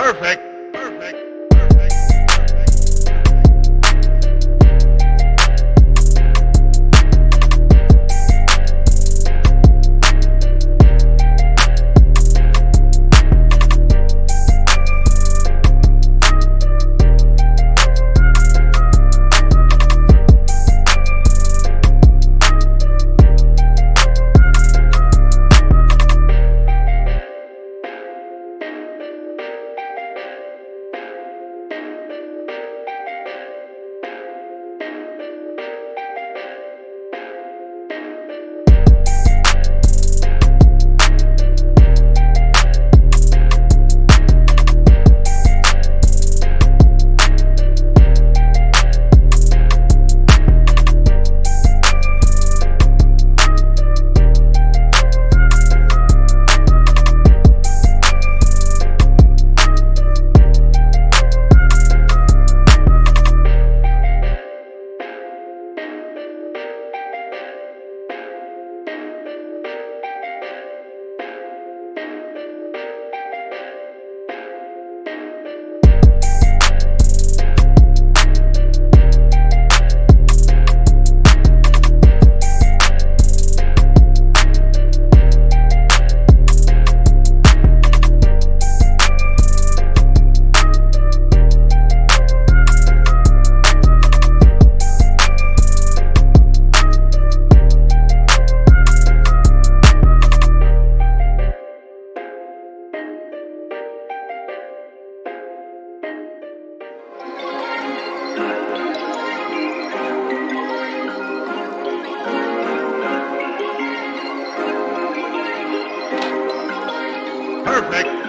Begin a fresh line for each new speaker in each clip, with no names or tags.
Perfect. Perfect. Perfect.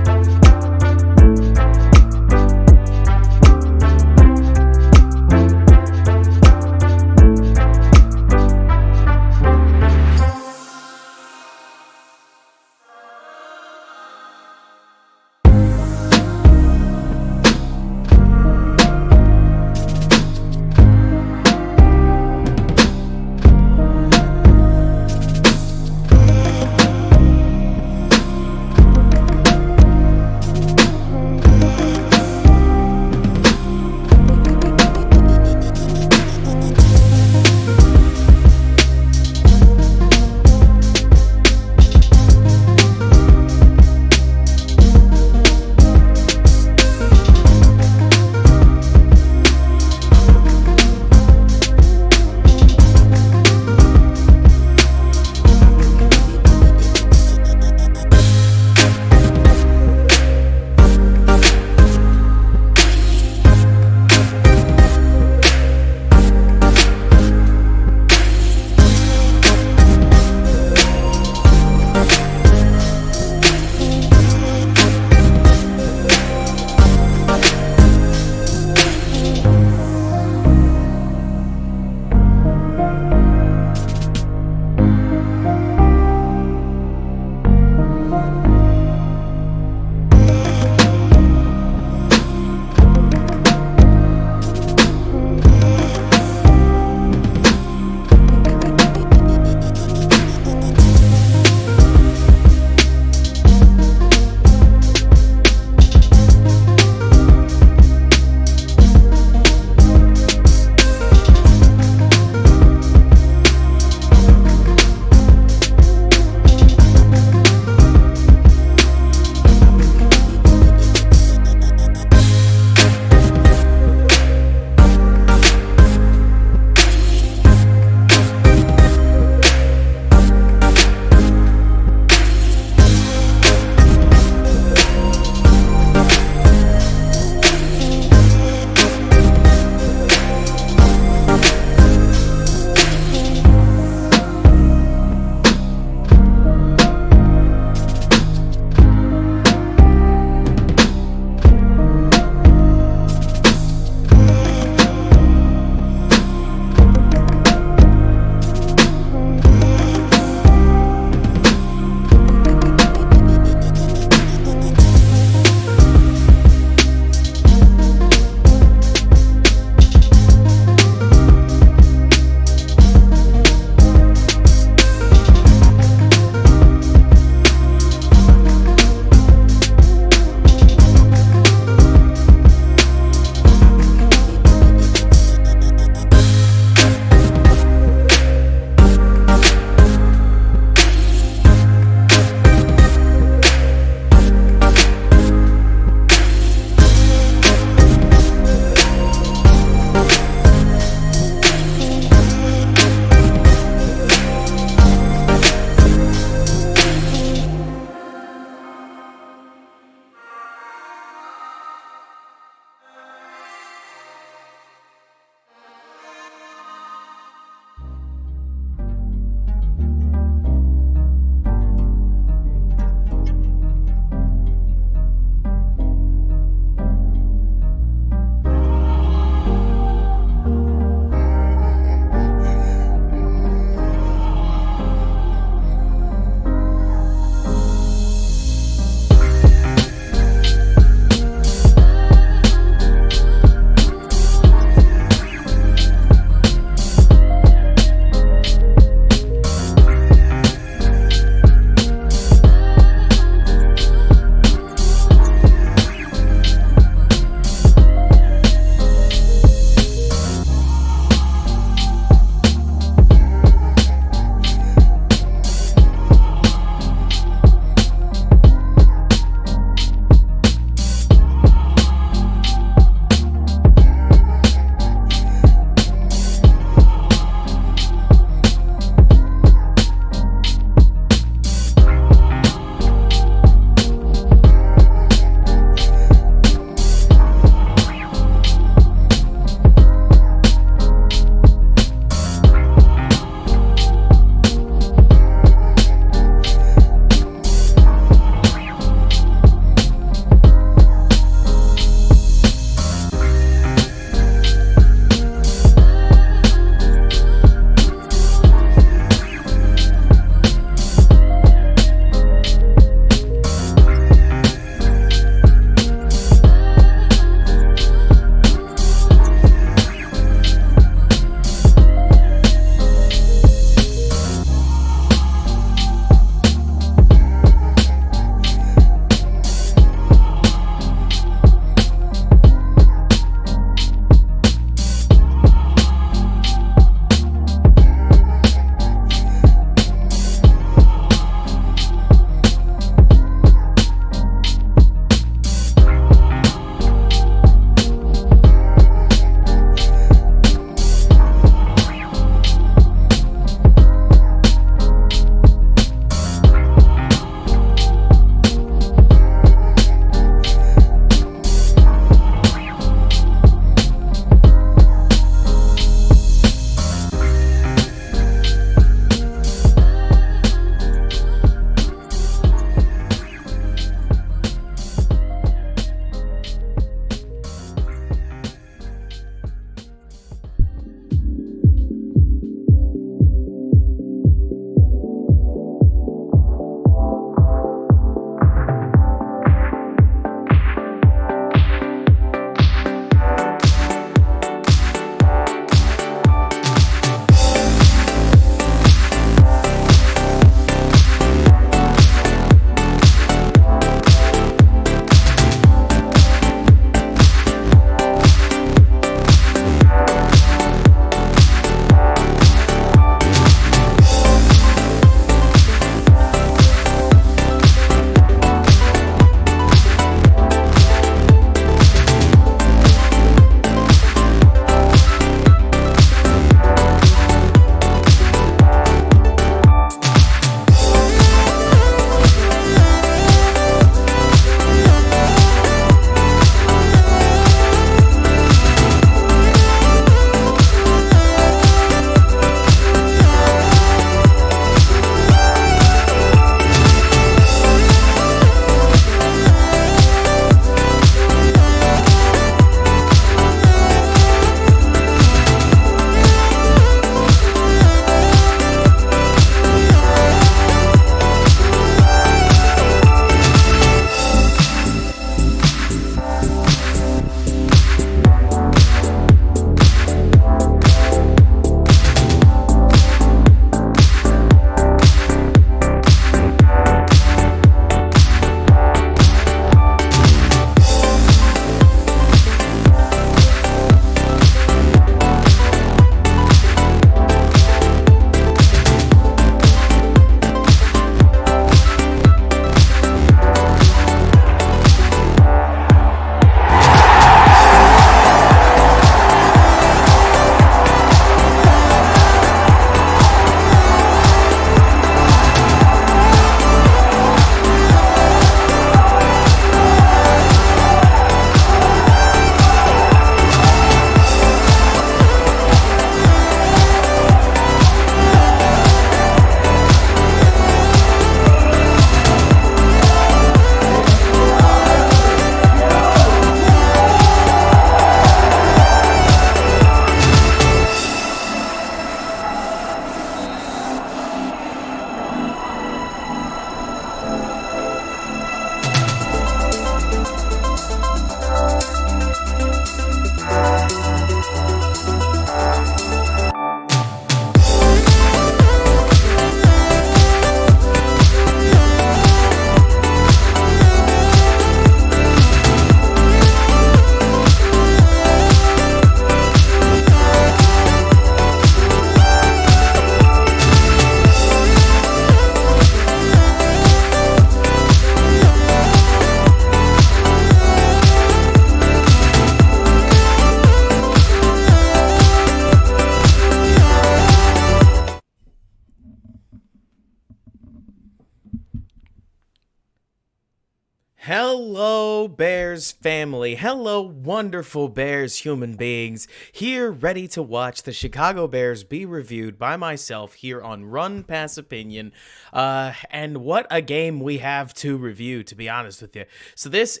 Hello, Bears family. Hello, wonderful Bears human beings. Here, ready to watch the Chicago Bears be reviewed by myself here on Run Pass Opinion. And what a game we have to review, to be honest with you. So this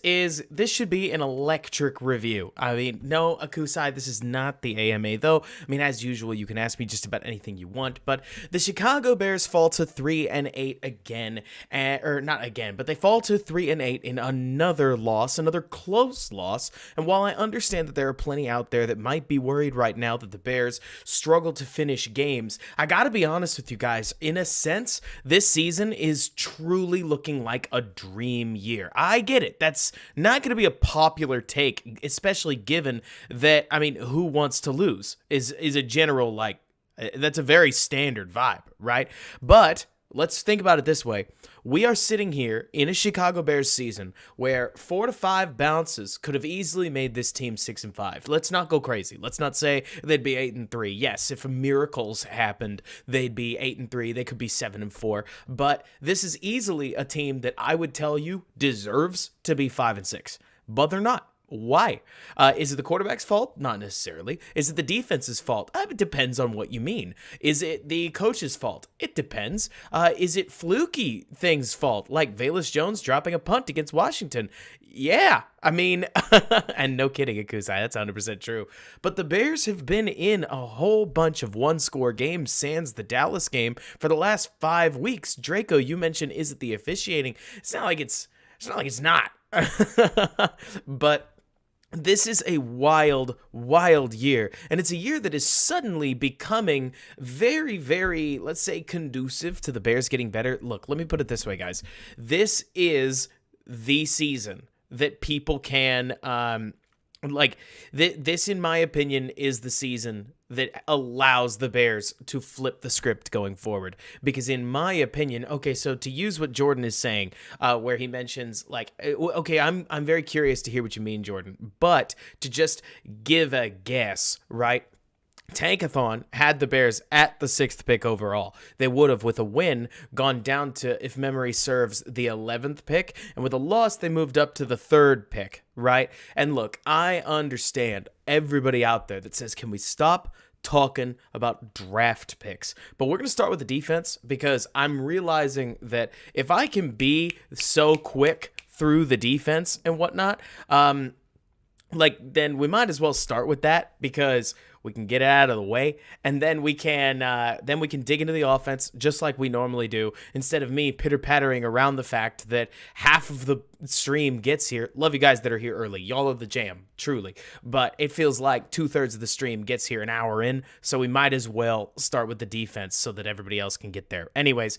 should be an electric review. I mean, no, Akusai, this is not the AMA, though. I mean, as usual, you can ask me just about anything you want. But the Chicago Bears fall to 3-8 again, or not again, but they fall to 3-8 in another loss, another close loss. And while I understand that there are plenty out there that might be worried right now that the Bears struggle to finish games, I gotta be honest with you guys, in a sense, this season is truly looking like a dream year. I get it. That's not gonna be a popular take, especially given that, I mean, who wants to lose is a general, like, that's a very standard vibe, right? But let's think about it this way. We are sitting here in a Chicago Bears season where 4 to 5 bounces could have easily made this team 6-5. Let's not go crazy. Let's not say they'd be 8-3. Yes, if miracles happened, they'd be 8-3. They could be 7-4. But this is easily a team that I would tell you deserves to be 5-6. But they're not. Why? Is it the quarterback's fault? Not necessarily. Is it the defense's fault? It depends on what you mean. Is it the coach's fault? It depends. Is it fluky things' fault, like Velus Jones dropping a punt against Washington? Yeah, I mean, and no kidding, Akusai, that's 100% true. But the Bears have been in a whole bunch of one-score games, sans the Dallas game, for the last 5 weeks. Draco, you mentioned, is it the officiating? It's not like it's not. But this is a wild, wild year, and it's a year that is suddenly becoming very, very, let's say, conducive to the Bears getting better. Look, let me put it this way, guys. This is the season that people can, this, in my opinion, is the season that allows the Bears to flip the script going forward. Because in my opinion, okay, so to use what Jordan is saying, where he mentions, like, okay, I'm very curious to hear what you mean, Jordan, but to just give a guess, right? Tankathon had the Bears at the 6th pick overall. They would have, with a win, gone down to, if memory serves, the 11th pick. And with a loss, they moved up to the 3rd pick, right? And look, I understand everybody out there that says, can we stop talking about draft picks? But we're going to start with the defense, because I'm realizing that if I can be so quick through the defense and whatnot, then we might as well start with that, because we can get it out of the way, and then we can dig into the offense just like we normally do, instead of me pitter-pattering around the fact that half of the stream gets here. Love you guys that are here early. Y'all are the jam, truly. But it feels like 2/3 of the stream gets here an hour in, so we might as well start with the defense so that everybody else can get there. Anyways,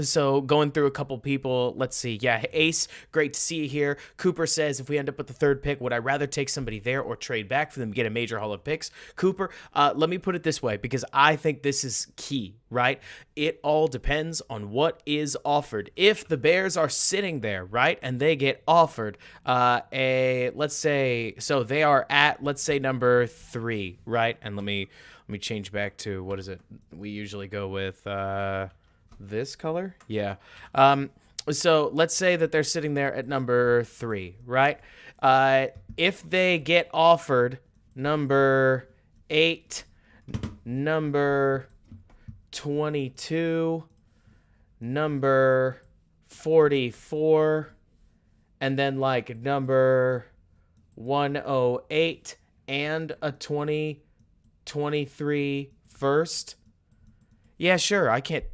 so going through a couple people, let's see. Yeah, Ace, great to see you here. Cooper says, if we end up with the 3rd pick, would I rather take somebody there or trade back for them to get a major haul of picks? Cooper, let me put it this way, because I think this is key, right? It all depends on what is offered. If the Bears are sitting there, right, and they get offered let's say, so they are at, let's say, number 3, right? And let me change back to, what is it? We usually go with this color. Yeah. So let's say that they're sitting there at number 3, right? If they get offered number 8, number 22, number 44, and then like number 108 and a 2023 first. Yeah, sure. I can't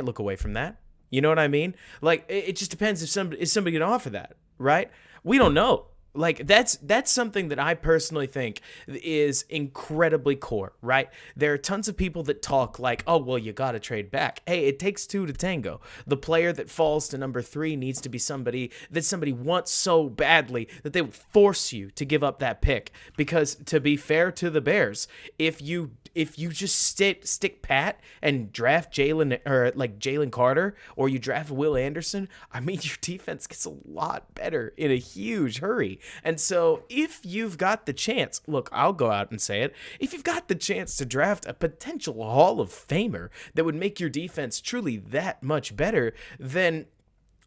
look away from that. You know what I mean? Like, it just depends if somebody can offer that, right? We don't know. Like, that's something that I personally think is incredibly core, right? There are tons of people that talk like, oh, well, you got to trade back. Hey, it takes 2 to tango. The player that falls to number 3 needs to be somebody that somebody wants so badly that they will force you to give up that pick. Because to be fair to the Bears, if you just stick pat and draft Jalen Carter, or you draft Will Anderson, I mean, your defense gets a lot better in a huge hurry. And so if you've got the chance, look, I'll go out and say it, if you've got the chance to draft a potential Hall of Famer that would make your defense truly that much better, then,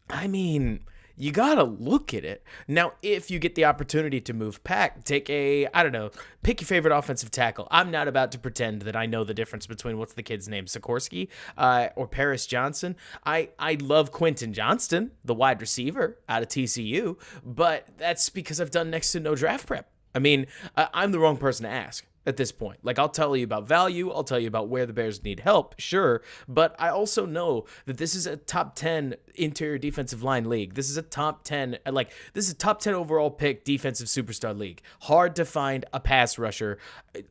I mean, you gotta look at it. Now, if you get the opportunity to move back, take pick your favorite offensive tackle. I'm not about to pretend that I know the difference between what's the kid's name, Sikorsky or Paris Johnson. I love Quentin Johnston, the wide receiver out of TCU, but that's because I've done next to no draft prep. I mean, I'm the wrong person to ask at this point. Like, I'll tell you about value, I'll tell you about where the Bears need help, sure, but I also know that this is a top 10 interior defensive line league. This is a top 10 overall pick defensive superstar league. Hard to find a pass rusher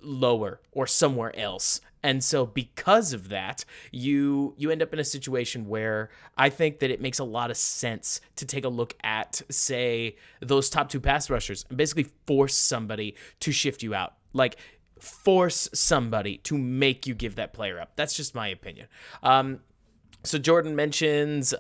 lower or somewhere else. And so because of that, you end up in a situation where I think that it makes a lot of sense to take a look at, say, those top 2 pass rushers and basically force somebody to shift you out. Like, force somebody to make you give that player up. That's just my opinion. So Jordan mentions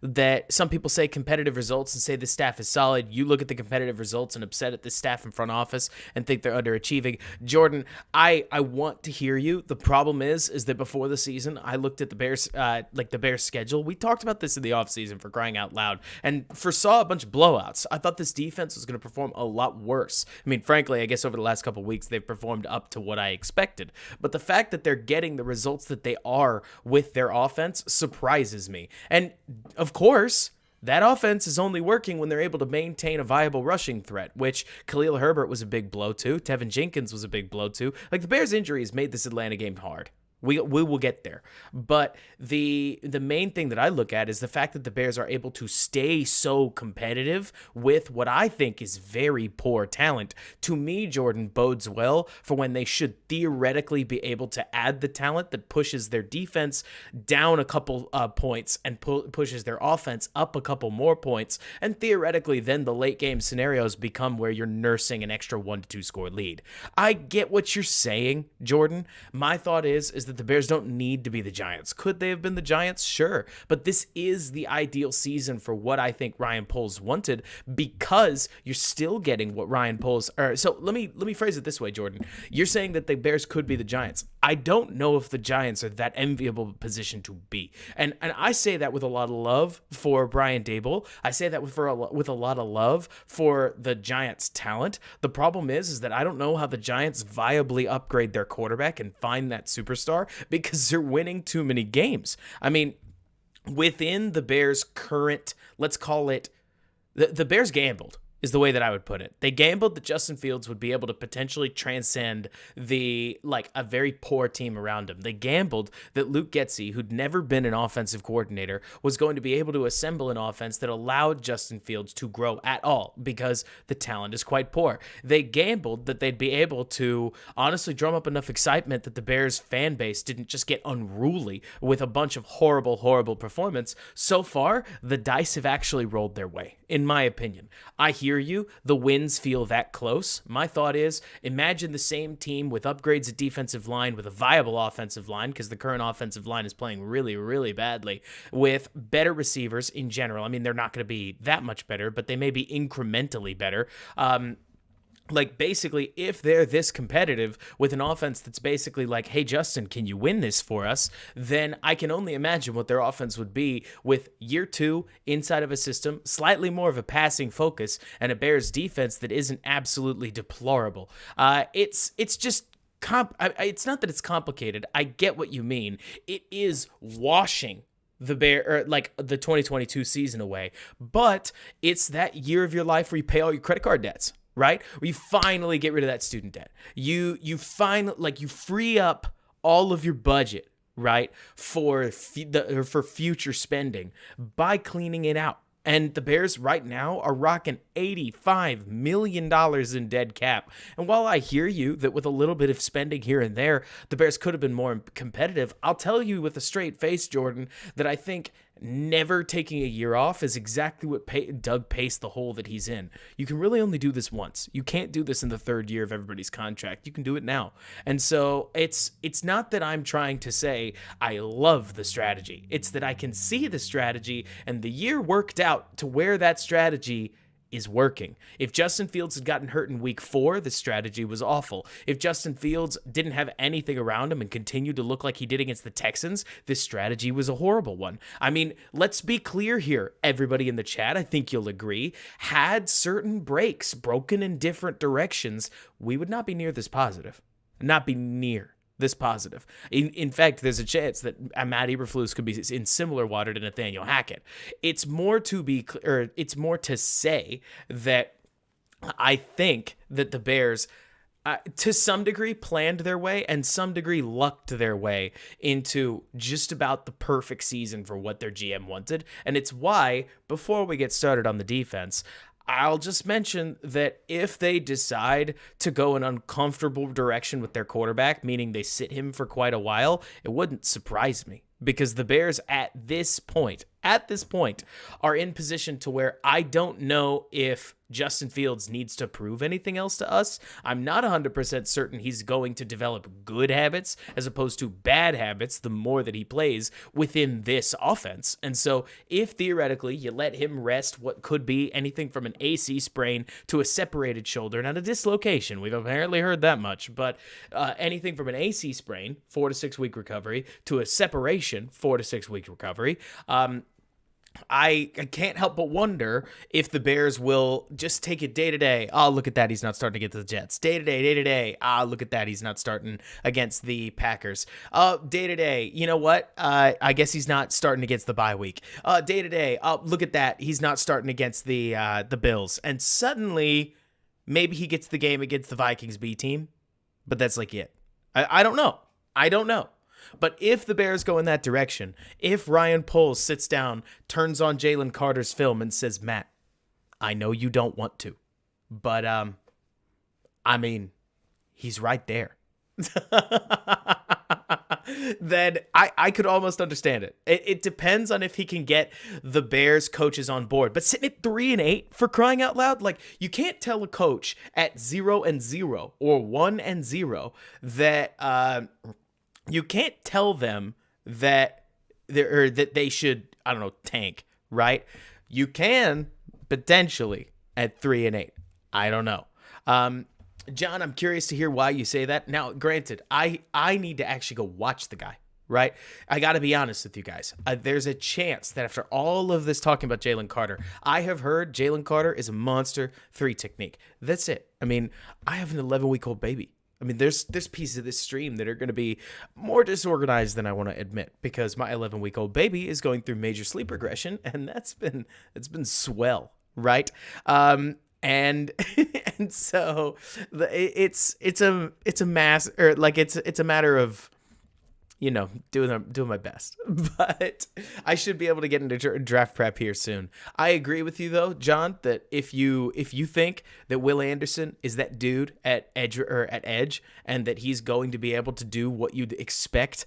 that some people say competitive results and say the staff is solid. You look at the competitive results and upset at the staff in front office and think they're underachieving. Jordan, I want to hear you. The problem is that before the season, I looked at the Bears, the Bears schedule. We talked about this in the offseason, for crying out loud, and foresaw a bunch of blowouts. I thought this defense was going to perform a lot worse. I mean, frankly, I guess over the last couple of weeks, they've performed up to what I expected. But the fact that they're getting the results that they are with their offense surprises me. And of course, that offense is only working when they're able to maintain a viable rushing threat, which Khalil Herbert was a big blow to. Tevin Jenkins was a big blow to. Like, the Bears' injuries made this Atlanta game hard. We will get there. But the main thing that I look at is the fact that the Bears are able to stay so competitive with what I think is very poor talent. To me, Jordan, bodes well for when they should theoretically be able to add the talent that pushes their defense down a couple points and pushes their offense up a couple more points. And theoretically, then the late game scenarios become where you're nursing an extra 1 to 2 score lead. I get what you're saying, Jordan. My thought is that the Bears don't need to be the Giants. Could they have been the Giants? Sure. But this is the ideal season for what I think Ryan Poles wanted, because you're still getting what Ryan Poles... So let me phrase it this way, Jordan. You're saying that the Bears could be the Giants. I don't know if the Giants are that enviable position to be. And I say that with a lot of love for Brian Daboll. I say that with a lot of love for the Giants' talent. The problem is that I don't know how the Giants viably upgrade their quarterback and find that superstar, because they're winning too many games. I mean, within the Bears' current, let's call it, the Bears gambled, is the way that I would put it. They gambled that Justin Fields would be able to potentially transcend a very poor team around him. They gambled that Luke Getsy, who'd never been an offensive coordinator, was going to be able to assemble an offense that allowed Justin Fields to grow at all, because the talent is quite poor. They gambled that they'd be able to honestly drum up enough excitement that the Bears fan base didn't just get unruly with a bunch of horrible, horrible performance. So far, the dice have actually rolled their way, in my opinion. I hear you. The wins feel that close. My thought is, imagine the same team with upgrades at defensive line, with a viable offensive line, because the current offensive line is playing really, really badly, with better receivers in general. I mean, they're not going to be that much better, but they may be incrementally better. Basically, if they're this competitive with an offense that's basically like, hey, Justin, can you win this for us? Then I can only imagine what their offense would be with year 2 inside of a system, slightly more of a passing focus, and a Bears defense that isn't absolutely deplorable. It's just... it's not that it's complicated. I get what you mean. It is washing the the 2022 season away, but it's that year of your life where you pay all your credit card debts, right? Where you finally get rid of that student debt. You free up all of your budget, right, for future spending by cleaning it out. And the Bears right now are rocking $85 million in dead cap. And while I hear you that with a little bit of spending here and there, the Bears could have been more competitive, I'll tell you with a straight face, Jordan, that I think never taking a year off is exactly what dug Pace the hole that he's in. You can really only do this once. You can't do this in the 3rd year of everybody's contract. You can do it now. And so it's not that I'm trying to say I love the strategy. It's that I can see the strategy, and the year worked out to where that strategy is working. If Justin Fields had gotten hurt in week 4, the strategy was awful. If Justin Fields didn't have anything around him and continued to look like he did against the Texans, this strategy was a horrible one. I mean, let's be clear here. Everybody in the chat, I think you'll agree, had certain breaks broken in different directions, we would not be near this positive. Not be near this positive. In fact, there's a chance that Matt Eberflus could be in similar water to Nathaniel Hackett. It's more to say that I think that the Bears, to some degree, planned their way and some degree lucked their way into just about the perfect season for what their GM wanted. And it's why, before we get started on the defense, I'll just mention that if they decide to go an uncomfortable direction with their quarterback, meaning they sit him for quite a while, it wouldn't surprise me, because the Bears at this point, are in position to where I don't know if Justin Fields needs to prove anything else to us. I'm not 100% certain he's going to develop good habits as opposed to bad habits the more that he plays within this offense. And so if theoretically you let him rest what could be anything from an AC sprain to a separated shoulder, not a dislocation, we've apparently heard that much, but anything from an AC sprain, 4 to 6 week recovery, to a separation, 4 to 6 week recovery, I can't help but wonder if the Bears will just take it day to day. Oh, look at that. He's not starting to get to the Jets. Day to day. Ah, look at that. He's not starting against the Packers. Day to day. You know what? I guess he's not starting against the bye week. Day to day. Oh, look at that. He's not starting against the Bills. And suddenly, maybe he gets the game against the Vikings B team. But that's like it. I don't know. But if the Bears go in that direction, if Ryan Poles sits down, turns on Jalen Carter's film and says, Matt, I know you don't want to, but, I mean, he's right there. Then I could almost understand it. It depends on if he can get the Bears coaches on board. But sitting at 3-8, for crying out loud, like, you can't tell a coach at 0-0 or 1-0 that, you can't tell them that they should, I don't know, tank, right? You can potentially at 3-8. I don't know. John, I'm curious to hear why you say that. Now, granted, I need to actually go watch the guy, right? I got to be honest with you guys. There's a chance that after all of this talking about Jalen Carter, I have heard Jalen Carter is a monster 3 technique. That's it. I mean, I have an 11-week-old baby. I mean, there's pieces of this stream that are going to be more disorganized than I want to admit, because my 11-week-old baby is going through major sleep regression, and it's been swell, right? And and so it's a mass, or like it's a matter of, you know, doing my best, but I should be able to get into draft prep here soon. I agree with you though, John, that if you think that Will Anderson is that dude at edge, and that he's going to be able to do what you'd expect,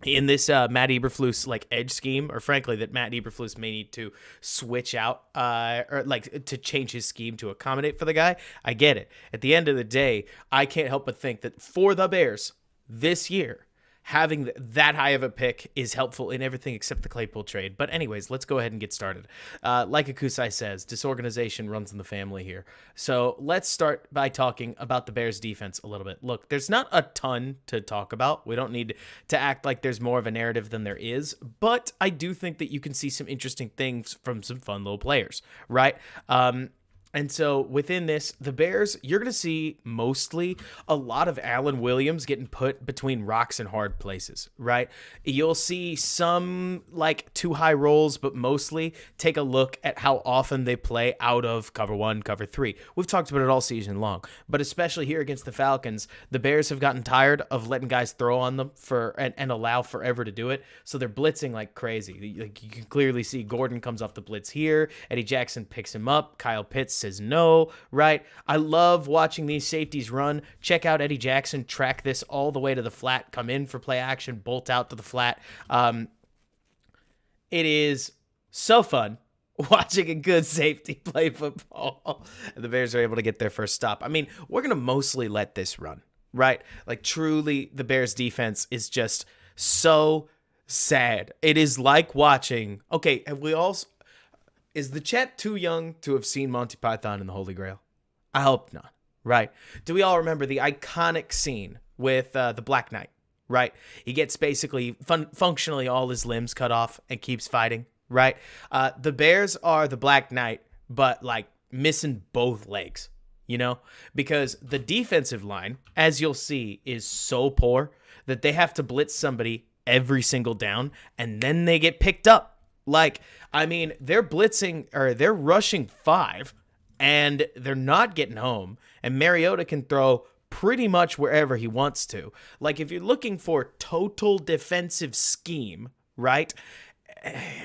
in this Matt Eberflus like edge scheme, or frankly that Matt Eberflus may need to switch out or like to change his scheme to accommodate for the guy, I get it. At the end of the day, I can't help but think that for the Bears this year, having that high of a pick is helpful in everything except the Claypool trade. But anyways, let's go ahead and get started. Like Akusai says, disorganization runs in the family here. So let's start by talking about the Bears defense a little bit. Look, there's not a ton to talk about. We don't need to act like there's more of a narrative than there is, but I do think that you can see some interesting things from some fun little players, right? And so within this, the Bears, you're going to see mostly a lot of Allen Williams getting put between rocks and hard places, right? You'll see some like too high rolls, but mostly take a look at how often they play out of cover 1, cover 3. We've talked about it all season long, but especially here against the Falcons, the Bears have gotten tired of letting guys throw on them and allow forever to do it. So they're blitzing like crazy. Like you can clearly see Gordon comes off the blitz here. Eddie Jackson picks him up. Kyle Pitts says no, right? I love watching these safeties run. Check out Eddie Jackson track this all the way to the flat, come in for play action, bolt out to the flat. It is so fun watching a good safety play football. And the Bears are able to get their first stop. I mean, we're going to mostly let this run, right? Like truly the Bears defense is just so sad. It is like watching, okay, have we all... Is the chat too young to have seen Monty Python and the Holy Grail? I hope not, right? Do we all remember the iconic scene with the Black Knight, right? He gets basically functionally all his limbs cut off and keeps fighting, right? The Bears are the Black Knight, but like missing both legs, you know? Because the defensive line, as you'll see, is so poor that they have to blitz somebody every single down, and then they get picked up. Like, I mean, they're blitzing, or they're rushing 5, and they're not getting home, and Mariota can throw pretty much wherever he wants to. Like, if you're looking for total defensive scheme, right,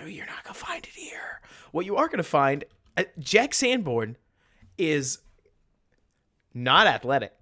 you're not going to find it here. What you are going to find, Jack Sanborn is not athletic.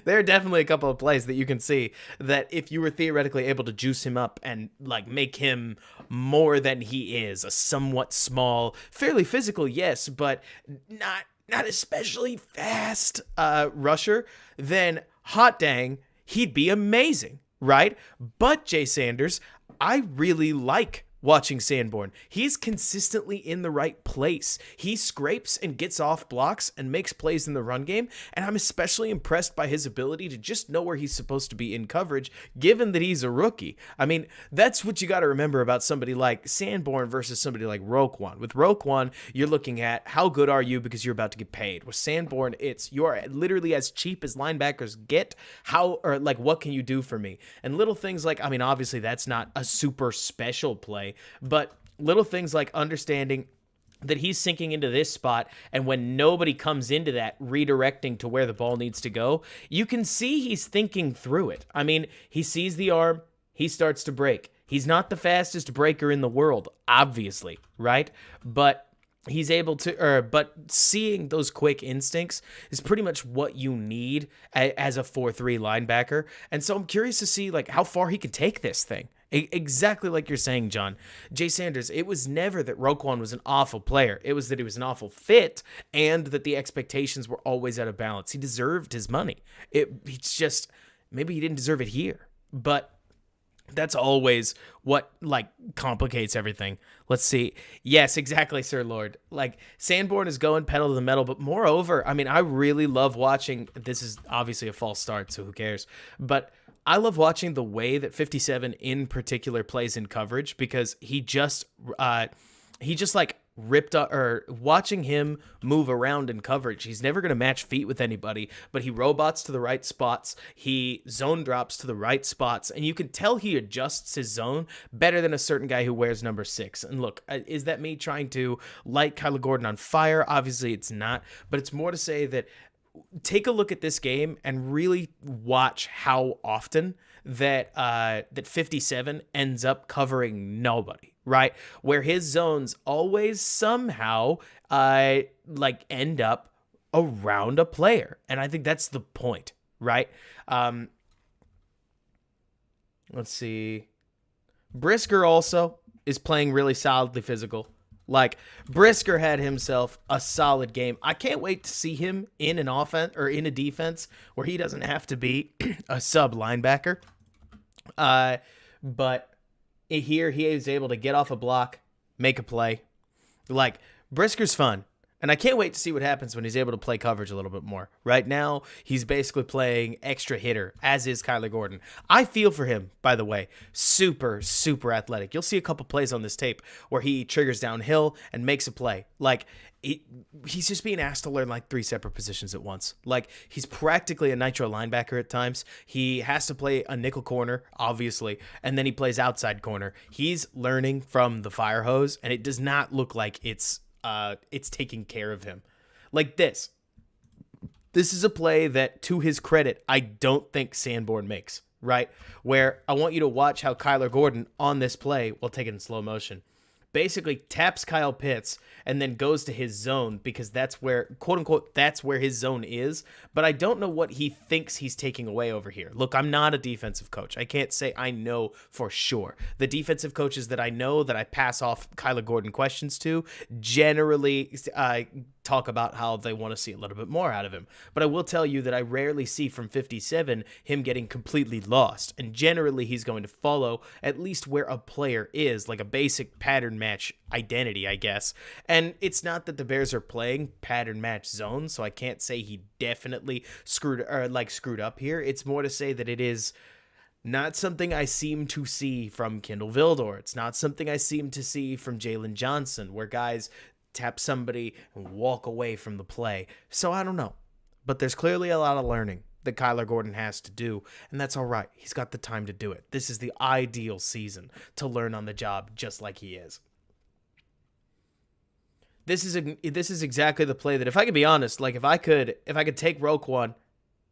There are definitely a couple of plays that you can see that if you were theoretically able to juice him up and like make him more than he is, a somewhat small, fairly physical, yes, but not especially fast rusher, then hot dang, he'd be amazing, right? But Jay Sanders, I really like watching Sanborn. He's consistently in the right place. He scrapes and gets off blocks and makes plays in the run game, and I'm especially impressed by his ability to just know where he's supposed to be in coverage, given that he's a rookie. I mean, that's what you got to remember about somebody like Sanborn versus somebody like Roquan. With Roquan, you're looking at how good are you because you're about to get paid. With Sanborn, it's you're literally as cheap as linebackers get. What can you do for me? And little things like, I mean, obviously that's not a super special play, but little things like understanding that he's sinking into this spot, and when nobody comes into that, redirecting to where the ball needs to go, you can see he's thinking through it. I mean, he sees the arm, he starts to break. He's not the fastest breaker in the world, obviously, right? But he's able to, but seeing those quick instincts is pretty much what you need as a 4-3 linebacker. And so I'm curious to see like how far he can take this thing. Exactly like you're saying, John. Jay Sanders, it was never that Roquan was an awful player. It was that he was an awful fit and that the expectations were always out of balance. He deserved his money. It's just, maybe he didn't deserve it here. But that's always what, like, complicates everything. Let's see. Yes, exactly, Sir Lord. Like, Sanborn is going pedal to the metal, but moreover, I mean, I really love watching, this is obviously a false start, so who cares? But I love watching the way that 57 in particular plays in coverage, because he just like ripped up, or watching him move around in coverage. He's never going to match feet with anybody, but he robots to the right spots. He zone drops to the right spots, and you can tell he adjusts his zone better than a certain guy who wears number 6. And look, is that me trying to light Kyler Gordon on fire? Obviously it's not, but it's more to say that take a look at this game and really watch how often that 57 ends up covering nobody, right? Where his zones always somehow end up around a player. And I think that's the point, right? Let's see. Brisker also is playing really solidly physical. Like, Brisker had himself a solid game. I can't wait to see him in an offense or in a defense where he doesn't have to be a sub linebacker. But here he is able to get off a block, make a play. Like, Brisker's fun. And I can't wait to see what happens when he's able to play coverage a little bit more. Right now, he's basically playing extra hitter, as is Kyler Gordon. I feel for him, by the way. Super, super athletic. You'll see a couple plays on this tape where he triggers downhill and makes a play. Like, he's just being asked to learn like 3 separate positions at once. Like, he's practically a nitro linebacker at times. He has to play a nickel corner, obviously, and then he plays outside corner. He's learning from the fire hose, and it does not look like it's taking care of him. Like this is a play that, to his credit, I don't think Sanborn makes, right? Where I want you to watch how Kyler Gordon on this play, we'll take it in slow motion, basically taps Kyle Pitts and then goes to his zone, because that's where, quote unquote, that's where his zone is. But I don't know what he thinks he's taking away over here. Look, I'm not a defensive coach. I can't say I know for sure. The defensive coaches that I know that I pass off Kyler Gordon questions to generally talk about how they want to see a little bit more out of him. But I will tell you that I rarely see from 57 him getting completely lost. And generally, he's going to follow at least where a player is, like a basic pattern match identity, I guess. And it's not that the Bears are playing pattern match zone, so I can't say he definitely screwed up here. It's more to say that it is not something I seem to see from Kindle Vildor. It's not something I seem to see from Jalen Johnson, where guys tap somebody and walk away from the play. So I don't know. But there's clearly a lot of learning that Kyler Gordon has to do, and that's all right. He's got the time to do it. This is the ideal season to learn on the job just like he is. This is exactly the play that, if I could be honest, like if I could take Roquan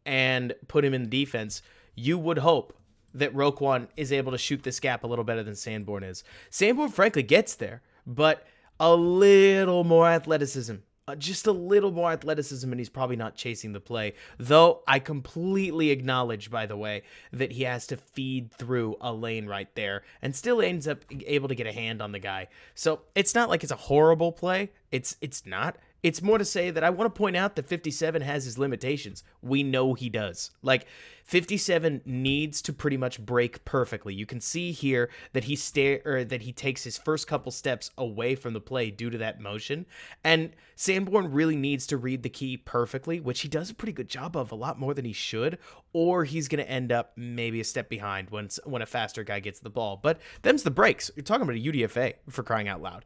and put him in the defense, you would hope that Roquan is able to shoot this gap a little better than Sanborn is. Sanborn frankly gets there, but a little more athleticism. Just a little more athleticism, and he's probably not chasing the play. Though I completely acknowledge, by the way, that he has to feed through a lane right there and still ends up able to get a hand on the guy. So it's not like it's a horrible play. It's not. It's more to say that I want to point out that 57 has his limitations. We know he does. Like, 57 needs to pretty much break perfectly. You can see here that he takes his first couple steps away from the play due to that motion. And Sanborn really needs to read the key perfectly, which he does a pretty good job of, a lot more than he should, or he's going to end up maybe a step behind when a faster guy gets the ball. But them's the breaks. You're talking about a UDFA, for crying out loud.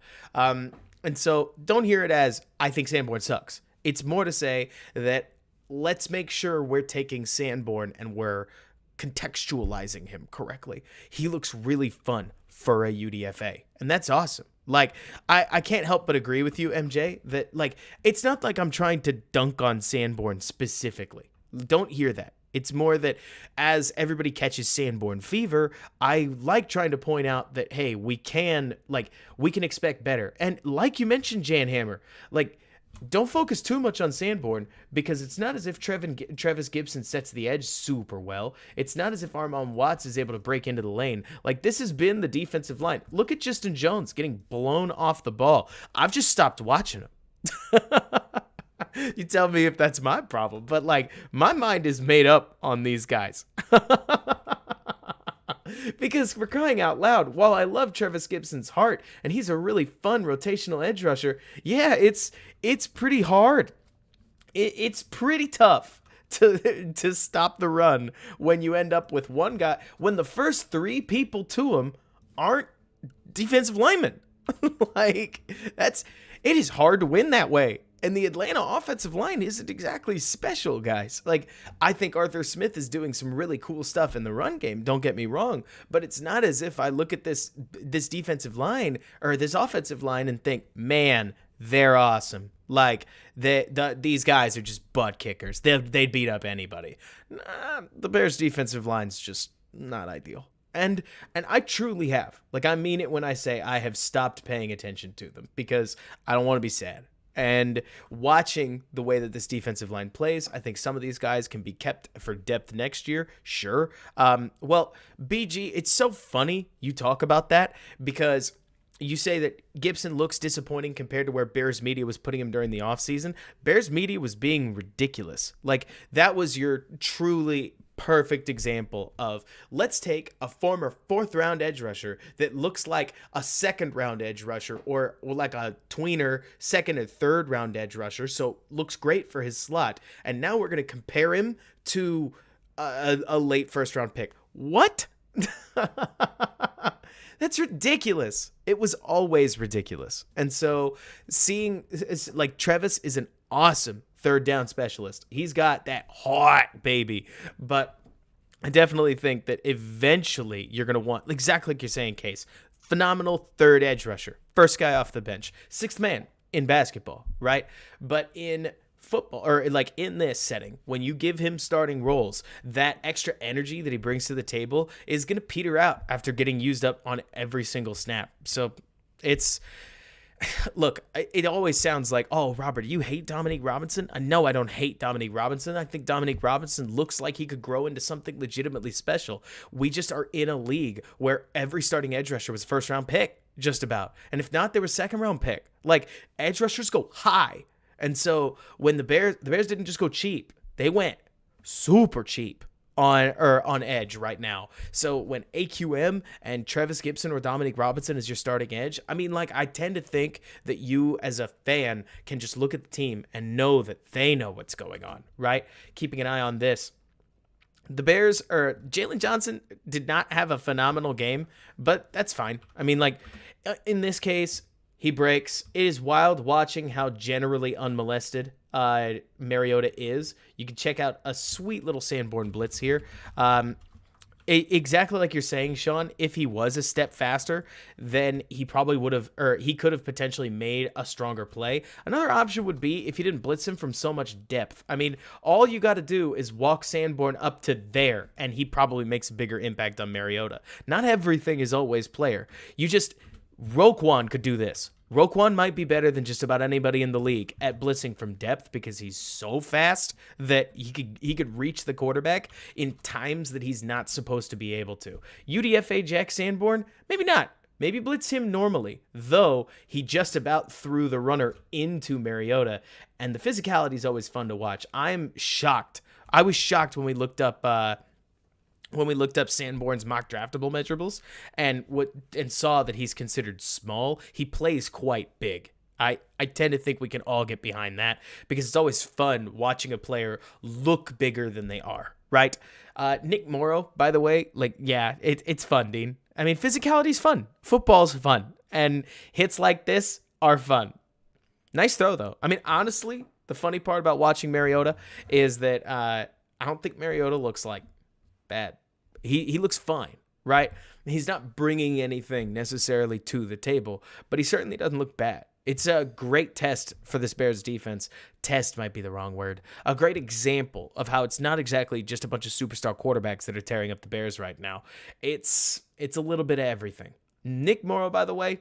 And so don't hear it as, I think Sanborn sucks. It's more to say that let's make sure we're taking Sanborn and we're contextualizing him correctly. He looks really fun for a UDFA, and that's awesome. Like, I can't help but agree with you, MJ, that, like, it's not like I'm trying to dunk on Sanborn specifically. Don't hear that. It's more that as everybody catches Sanborn fever, I like trying to point out that, hey, we can expect better. And like you mentioned, Jan Hammer, like, don't focus too much on Sanborn, because it's not as if Trevis Gibson sets the edge super well. It's not as if Armon Watts is able to break into the lane. Like, this has been the defensive line. Look at Justin Jones getting blown off the ball. I've just stopped watching him. You tell me if that's my problem, but like, my mind is made up on these guys. Because we're crying out loud, while I love Trevis Gibson's heart and he's a really fun rotational edge rusher, yeah, it's pretty hard. It's pretty tough to stop the run when you end up with one guy, when the first three people to him aren't defensive linemen. Like, it is hard to win that way. And the Atlanta offensive line isn't exactly special, guys. Like, I think Arthur Smith is doing some really cool stuff in the run game, don't get me wrong, but it's not as if I look at this defensive line or this offensive line and think, man, they're awesome. Like, these guys are just butt kickers. They'd beat up anybody. Nah, the Bears' defensive line's just not ideal. And I truly have. Like, I mean it when I say I have stopped paying attention to them, because I don't want to be sad. And watching the way that this defensive line plays, I think some of these guys can be kept for depth next year. Sure. Well, BG, it's so funny you talk about that, because you say that Gibson looks disappointing compared to where Bears media was putting him during the offseason. Bears media was being ridiculous. Like, that was your truly perfect example of, let's take a former 4th round edge rusher that looks like a 2nd round edge rusher, or like a tweener 2nd and 3rd round edge rusher, so looks great for his slot, and now we're going to compare him to a late 1st round pick. What? That's ridiculous. It was always ridiculous. And so seeing, like, Trevis is an awesome 3rd down specialist. He's got that hot baby. But I definitely think that eventually you're going to want, exactly like you're saying, Case, phenomenal 3rd edge rusher, 1st guy off the bench, 6th man in basketball, right? But in football, or like in this setting, when you give him starting roles, that extra energy that he brings to the table is going to peter out after getting used up on every single snap. So it's, look, it always sounds like, oh, Robert, you hate Dominique Robinson? No, I don't hate Dominique Robinson. I think Dominique Robinson looks like he could grow into something legitimately special. We just are in a league where every starting edge rusher was a 1st round pick, just about. And if not, they were 2nd round pick. Like, edge rushers go high. And so when the Bears didn't just go cheap, they went super cheap on edge right now. So when AQM and Travis Gibson or Dominique Robinson is your starting edge, I mean, like, I tend to think that you as a fan can just look at the team and know that they know what's going on, right? Keeping an eye on this. The Bears, or Jalen Johnson, did not have a phenomenal game, but that's fine. I mean, like, in this case, he breaks. It is wild watching how generally unmolested Mariota is. You can check out a sweet little Sanborn blitz here. Exactly like you're saying, Sean, if he was a step faster, then he probably would have, or he could have potentially made a stronger play. Another option would be if you didn't blitz him from so much depth. I mean, all you got to do is walk Sanborn up to there, and he probably makes a bigger impact on Mariota. Not everything is always player. Roquan could do this. Roquan might be better than just about anybody in the league at blitzing from depth because he's so fast that he could reach the quarterback in times that he's not supposed to be able to. UDFA Jack Sanborn, maybe not. Maybe blitz him normally, though he just about threw the runner into Mariota, and the physicality is always fun to watch. I'm shocked. I was shocked when we looked up Sanborn's mock draftable measurables and saw that he's considered small. He plays quite big. I tend to think we can all get behind that because it's always fun watching a player look bigger than they are, right? Nick Morrow, by the way, it's fun, Dean. I mean, physicality's fun. Football's fun. And hits like this are fun. Nice throw, though. I mean, honestly, the funny part about watching Mariota is that I don't think Mariota looks like bad. He looks fine, right? He's not bringing anything necessarily to the table, but he certainly doesn't look bad. It's a great test for this Bears defense. Test might be the wrong word. A great example of how it's not exactly just a bunch of superstar quarterbacks that are tearing up the Bears right now. It's a little bit of everything. Nick Morrow, by the way,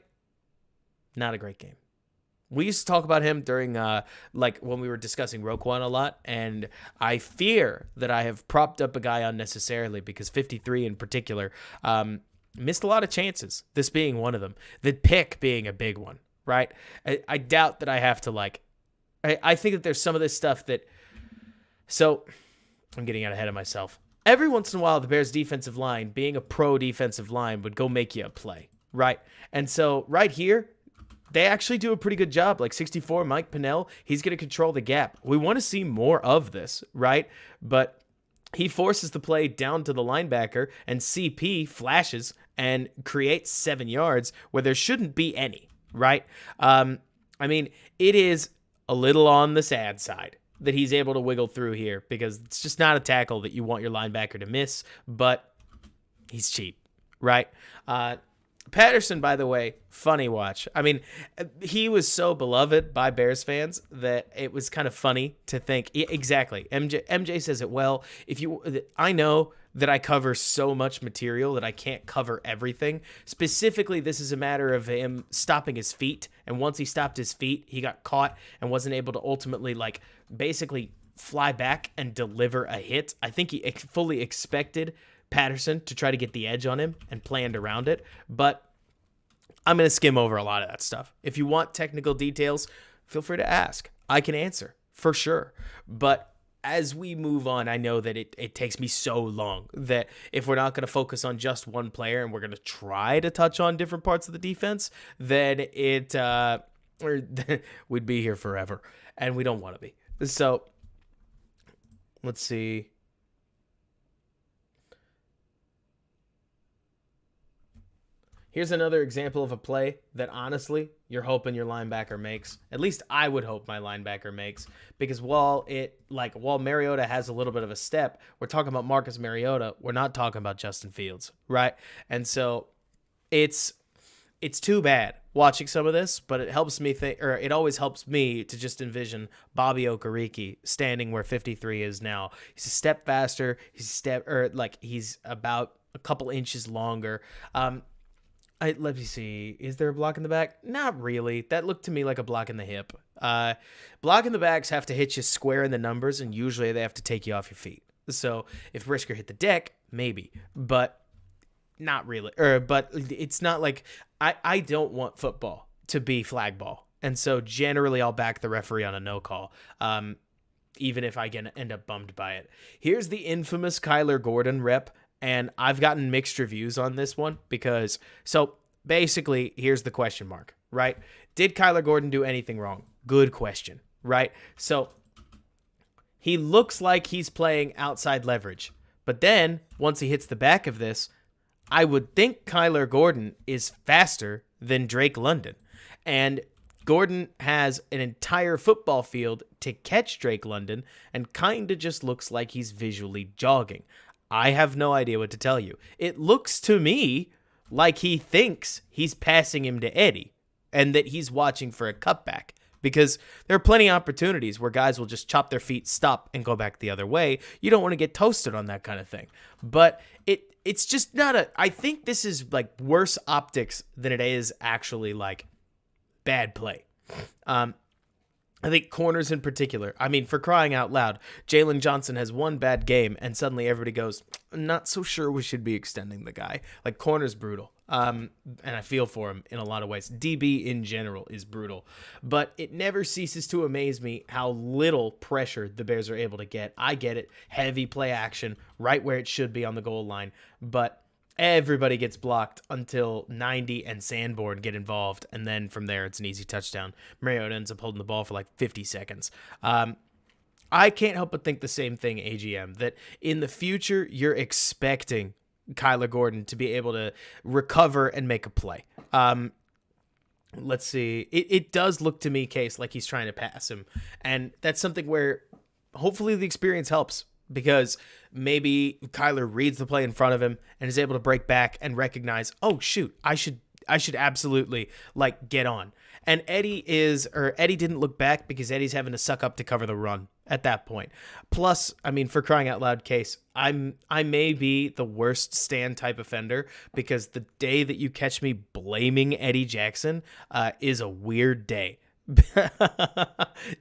not a great game. We used to talk about him during, when we were discussing Roquan a lot, and I fear that I have propped up a guy unnecessarily because 53 in particular missed a lot of chances, this being one of them. The pick being a big one, right? I doubt that I have to, I think that there's some of this stuff that, so I'm getting out ahead of myself. Every once in a while, the Bears defensive line, being a pro defensive line, would go make you a play, right? And so right here, they actually do a pretty good job. Like 64, Mike Pennell, he's going to control the gap. We want to see more of this, right? But he forces the play down to the linebacker, and CP flashes and creates 7 yards where there shouldn't be any, right? I mean, it is a little on the sad side that he's able to wiggle through here because it's just not a tackle that you want your linebacker to miss, but he's cheap, right? Patterson, by the way, funny watch. I mean, he was so beloved by Bears fans that it was kind of funny to think. Exactly. MJ says it well. I know that I cover so much material that I can't cover everything. Specifically, this is a matter of him stopping his feet. And once he stopped his feet, he got caught and wasn't able to ultimately, basically fly back and deliver a hit. I think he fully expected Patterson to try to get the edge on him and planned around it, but I'm going to skim over a lot of that stuff. If you want technical details, feel free to ask. I can answer for sure. But as we move on, I know that it takes me so long that if we're not going to focus on just one player and we're going to try to touch on different parts of the defense, then we'd be here forever, and we don't want to be. So let's see. Here's another example of a play that, honestly, you're hoping your linebacker makes. At least I would hope my linebacker makes. Because while Mariota has a little bit of a step, we're talking about Marcus Mariota. We're not talking about Justin Fields, right? And so it's too bad watching some of this, but it helps me it always helps me to just envision Bobby Okereke standing where 53 is now. He's a step faster. He's about a couple inches longer. Let me see. Is there a block in the back? Not really. That looked to me like a block in the hip. Block in the backs have to hit you square in the numbers, and usually they have to take you off your feet. So if Brisker hit the deck, maybe, but not really. But it's not like I don't want football to be flag ball. And so generally I'll back the referee on a no call, even if I end up bummed by it. Here's the infamous Kyler Gordon rep, and I've gotten mixed reviews on this one because, so basically, here's the question mark, right? Did Kyler Gordon do anything wrong? Good question, right? So he looks like he's playing outside leverage, but then once he hits the back of this, I would think Kyler Gordon is faster than Drake London, and Gordon has an entire football field to catch Drake London and kind of just looks like he's visually jogging. I have no idea what to tell you. It looks to me like he thinks he's passing him to Eddie and that he's watching for a cutback, because there are plenty of opportunities where guys will just chop their feet, stop, and go back the other way. You don't want to get toasted on that kind of thing. But it's just not I think this is like worse optics than it is actually like bad play. I think corners in particular. I mean, for crying out loud, Jalen Johnson has one bad game, and suddenly everybody goes, not so sure we should be extending the guy. Like, corner's brutal. And I feel for him in a lot of ways. DB in general is brutal. But it never ceases to amaze me how little pressure the Bears are able to get. I get it. Heavy play action, right where it should be on the goal line. But everybody gets blocked until 90 and Sanborn get involved, and then from there it's an easy touchdown. Mariota ends up holding the ball for like 50 seconds. I can't help but think the same thing, AGM, that in the future you're expecting Kyler Gordon to be able to recover and make a play. Let's see. It does look to me, Case, like he's trying to pass him, and that's something where hopefully the experience helps, because maybe Kyler reads the play in front of him and is able to break back and recognize, oh shoot, I should absolutely like get on. And Eddie didn't look back because Eddie's having to suck up to cover the run at that point. Plus, I mean, for crying out loud, Case, I may be the worst stand type offender, because the day that you catch me blaming Eddie Jackson is a weird day.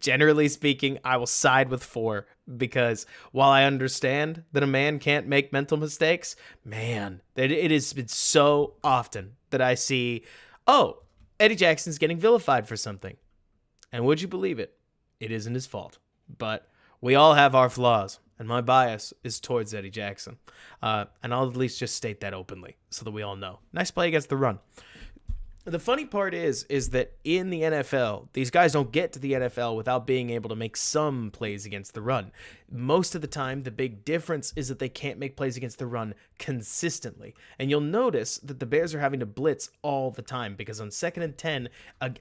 Generally speaking, I will side with 4, because while I understand that a man can't make mental mistakes, man, it has been so often that I see, oh, Eddie Jackson's getting vilified for something. And would you believe it? It isn't his fault. But we all have our flaws, and my bias is towards Eddie Jackson. And I'll at least just state that openly so that we all know. Nice play against the run. The funny part is that in the NFL, these guys don't get to the NFL without being able to make some plays against the run. Most of the time, the big difference is that they can't make plays against the run consistently. And you'll notice that the Bears are having to blitz all the time, because on 2nd and 10,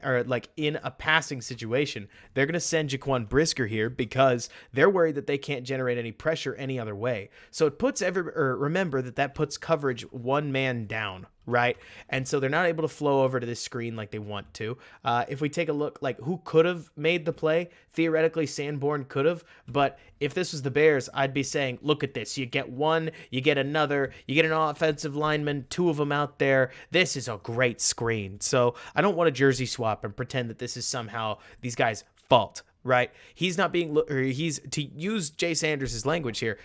or like in a passing situation, they're going to send Jaquan Brisker here because they're worried that they can't generate any pressure any other way. So it puts remember that puts coverage one man down, right? And so they're not able to flow over to this screen like they want to. If we take a look, like, who could have made the play? Theoretically, Sanborn could have, but if this was the Bears, I'd be saying, look at this. You get one, you get another, you get an offensive lineman, 2 of them out there. This is a great screen. So I don't want to jersey swap and pretend that this is somehow these guys' fault, right? He's not being, or he's, to use Jay Sanders' language here,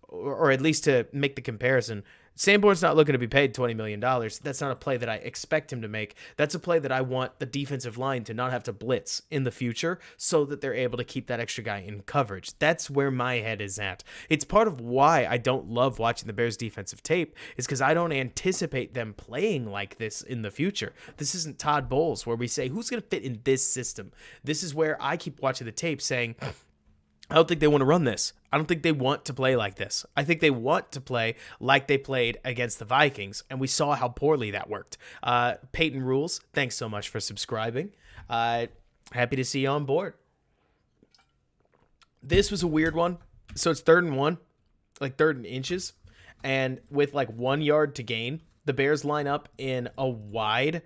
or at least to make the comparison, Sanborn's not looking to be paid $20 million. That's not a play that I expect him to make. That's a play that I want the defensive line to not have to blitz in the future so that they're able to keep that extra guy in coverage. That's where my head is at. It's part of why I don't love watching the Bears defensive tape, is because I don't anticipate them playing like this in the future. This isn't Todd Bowles where we say, who's going to fit in this system? This is where I keep watching the tape saying, I don't think they want to run this. I don't think they want to play like this. I think they want to play like they played against the Vikings, and we saw how poorly that worked. Peyton Rules, thanks so much for subscribing. Happy to see you on board. This was a weird one. So it's 3rd and 1, like 3rd and inches, and with like 1 yard to gain, the Bears line up in a wide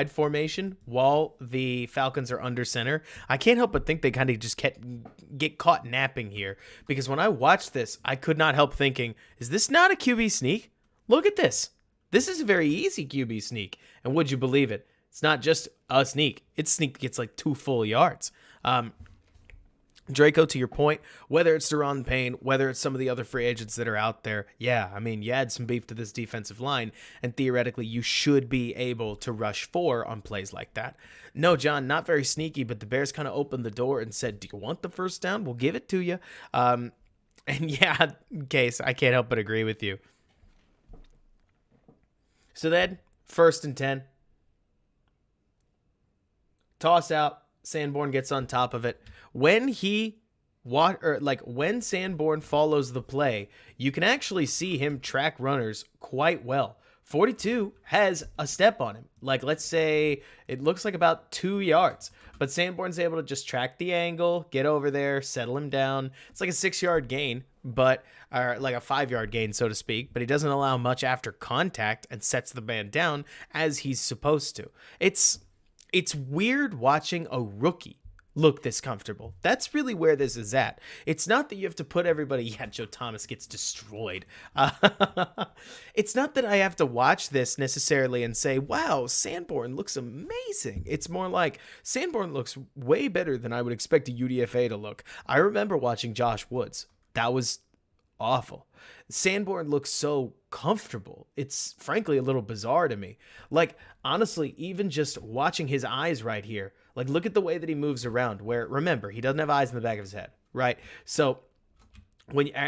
formation while the Falcons are under center. I can't help but think they kind of just get caught napping here, because when I watched this, I could not help thinking, is this not a QB sneak? Look at this. This is a very easy QB sneak. And would you believe it? It's not just a sneak. Its sneak gets like 2 full yards. Draco, to your point, whether it's Deron Payne, whether it's some of the other free agents that are out there, yeah, I mean, you add some beef to this defensive line, and theoretically, you should be able to rush 4 on plays like that. No, John, not very sneaky, but the Bears kind of opened the door and said, do you want the first down? We'll give it to you. And yeah, Case, I can't help but agree with you. So then, 1st and 10. Toss out. Sanborn gets on top of it. When when Sanborn follows the play, you can actually see him track runners quite well. 42 has a step on him. Like, let's say it looks like about 2 yards, but Sanborn's able to just track the angle, get over there, settle him down. It's like a 6-yard gain, but like a 5-yard gain, so to speak, but he doesn't allow much after contact and sets the man down as he's supposed to. It's weird watching a rookie look this comfortable. That's really where this is at. It's not that you have to put everybody, yeah, Joe Thomas gets destroyed. It's not that I have to watch this necessarily and say, wow, Sanborn looks amazing. It's more like Sanborn looks way better than I would expect a UDFA to look. I remember watching Josh Woods. That was awful. Sanborn looks so comfortable. It's frankly a little bizarre to me. Like, honestly, even just watching his eyes right here, like, look at the way that he moves around, where, remember, he doesn't have eyes in the back of his head, right? So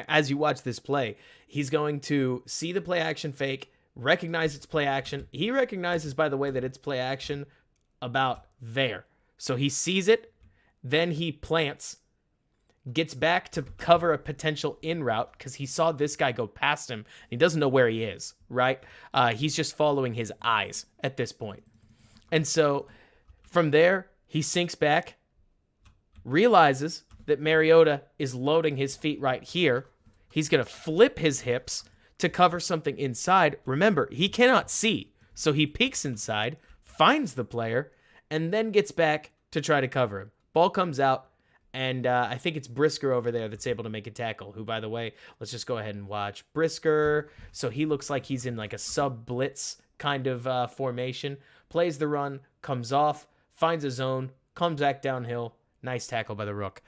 as you watch this play, he's going to see the play action fake, recognize it's play action. He recognizes, by the way, that it's play action about there. So he sees it, then he plants, gets back to cover a potential in route because he saw this guy go past him. And he doesn't know where he is, right? He's just following his eyes at this point. And so from there, he sinks back, realizes that Mariota is loading his feet right here. He's going to flip his hips to cover something inside. Remember, he cannot see. So he peeks inside, finds the player, and then gets back to try to cover him. Ball comes out. And I think it's Brisker over there that's able to make a tackle, who, by the way, let's just go ahead and watch Brisker. So he looks like he's in like a sub-blitz kind of formation. Plays the run, comes off, finds a zone, comes back downhill. Nice tackle by the Rook.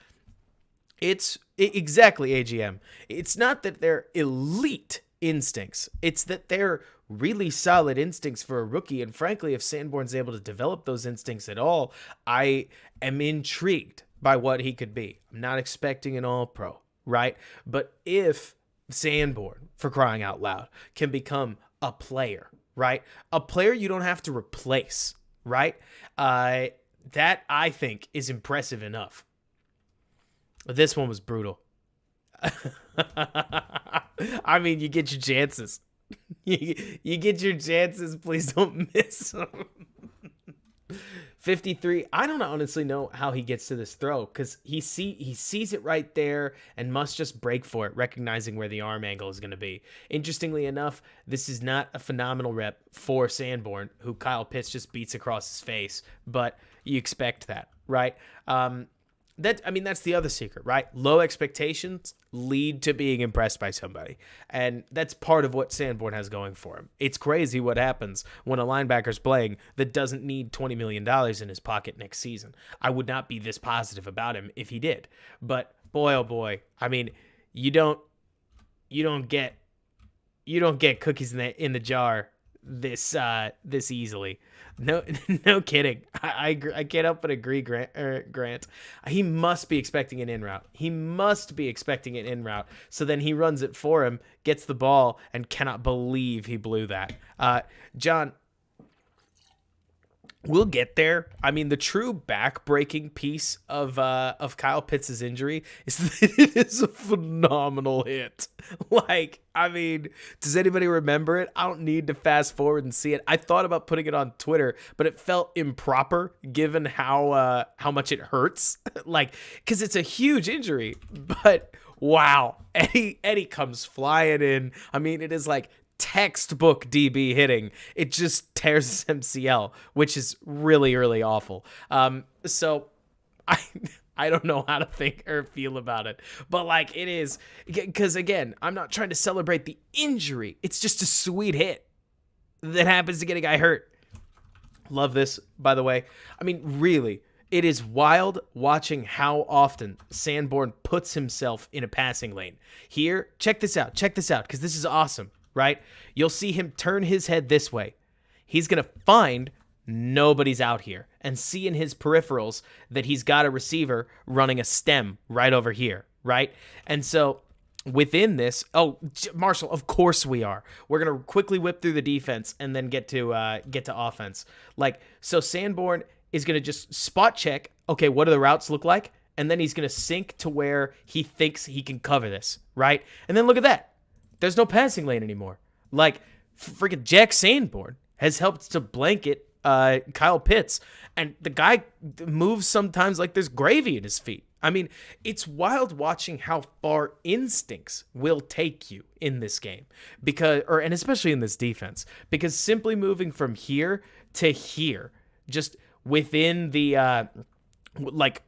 It's exactly AGM. It's not that they're elite instincts. It's that they're really solid instincts for a rookie. And frankly, if Sanborn's able to develop those instincts at all, I am intrigued by what he could be. I'm not expecting an all-pro, right? But if Sanborn, for crying out loud, can become a player, right? A player you don't have to replace, right? That, I think, is impressive enough. This one was brutal. I mean, you get your chances. You get your chances. Please don't miss them. 53. I don't honestly know how he gets to this throw because he sees it right there and must just break for it, recognizing where the arm angle is going to be. Interestingly enough, this is not a phenomenal rep for Sanborn, who Kyle Pitts just beats across his face, but you expect that, right? That's the other secret, right? Low expectations lead to being impressed by somebody. And that's part of what Sanborn has going for him. It's crazy what happens when a linebacker's playing that doesn't need $20 million in his pocket next season. I would not be this positive about him if he did. But boy, oh boy, I mean, you don't get cookies in the jar this easily. No kidding. I can't help but agree, Grant. He must be expecting an in route. So then he runs it for him, gets the ball, and cannot believe he blew that. John, we'll get there. I mean, the true back-breaking piece of Kyle Pitts' injury is that it is a phenomenal hit. Like, I mean, does anybody remember it? I don't need to fast forward and see it. I thought about putting it on Twitter, but it felt improper given how much it hurts. Like, because it's a huge injury. But wow, Eddie comes flying in. I mean, it is like textbook DB hitting. It just tears his MCL, which is really, really awful. So I don't know how to think or feel about it, but like it is, because again, I'm not trying to celebrate the injury. It's just a sweet hit that happens to get a guy hurt. Love this, by the way. I mean, really, It is wild watching how often Sanborn puts himself in a passing lane. Here, check this out, because this is awesome, right? You'll see him turn his head this way. He's going to find nobody's out here and see in his peripherals that he's got a receiver running a stem right over here, right? And so within this, Marshall, of course we are. We're going to quickly whip through the defense and then get to offense. So Sanborn is going to just spot check, okay, what do the routes look like? And then he's going to sink to where he thinks he can cover this, right? And then look at that. There's no passing lane anymore. Freaking Jack Sanborn has helped to blanket Kyle Pitts, and the guy moves sometimes like there's gravy in his feet. I mean, it's wild watching how far instincts will take you in this game, and especially in this defense, because simply moving from here to here, just within the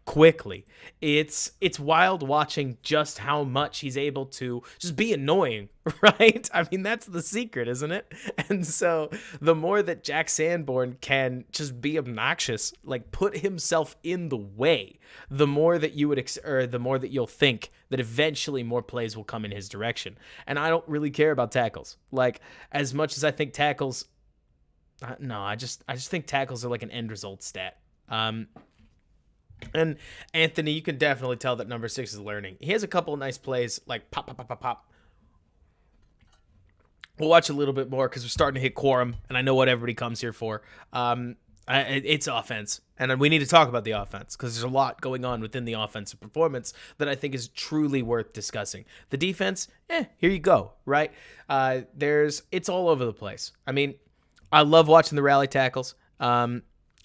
quickly, it's wild watching just how much he's able to just be annoying, right? I mean, that's the secret, isn't it? And so the more that Jack Sanborn can just be obnoxious, put himself in the way, the more that the more that you'll think that eventually more plays will come in his direction. And I don't really care about tackles. As much as I think tackles, no, I just think tackles are like an end result stat. And Anthony, you can definitely tell that number 6 is learning. He has a couple of nice plays, like pop, pop, pop, pop, pop. We'll watch a little bit more because we're starting to hit quorum, and I know what everybody comes here for. It's offense, and we need to talk about the offense because there's a lot going on within the offensive performance that I think is truly worth discussing. The defense, here you go, right? It's all over the place. I mean, I love watching the rally tackles.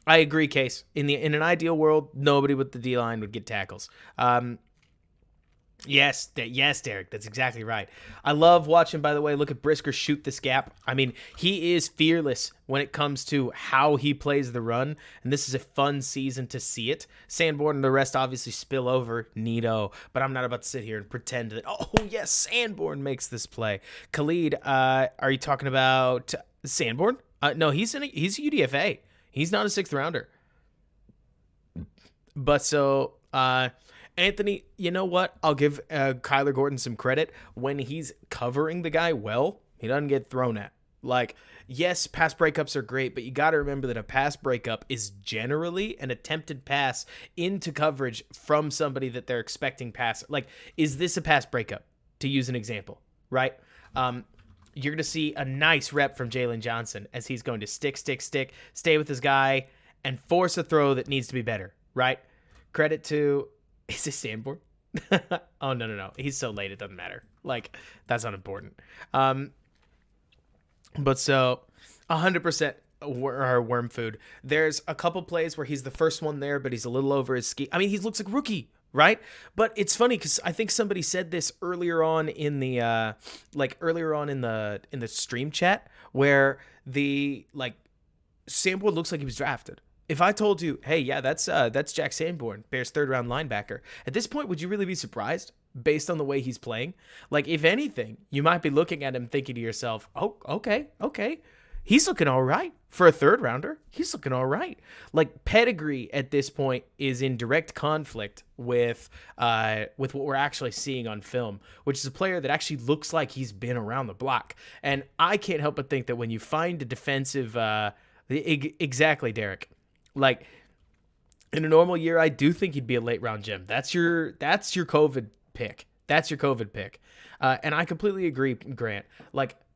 I agree, Case. In an ideal world, nobody with the D-line would get tackles. Yes, Derek, that's exactly right. I love watching, by the way, look at Brisker shoot this gap. I mean, he is fearless when it comes to how he plays the run, and this is a fun season to see it. Sanborn and the rest obviously spill over, neato, but I'm not about to sit here and pretend that, oh, yes, Sanborn makes this play. Khalid, are you talking about Sanborn? No, he's a UDFA. He's not a 6th rounder. But so, Anthony, you know what? I'll give Kyler Gordon some credit. When he's covering the guy well, he doesn't get thrown at. Yes, pass breakups are great, but you got to remember that a pass breakup is generally an attempted pass into coverage from somebody that they're expecting pass. Is this a pass breakup, to use an example, right? You're going to see a nice rep from Jalen Johnson as he's going to stick, stay with his guy, and force a throw that needs to be better, right? Credit to... Is this Sanborn? Oh, no. He's so late, it doesn't matter. That's unimportant. But so, 100% worm food. There's a couple plays where he's the first one there, but he's a little over his ski. I mean, he looks like rookie. Right? But it's funny because I think somebody said this earlier on in the in the stream chat where Sanborn looks like he was drafted. If I told you, hey, yeah, that's Jack Sanborn, Bears 3rd round linebacker, at this point, would you really be surprised based on the way he's playing? If anything, you might be looking at him thinking to yourself, oh, okay. He's looking all right for a 3rd rounder. He's looking all right. Pedigree at this point is in direct conflict with what we're actually seeing on film, which is a player that actually looks like he's been around the block. And I can't help but think that when you find a defensive, exactly, Derek, in a normal year, I do think he'd be a late round gem. That's your COVID pick. That's your COVID pick. And I completely agree, Grant.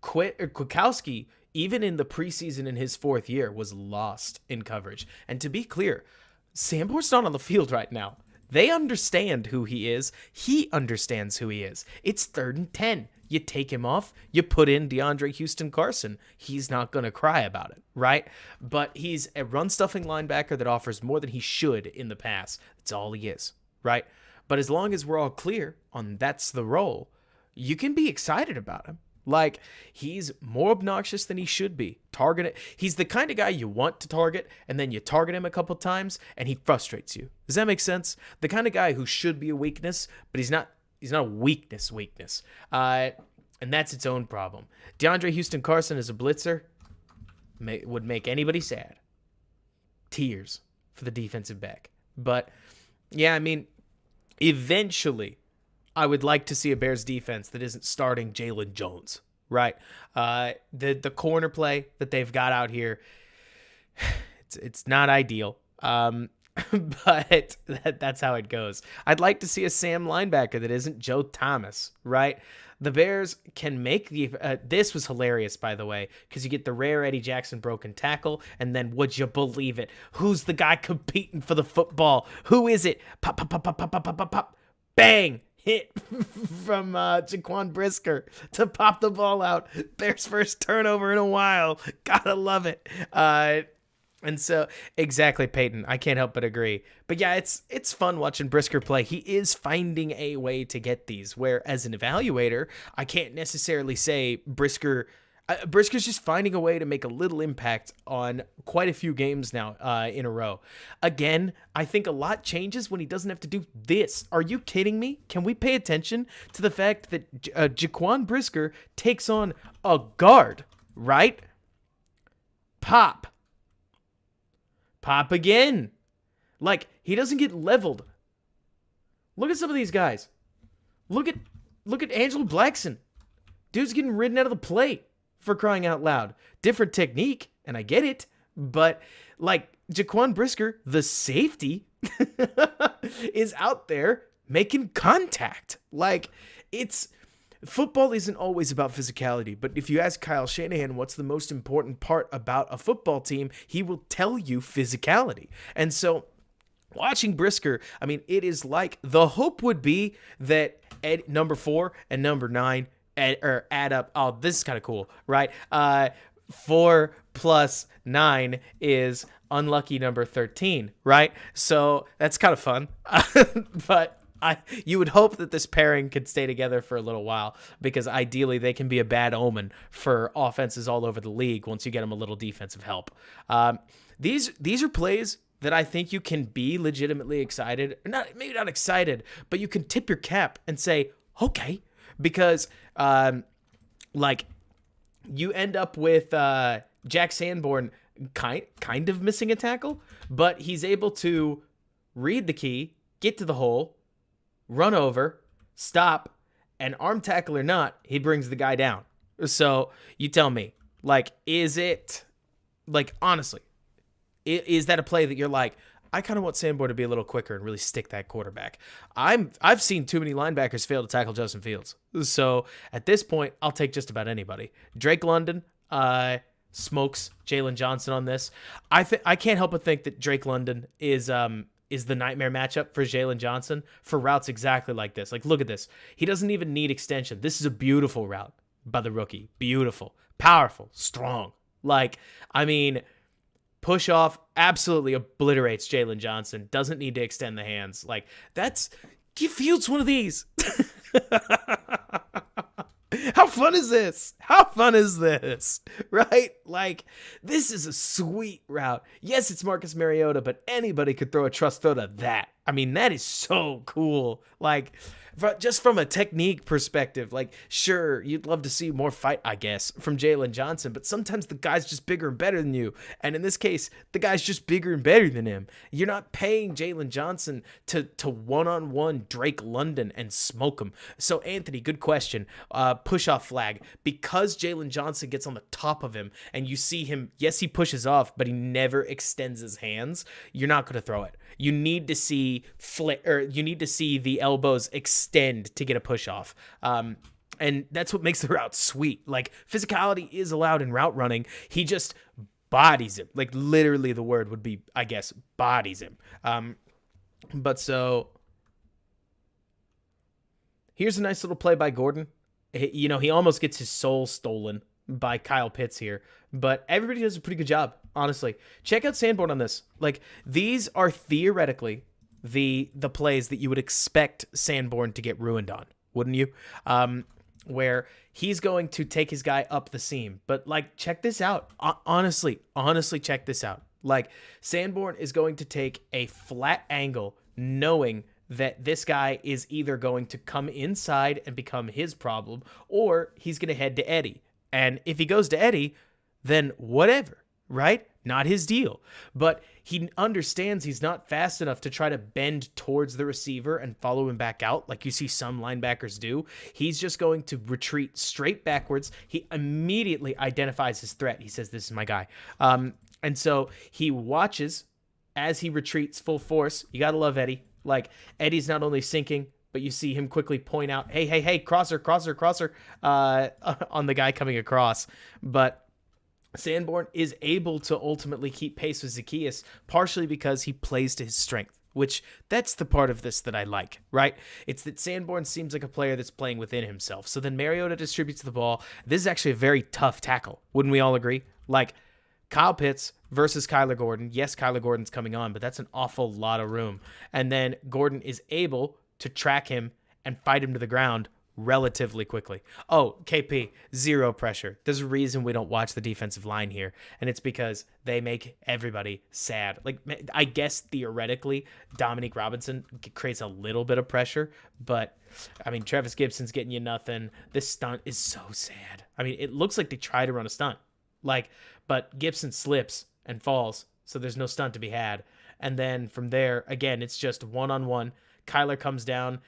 Kwiatkowski, even in the preseason in his 4th year, was lost in coverage. And to be clear, Sanborn's not on the field right now. They understand who he is. He understands who he is. It's 3rd and 10. You take him off. You put in DeAndre Houston Carson. He's not going to cry about it, right? But he's a run-stuffing linebacker that offers more than he should in the pass. That's all he is, right? But as long as we're all clear on that's the role, you can be excited about him. He's more obnoxious than he should be. He's the kind of guy you want to target, and then you target him a couple times, and he frustrates you. Does that make sense? The kind of guy who should be a weakness, but he's not a weakness. And that's its own problem. DeAndre Houston Carson as a blitzer would make anybody sad. Tears for the defensive back. But yeah, I mean, eventually I would like to see a Bears defense that isn't starting Jalen Jones, right? The corner play that they've got out here, it's not ideal. But that's how it goes. I'd like to see a Sam linebacker that isn't Joe Thomas, right? The Bears can make this was hilarious, by the way, because you get the rare Eddie Jackson broken tackle, and then would you believe it? Who's the guy competing for the football? Who is it? Pop, pop, pop, pop, pop, pop, pop, pop, pop. Bang! Hit from Jaquan Brisker to pop the ball out. Bears' first turnover in a while. Gotta love it. And so, exactly, Peyton. I can't help but agree. But yeah, it's fun watching Brisker play. He is finding a way to get these, where as an evaluator, I can't necessarily say Brisker's just finding a way to make a little impact on quite a few games now in a row. Again, I think a lot changes when he doesn't have to do this. Are you kidding me? Can we pay attention to the fact that Jaquan Brisker takes on a guard, right? Pop again. Like, he doesn't get leveled. Look at some of these guys. Look at Angelo Blackson. Dude's getting ridden out of the plate, for crying out loud. Different technique, and I get it, but like Jaquan Brisker, the safety, is out there making contact. Like, football isn't always about physicality, but if you ask Kyle Shanahan what's the most important part about a football team, he will tell you physicality. And so watching Brisker, I mean, it is like the hope would be that number 4 and number 9 add up. Oh, this is kind of cool, right? 4 plus 9 is unlucky number 13, right? So that's kind of fun. But you would hope that this pairing could stay together for a little while, because ideally they can be a bad omen for offenses all over the league once you get them a little defensive help. These are plays that I think you can be legitimately excited, maybe not excited, but you can tip your cap and say, okay, because like you end up with Jack Sanborn kind of missing a tackle, but he's able to read the key, get to the hole, run over, stop, and arm tackle or not, he brings the guy down. So you tell me, like, is it, like, honestly, is that a play that you're like, I kind of want Sanborn to be a little quicker and really stick that quarterback? I've seen too many linebackers fail to tackle Justin Fields. So at this point, I'll take just about anybody. Drake London smokes Jalen Johnson on this. I can't help but think that Drake London is the nightmare matchup for Jalen Johnson for routes exactly like this. Like, look at this. He doesn't even need extension. This is a beautiful route by the rookie. Beautiful, powerful, strong. Like, I mean, push off absolutely obliterates Jalen Johnson. Doesn't need to extend the hands. Like, give Fields one of these. How fun is this? How fun is this? Right? Like, this is a sweet route. Yes, it's Marcus Mariota, but anybody could throw a trust throw to that. I mean, that is so cool. Like, just from a technique perspective, like, sure, you'd love to see more fight, I guess, from Jalen Johnson, but sometimes the guy's just bigger and better than you. And in this case, the guy's just bigger and better than him. You're not paying Jalen Johnson to one-on-one Drake London and smoke him. So, Anthony, good question. Push-off flag. Because Jalen Johnson gets on the top of him and you see him, yes, he pushes off, but he never extends his hands, you're not going to throw it. You need to see the elbows extend to get a push off. And that's what makes the route sweet. Like, physicality is allowed in route running. He just bodies him. Like, literally the word would be, I guess, bodies him. But so here's a nice little play by Gordon. He almost gets his soul stolen by Kyle Pitts here, but everybody does a pretty good job, honestly. Check out Sanborn on this. Like, these are theoretically the plays that you would expect Sanborn to get ruined on, wouldn't you? Where he's going to take his guy up the seam. But, like, check this out. Honestly, check this out. Like, Sanborn is going to take a flat angle knowing that this guy is either going to come inside and become his problem, or he's going to head to Eddie. And if he goes to Eddie, then whatever, right? not his deal. But he understands he's not fast enough to try to bend towards the receiver and follow him back out like you see some linebackers do. He's just going to retreat straight backwards. He immediately identifies his threat. He says, this is my guy. And so he watches as he retreats full force. You got to love Eddie. Like, Eddie's not only sinking, but you see him quickly point out, hey, crosser, on the guy coming across. But Sanborn is able to ultimately keep pace with Zacchaeus, partially because he plays to his strength, which that's the part of this that I like, right? It's that Sanborn seems like a player that's playing within himself. So then Mariota distributes the ball. This is actually a very tough tackle. Wouldn't we all agree? Like, Kyle Pitts versus Kyler Gordon. Yes, Kyler Gordon's coming on, but that's an awful lot of room. And then Gordon is able to track him and fight him to the ground relatively quickly. Oh, KP, zero pressure. There's a reason we don't watch the defensive line here, and it's because they make everybody sad. Like, I guess theoretically, Dominique Robinson creates a little bit of pressure, but I mean, Travis Gibson's getting you nothing. This stunt is so sad. I mean, it looks like they try to run a stunt, but Gibson slips and falls, so there's no stunt to be had. And then from there, again, it's just one-on-one. Kyler comes down.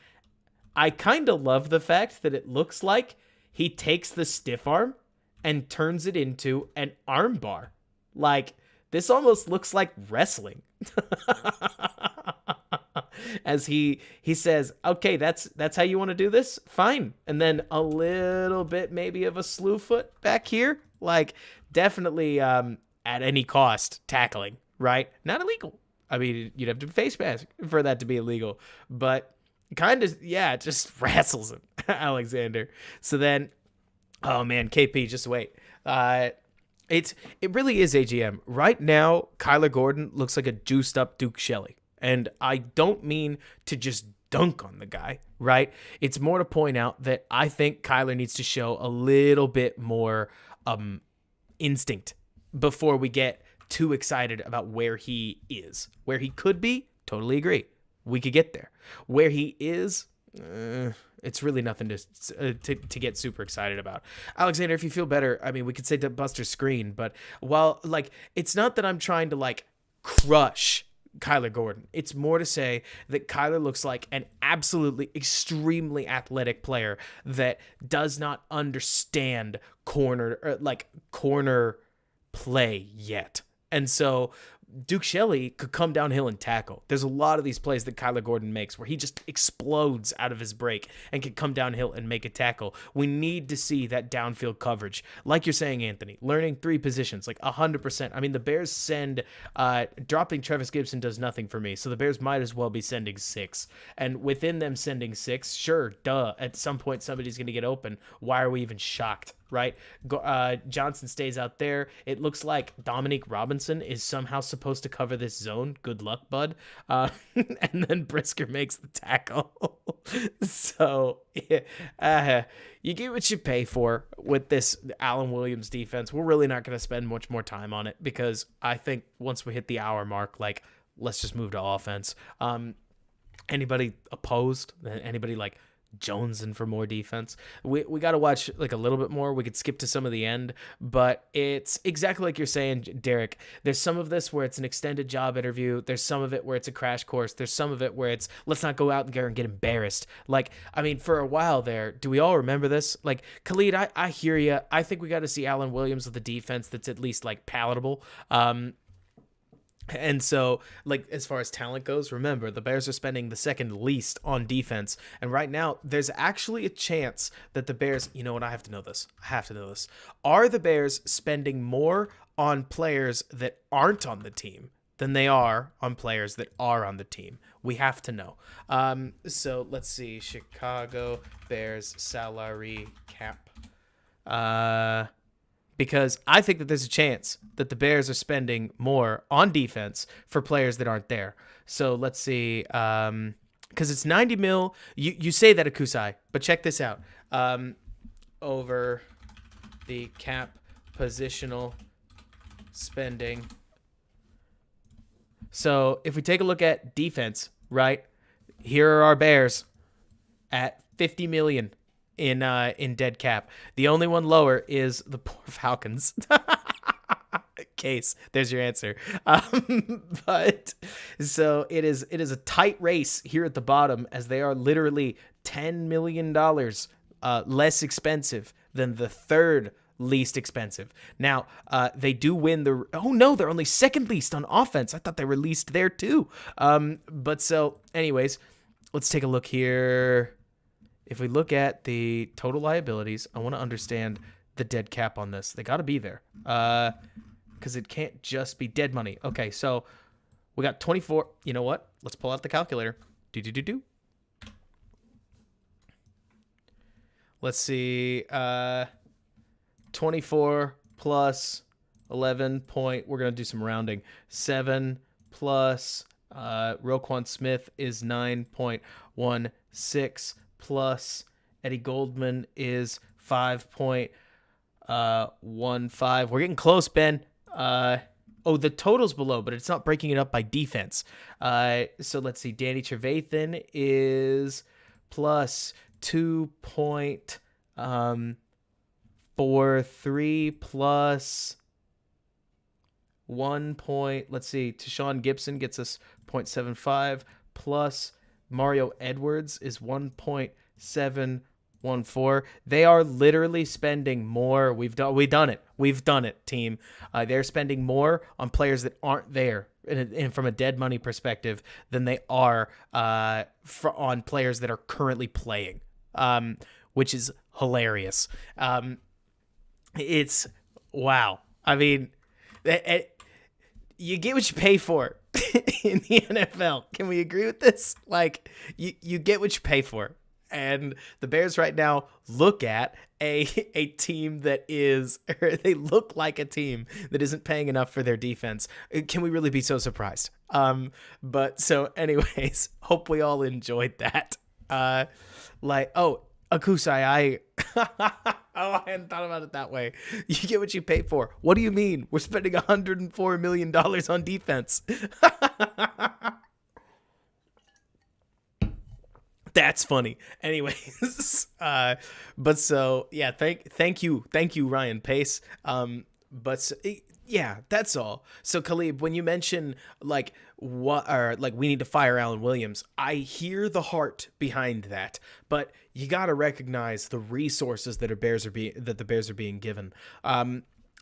I kind of love the fact that it looks like he takes the stiff arm and turns it into an arm bar. Like, this almost looks like wrestling. As he says, okay, that's how you want to do this? Fine. And then a little bit maybe of a slew foot back here. Like, definitely at any cost tackling, right? Not illegal. I mean, you'd have to face mask for that to be illegal. But kind of, yeah, just wrestles him, Alexander. So then, oh man, KP, just wait. It really is AGM. Right now, Kyler Gordon looks like a juiced up Duke Shelley. And I don't mean to just dunk on the guy, right? It's more to point out that I think Kyler needs to show a little bit more instinct before we get too excited about where he is. Where he could be, totally agree. We could get there. Where he is, it's really nothing to get super excited about. Alexander, if you feel better, I mean, we could say to Buster's screen, but while, like, it's not that I'm trying to, like, crush Kyler Gordon. It's more to say that Kyler looks like an absolutely extremely athletic player that does not understand corner play yet. And so Duke Shelley could come downhill and tackle. There's a lot of these plays that Kyler Gordon makes where he just explodes out of his break and can come downhill and make a tackle. We need to see that downfield coverage. Like you're saying, Anthony, learning three positions, like 100%. I mean, the Bears send, dropping Travis Gibson does nothing for me. So the Bears might as well be sending 6. And within them sending 6, sure, duh, at some point somebody's going to get open. Why are we even shocked? Right? Johnson stays out there. It looks like Dominique Robinson is somehow supposed to cover this zone. Good luck, bud. And then Brisker makes the tackle. So you get what you pay for with this Allen Williams defense. We're really not going to spend much more time on it because I think once we hit the hour mark, like, let's just move to offense. Anybody opposed? Anybody like jonesing for more defense? We got to watch like a little bit more. We could skip to some of the end, but it's exactly like you're saying, Derek. There's some of this where it's an extended job interview. There's some of it where it's a crash course. There's some of it where it's let's not go out there and get embarrassed. Like, I mean, for a while there, do we all remember this? Like, Khalid, I hear you. I think we got to see Allen Williams with a defense that's at least like palatable. And so, like, as far as talent goes, remember, the Bears are spending the second least on defense. And right now, there's actually a chance that the Bears, you know what, I have to know this. Are the Bears spending more on players that aren't on the team than they are on players that are on the team? We have to know. So let's see. Chicago Bears salary cap. Because I think that there's a chance that the Bears are spending more on defense for players that aren't there. So let's see. Because it's $90 million. You say that, Akusai, but check this out. Over the cap positional spending. So if we take a look at defense, right, here are our Bears at $50 million. In dead cap. The only one lower is the poor Falcons Case, there's your answer. But so it is a tight race here at the bottom, as they are literally $10 million less expensive than the third least expensive. Now, they do win they're only second least on offense. I thought they were least there too. But so anyways, let's take a look here. If we look at the total liabilities, I want to understand the dead cap on this. They got to be there. Because it can't just be dead money. Okay, so we got 24. You know what? Let's pull out the calculator. Do. Let's see. 24 plus 11 point. We're going to do some rounding. 7 plus Roquan Smith is 9.16 plus Eddie Goldman is 5.15. We're getting close, Ben. The total's below, but it's not breaking it up by defense. So let's see. Danny Trevathan is plus 2.43 plus 1 point. Let's see. Tashawn Gibson gets us 0.75 plus Mario Edwards is 1.714. They are literally spending more. We've done it, team. They're spending more on players that aren't there, and from a dead money perspective, than they are on players that are currently playing, which is hilarious. It's wow. I mean, you get what you pay for in the NFL. Can we agree with this? Like, you get what you pay for. And the Bears right now look at a team that is, or they look like a team that isn't paying enough for their defense. Can we really be so surprised? But so anyways, hope we all enjoyed that. Akusai, I hadn't thought about it that way. You get what you pay for. What do you mean? We're spending $104 million on defense. That's funny. Anyways, but so yeah, thank you, Ryan Pace. Yeah, that's all. So Khalib, when you mention we need to fire Alan Williams, I hear the heart behind that, but you got to recognize the resources that the Bears are being given.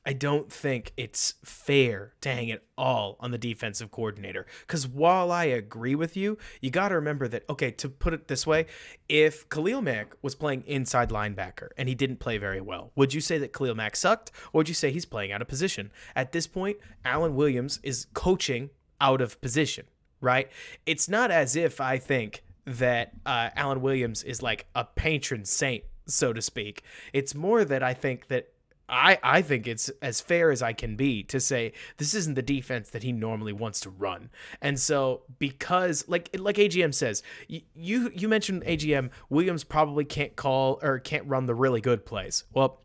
I don't think it's fair to hang it all on the defensive coordinator. Because while I agree with you, you got to remember that, okay, to put it this way, if Khalil Mack was playing inside linebacker and he didn't play very well, would you say that Khalil Mack sucked, or would you say he's playing out of position? At this point, Alan Williams is coaching out of position, right? It's not as if I think that Alan Williams is like a patron saint, so to speak. It's more that I think that I think it's as fair as I can be to say this isn't the defense that he normally wants to run. And so because like AGM says, you mentioned AGM, Williams probably can't call or can't run the really good plays. Well,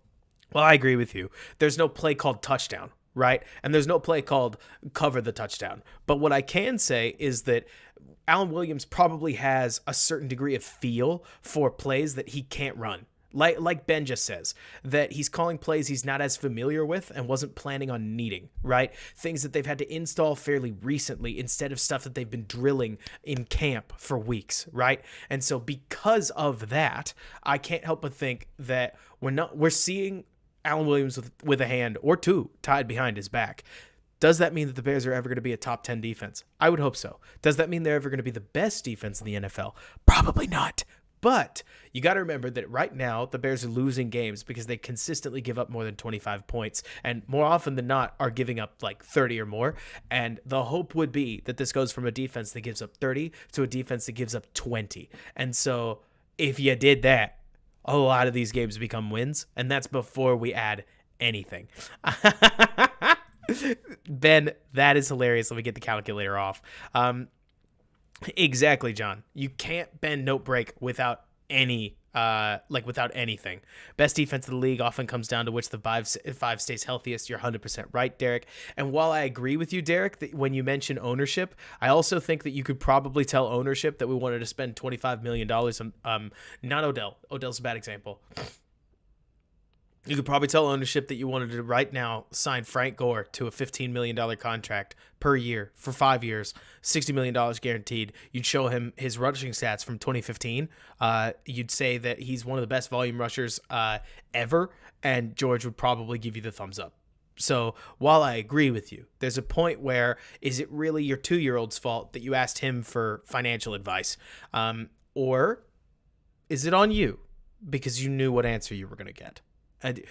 I agree with you. There's no play called touchdown, right? And there's no play called cover the touchdown. But what I can say is that Alan Williams probably has a certain degree of feel for plays that he can't run. Like Ben just says, that he's calling plays he's not as familiar with and wasn't planning on needing, right? Things that they've had to install fairly recently instead of stuff that they've been drilling in camp for weeks, right? And so because of that, I can't help but think that we're seeing Alan Williams with a hand or two tied behind his back. Does that mean that the Bears are ever going to be a top 10 defense? I would hope so. Does that mean they're ever going to be the best defense in the NFL? Probably not. But you got to remember that right now the Bears are losing games because they consistently give up more than 25 points, and more often than not are giving up like 30 or more. And the hope would be that this goes from a defense that gives up 30 to a defense that gives up 20. And so if you did that, a lot of these games become wins, and that's before we add anything. Ben, that is hilarious. Let me get the calculator off. Exactly, John. You can't bend note break without without anything. Best defense of the league often comes down to which the five stays healthiest. You're 100% right, Derek. And while I agree with you, Derek, that when you mention ownership, I also think that you could probably tell ownership that we wanted to spend $25 million on not Odell. Odell's a bad example. You could probably tell ownership that you wanted to right now sign Frank Gore to a $15 million contract per year for 5 years, $60 million guaranteed. You'd show him his rushing stats from 2015. You'd say that he's one of the best volume rushers ever, and George would probably give you the thumbs up. So while I agree with you, there's a point where is it really your 2-year-old's fault that you asked him for financial advice? Or is it on you because you knew what answer you were going to get? And it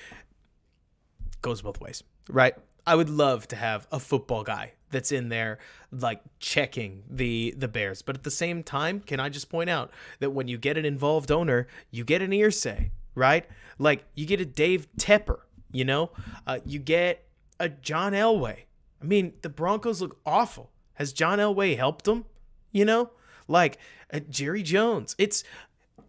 goes both ways, right? I would love to have a football guy that's in there like checking the Bears. But at the same time, can I just point out that when you get an involved owner, you get an hearsay, right? Like you get a Dave Tepper, you get a John Elway. I mean, the Broncos look awful. Has John Elway helped them? Like Jerry Jones.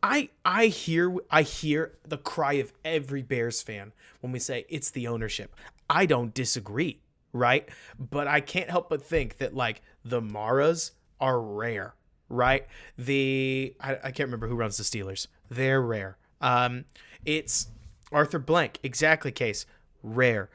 I hear the cry of every Bears fan when we say it's the ownership. I don't disagree, right? But I can't help but think that like the Maras are rare, right? I can't remember who runs the Steelers. They're rare. It's Arthur Blank, exactly case, rare.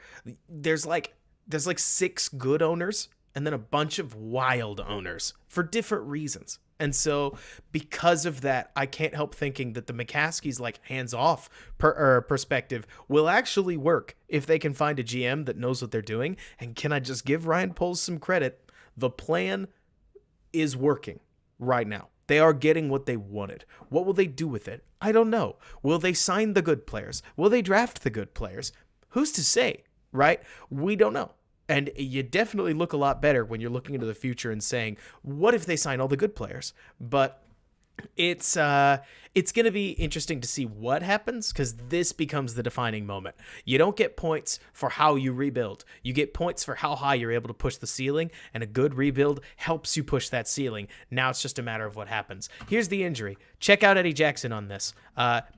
There's like 6 good owners and then a bunch of wild owners for different reasons. And so because of that, I can't help thinking that the McCaskey's like hands-off perspective will actually work if they can find a GM that knows what they're doing. And can I just give Ryan Poles some credit? The plan is working right now. They are getting what they wanted. What will they do with it? I don't know. Will they sign the good players? Will they draft the good players? Who's to say, right? We don't know. And you definitely look a lot better when you're looking into the future and saying, what if they sign all the good players? But it's going to be interesting to see what happens because this becomes the defining moment. You don't get points for how you rebuild. You get points for how high you're able to push the ceiling, and a good rebuild helps you push that ceiling. Now it's just a matter of what happens. Here's the injury. Check out Eddie Jackson on this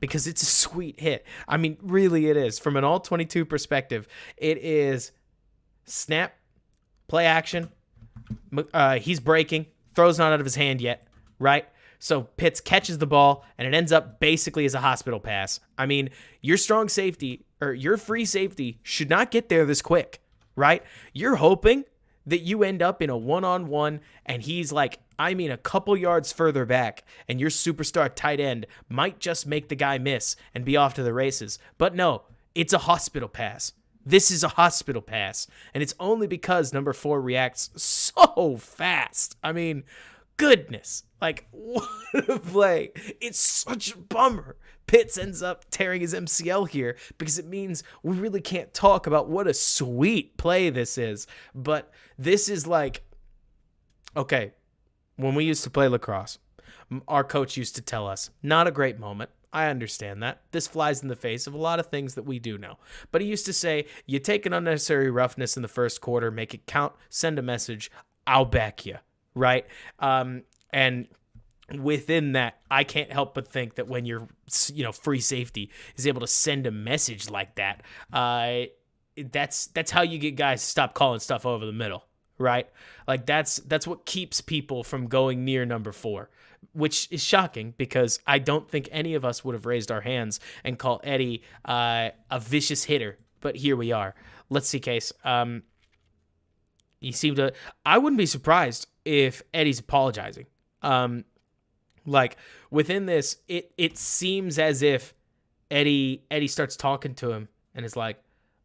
because it's a sweet hit. I mean, really it is. From an all-22 perspective, it is snap, play action. He's breaking, throws not out of his hand yet, right? So Pitts catches the ball, and it ends up basically as a hospital pass. I mean, your strong safety or your free safety should not get there this quick, right? You're hoping that you end up in a one-on-one, and he's like, a couple yards further back, and your superstar tight end might just make the guy miss and be off to the races. But no, it's a hospital pass. This is a hospital pass, and it's only because number 4 reacts so fast. I mean, goodness, like, what a play. It's such a bummer. Pitts ends up tearing his MCL here because it means we really can't talk about what a sweet play this is. But this is like, okay, when we used to play lacrosse, our coach used to tell us, not a great moment. I understand that. This flies in the face of a lot of things that we do know. But he used to say, you take an unnecessary roughness in the first quarter, make it count, send a message, I'll back you, right? And within that, I can't help but think that when your free safety is able to send a message like that, that's how you get guys to stop calling stuff over the middle, right? Like that's what keeps people from going near number 4. Which is shocking because I don't think any of us would have raised our hands and call Eddie a vicious hitter. But here we are. Let's see, Case. You seem to. I wouldn't be surprised if Eddie's apologizing. Like within this, it seems as if Eddie starts talking to him and is like,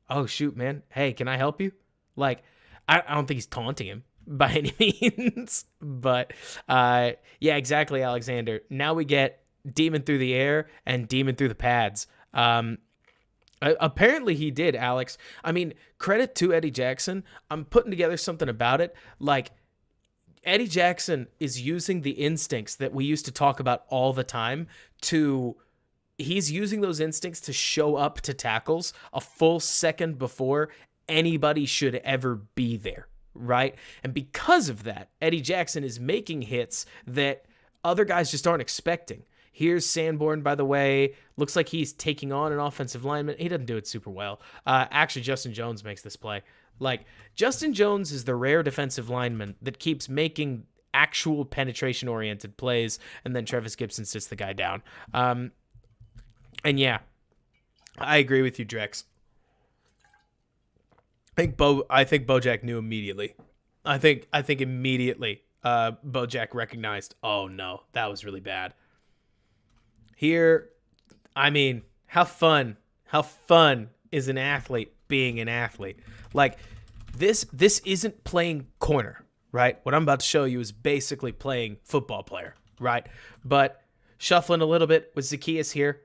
"Oh shoot, man. Hey, can I help you?" Like I don't think he's taunting him by any means, but yeah, exactly, Alexander. Now we get demon through the air and demon through the pads. Apparently he did, Alex. I mean, credit to Eddie Jackson. I'm putting together something about it. Like, Eddie Jackson is using the instincts that we used to talk about all the time he's using those instincts to show up to tackles a full second before anybody should ever be there. Right? And because of that, Eddie Jackson is making hits that other guys just aren't expecting. Here's Sanborn, by the way. Looks like he's taking on an offensive lineman. He doesn't do it super well. Actually, Justin Jones makes this play. Like, Justin Jones is the rare defensive lineman that keeps making actual penetration-oriented plays, and then Travis Gibson sits the guy down. And yeah, I agree with you, Drex. I think Bojack knew immediately. I think immediately Bojack recognized, oh no, that was really bad. Here, I mean, how fun is an athlete being an athlete? Like this isn't playing corner, right? What I'm about to show you is basically playing football player, right? But shuffling a little bit with Zacchaeus here,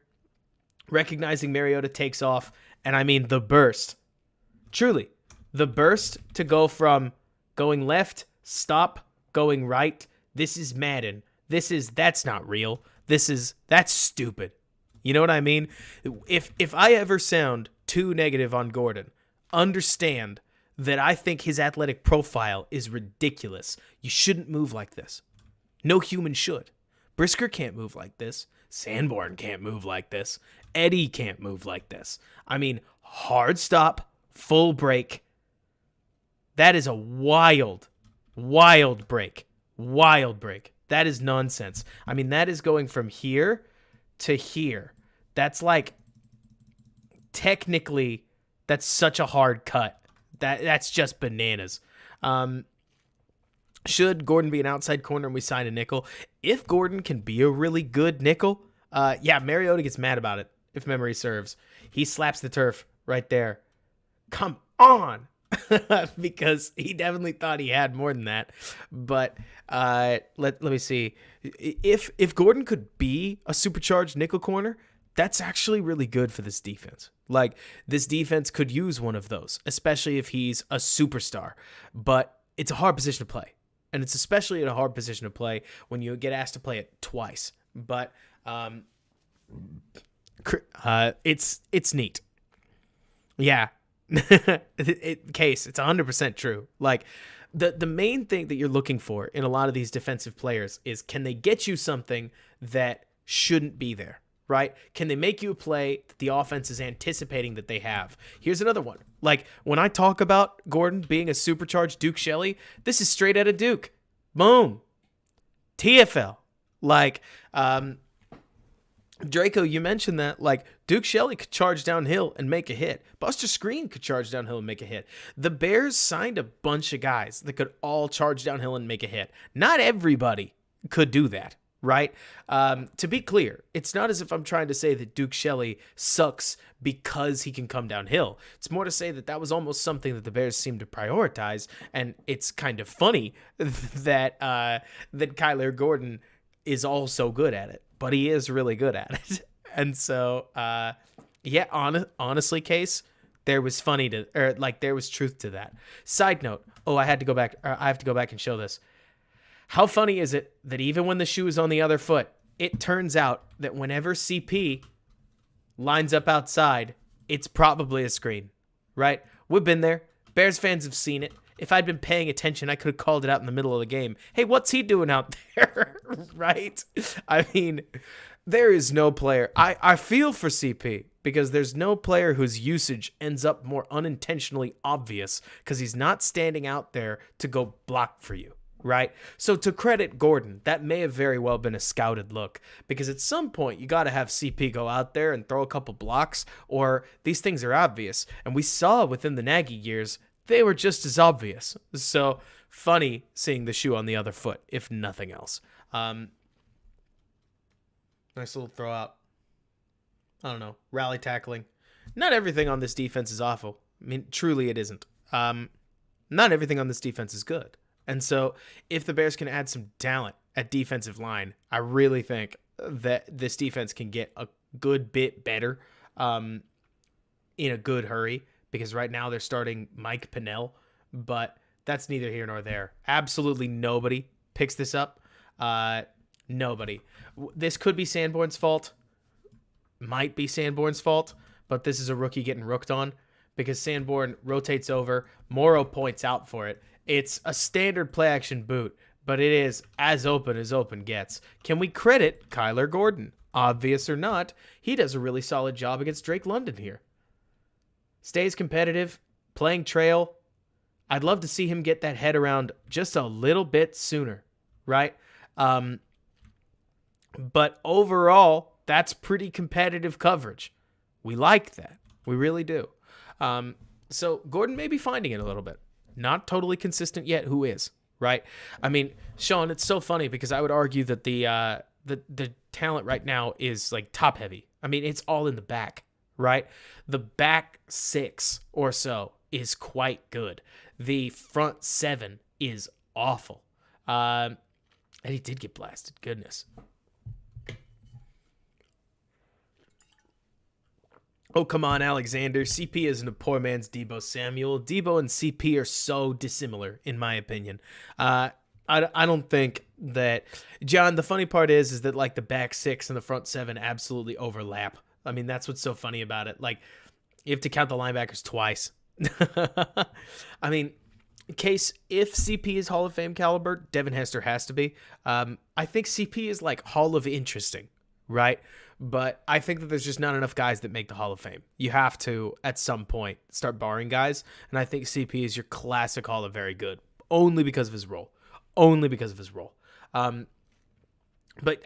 recognizing Mariota takes off, and I mean the burst. Truly, the burst to go from going left, stop, going right. This is Madden. That's not real. That's stupid. You know what I mean? If I ever sound too negative on Gordon, understand that I think his athletic profile is ridiculous. You shouldn't move like this. No human should. Brisker can't move like this. Sanborn can't move like this. Eddie can't move like this. I mean, hard stop, full break. That is a wild break. Wild break. That is nonsense. I mean, that is going from here to here. That's like, technically, that's such a hard cut. That's just bananas. Should Gordon be an outside corner and we sign a nickel? If Gordon can be a really good nickel, Mariota gets mad about it, if memory serves. He slaps the turf right there. Come on! Because he definitely thought he had more than that. But let me see. If Gordon could be a supercharged nickel corner, that's actually really good for this defense. Like, this defense could use one of those, especially if he's a superstar. But it's a hard position to play. And it's especially a hard position to play when you get asked to play it twice. But it's neat. Yeah. Case, it's 100% true. Like, the main thing that you're looking for in a lot of these defensive players is, can they get you something that shouldn't be there, right? Can they make you a play that the offense is anticipating that they have? Here's another one. Like, when I talk about Gordon being a supercharged Duke Shelley, this is straight out of Duke. Boom. TFL. Like, Draco, you mentioned that, like, Duke Shelley could charge downhill and make a hit. Buster Screen could charge downhill and make a hit. The Bears signed a bunch of guys that could all charge downhill and make a hit. Not everybody could do that, right? To be clear, it's not as if I'm trying to say that Duke Shelley sucks because he can come downhill. It's more to say that that was almost something that the Bears seemed to prioritize, and it's kind of funny that that Kyler Gordon is also good at it. But he is really good at it. And so, honestly, Case, there was there was truth to that. Side note, I have to go back and show this. How funny is it that even when the shoe is on the other foot, it turns out that whenever CP lines up outside, it's probably a screen, right? We've been there. Bears fans have seen it. If I'd been paying attention, I could have called it out in the middle of the game. Hey, what's he doing out there? Right? I mean, there is no player. I feel for CP because there's no player whose usage ends up more unintentionally obvious because he's not standing out there to go block for you, right? So to credit Gordon, that may have very well been a scouted look because at some point you got to have CP go out there and throw a couple blocks or these things are obvious. And we saw within the Nagy years, they were just as obvious. So funny seeing the shoe on the other foot, if nothing else. Nice little throw out. I don't know. Rally tackling. Not everything on this defense is awful. I mean, truly it isn't. Not everything on this defense is good. And so if the Bears can add some talent at defensive line, I really think that this defense can get a good bit better in a good hurry. Because right now they're starting Mike Pennell, but that's neither here nor there. Absolutely nobody picks this up. Nobody. This could be Sanborn's fault. Might be Sanborn's fault, but this is a rookie getting rooked on because Sanborn rotates over. Morrow points out for it. It's a standard play action boot, but it is as open gets. Can we credit Kyler Gordon? Obvious or not, he does a really solid job against Drake London here. Stays competitive, playing trail. I'd love to see him get that head around just a little bit sooner, right? But overall, that's pretty competitive coverage. We like that. We really do. So Gordon may be finding it a little bit. Not totally consistent yet. Who is, right? I mean, Sean, it's so funny because I would argue that the talent right now is like top heavy. I mean, it's all in the back, right? The back 6 or so is quite good. The front 7 is awful. And he did get blasted. Goodness. Oh, come on, Alexander. CP isn't a poor man's Debo Samuel. Debo and CP are so dissimilar, in my opinion. I don't think that... John, the funny part is that, like, the back 6 and the front 7 absolutely overlap. I mean, that's what's so funny about it. Like, you have to count the linebackers twice. I mean, in case if CP is Hall of Fame caliber, Devin Hester has to be. I think CP is, like, Hall of Interesting, right? But I think that there's just not enough guys that make the Hall of Fame. You have to, at some point, start barring guys. And I think CP is your classic Hall of Very Good, only because of his role. Only because of his role. But,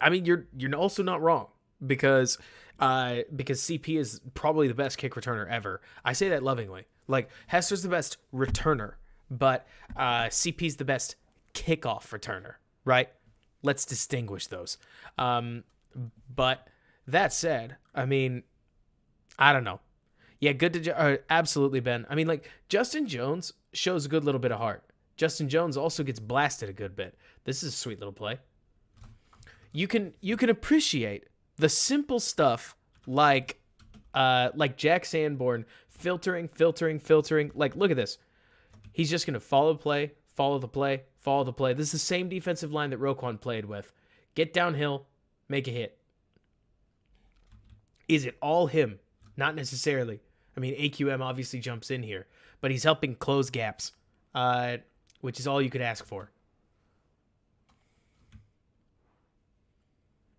I mean, you're also not wrong because CP is probably the best kick returner ever. I say that lovingly. Like, Hester's the best returner, but CP's the best kickoff returner, right? Let's distinguish those. But... that said, I mean, I don't know. Yeah, good to absolutely, Ben. I mean, like, Justin Jones shows a good little bit of heart. Justin Jones also gets blasted a good bit. This is a sweet little play. You can appreciate the simple stuff like Jack Sanborn filtering. Like, look at this. He's just gonna follow the play. This is the same defensive line that Roquan played with. Get downhill, make a hit. Is it all him? Not necessarily. I mean, AQM obviously jumps in here, but he's helping close gaps, which is all you could ask for.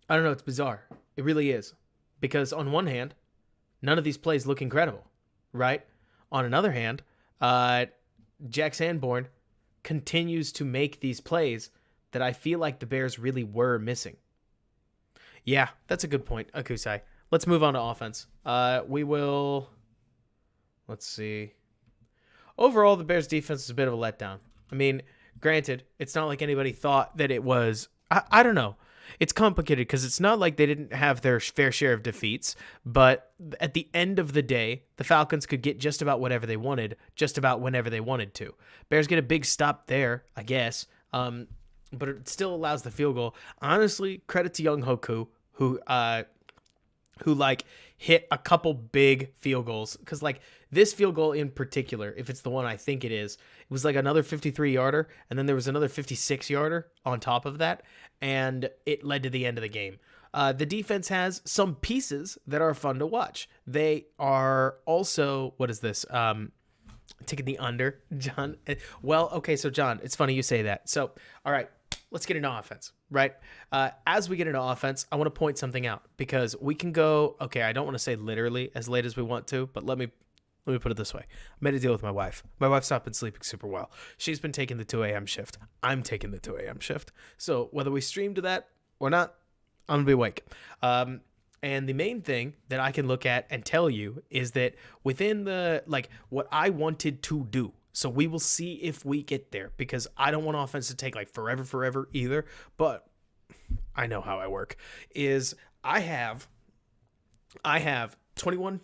I don't know. It's bizarre. It really is. Because on one hand, none of these plays look incredible, right? On another hand, Jack Sanborn continues to make these plays that I feel like the Bears really were missing. Yeah, that's a good point, Akusai. Let's move on to offense. Let's see. Overall, the Bears defense is a bit of a letdown. I mean, granted, it's not like anybody thought that it was, I don't know. It's complicated because it's not like they didn't have their fair share of defeats, but at the end of the day, the Falcons could get just about whatever they wanted, just about whenever they wanted to. Bears get a big stop there, I guess, but it still allows the field goal. Honestly, credit to Young Hoku, who like hit a couple big field goals, because like this field goal in particular, if it's the one I think it is, it was like another 53-yarder, and then there was another 56-yarder on top of that, and it led to the end of the game. The defense has some pieces that are fun to watch. They are also, what is this? Taking the under, John. Well, okay, so John, it's funny you say that. So, all right, let's get into offense, right? As we get into offense, I want to point something out because we can go, okay, I don't want to say literally as late as we want to, but let me put it this way. I made a deal with my wife. My wife's not been sleeping super well. She's been taking the 2 a.m. shift. I'm taking the 2 a.m. shift. So whether we stream to that or not, I'm going to be awake. And the main thing that I can look at and tell you is that within the, like, what I wanted to do, so we will see if we get there, because I don't want offense to take like forever either, but I know how I work, is I have 2021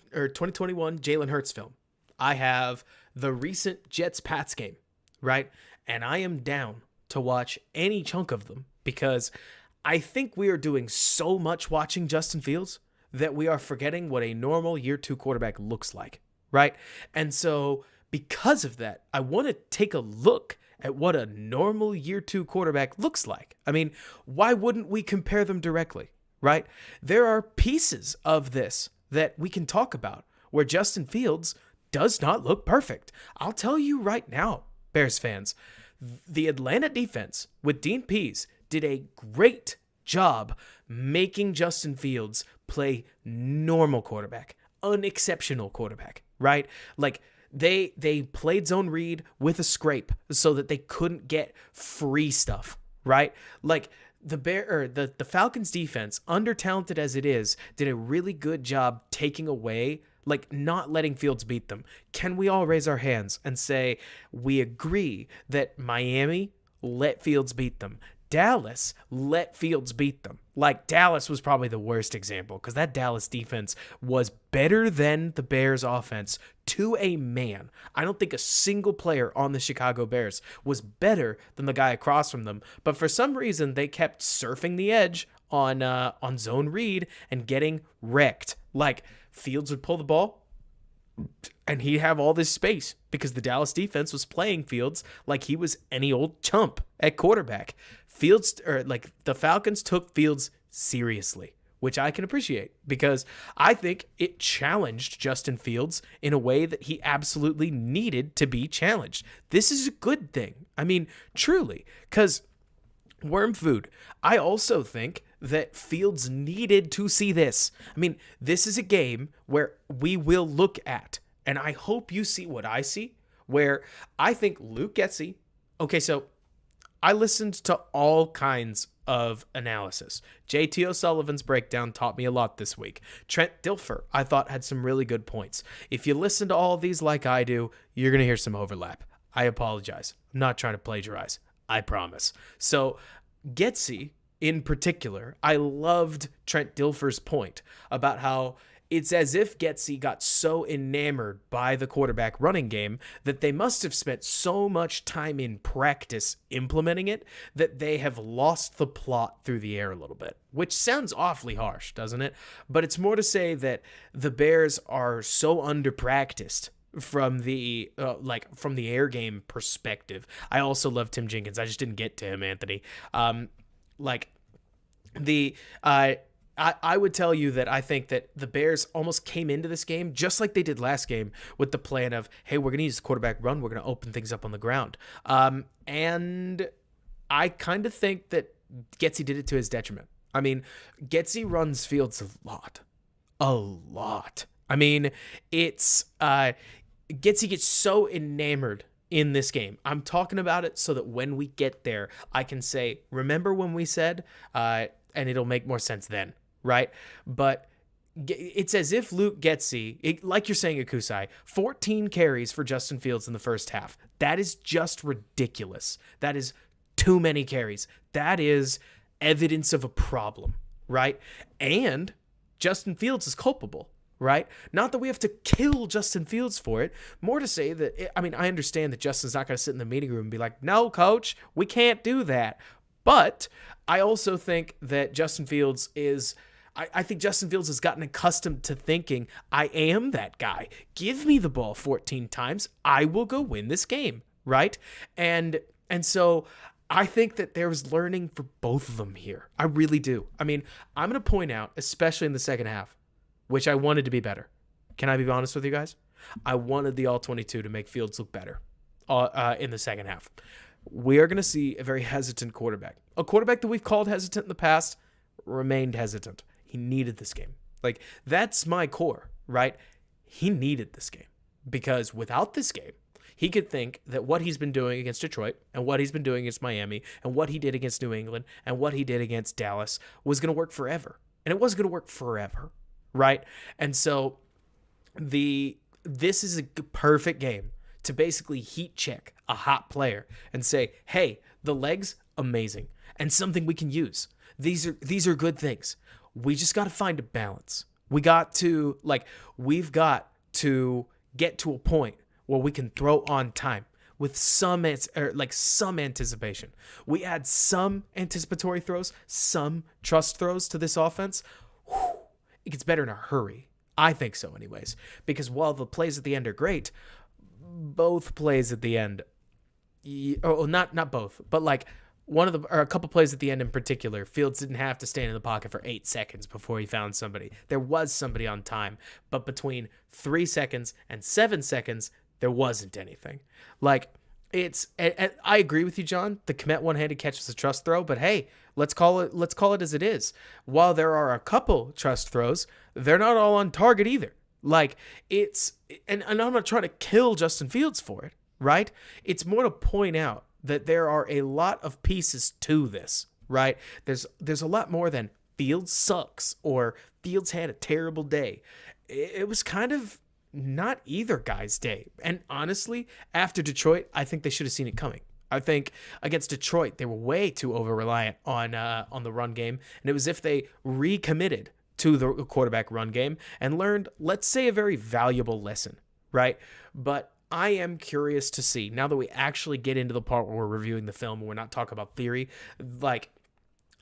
Jalen Hurts film. I have the recent Jets-Pats game, right? And I am down to watch any chunk of them because I think we are doing so much watching Justin Fields that we are forgetting what a normal year 2 quarterback looks like, right? And so because of that, I want to take a look at what a normal year 2 quarterback looks like. I mean, why wouldn't we compare them directly, right? There are pieces of this that we can talk about where Justin Fields does not look perfect. I'll tell you right now, Bears fans, the Atlanta defense with Dean Pease did a great job making Justin Fields play normal quarterback, unexceptional quarterback, right? Like they played zone read with a scrape so that they couldn't get free stuff, right? Like the Falcons defense, under talented as it is, did a really good job taking away, like not letting Fields beat them. Can we all raise our hands and say we agree that Miami let Fields beat them? Dallas let Fields beat them. Like, Dallas was probably the worst example because that Dallas defense was better than the Bears offense to a man. I don't think a single player on the Chicago Bears was better than the guy across from them, but for some reason they kept surfing the edge on zone read and getting wrecked. Like, Fields would pull the ball and he'd have all this space because the Dallas defense was playing Fields like he was any old chump at quarterback. The Falcons took Fields seriously, which I can appreciate because I think it challenged Justin Fields in a way that he absolutely needed to be challenged. This is a good thing. I mean, truly, because worm food, I also think that Fields needed to see this. I mean, this is a game where we will look at, and I hope you see what I see, where I think Luke Getsy, okay, so I listened to all kinds of analysis. JT O'Sullivan's breakdown taught me a lot this week. Trent Dilfer, I thought, had some really good points. If you listen to all of these like I do, you're going to hear some overlap. I apologize. I'm not trying to plagiarize. I promise. So, Getsy, in particular, I loved Trent Dilfer's point about how it's as if Getsy got so enamored by the quarterback running game that they must have spent so much time in practice implementing it that they have lost the plot through the air a little bit, which sounds awfully harsh, doesn't it? But it's more to say that the Bears are so under-practiced from the air game perspective. I also love Tim Jenkins. I just didn't get to him, Anthony. I would tell you that I think that the Bears almost came into this game just like they did last game with the plan of, hey, we're going to use the quarterback run. We're going to open things up on the ground. And I kind of think that Getsy did it to his detriment. I mean, Getsy runs Fields a lot. I mean, it's Getsy gets so enamored in this game. I'm talking about it so that when we get there, I can say, remember when we said, and it'll make more sense then, right? But it's as if Luke Getsy, like you're saying, Akusai, 14 carries for Justin Fields in the first half. That is just ridiculous. That is too many carries. That is evidence of a problem, right? And Justin Fields is culpable, right? Not that we have to kill Justin Fields for it. More to say that, I understand that Justin's not going to sit in the meeting room and be like, no, coach, we can't do that. But I also think that Justin Fields is, I think Justin Fields has gotten accustomed to thinking, I am that guy. Give me the ball 14 times. I will go win this game, right? And so I think that there's learning for both of them here. I really do. I mean, I'm going to point out, especially in the second half, which I wanted to be better. Can I be honest with you guys? I wanted the All-22 to make Fields look better in the second half. We are going to see a very hesitant quarterback. A quarterback that we've called hesitant in the past remained hesitant. He needed this game. Like, that's my core, right? He needed this game because without this game, he could think that what he's been doing against Detroit and what he's been doing against Miami and what he did against New England and what he did against Dallas was going to work forever. And it wasn't going to work forever, right? And so this is a perfect game to basically heat check a hot player and say, hey, the legs, amazing, and something we can use. These are good things. We just got to find a balance. We've got to get to a point where we can throw on time with some anticipation. We add some anticipatory throws, some trust throws to this offense. It gets better in a hurry. I think so anyways, because while the plays at the end are great, both plays at the end, not both, but like a couple plays at the end in particular, Fields didn't have to stand in the pocket for 8 seconds before he found somebody. There was somebody on time, but between 3 seconds and 7 seconds, there wasn't anything. Like, and I agree with you, John. The Kmet one-handed catch was a trust throw, but hey, let's call it as it is. While there are a couple trust throws, they're not all on target either. Like, and I'm not trying to kill Justin Fields for it, right? It's more to point out that there are a lot of pieces to this, right? There's a lot more than Fields sucks or Fields had a terrible day. It was kind of not either guy's day. And honestly, after Detroit, I think they should have seen it coming. I think against Detroit, they were way too over-reliant on the run game. And it was if they recommitted to the quarterback run game and learned, let's say, a very valuable lesson, right? But I am curious to see, now that we actually get into the part where we're reviewing the film and we're not talking about theory, like,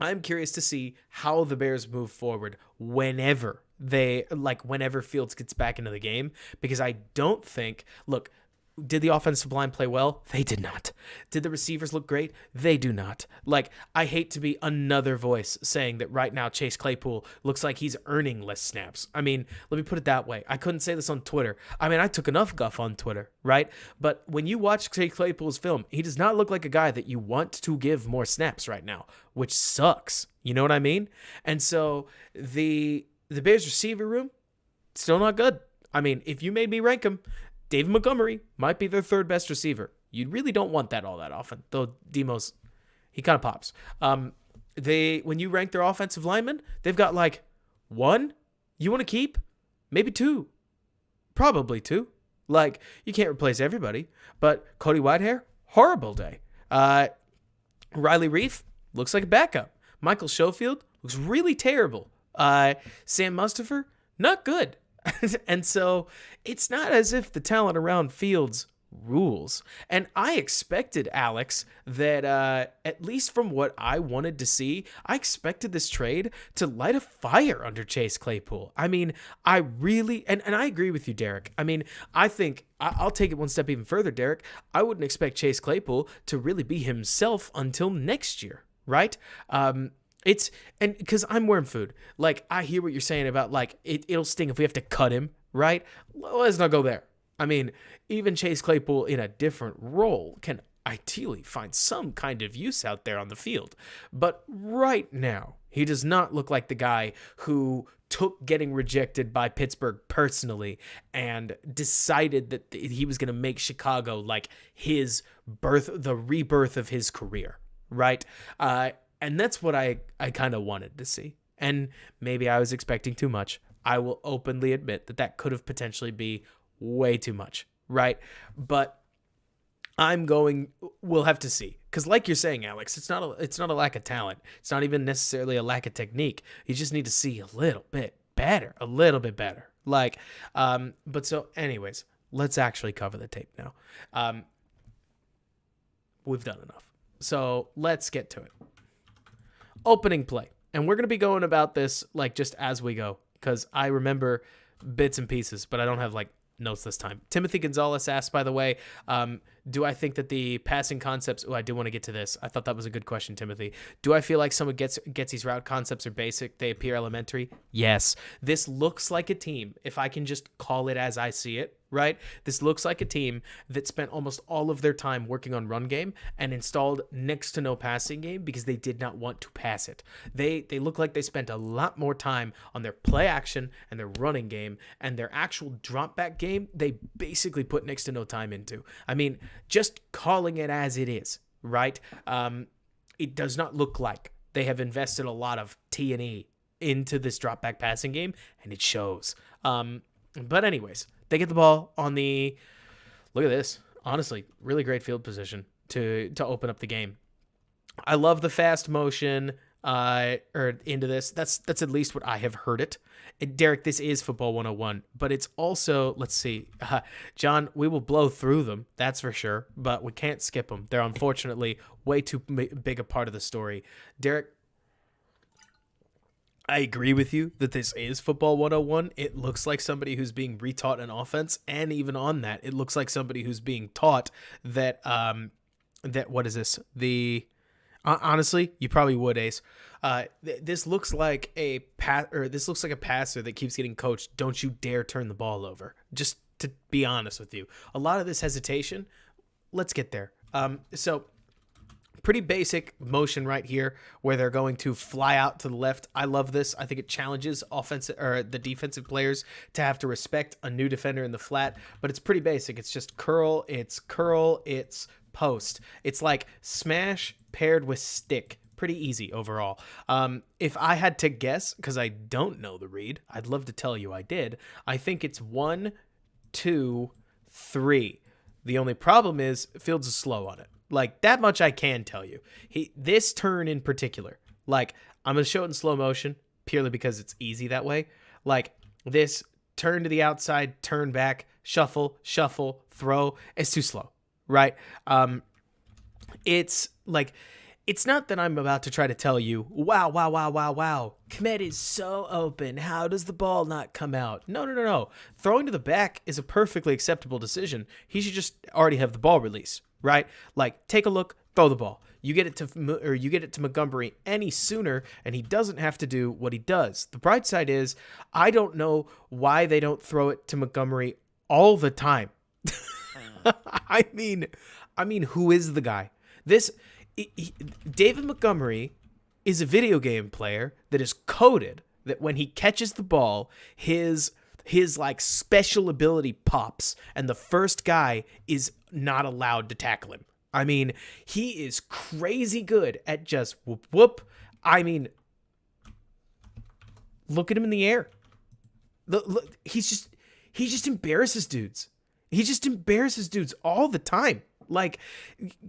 I'm curious to see how the Bears move forward whenever Fields gets back into the game, because I don't think, look, did the offensive line play well? They did not. Did the receivers look great? They do not. Like, I hate to be another voice saying that right now Chase Claypool looks like he's earning less snaps. I mean, let me put it that way. I couldn't say this on Twitter. I mean, I took enough guff on Twitter, right? But when you watch Chase Claypool's film, he does not look like a guy that you want to give more snaps right now, which sucks. You know what I mean? And so the Bears receiver room, still not good. I mean, if you made me rank them, David Montgomery might be their third best receiver. You really don't want that all that often, though Demos, he kind of pops. When you rank their offensive linemen, they've got like one you want to keep, maybe two, probably two. Like, you can't replace everybody, but Cody Whitehair, horrible day. Riley Reif looks like a backup. Michael Schofield looks really terrible. Sam Mustipher, not good. And so it's not as if the talent around Fields rules. And I expected, Alex, that at least from what I wanted to see, I expected this trade to light a fire under Chase Claypool. I mean, I really, and I agree with you, Derek. I mean, I think I'll take it one step even further, Derek. I wouldn't expect Chase Claypool to really be himself until next year, right? And because I'm worm food, like, I hear what you're saying about, like, it'll sting if we have to cut him, right? Let's not go there. I mean, even Chase Claypool in a different role can ideally find some kind of use out there on the field. But right now, he does not look like the guy who took getting rejected by Pittsburgh personally and decided that he was going to make Chicago like his the rebirth of his career, right? And that's what I kind of wanted to see. And maybe I was expecting too much. I will openly admit that could have potentially be way too much, right? But we'll have to see. Because like you're saying, Alex, it's not a lack of talent. It's not even necessarily a lack of technique. You just need to see a little bit better. Like, but so anyways, let's actually cover the tape now. We've done enough. So let's get to it. Opening play. And we're going to be going about this like just as we go, because I remember bits and pieces, but I don't have like notes this time. Timothy Gonzalez asked, by the way, do I think that the passing concepts... Oh, I do want to get to this. I thought that was a good question, Timothy. Do I feel like some of Getsy's route concepts are basic? They appear elementary? Yes. This looks like a team, if I can just call it as I see it, right? This looks like a team that spent almost all of their time working on run game and installed next to no passing game because they did not want to pass it. They look like they spent a lot more time on their play action and their running game, and their actual drop back game they basically put next to no time into. I mean, just calling it as it is, right? It does not look like they have invested a lot of T&E into this drop back passing game, and it shows. But anyways, they get the ball on the, look at this, honestly, really great field position to open up the game. I love the fast motion into this. That's at least what I have heard it. Derek, this is Football 101, but it's also, let's see, John, we will blow through them, that's for sure, but we can't skip them. They're unfortunately way too big a part of the story. Derek, I agree with you that this is Football 101. It looks like somebody who's being retaught an offense, and even on that, it looks like somebody who's being taught that, what is this? Honestly, you probably would, Ace. This looks like a passer that keeps getting coached. Don't you dare turn the ball over. Just to be honest with you, a lot of this hesitation. Let's get there. So pretty basic motion right here where they're going to fly out to the left. I love this. I think it challenges the defensive players to have to respect a new defender in the flat, but it's pretty basic. It's just curl, it's post. It's like smash paired with stick pretty easy overall. If I had to guess, because I don't know the read, I'd love to tell you I did. I think it's 1, 2, 3. The only problem is Fields is slow on it. Like, that much I can tell you. This turn in particular, like, I'm going to show it in slow motion purely because it's easy that way. Like, this turn to the outside, turn back, shuffle, throw, it's too slow, right? It's like, it's not that I'm about to try to tell you, wow, Kmet is so open. How does the ball not come out? No. Throwing to the back is a perfectly acceptable decision. He should just already have the ball release, right? Like, take a look, throw the ball. You get it to Montgomery any sooner, and he doesn't have to do what he does. The bright side is, I don't know why they don't throw it to Montgomery all the time. I mean, who is the guy? David Montgomery is a video game player that is coded that when he catches the ball, his like special ability pops, and the first guy is not allowed to tackle him. I mean, he is crazy good at just whoop. I mean, look at him in the air. Look, he just embarrasses dudes. He just embarrasses dudes all the time. Like,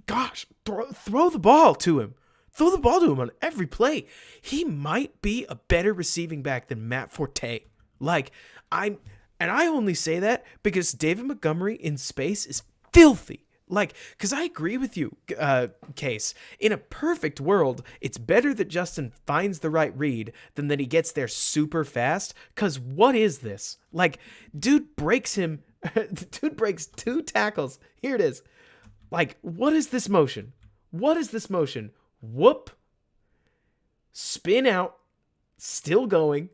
gosh, throw the ball to him. Throw the ball to him on every play. He might be a better receiving back than Matt Forte. Like, I only say that because David Montgomery in space is filthy. Like, because I agree with you, Case. In a perfect world, it's better that Justin finds the right read than that he gets there super fast. Because what is this? Like, dude breaks 2 tackles. Here it is. Like, what is this motion? Whoop. Spin out. Still going.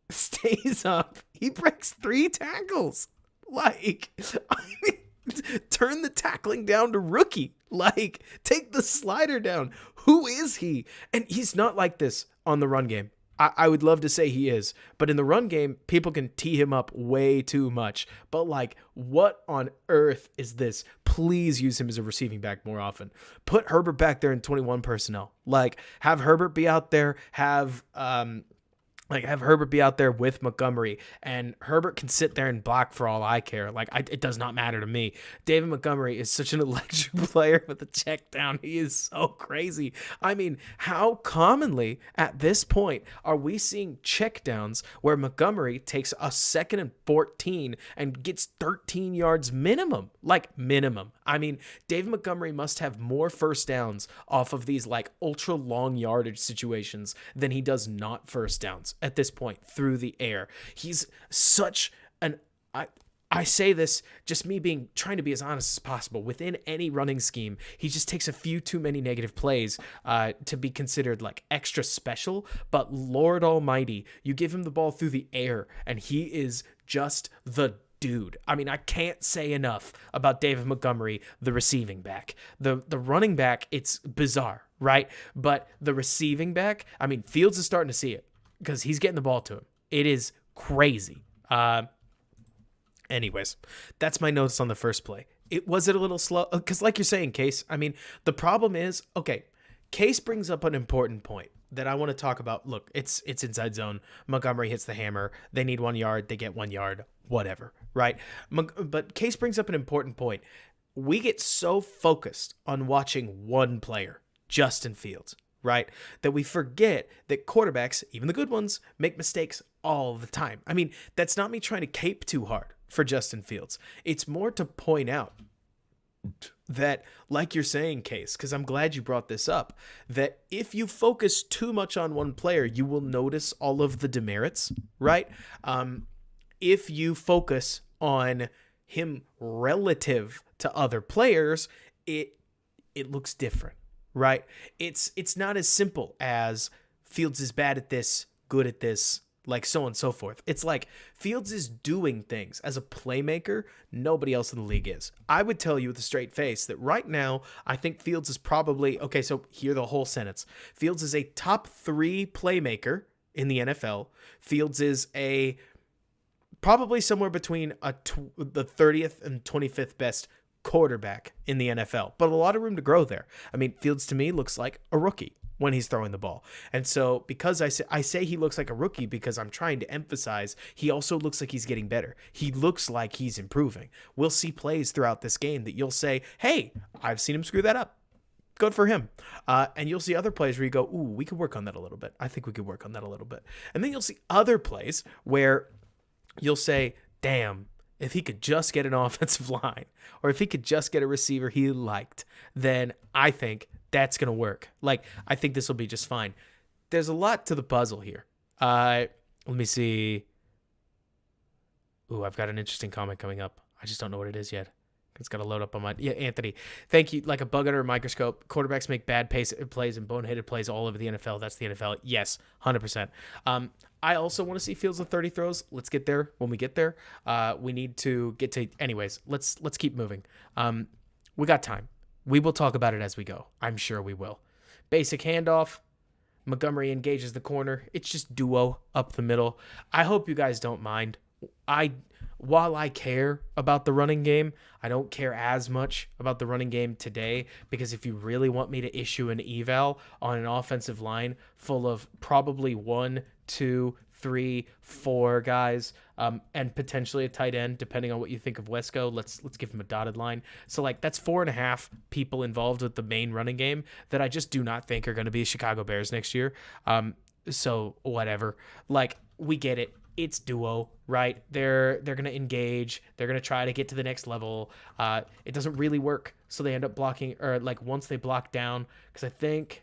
Stays up. He breaks 3 tackles. Like, I mean, turn the tackling down to rookie. Like, take the slider down. Who is he? And he's not like this on the run game. I would love to say he is, but in the run game, people can tee him up way too much. But like, what on earth is this? Please use him as a receiving back more often. Put Herbert back there in 21 personnel. Like, have Herbert be out there, have Herbert be out there with Montgomery, and Herbert can sit there and block for all I care. Like, it does not matter to me. David Montgomery is such an electric player with the check down. He is so crazy. I mean, how commonly at this point are we seeing check downs where Montgomery takes a 2nd and 14 and gets 13 yards minimum? Like, minimum. I mean, David Montgomery must have more first downs off of these like ultra long yardage situations than he does not first downs at this point through the air. He's such an, I say this just me trying to be as honest as possible. Within any running scheme, he just takes a few too many negative plays to be considered like extra special. But Lord Almighty, you give him the ball through the air and he is just the dude. I mean, I can't say enough about David Montgomery, the receiving back. The running back, it's bizarre, right? But the receiving back, I mean, Fields is starting to see it because he's getting the ball to him. It is crazy. Anyways, that's my notes on the first play. Was it a little slow? Because like you're saying, Case, I mean, the problem is, okay, Case brings up an important point that I want to talk about. Look, it's inside zone. Montgomery hits the hammer. They need 1 yard. They get 1 yard, whatever, right? But Case brings up an important point. We get so focused on watching one player, Justin Fields, right, that we forget that quarterbacks, even the good ones, make mistakes all the time. I mean, that's not me trying to cape too hard for Justin Fields. It's more to point out that, like you're saying, Case, because I'm glad you brought this up, that if you focus too much on one player, you will notice all of the demerits, right? If you focus on him relative to other players, it looks different, right? It's not as simple as Fields is bad at this, good at this, like so on and so forth. It's like Fields is doing things as a playmaker nobody else in the league is. I would tell you with a straight face that right now I think Fields is probably, okay, so hear the whole sentence. Fields is a top 3 playmaker in the NFL. Fields is probably somewhere between the 30th and 25th best quarterback in the NFL, but a lot of room to grow there. I mean, Fields to me looks like a rookie. when he's throwing the ball. And so because I say he looks like a rookie because I'm trying to emphasize he also looks like he's getting better. He looks like he's improving. We'll see plays throughout this game that you'll say, hey, I've seen him screw that up. Good for him. And you'll see other plays where you go, ooh, we could work on that a little bit. I think we could work on that a little bit. And then you'll see other plays where you'll say, damn, if he could just get an offensive line or if he could just get a receiver he liked, then I think that's going to work. Like, I think this will be just fine. There's a lot to the puzzle here. Let me see. Ooh, I've got an interesting comment coming up. I just don't know what it is yet. It's got to load up on my... Yeah, Anthony. Thank you. Like a bug under a microscope. Quarterbacks make bad plays and boneheaded plays all over the NFL. That's the NFL. Yes, 100%. I also want to see Fields with 30 throws. Let's get there when we get there. We need to get to... Anyways, let's keep moving. We got time. We will talk about it as we go. I'm sure we will. Basic handoff. Montgomery engages the corner. It's just duo up the middle. I hope you guys don't mind. While I care about the running game, I don't care as much about the running game today because if you really want me to issue an eval on an offensive line full of probably 1, 2, 3, 4 guys and potentially a tight end, depending on what you think of Wesco, let's give him a dotted line. So like that's 4.5 people involved with the main running game that I just do not think are going to be Chicago Bears next year. So whatever, like we get it. It's duo, right? They're going to engage. They're going to try to get to the next level. It doesn't really work. So they end up blocking, or like once they block down, because I think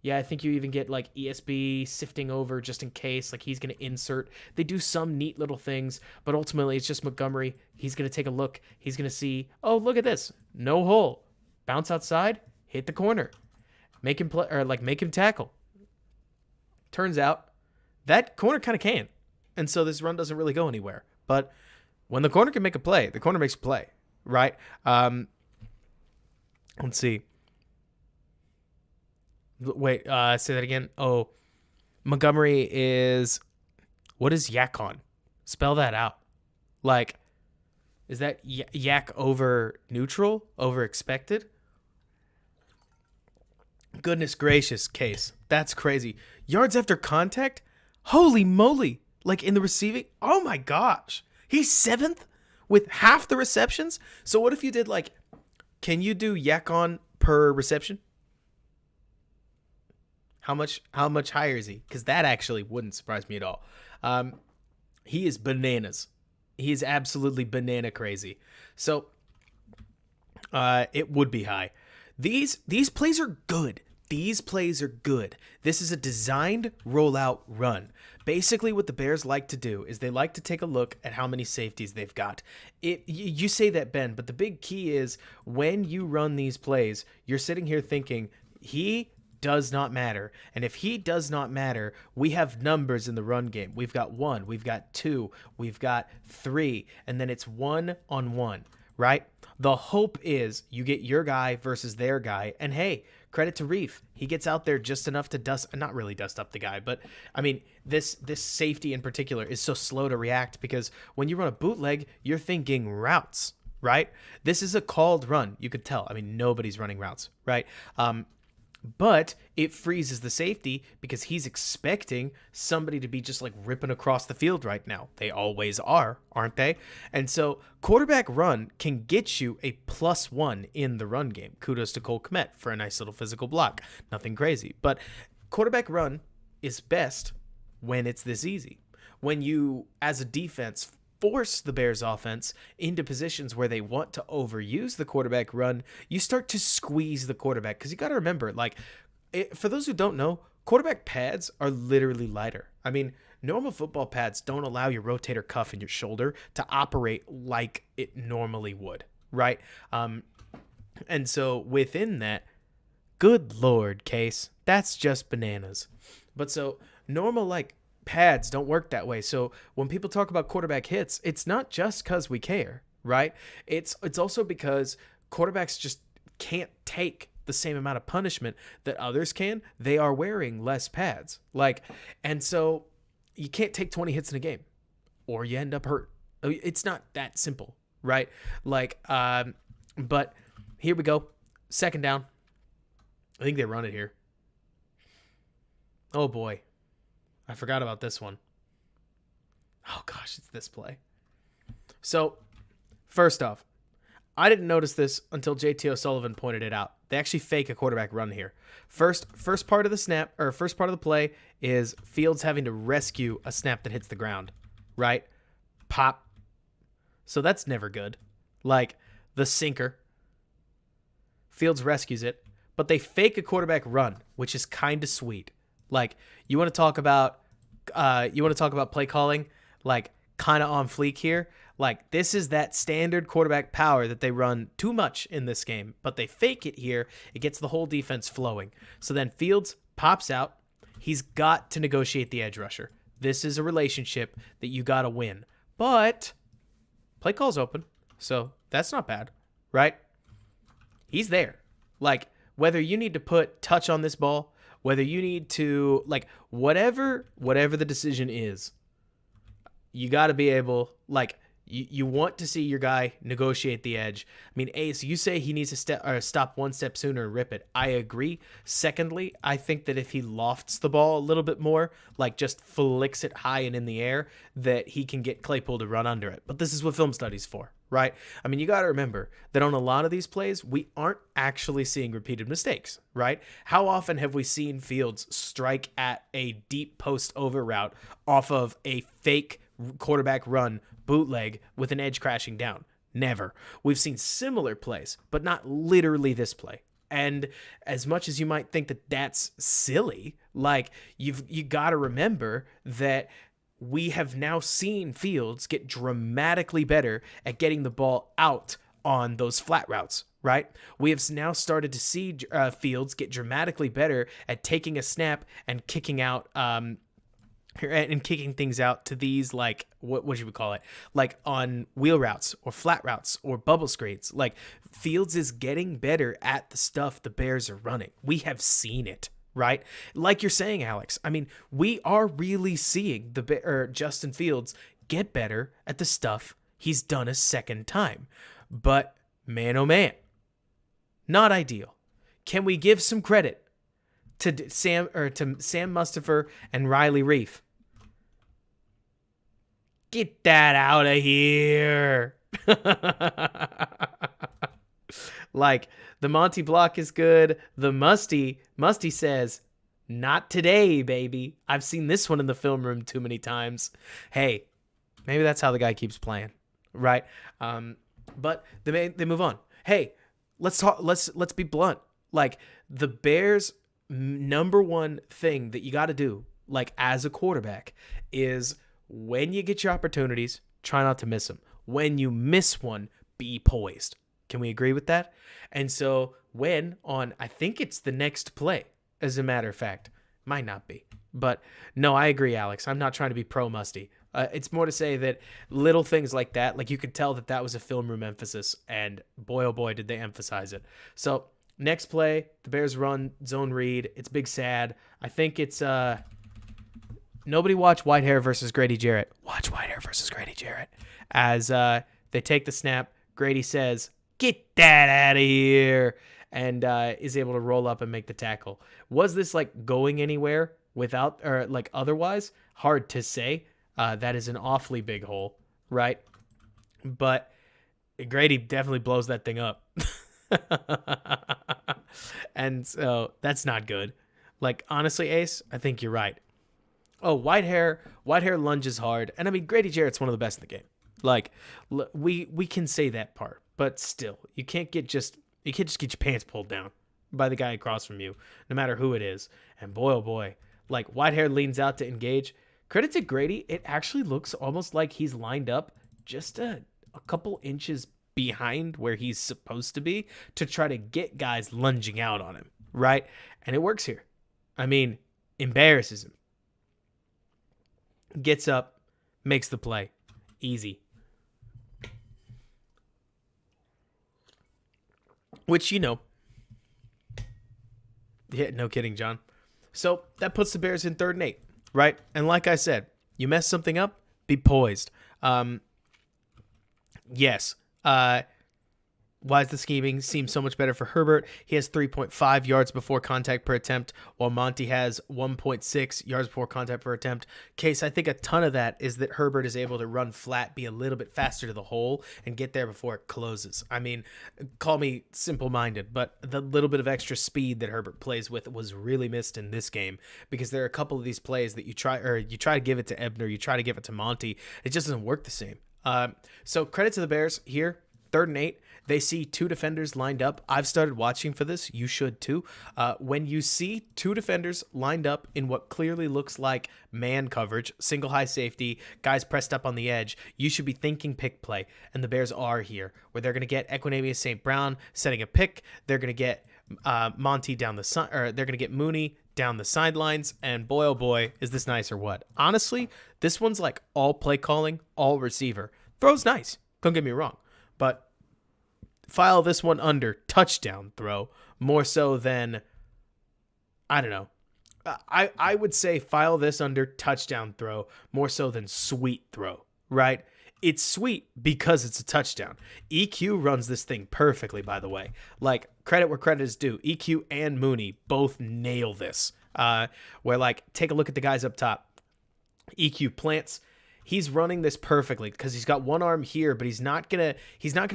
you even get like ESB sifting over just in case, like he's going to insert. They do some neat little things, but ultimately it's just Montgomery. He's going to take a look. He's going to see, oh, look at this. No hole. Bounce outside, hit the corner. Make him play, or like make him tackle. Turns out that corner kind of can. And so this run doesn't really go anywhere. But when the corner can make a play, the corner makes a play, right? Let's see. Wait, say that again. Oh, Montgomery is... What is yak on? Spell that out. Like, is that yak over neutral? Over expected? Goodness gracious, Case. That's crazy. Yards after contact? Holy moly. Like in the receiving, oh my gosh, he's 7th with half the receptions. So what if you did like, can you do yak on per reception? How much higher is he? Because that actually wouldn't surprise me at all. He is bananas. He is absolutely banana crazy. So it would be high. These plays are good. These plays are good. This is a designed rollout run. Basically, what the Bears like to do is they like to take a look at how many safeties they've got. You say that, Ben, but the big key is when you run these plays, you're sitting here thinking, he does not matter. And if he does not matter, we have numbers in the run game. We've got 1, we've got 2, we've got 3, and then it's 1-on-1, right? The hope is you get your guy versus their guy, and hey, credit to Reef. He gets out there just enough to not really dust up the guy, but I mean, this safety in particular is so slow to react because when you run a bootleg, you're thinking routes, right? This is a called run. You could tell. I mean, nobody's running routes, right? But it freezes the safety because he's expecting somebody to be just like ripping across the field right now. They always are, aren't they? And so quarterback run can get you a +1 in the run game. Kudos to Cole Kmet for a nice little physical block. Nothing crazy. But quarterback run is best when it's this easy. When you, as a defense, force the Bears offense into positions where they want to overuse the quarterback run, you start to squeeze the quarterback. Because you got to remember, like, for those who don't know, quarterback pads are literally lighter. I mean, normal football pads don't allow your rotator cuff in your shoulder to operate like it normally would, right? And so within that, good Lord, Case, that's just bananas. But so normal, like, pads don't work that way. So when people talk about quarterback hits, it's not just because we care, right? It's also because quarterbacks just can't take the same amount of punishment that others can. They are wearing less pads. Like, and so you can't take 20 hits in a game or you end up hurt. It's not that simple, right? Like, but here we go. 2nd down. I think they run it here. Oh boy. I forgot about this one. Oh gosh, it's this play. So, first off, I didn't notice this until JT O'Sullivan pointed it out. They actually fake a quarterback run here. First part of the snap, or first part of the play, is Fields having to rescue a snap that hits the ground, right? Pop. So that's never good. Like the sinker. Fields rescues it, but they fake a quarterback run, which is kind of sweet. Like you want to talk about play calling, like kind of on fleek here. Like this is that standard quarterback power that they run too much in this game, but they fake it here. It gets the whole defense flowing. So then Fields pops out. He's got to negotiate the edge rusher. This is a relationship that you got to win. But play call's open, so that's not bad, right? He's there. Like whether you need to put touch on this ball, whether you need to like whatever the decision is, you got to be able like. You want to see your guy negotiate the edge. I mean, Ace, you say he needs to stop one step sooner and rip it. I agree. Secondly, I think that if he lofts the ball a little bit more, like just flicks it high and in the air, that he can get Claypool to run under it. But this is what film study's for, right? I mean, you got to remember that on a lot of these plays, we aren't actually seeing repeated mistakes, right? How often have we seen Fields strike at a deep post over route off of a fake quarterback run bootleg with an edge crashing down? Never. We've seen similar plays, but not literally this play. And as much as you might think that that's silly, like you got to remember that we have now seen Fields get dramatically better at getting the ball out on those flat routes, right? We have now started to see Fields get dramatically better at taking a snap and kicking out and kicking things out to these, like, what should we call it? Like on wheel routes or flat routes or bubble screens. Like Fields is getting better at the stuff the Bears are running. We have seen it, right? Like you're saying, Alex. I mean, we are really seeing Justin Fields get better at the stuff he's done a second time. But man, oh man, not ideal. Can we give some credit to Sam Mustipher and Riley Reif? Get that out of here. Like the Monty block is good. The Musty says, not today, baby. I've seen this one in the film room too many times. Hey, maybe that's how the guy keeps playing, right? But they move on. Hey, let's talk. Let's be blunt. Like the Bears' number one thing that you got to do, like as a quarterback, is when you get your opportunities, try not to miss them. When you miss one, be poised. Can we agree with that? And so I think it's the next play, as a matter of fact. Might not be. But no, I agree, Alex. I'm not trying to be pro-Musty. It's more to say that little things like that, like you could tell that was a film room emphasis, and boy, oh boy, did they emphasize it. So next play, the Bears run zone read. It's big sad. I think it's... Nobody watch Whitehair versus Grady Jarrett. Watch Whitehair versus Grady Jarrett. As they take the snap, Grady says, "Get that out of here," and is able to roll up and make the tackle. Was this like going anywhere without, or like otherwise? Hard to say. That is an awfully big hole, right? But Grady definitely blows that thing up. And so that's not good. Like, honestly, Ace, I think you're right. Oh, Whitehair lunges hard. And I mean, Grady Jarrett's one of the best in the game. Like, we can say that part, but still, you can't just get your pants pulled down by the guy across from you, no matter who it is. And boy, oh boy, like Whitehair leans out to engage. Credit to Grady, it actually looks almost like he's lined up just a couple inches behind where he's supposed to be to try to get guys lunging out on him, right? And it works here. I mean, embarrasses him. Gets up, makes the play. Easy. Which, yeah, no kidding, John. So that puts the Bears in 3rd and 8, right? And like I said, you mess something up, be poised. Yes. Why does the scheming seem so much better for Herbert? He has 3.5 yards before contact per attempt, while Monty has 1.6 yards before contact per attempt. Case, I think a ton of that is that Herbert is able to run flat, be a little bit faster to the hole, and get there before it closes. I mean, call me simple-minded, but the little bit of extra speed that Herbert plays with was really missed in this game, because there are a couple of these plays that you try to give it to Ebner, you try to give it to Monty, it just doesn't work the same. So credit to the Bears here. 3rd and 8. They see 2 defenders lined up. I've started watching for this. You should too. When you see 2 defenders lined up in what clearly looks like man coverage, single high safety, guys pressed up on the edge, you should be thinking pick play. And the Bears are here, where they're going to get Equanimeous St. Brown setting a pick. They're going to get Monty down the side, or they're going to get Mooney down the sidelines. And boy, oh boy, is this nice or what? Honestly, this one's like all play calling, all receiver. Throw's nice. Don't get me wrong. But file this one under touchdown throw more so than, I don't know. I would say file this under touchdown throw more so than sweet throw, right? It's sweet because it's a touchdown. EQ runs this thing perfectly, by the way. Like, credit where credit is due. EQ and Mooney both nail this. Where, like, take a look at the guys up top. EQ plants. He's running this perfectly because he's got one arm here, but he's not gonna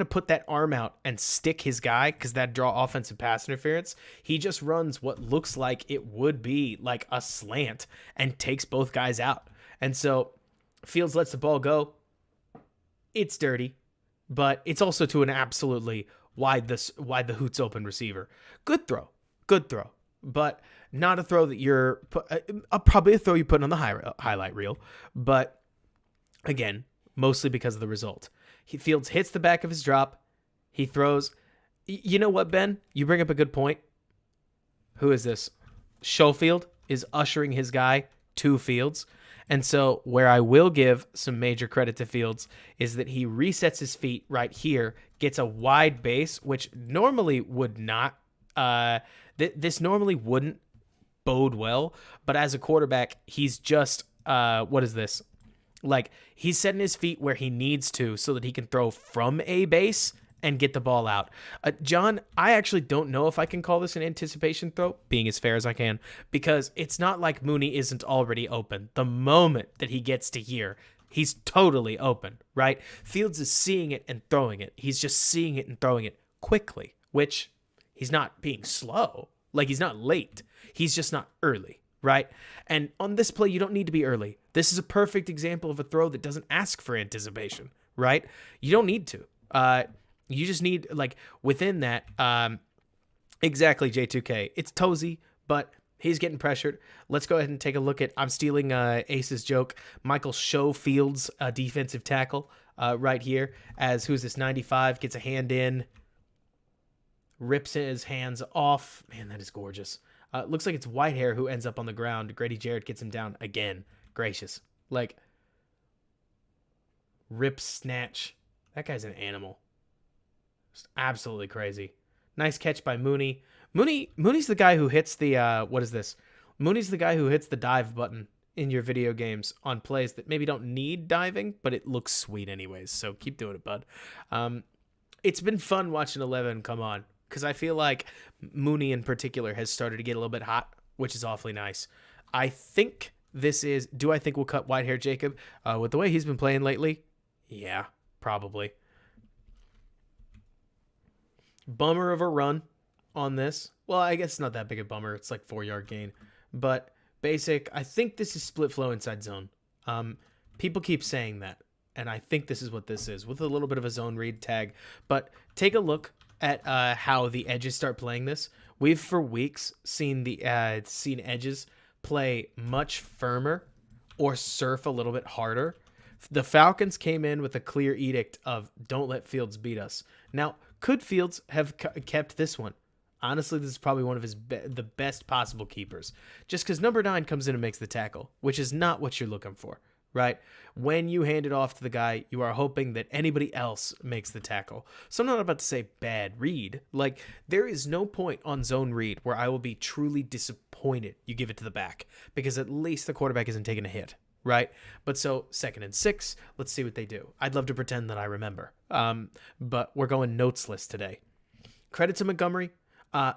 put that arm out and stick his guy because that'd draw offensive pass interference. He just runs what looks like it would be like a slant and takes both guys out. And so Fields lets the ball go. It's dirty, but it's also to an absolutely wide the hoots open receiver. Good throw, but not a throw that you're probably a throw you put on the highlight reel, but. Again, mostly because of the result. Fields hits the back of his drop. He throws. You know what, Ben? You bring up a good point. Who is this? Schofield is ushering his guy to Fields. And so where I will give some major credit to Fields is that he resets his feet right here, gets a wide base, which normally would not, this normally wouldn't bode well. But as a quarterback, he's just, what is this? Like, he's setting his feet where he needs to so that he can throw from a base and get the ball out. John, I actually don't know if I can call this an anticipation throw, being as fair as I can, because it's not like Mooney isn't already open. The moment that he gets to here, he's totally open, right? Fields is seeing it and throwing it. He's just seeing it and throwing it quickly, which he's not being slow. Like, he's not late. He's just not early. Right? And on this play, you don't need to be early. This is a perfect example of a throw that doesn't ask for anticipation, right? You don't need to. You just need, like, within that, exactly, J2K. It's Tozy, but he's getting pressured. Let's go ahead and take a look at, I'm stealing Ace's joke, Michael Schofield's defensive tackle right here, as who's this, 95, gets a hand in, rips his hands off. Man, that is gorgeous. Looks like it's Whitehair who ends up on the ground. Grady Jarrett gets him down again. Gracious. Like, rip snatch. That guy's an animal. Just absolutely crazy. Nice catch by Mooney. Mooney's the guy who hits the, what is this? Mooney's the guy who hits the dive button in your video games on plays that maybe don't need diving, but it looks sweet anyways. So keep doing it, bud. It's been fun watching 11 come on, because I feel like Mooney in particular has started to get a little bit hot, which is awfully nice. I think this is, do I think we'll cut Whitehair Jacob? With the way he's been playing lately? Yeah, probably. Bummer of a run on this. Well, I guess it's not that big a bummer. It's like 4-yard gain. But basic, I think this is split flow inside zone. People keep saying that, and I think this is what this is, with a little bit of a zone read tag. But take a look at how the edges start playing this. We've for weeks seen edges play much firmer or surf a little bit harder. The Falcons came in with a clear edict of don't let Fields beat us. Now, could Fields have kept this one? Honestly, this is probably one of his the best possible keepers, just because number 9 comes in and makes the tackle, which is not what you're looking for. Right? When you hand it off to the guy, you are hoping that anybody else makes the tackle. So I'm not about to say bad read. Like, there is no point on zone read where I will be truly disappointed you give it to the back, because at least the quarterback isn't taking a hit, right? But so 2nd and 6, let's see what they do. I'd love to pretend that I remember. But we're going notesless today. Credit to Montgomery.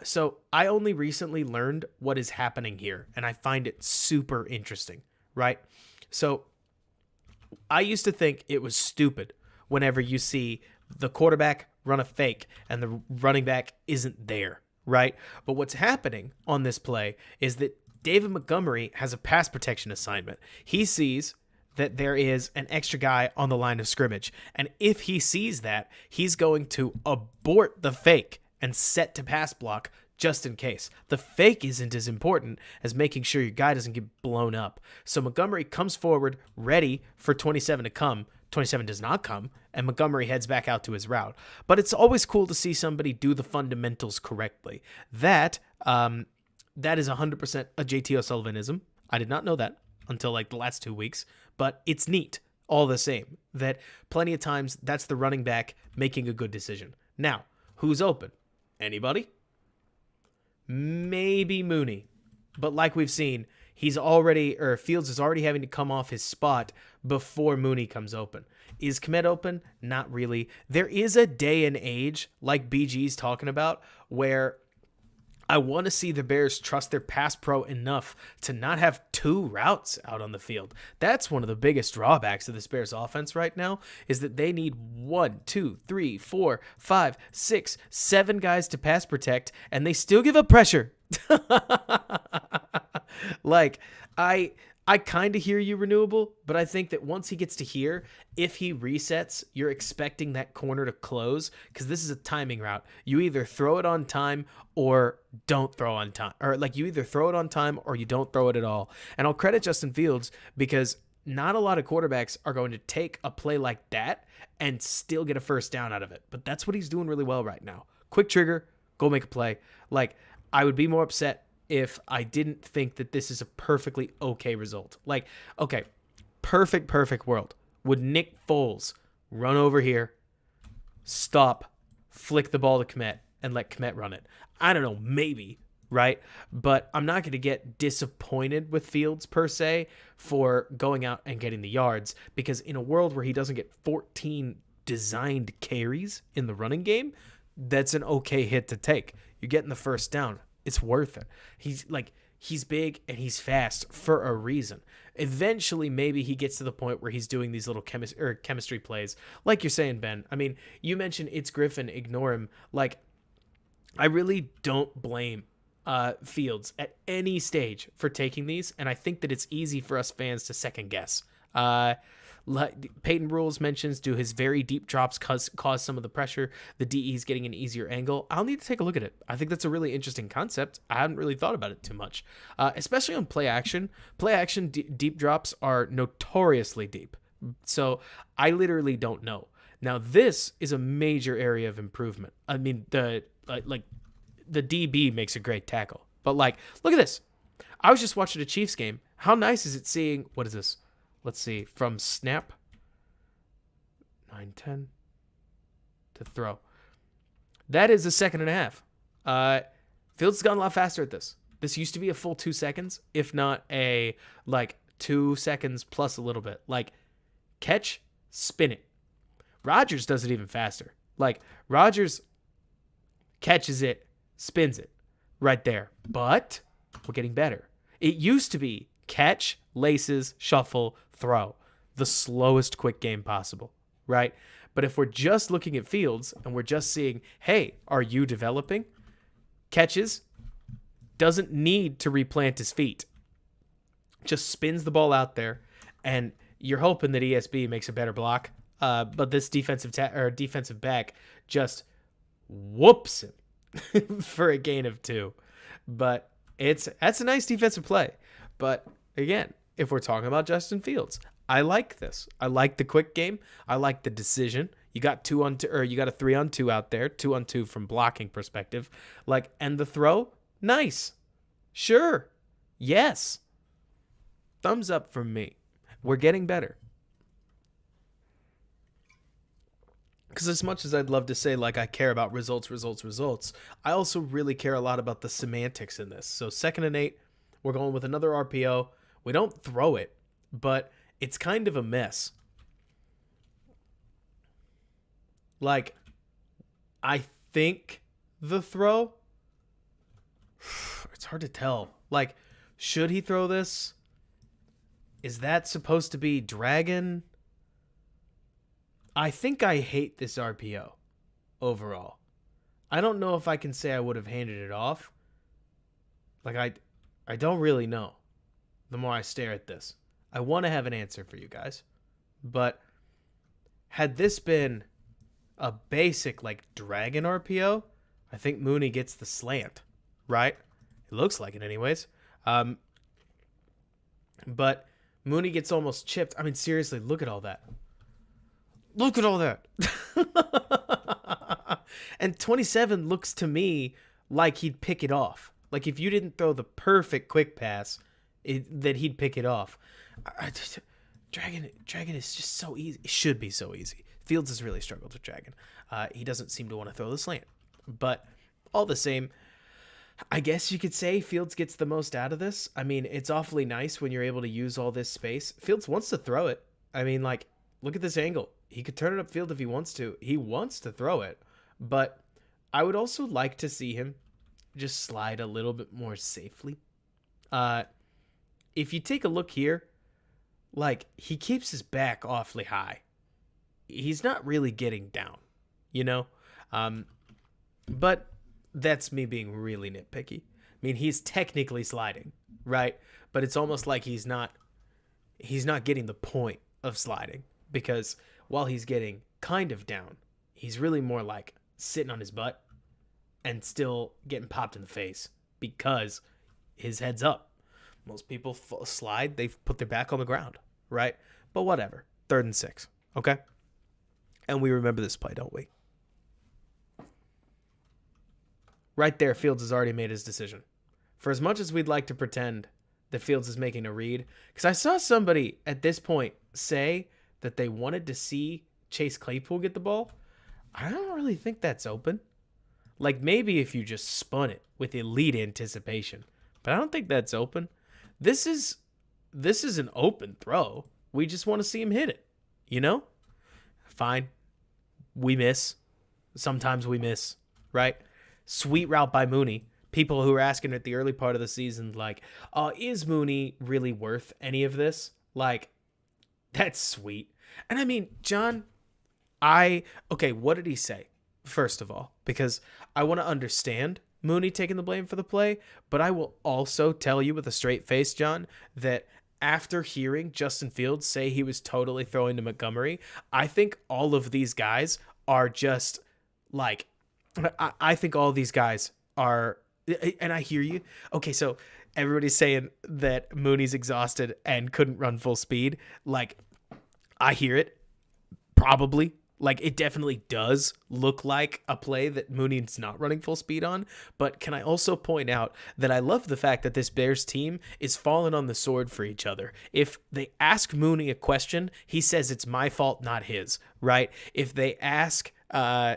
So I only recently learned what is happening here, and I find it super interesting, right? So I used to think it was stupid whenever you see the quarterback run a fake and the running back isn't there, right? But what's happening on this play is that David Montgomery has a pass protection assignment. He sees that there is an extra guy on the line of scrimmage, and if he sees that, he's going to abort the fake and set to pass block just in case. The fake isn't as important as making sure your guy doesn't get blown up. So Montgomery comes forward ready for 27 to come. 27 does not come, and Montgomery heads back out to his route. But it's always cool to see somebody do the fundamentals correctly. That is 100% a JT O'Sullivanism. I did not know that until like the last 2 weeks, but it's neat all the same that plenty of times that's the running back making a good decision. Now, who's open? Anybody? Maybe Mooney. But like we've seen, Fields is already having to come off his spot before Mooney comes open. Is Kmet open? Not really. There is a day and age, like BG's talking about, where I want to see the Bears trust their pass pro enough to not have 2 routes out on the field. That's one of the biggest drawbacks of this Bears offense right now, is that they need 1, 2, 3, 4, 5, 6, 7 guys to pass protect, and they still give up pressure. Like, I kind of hear you, Renewable, but I think that once he gets to here, if he resets, you're expecting that corner to close, because this is a timing route. You either throw it on time or don't throw on time. Or like you either throw it on time or you don't throw it at all. And I'll credit Justin Fields because not a lot of quarterbacks are going to take a play like that and still get a first down out of it. But that's what he's doing really well right now. Quick trigger, go make a play. Like, I would be more upset if I didn't think that this is a perfectly okay result. Like, okay, perfect world. Would Nick Foles run over here, stop, flick the ball to Kmet, and let Kmet run it? I don't know, maybe, right? But I'm not going to get disappointed with Fields, per se, for going out and getting the yards, because in a world where he doesn't get 14 designed carries in the running game, that's an okay hit to take. You're getting the first down. It's worth it. He's big and he's fast for a reason. Eventually, maybe he gets to the point where he's doing these little chemistry plays. Like you're saying, Ben. I mean, you mentioned it's Griffin, ignore him. Like, I really don't blame Fields at any stage for taking these, and I think that it's easy for us fans to second guess. Peyton Rules mentions, do his very deep drops cause some of the pressure? The DE's getting an easier angle. I'll need to take a look at it. I think that's a really interesting concept. I hadn't really thought about it too much, especially on play action. Play action deep drops are notoriously deep. So I literally don't know. Now, this is a major area of improvement. I mean, the DB makes a great tackle. But, like, look at this. I was just watching a Chiefs game. How nice is it seeing, what is this? Let's see, from snap, 9-10 to throw. That is a 2.5. Fields has gone a lot faster at this. This used to be a full 2 seconds, if not a, 2 seconds plus a little bit. Like, catch, spin it. Rodgers does it even faster. Like, Rodgers catches it, spins it right there. But we're getting better. It used to be catch, laces, shuffle, throw. The slowest quick game possible, right? But if we're just looking at Fields and we're just seeing, hey, are you developing? Catches, doesn't need to replant his feet. Just spins the ball out there, and you're hoping that ESB makes a better block. But this defensive back just whoops him for a gain of 2. But that's a nice defensive play. But again, if we're talking about Justin Fields, I like this. I like the quick game. I like the decision. You got 2-on-2, or you got a 3-on-2 out there, 2-on-2 from blocking perspective. And the throw, nice. Sure. Yes. Thumbs up from me. We're getting better. Because as much as I'd love to say, I care about results, I also really care a lot about the semantics in this. So 2nd and 8, we're going with another RPO. We don't throw it, but it's kind of a mess. Like, I think the throw, it's hard to tell. Like, should he throw this? Is that supposed to be Dragon? I think I hate this RPO overall. I don't know if I can say I would have handed it off. Like, I don't really know the more I stare at this. I want to have an answer for you guys. But had this been a basic, like, Dragon RPO, I think Mooney gets the slant, right? It looks like it anyways. But Mooney gets almost chipped. I mean, seriously, look at all that. Look at all that. And 27 looks to me like he'd pick it off. Like, if you didn't throw the perfect quick pass, that he'd pick it off. Dragon is just so easy. It should be so easy. Fields has really struggled with Dragon. He doesn't seem to want to throw the slant. But all the same, I guess you could say Fields gets the most out of this. I mean, it's awfully nice when you're able to use all this space. Fields wants to throw it. I mean, like, look at this angle. He could turn it upfield if he wants to. He wants to throw it. But I would also like to see him just slide a little bit more safely. If you take a look here, like, he keeps his back awfully high. He's not really getting down, you know? But that's me being really nitpicky. I mean, he's technically sliding, right? But it's almost like he's not getting the point of sliding, because while he's getting kind of down, he's really more like sitting on his butt and still getting popped in the face because his head's up. Most people slide, they put their back on the ground, right? But whatever. 3rd and 6, okay? And we remember this play, don't we? Right there, Fields has already made his decision. For as much as we'd like to pretend that Fields is making a read, because I saw somebody at this point say that they wanted to see Chase Claypool get the ball. I don't really think that's open. Like, maybe if you just spun it with elite anticipation, but I don't think that's open. This is an open throw. We just want to see him hit it, you know? Fine. We miss. Sometimes we miss, right? Sweet route by Mooney. People who were asking at the early part of the season, like, is Mooney really worth any of this? Like, that's sweet. And I mean, John, okay, what did he say? First of all, because I want to understand Mooney taking the blame for the play, but I will also tell you with a straight face, John, that after hearing Justin Fields say he was totally throwing to Montgomery, I think all of these guys are just like, I think all these guys are, and I hear you. Okay, so everybody's saying that Mooney's exhausted and couldn't run full speed. Like, I hear it. Probably. Like, it definitely does look like a play that Mooney's not running full speed on. But can I also point out that I love the fact that this Bears team is falling on the sword for each other. If they ask Mooney a question, he says it's my fault, not his, right? If they ask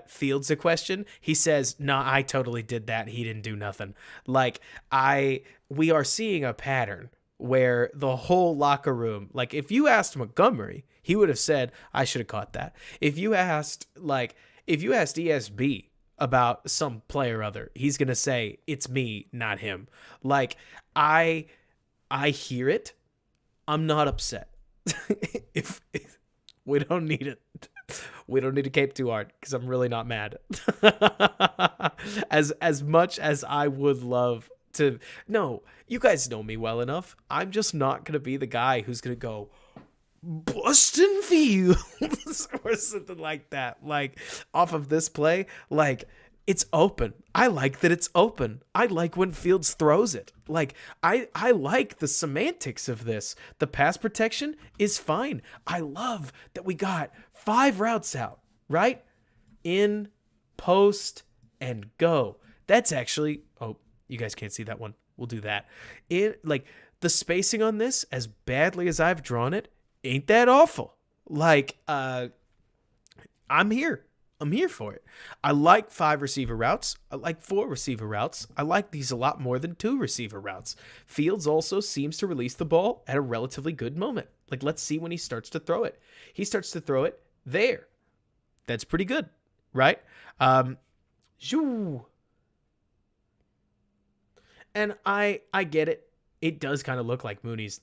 Fields a question, he says, nah, I totally did that. He didn't do nothing. Like, we are seeing a pattern where the whole locker room, like, if you asked Montgomery, he would have said, I should have caught that. If you asked ESB about some play or other, he's going to say, it's me, not him. Like, I hear it. I'm not upset. if we don't need it. We don't need to cape too hard, because I'm really not mad. As much as I would love to. No, you guys know me well enough. I'm just not going to be the guy who's going to go, Boston Fields, or something like that. Like, off of this play, like, it's open. I like that it's open. I like when Fields throws it. Like, I like the semantics of this. The pass protection is fine. I love that we got 5 routes out, right? In, post, and go. That's actually, oh, you guys can't see that one. We'll do that. Like, the spacing on this, as badly as I've drawn it, ain't that awful. Like, I'm here. I'm here for it. I like 5 receiver routes. I like 4 receiver routes. I like these a lot more than 2 receiver routes. Fields also seems to release the ball at a relatively good moment. Like, let's see when he starts to throw it. He starts to throw it there. That's pretty good, right? Shoo. And I get it. It does kind of look like Mooney's,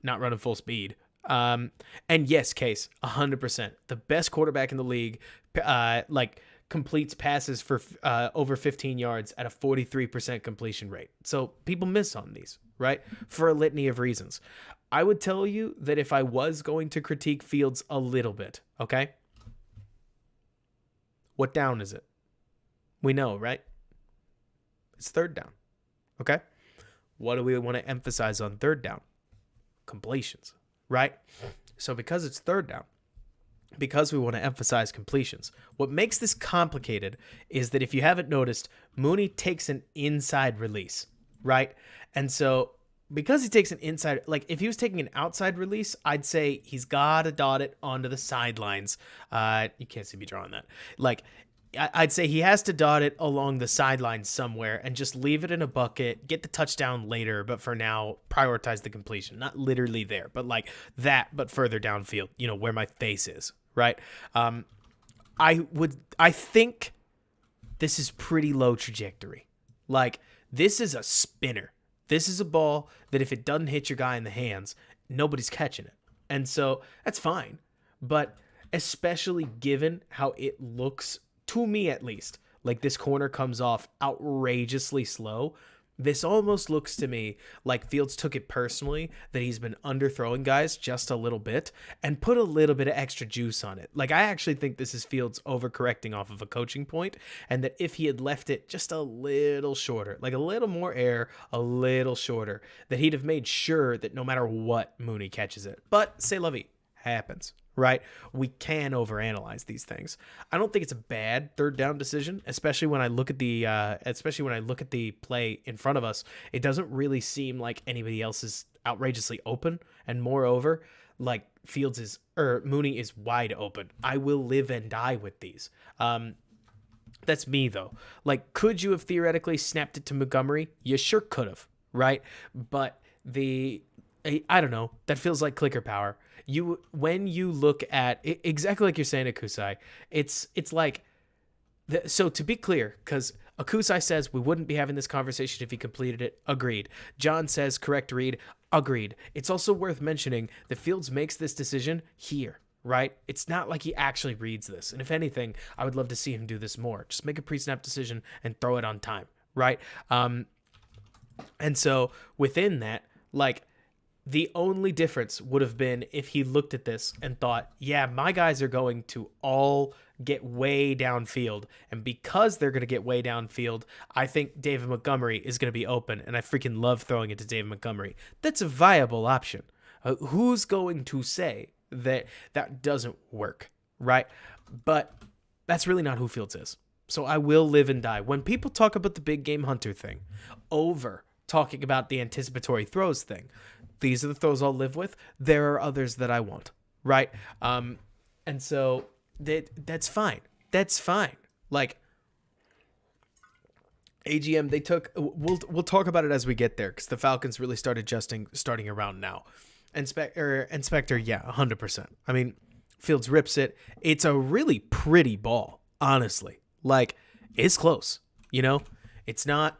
not running full speed. And yes, Case, 100%. The best quarterback in the league, completes passes for over 15 yards at a 43% completion rate. So people miss on these, right? For a litany of reasons. I would tell you that if I was going to critique Fields a little bit, okay? What down is it? We know, right? It's third down, okay? What do we want to emphasize on third down? Completions, right? So because it's third down, because we want to emphasize completions, what makes this complicated is that if you haven't noticed, Mooney takes an inside release, right? And so because he takes an inside, like if he was taking an outside release, I'd say he's got to dot it onto the sidelines. You can't see me drawing that. Like I'd say he has to dot it along the sidelines somewhere and just leave it in a bucket, get the touchdown later, but for now, prioritize the completion. Not literally there, but like that, but further downfield, where my face is, right? I think this is pretty low trajectory. Like, this is a spinner. This is a ball that if it doesn't hit your guy in the hands, nobody's catching it. And so that's fine. But especially given how it looks, to me at least, like this corner comes off outrageously slow. This almost looks to me like Fields took it personally that he's been underthrowing guys just a little bit and put a little bit of extra juice on it. Like, I actually think this is Fields overcorrecting off of a coaching point, and that if he had left it just a little shorter, like a little more air, a little shorter, that he'd have made sure that no matter what, Mooney catches it. But c'est la vie, happens. Right? We can overanalyze these things. I don't think it's a bad third down decision, especially when I look at the play in front of us. It doesn't really seem like anybody else is outrageously open, and moreover, like Mooney is wide open. I will live and die with these. That's me though. Like, could you have theoretically snapped it to Montgomery? You sure could have, right? But I don't know. That feels like clicker power. When you look at it, exactly like you're saying, Akusai, it's like, so to be clear, because Akusai says we wouldn't be having this conversation if he completed it. Agreed. John says correct read. Agreed. It's also worth mentioning that Fields makes this decision here, right? It's not like he actually reads this. And if anything, I would love to see him do this more. Just make a pre-snap decision and throw it on time, right? And so within that, like, the only difference would have been if he looked at this and thought, yeah, my guys are going to all get way downfield. And because they're going to get way downfield, I think David Montgomery is going to be open. And I freaking love throwing it to David Montgomery. That's a viable option. Who's going to say that that doesn't work, right? But that's really not who Fields is. So I will live and die. When people talk about the big game hunter thing over talking about the anticipatory throws thing, these are the throws I'll live with. There are others that I want, right? And so that's fine. That's fine. Like, AGM, they took. We'll talk about it as we get there, because the Falcons really started adjusting starting around now. Inspector, yeah, 100%. I mean, Fields rips it. It's a really pretty ball, honestly. Like, it's close. It's not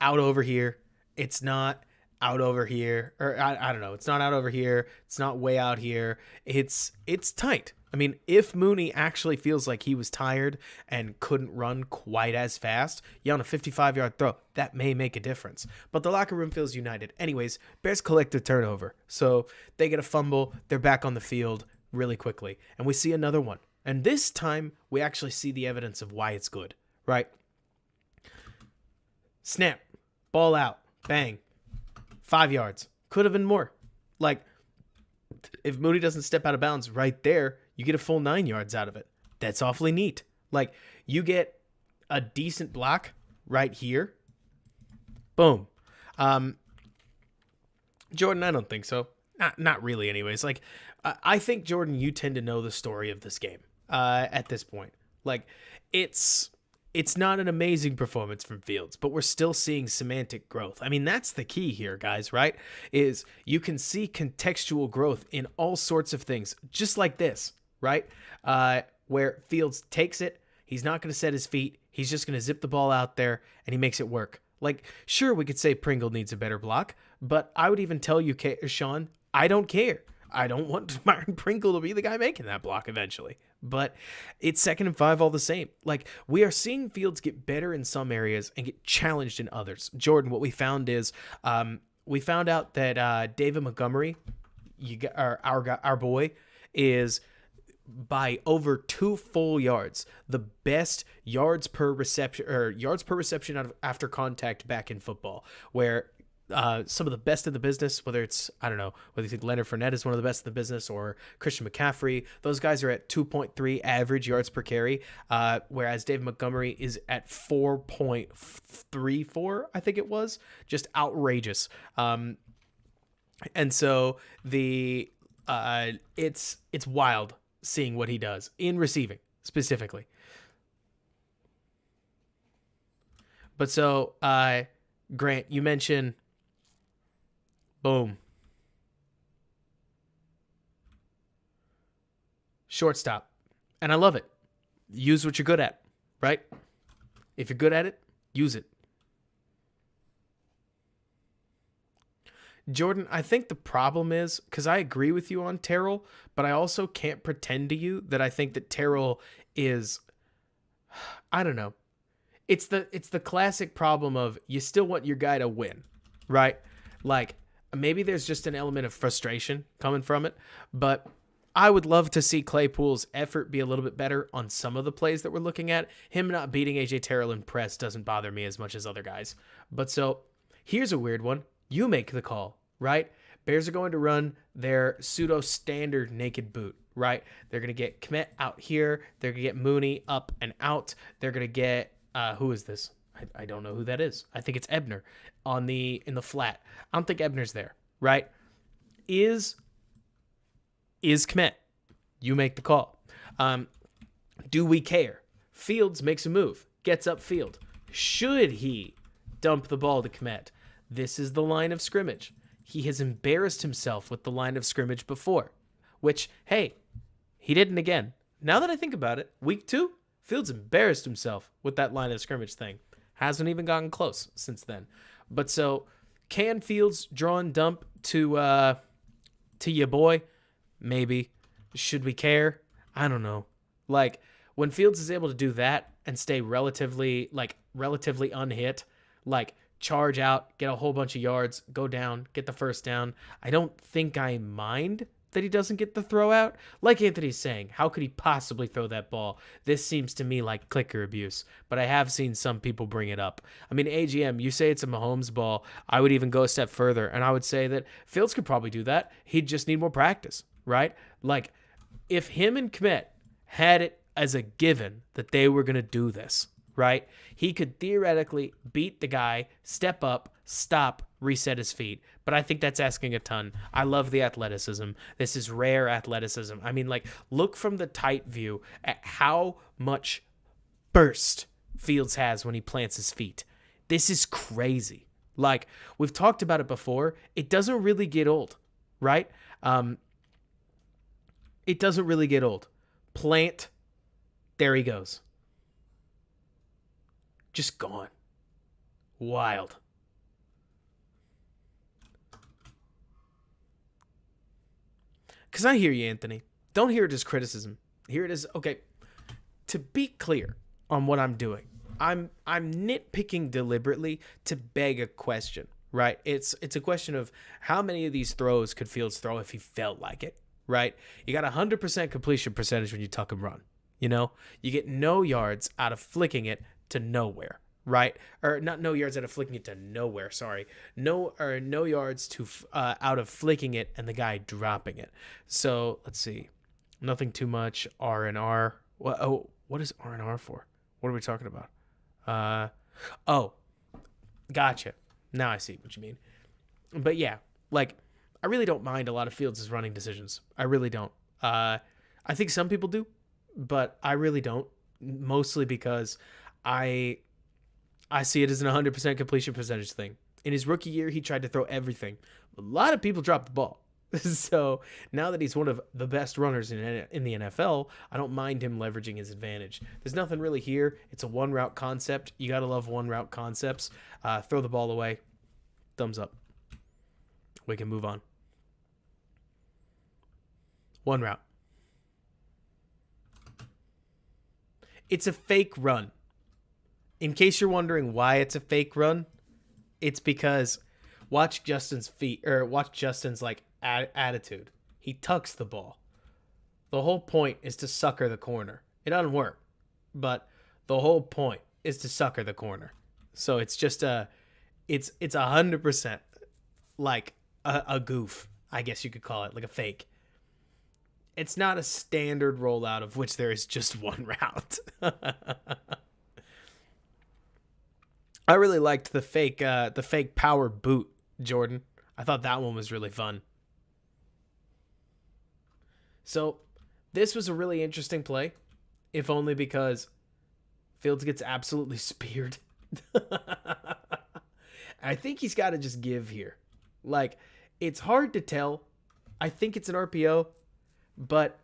out over here. It's not out over here, or I don't know. It's not out over here. It's not way out here. It's tight. I mean, if Mooney actually feels like he was tired and couldn't run quite as fast, on a 55-yard throw, that may make a difference. But the locker room feels united. Anyways, Bears collect a turnover. So they get a fumble. They're back on the field really quickly. And we see another one. And this time, we actually see the evidence of why it's good, right? Snap. Ball out. Bang. 5 yards. Could have been more. Like, if Mooney doesn't step out of bounds right there, you get a full 9 yards out of it. That's awfully neat. Like, you get a decent block right here. Boom. Jordan, I don't think so. Not really anyways. Like, I think, Jordan, you tend to know the story of this game at this point. Like, it's it's not an amazing performance from Fields, but we're still seeing semantic growth. I mean, that's the key here, guys, right? Is you can see contextual growth in all sorts of things, just like this, right? Where Fields takes it, he's not going to set his feet, he's just going to zip the ball out there, and he makes it work. Like, sure, we could say Pringle needs a better block, but I would even tell you, Sean, I don't care. I don't want Myron Pringle to be the guy making that block eventually. But it's 2nd and 5 all the same. Like, we are seeing Fields get better in some areas and get challenged in others. Jordan, what we found is we found out that David Montgomery, our boy, is by over 2 full yards, the best yards per reception after contact back in football, where some of the best in the business, whether it's, I don't know, whether you think Leonard Fournette is one of the best in the business or Christian McCaffrey, those guys are at 2.3 average yards per carry, whereas David Montgomery is at 4.34, I think it was, just outrageous. And so it's wild seeing what he does in receiving specifically. But so, Grant, you mentioned boom. Shortstop. And I love it. Use what you're good at, right? If you're good at it, use it. Jordan, I think the problem is, because I agree with you on Terrell, but I also can't pretend to you that I think that Terrell is, I don't know. It's the classic problem of you still want your guy to win, right? Like, maybe there's just an element of frustration coming from it, but I would love to see Claypool's effort be a little bit better on some of the plays that we're looking at. Him not beating AJ Terrell in press doesn't bother me as much as other guys. But so here's a weird one. You make the call, right? Bears are going to run their pseudo-standard naked boot, right? They're going to get Kmet out here. They're going to get Mooney up and out. They're going to get, who is this? I don't know who that is. I think it's Ebner in the flat. I don't think Ebner's there, right? Is Kmet? You make the call. Do we care? Fields makes a move, gets upfield. Should he dump the ball to Kmet? This is the line of scrimmage. He has embarrassed himself with the line of scrimmage before, which, hey, he didn't again. Now that I think about it, week 2, Fields embarrassed himself with that line of scrimmage thing. Hasn't even gotten close since then. But so, can Fields draw and dump to your boy? Maybe. Should we care? I don't know. Like, when Fields is able to do that and stay relatively unhit, like, charge out, get a whole bunch of yards, go down, get the first down, I don't think I mind that he doesn't get the throw out. Like Anthony's saying, how could he possibly throw that ball? This seems to me like clicker abuse, but I have seen some people bring it up. I mean, AGM, you say it's a Mahomes ball. I would even go a step further, and I would say that Fields could probably do that. He'd just need more practice, right? Like, if him and Kmet had it as a given that they were going to do this, right? He could theoretically beat the guy, step up, stop, reset his feet. But I think that's asking a ton. I love the athleticism. This is rare athleticism. I mean, like, look from the tight view at how much burst Fields has when he plants his feet. This is crazy. Like, we've talked about it before. It doesn't really get old, right? It doesn't really get old. Plant, there he goes. Just gone. Wild. Because I hear you, Anthony. Don't hear it as criticism. Hear it as, okay, to be clear on what I'm doing, I'm nitpicking deliberately to beg a question, right? It's a question of how many of these throws could Fields throw if he felt like it, right? You got 100% completion percentage when you tuck and run, you know? You get no yards out of flicking it to nowhere, right? Or not no yards out of flicking it to nowhere, sorry. No yards to out of flicking it and the guy dropping it. So, let's see. Nothing too much R&R. What is R&R for? What are we talking about? Gotcha. Now I see what you mean. But yeah, like, I really don't mind a lot of Fields' running decisions. I really don't. I think some people do, but I really don't. Mostly because I see it as an 100% completion percentage thing. In his rookie year, he tried to throw everything. A lot of people dropped the ball. So now that he's one of the best runners in the NFL, I don't mind him leveraging his advantage. There's nothing really here. It's a one route concept. You got to love one route concepts. Throw the ball away. Thumbs up. We can move on. One route. It's a fake run. In case you're wondering why it's a fake run, it's because watch Justin's attitude. He tucks the ball. The whole point is to sucker the corner. It doesn't work, but the whole point is to sucker the corner. So it's just it's 100% like a goof, I guess you could call it, like a fake. It's not a standard rollout of which there is just one route. I really liked the fake power boot, Jordan. I thought that one was really fun. So this was a really interesting play, if only because Fields gets absolutely speared. I think he's got to just give here. Like, it's hard to tell. I think it's an RPO, but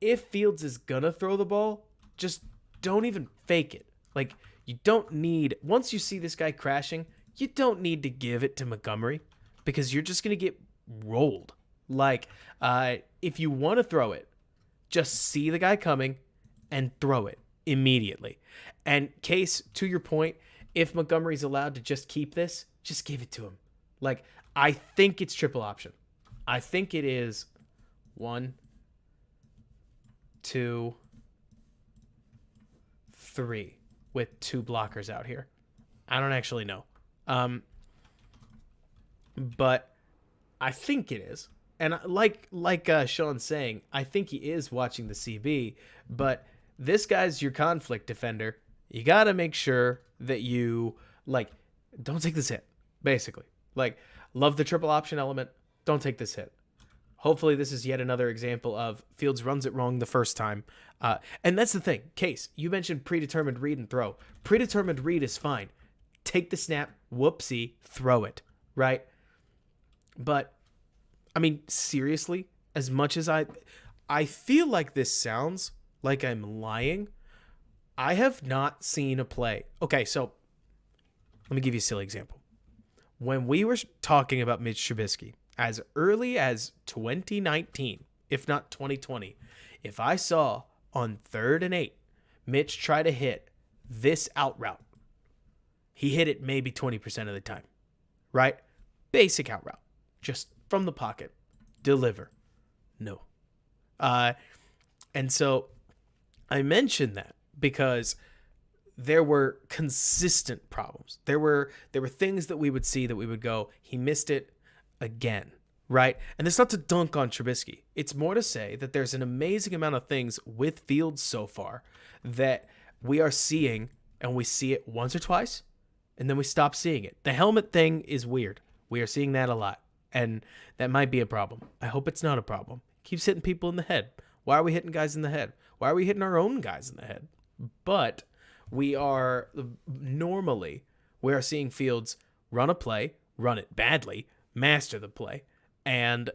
if Fields is gonna throw the ball, just don't even fake it. Like, you don't need, once you see this guy crashing, you don't need to give it to Montgomery because you're just going to get rolled. Like, if you want to throw it, just see the guy coming and throw it immediately. And Case, to your point, if Montgomery's allowed to just keep this, just give it to him. Like, I think it's triple option. I think it is 1, 2, 3. With 2 blockers out here. I don't actually know. But I think it is. And like Sean's saying, I think he is watching the CB, but this guy's your conflict defender. You got to make sure that you, like, don't take this hit, basically. Like, love the triple option element. Don't take this hit. Hopefully this is yet another example of Fields runs it wrong the first time. And that's the thing. Case, you mentioned predetermined read and throw. Predetermined read is fine. Take the snap, whoopsie, throw it, right? But, I mean, seriously, as much as I feel like this sounds like I'm lying, I have not seen a play. Okay, so let me give you a silly example. When we were talking about Mitch Trubisky, as early as 2019, if not 2020, if I saw on 3rd and 8, Mitch try to hit this out route, he hit it maybe 20% of the time, right? Basic out route, just from the pocket, deliver. No. And so I mentioned that because there were consistent problems. There were things that we would see that we would go, he missed it again, right? And it's not to dunk on Trubisky. It's more to say that there's an amazing amount of things with Fields so far that we are seeing, and we see it once or twice, and then we stop seeing it. The helmet thing is weird. We are seeing that a lot, and that might be a problem. I hope it's not a problem. Keeps hitting people in the head. Why are we hitting guys in the head? Why are we hitting our own guys in the head? But we are seeing Fields run a play, run it badly, master the play, and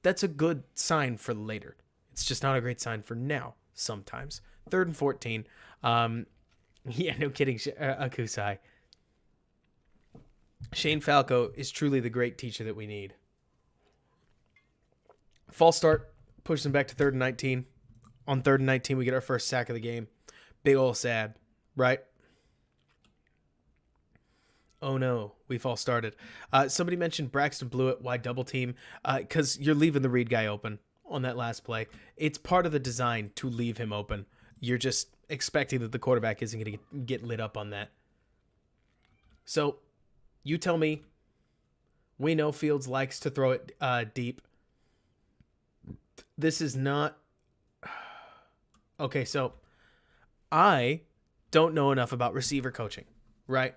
that's a good sign for later. It's just not a great sign for now sometimes. 3rd and 14. Yeah, no kidding, Akusai. Shane Falco is truly the great teacher that we need. False start, pushes him back to 3rd and 19. On 3rd and 19, we get our first sack of the game. Big ol' sad, right? Oh no, we false started. Somebody mentioned Braxton Blewett. Why double team? Because you're leaving the read guy open on that last play. It's part of the design to leave him open. You're just expecting that the quarterback isn't going to get lit up on that. So you tell me, we know Fields likes to throw it deep. This is not... Okay, so I don't know enough about receiver coaching, right?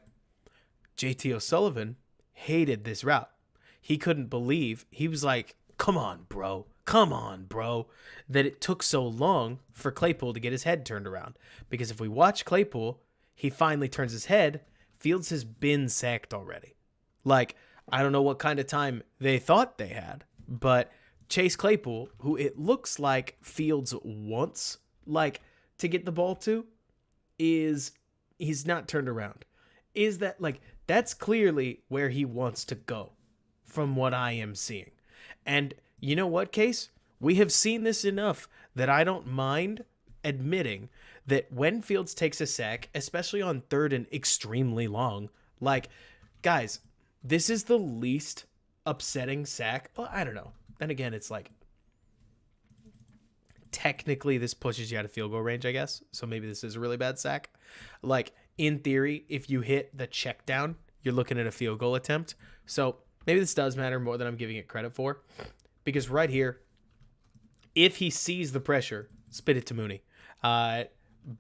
JT O'Sullivan hated this route. He couldn't believe. He was like, come on, bro, that it took so long for Claypool to get his head turned around. Because if we watch Claypool, he finally turns his head. Fields has been sacked already. Like, I don't know what kind of time they thought they had, but Chase Claypool, who it looks like Fields wants, like, to get the ball to, he's not turned around. Is that, like, that's clearly where he wants to go from what I am seeing. And you know what, Case? We have seen this enough that I don't mind admitting that when Fields takes a sack, especially on third and extremely long, like, guys, this is the least upsetting sack. Well, I don't know. Then again, it's like, technically this pushes you out of field goal range, I guess. So maybe this is a really bad sack. Like, in theory, if you hit the check down, you're looking at a field goal attempt. So maybe this does matter more than I'm giving it credit for. Because right here, if he sees the pressure, spit it to Mooney.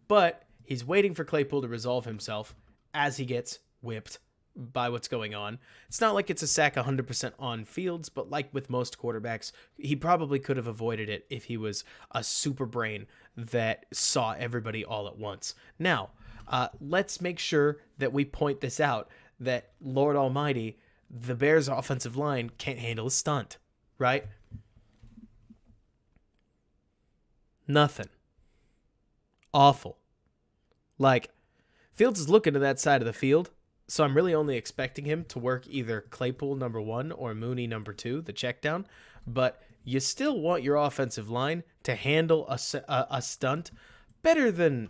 But he's waiting for Claypool to resolve himself as he gets whipped by what's going on. It's not like it's a sack 100% on Fields, but like with most quarterbacks, he probably could have avoided it if he was a super brain that saw everybody all at once. Now, let's make sure that we point this out, that Lord Almighty, the Bears' offensive line can't handle a stunt, right? Nothing. Awful. Like, Fields is looking to that side of the field, so I'm really only expecting him to work either Claypool number 1 or Mooney number 2, the check down. But you still want your offensive line to handle a stunt better than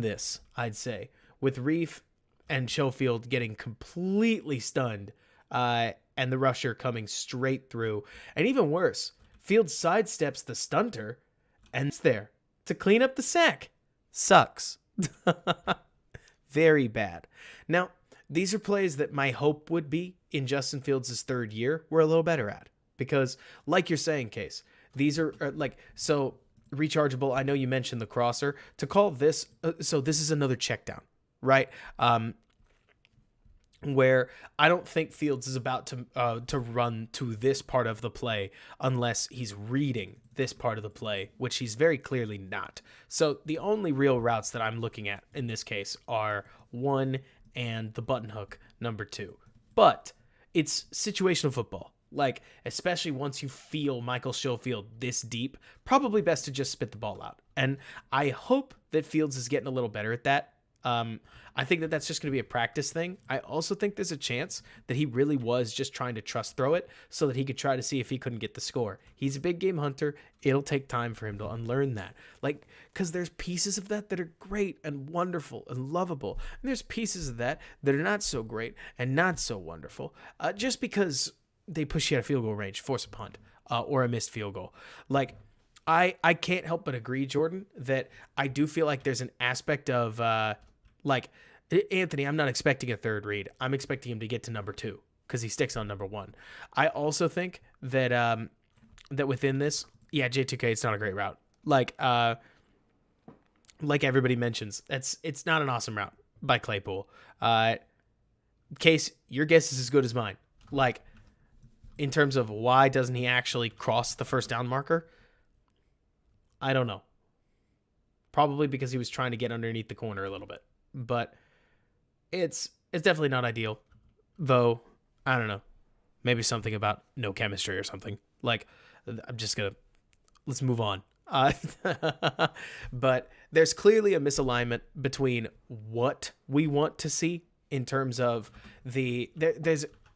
this, I'd say, with Reef and Schofield getting completely stunned, and the rusher coming straight through. And even worse, Fields sidesteps the stunter and it's there to clean up the sack. Sucks. Very bad. Now, these are plays that my hope would be in Justin Fields' third year we're a little better at. Because, like you're saying, Case, these are like, so rechargeable. I know you mentioned the crosser. To call this, so this is another check down, right? Where I don't think Fields is about to run to this part of the play unless he's reading this part of the play, which he's very clearly not. So the only real routes that I'm looking at in this case are 1 and the button hook number 2. But it's situational football. Like, especially once you feel Michael Schofield this deep, probably best to just spit the ball out. And I hope that Fields is getting a little better at that. I think that that's just going to be a practice thing. I also think there's a chance that he really was just trying to trust throw it so that he could try to see if he couldn't get the score. He's a big game hunter. It'll take time for him to unlearn that. Like, because there's pieces of that are great and wonderful and lovable. And there's pieces of that are not so great and not so wonderful. Just because they push you out of field goal range, force a punt, or a missed field goal. Like, I can't help but agree, Jordan, that I do feel like there's an aspect of, like, Anthony, I'm not expecting a third read. I'm expecting him to get to number 2 because he sticks on number 1. I also think that that within this, yeah, J2K, it's not a great route. Like everybody mentions, it's not an awesome route by Claypool. Case, your guess is as good as mine. Like, in terms of why doesn't he actually cross the first down marker? I don't know. Probably because he was trying to get underneath the corner a little bit. But it's definitely not ideal. Though, I don't know. Maybe something about no chemistry or something. Like, I'm just going to... Let's move on. But there's clearly a misalignment between what we want to see in terms of the...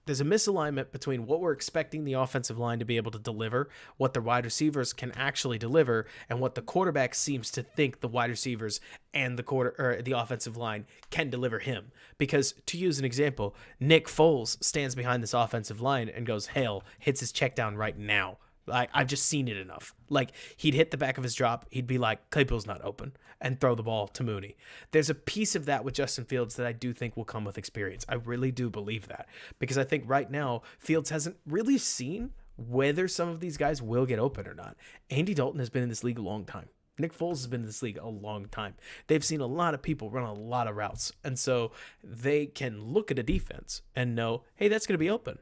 There's a misalignment between what we're expecting the offensive line to be able to deliver, what the wide receivers can actually deliver, and what the quarterback seems to think the wide receivers and the offensive line can deliver him. Because, to use an example, Nick Foles stands behind this offensive line and goes, "Hail," hits his check down right now. I've just seen it enough. Like, he'd hit the back of his drop. He'd be like, Claypool's not open, and throw the ball to Mooney. There's a piece of that with Justin Fields that I do think will come with experience. I really do believe that. Because I think right now, Fields hasn't really seen whether some of these guys will get open or not. Andy Dalton has been in this league a long time. Nick Foles has been in this league a long time. They've seen a lot of people run a lot of routes. And so they can look at a defense and know, hey, that's going to be open.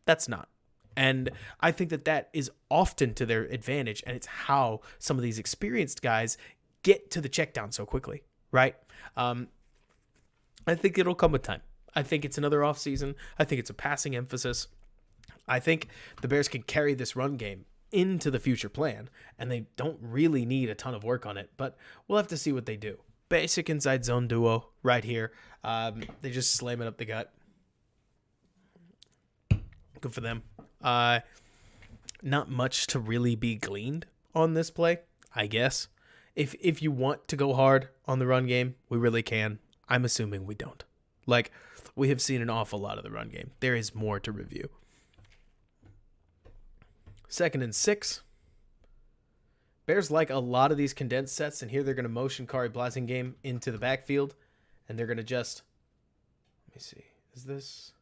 That's not. And I think that is often to their advantage, and it's how some of these experienced guys get to the check down so quickly, right? I think it'll come with time. I think it's another offseason. I think it's a passing emphasis. I think the Bears can carry this run game into the future plan, and they don't really need a ton of work on it, but we'll have to see what they do. Basic inside zone duo right here. They just slam it up the gut. Good for them. Not much to really be gleaned on this play, I guess. If you want to go hard on the run game, we really can. I'm assuming we don't. Like, we have seen an awful lot of the run game. There is more to review. 2nd and 6. Bears like a lot of these condensed sets, and here they're going to motion Kari Blasingame into the backfield, and they're going to just, let me see, is this,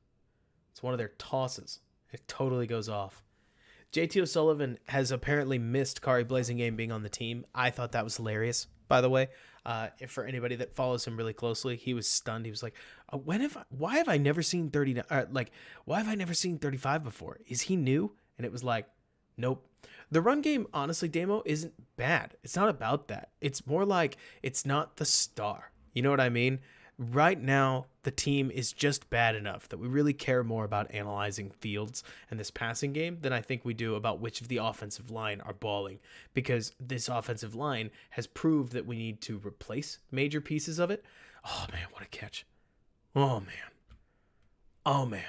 it's one of their tosses. It totally goes off. JT O'Sullivan has apparently missed Kari Blasingame being on the team. I thought that was hilarious, by the way. If for anybody that follows him really closely, he was stunned. He was like, why have I never seen 30, why have I never seen 35 before? Is he new? And it was like, nope. The run game, honestly, Damo, isn't bad. It's not about that. It's more like it's not the star. You know what I mean? Right now, the team is just bad enough that we really care more about analyzing Fields and this passing game than I think we do about which of the offensive line are balling, because this offensive line has proved that we need to replace major pieces of it. Oh, man, what a catch. Oh, man. Oh, man.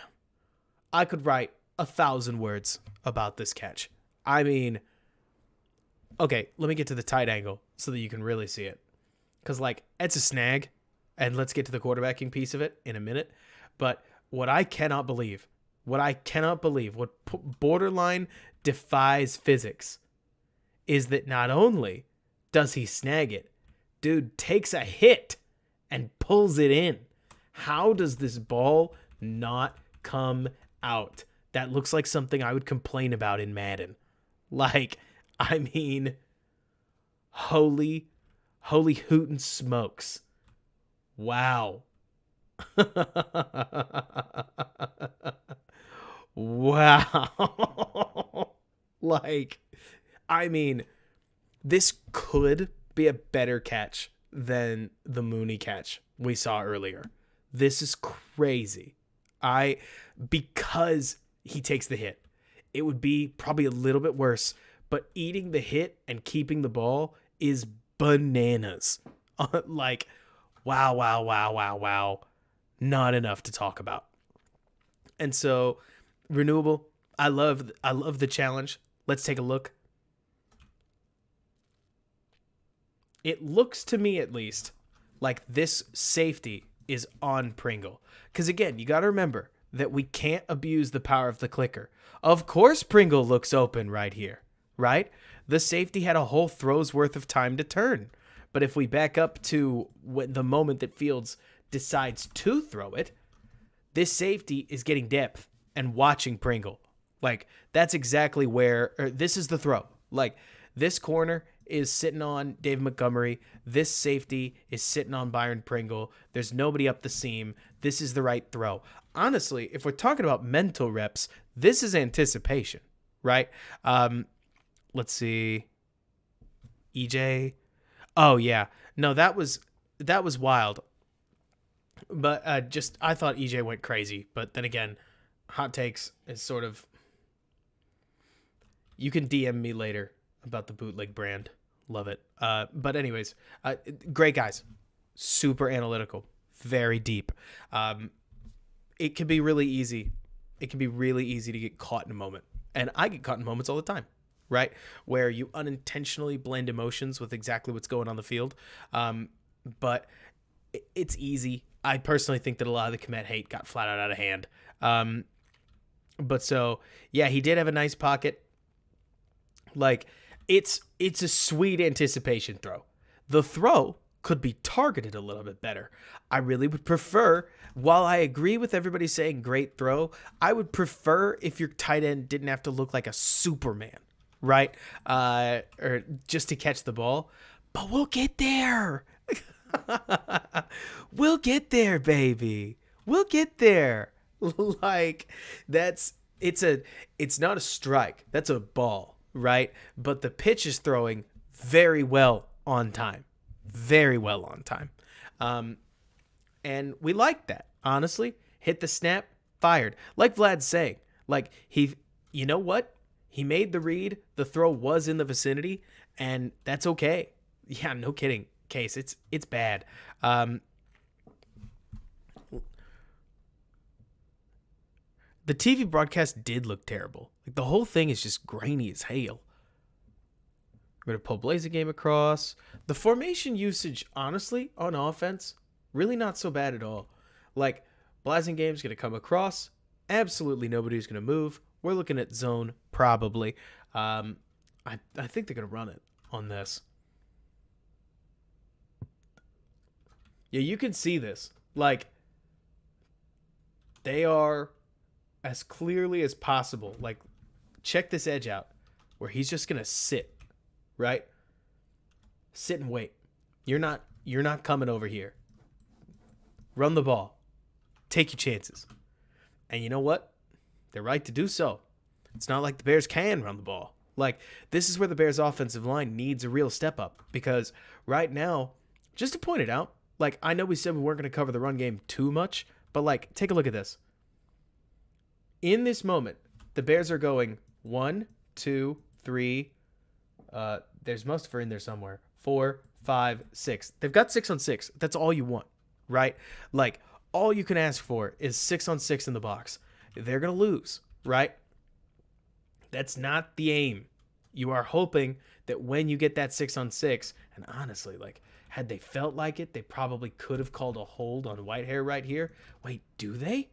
I could write 1,000 words about this catch. I mean, okay, let me get to the tight angle so that you can really see it. Because, like, it's a snag, and let's get to the quarterbacking piece of it in a minute. But what borderline defies physics is that not only does he snag it, dude takes a hit and pulls it in. How does this ball not come out? That looks like something I would complain about in Madden. Like, I mean, holy hootin' smokes. Wow. Wow. Like, I mean, this could be a better catch than the Mooney catch we saw earlier. This is crazy. Because he takes the hit. It would be probably a little bit worse, but eating the hit and keeping the ball is bananas. Like, wow. Not enough to talk about. And so, renewable, I love the challenge. Let's take a look. It looks to me, at least, like this safety is on Pringle. Because again, you got to remember that we can't abuse the power of the clicker. Of course Pringle looks open right here, right? The safety had a whole throw's worth of time to turn. But if we back up to the moment that Fields decides to throw it, this safety is getting depth and watching Pringle. Like, that's exactly this is the throw. Like, this corner is sitting on Dave Montgomery. This safety is sitting on Byron Pringle. There's nobody up the seam. This is the right throw. Honestly, if we're talking about mental reps, this is anticipation, right? Let's see. EJ. Oh, yeah. No, that was wild. But I thought EJ went crazy. But then again, hot takes is sort of, you can DM me later about the bootleg brand. Love it. But anyways, great guys. Super analytical. Very deep. It can be really easy. It can be really easy to get caught in a moment. And I get caught in moments all the time, right? Where you unintentionally blend emotions with exactly what's going on the field. But it's easy. I personally think that a lot of the Komet hate got flat out of hand. But so, yeah, he did have a nice pocket. Like, it's a sweet anticipation throw. The throw could be targeted a little bit better. I really would prefer, while I agree with everybody saying great throw, I would prefer if your tight end didn't have to look like a Superman, right? Or just to catch the ball. But we'll get there. We'll get there, baby. We'll get there. Like, it's not a strike. That's a ball, right? But the pitch is throwing very well on time. Very well on time. And we like that, honestly. Hit the snap, fired. Like Vlad's saying, like you know what? He made the read. The throw was in the vicinity, and that's okay. Yeah, no kidding. Case, it's bad. The TV broadcast did look terrible. Like the whole thing is just grainy as hail. We're going to pull Blaziken across. The formation usage, honestly, on offense, really not so bad at all. Like, Blaziken's going to come across. Absolutely nobody's going to move. We're looking at zone, probably. I think they're going to run it on this. Yeah, you can see this. Like, they are as clearly as possible. Like, check this edge out where he's just going to sit. Right? Sit and wait. You're not coming over here. Run the ball. Take your chances. And you know what? They're right to do so. It's not like the Bears can run the ball. Like, this is where the Bears offensive line needs a real step up, because right now, just to point it out, like, I know we said we weren't going to cover the run game too much, but like, take a look at this. In this moment, the Bears are going 1, 2, 3, there's Mustafa in there somewhere. 4, 5, 6. They've got 6 on 6. That's all you want, right? Like, all you can ask for is 6 on 6 in the box. They're going to lose, right? That's not the aim. You are hoping that when you get that 6 on 6, and honestly, like, had they felt like it, they probably could have called a hold on Whitehair right here. Wait, do they?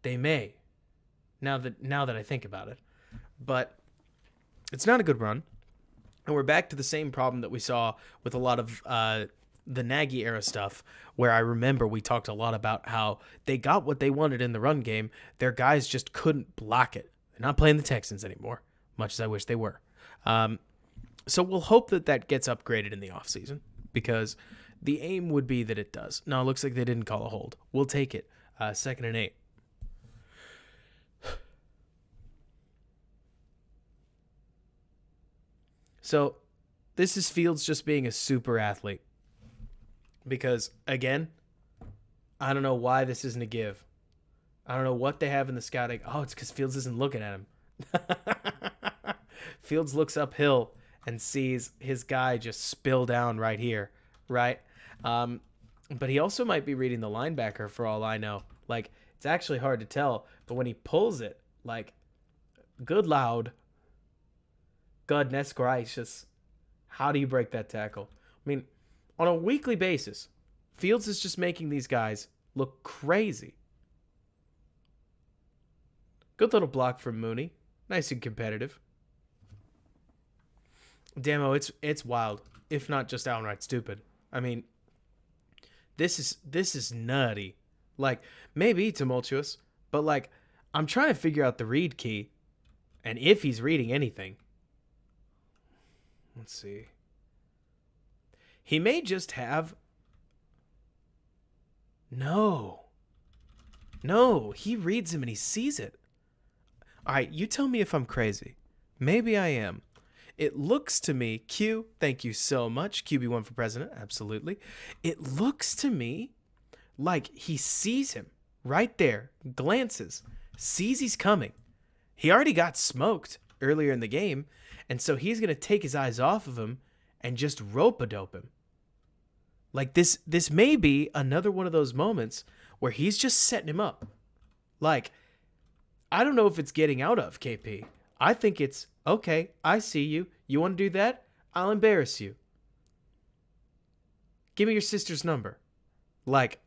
They may. Now that I think about it. But it's not a good run. And we're back to the same problem that we saw with a lot of the Nagy era stuff, where I remember we talked a lot about how they got what they wanted in the run game. Their guys just couldn't block it. They're not playing the Texans anymore, much as I wish they were. So we'll hope that gets upgraded in the offseason, because the aim would be that it does. No, it looks like they didn't call a hold. We'll take it. 2nd and 8. So this is Fields just being a super athlete, because, again, I don't know why this isn't a give. I don't know what they have in the scouting. Oh, it's because Fields isn't looking at him. Fields looks uphill and sees his guy just spill down right here, right? But he also might be reading the linebacker for all I know. Like, it's actually hard to tell, but when he pulls it, like, good loud. Goodness gracious. How do you break that tackle? I mean, on a weekly basis, Fields is just making these guys look crazy. Good little block from Mooney. Nice and competitive. Damo, it's wild, if not just outright stupid. I mean, this is nutty. Like, maybe tumultuous, but like, I'm trying to figure out the read key, and if he's reading anything. Let's see. He may just have... No, he reads him and he sees it. All right, you tell me if I'm crazy. Maybe I am. It looks to me, Q, thank you so much. QB1 for president, absolutely. It looks to me like he sees him right there, glances, sees he's coming. He already got smoked earlier in the game, and so he's going to take his eyes off of him and just rope-a-dope him. Like, this may be another one of those moments where he's just setting him up. Like, I don't know if it's getting out of, KP. I think it's, okay, I see you. You want to do that? I'll embarrass you. Give me your sister's number. Like,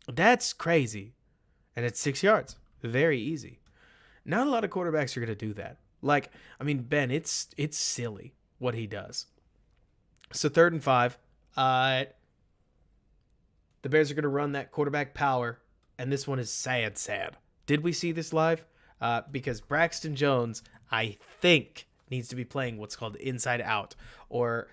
that's crazy. And it's 6 yards. Very easy. Not a lot of quarterbacks are going to do that. Like, I mean, Ben, it's silly what he does. So 3rd and 5. The Bears are going to run that quarterback power, and this one is sad. Did we see this live? Because Braxton Jones, I think, needs to be playing what's called inside out, or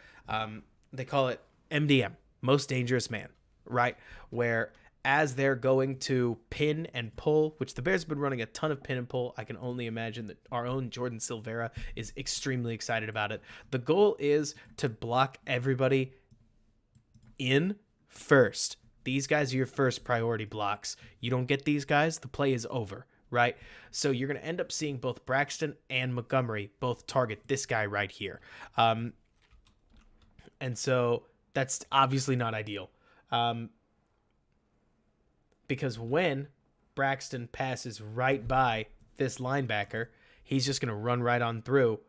they call it MDM, most dangerous man, right? Where as they're going to pin and pull, which the Bears have been running a ton of pin and pull, I can only imagine that our own Jordan Silvera is extremely excited about it. The goal is to block everybody in first, These guys are your first priority blocks. You don't get these guys, the play is over, right? So you're going to end up seeing both Braxton and Montgomery both target this guy right here. And so that's obviously not ideal. Because when Braxton passes right by this linebacker, he's just going to run right on through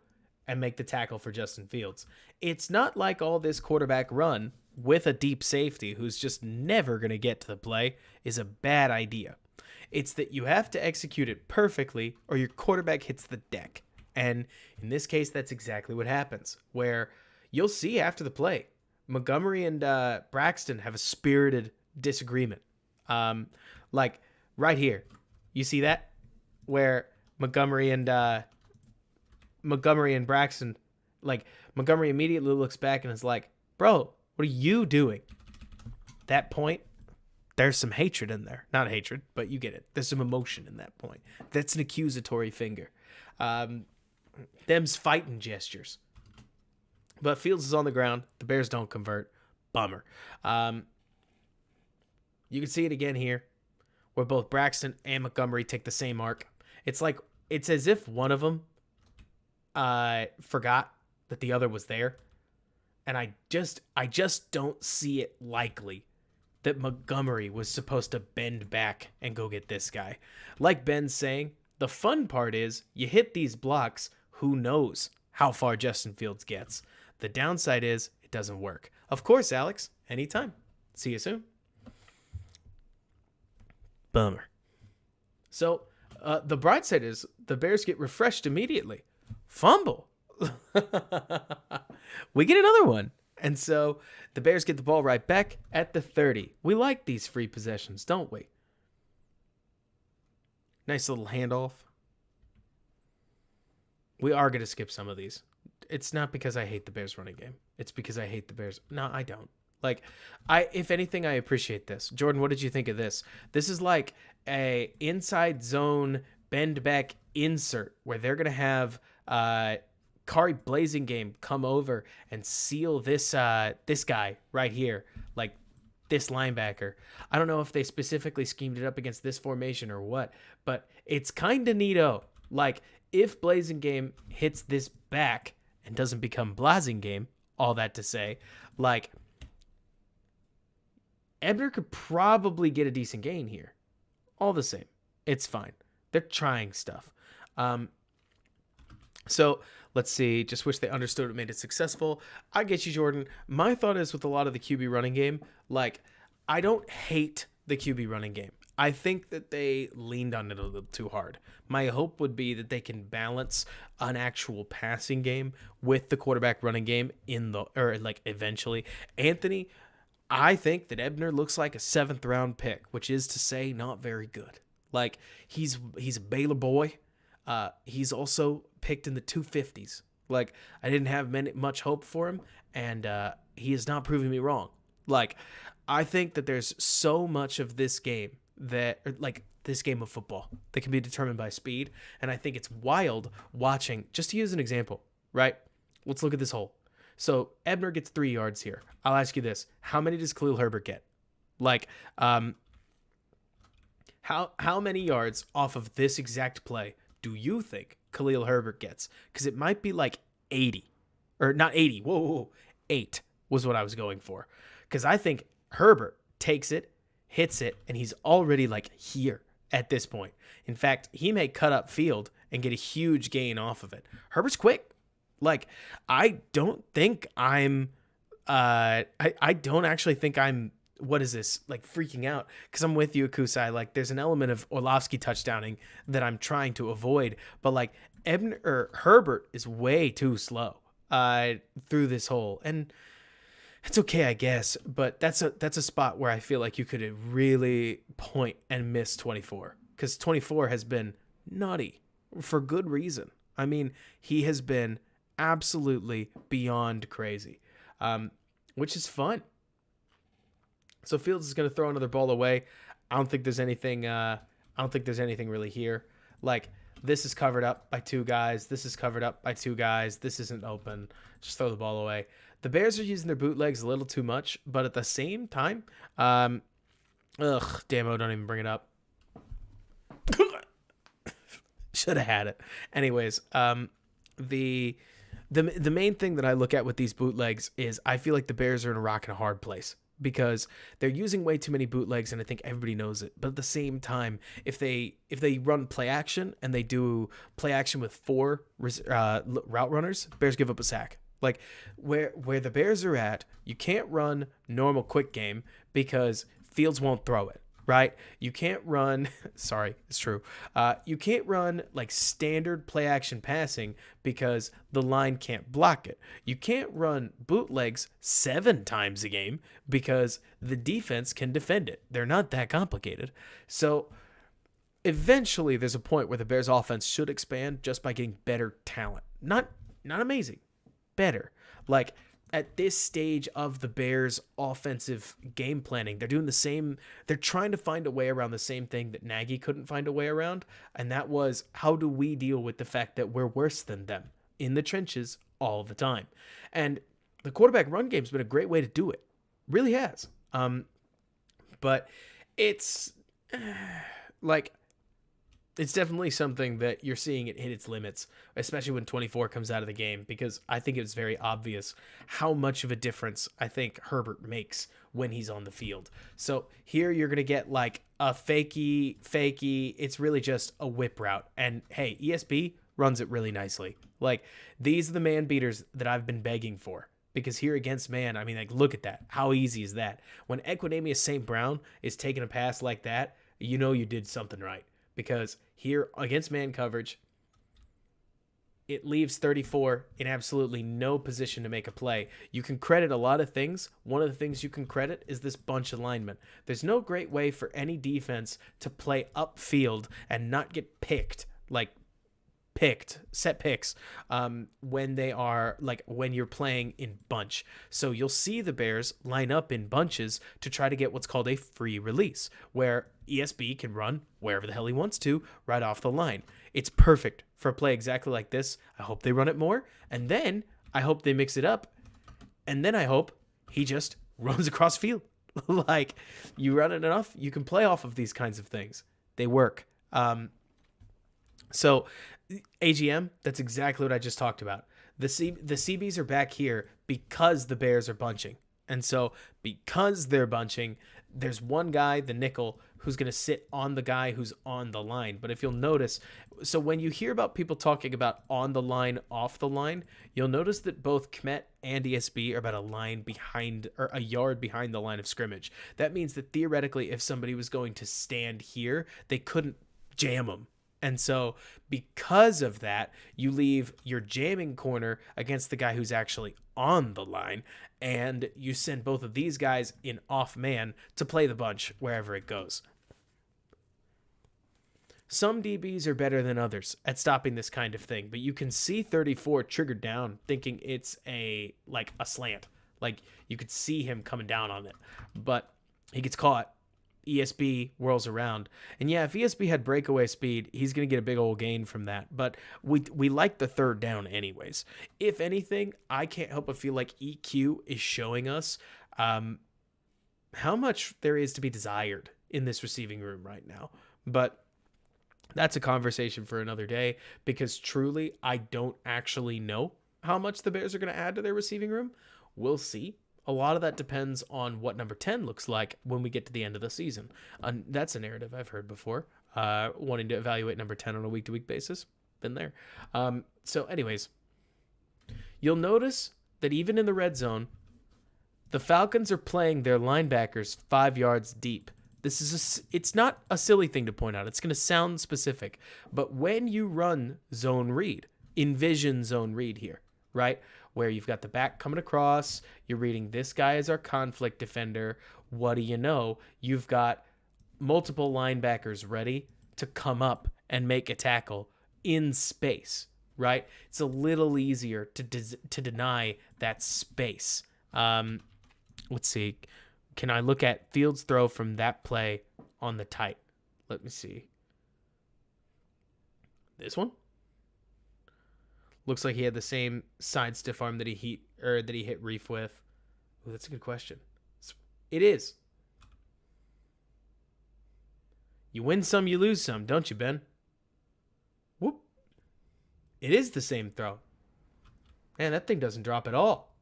and make the tackle for Justin Fields. It's not like all this quarterback run with a deep safety who's just never going to get to the play is a bad idea. It's that you have to execute it perfectly or your quarterback hits the deck. And in this case, that's exactly what happens, where you'll see after the play, Montgomery and Braxton have a spirited disagreement. Like right here, you see that? Where Montgomery and Braxton, like Montgomery immediately looks back and is like, bro, what are you doing? That point, there's some hatred in there. Not hatred, but you get it. There's some emotion in that point. That's an accusatory finger. Them's fighting gestures. But Fields is on the ground. The Bears don't convert. Bummer. You can see it again here, where both Braxton and Montgomery take the same arc. It's as if one of them forgot that the other was there. And I just don't see it likely that Montgomery was supposed to bend back and go get this guy. Like Ben's saying, the fun part is you hit these blocks, who knows how far Justin Fields gets. The downside is it doesn't work. Of course, Alex, anytime. See you soon. Bummer. So the bright side is the Bears get refreshed immediately. Fumble. We get another one. And so the Bears get the ball right back at the 30. We like these free possessions, don't we? Nice little handoff. We are going to skip some of these. It's not because I hate the Bears running game. It's because I hate the Bears. No, I don't. If anything, I appreciate this. Jordan, what did you think of this? This is like a inside zone bend back insert where they're going to have Kari Blasingame come over and seal this guy right here, like this linebacker. I don't know if they specifically schemed it up against this formation or what, but it's kind of neato. Like, if Blasingame hits this back and doesn't become Blasingame, all that to say, like, Ebner could probably get a decent gain here. All the same, it's fine. They're trying stuff. So let's see. Just wish they understood what made it successful. I get you, Jordan. My thought is with a lot of the QB running game, like, I don't hate the QB running game. I think that they leaned on it a little too hard. My hope would be that they can balance an actual passing game with the quarterback running game eventually. Anthony, I think that Ebner looks like a 7th round pick, which is to say not very good. Like, he's a Baylor boy. He's also picked in the 250s. Like, I didn't have much hope for him, and he is not proving me wrong. Like, I think that there's so much of this game this game of football that can be determined by speed, and I think it's wild watching. Just to use an example, right? Let's look at this hole. So Ebner gets 3 yards here. I'll ask you this: how many does Khalil Herbert get? Like, how many yards off of this exact play do you think Khalil Herbert gets? Because it might be like 80, or not 80. Whoa, 8 was what I was going for. Because I think Herbert takes it, hits it, and he's already like here at this point. In fact, he may cut up field and get a huge gain off of it. Herbert's quick. Like, I don't think I'm I don't actually think I'm, what is this, like, freaking out, because I'm with you, Akusai. Like, there's an element of Orlovsky touchdowning that I'm trying to avoid, but like Herbert is way too slow through this hole, and it's okay, I guess, but that's a spot where I feel like you could really point and miss 24, because 24 has been nutty for good reason. I mean, he has been absolutely beyond crazy, which is fun. So Fields is going to throw another ball away. I don't think there's anything really here. Like, this is covered up by 2 guys. This is covered up by 2 guys. This isn't open. Just throw the ball away. The Bears are using their bootlegs a little too much, but at the same time, Ugh, damn, don't even bring it up. Should have had it. Anyways, the the main thing that I look at with these bootlegs is I feel like the Bears are in a rock and a hard place because they're using way too many bootlegs, and I think everybody knows it. But at the same time, if they run play action and they do play action with 4 route runners, Bears give up a sack. Like where the Bears are at, you can't run normal quick game because Fields won't throw it. Right? You can't run, sorry, it's true. You can't run like standard play action passing because the line can't block it. You can't run bootlegs 7 times a game because the defense can defend it. They're not that complicated. So eventually there's a point where the Bears offense should expand just by getting better talent. Not amazing, better. Like at this stage of the Bears offensive game planning, they're doing the same. They're trying to find a way around the same thing that Nagy couldn't find a way around. And that was, how do we deal with the fact that we're worse than them in the trenches all the time? And the quarterback run game's been a great way to do it. Really has. But it's like, it's definitely something that you're seeing it hit its limits, especially when 24 comes out of the game, because I think it's very obvious how much of a difference I think Herbert makes when he's on the field. So here you're going to get like a fakey. It's really just a whip route. And hey, ESB runs it really nicely. Like, these are the man beaters that I've been begging for. Because here against man, I mean, like, look at that. How easy is that? When Equanimeous St. Brown is taking a pass like that, you know you did something right. Because here against man coverage, it leaves 34 in absolutely no position to make a play. You can credit a lot of things. One of the things you can credit is this bunch alignment. There's no great way for any defense to play upfield and not get set picks when they are like when you're playing in bunch. So you'll see the Bears line up in bunches to try to get what's called a free release, where ESB can run wherever the hell he wants to right off the line. It's perfect for a play exactly like this. I hope they run it more, and then I hope they mix it up, and then I hope he just runs across field. Like, you run it enough, you can play off of these kinds of things. They work. So AGM, that's exactly what I just talked about. The CBs are back here because the Bears are bunching. And so because they're bunching, there's one guy, the nickel, who's going to sit on the guy who's on the line. But if you'll notice, so when you hear about people talking about on the line, off the line, you'll notice that both Kmet and ESB are about a line behind, or a yard behind the line of scrimmage. That means that theoretically, if somebody was going to stand here, they couldn't jam them. And so because of that, you leave your jamming corner against the guy who's actually on the line, and you send both of these guys in off man to play the bunch wherever it goes. Some DBs are better than others at stopping this kind of thing, but you can see 34 triggered down thinking it's a slant. Like, you could see him coming down on it, but he gets caught. ESB whirls around. And yeah, if ESB had breakaway speed, he's going to get a big old gain from that. But we like the third down anyways. If anything, I can't help but feel like EQ is showing us how much there is to be desired in this receiving room right now. But that's a conversation for another day, because truly, I don't actually know how much the Bears are going to add to their receiving room. We'll see. A lot of that depends on what number 10 looks like when we get to the end of the season. That's a narrative I've heard before, wanting to evaluate number 10 on a week-to-week basis. Been there. So anyways, you'll notice that even in the red zone, the Falcons are playing their linebackers 5 yards deep. It's not a silly thing to point out. It's going to sound specific. But when you run zone read, envision zone read here, right? Where you've got the back coming across, you're reading this guy as our conflict defender. What do you know? You've got multiple linebackers ready to come up and make a tackle in space, right? It's a little easier to deny that space. Let's see. Can I look at Fields' throw from that play on the tight? Let me see. This one? Looks like he had the same side stiff arm that he hit Reef with. Ooh, that's a good question. It is. You win some, you lose some, don't you, Ben? Whoop. It is the same throw. Man, that thing doesn't drop at all.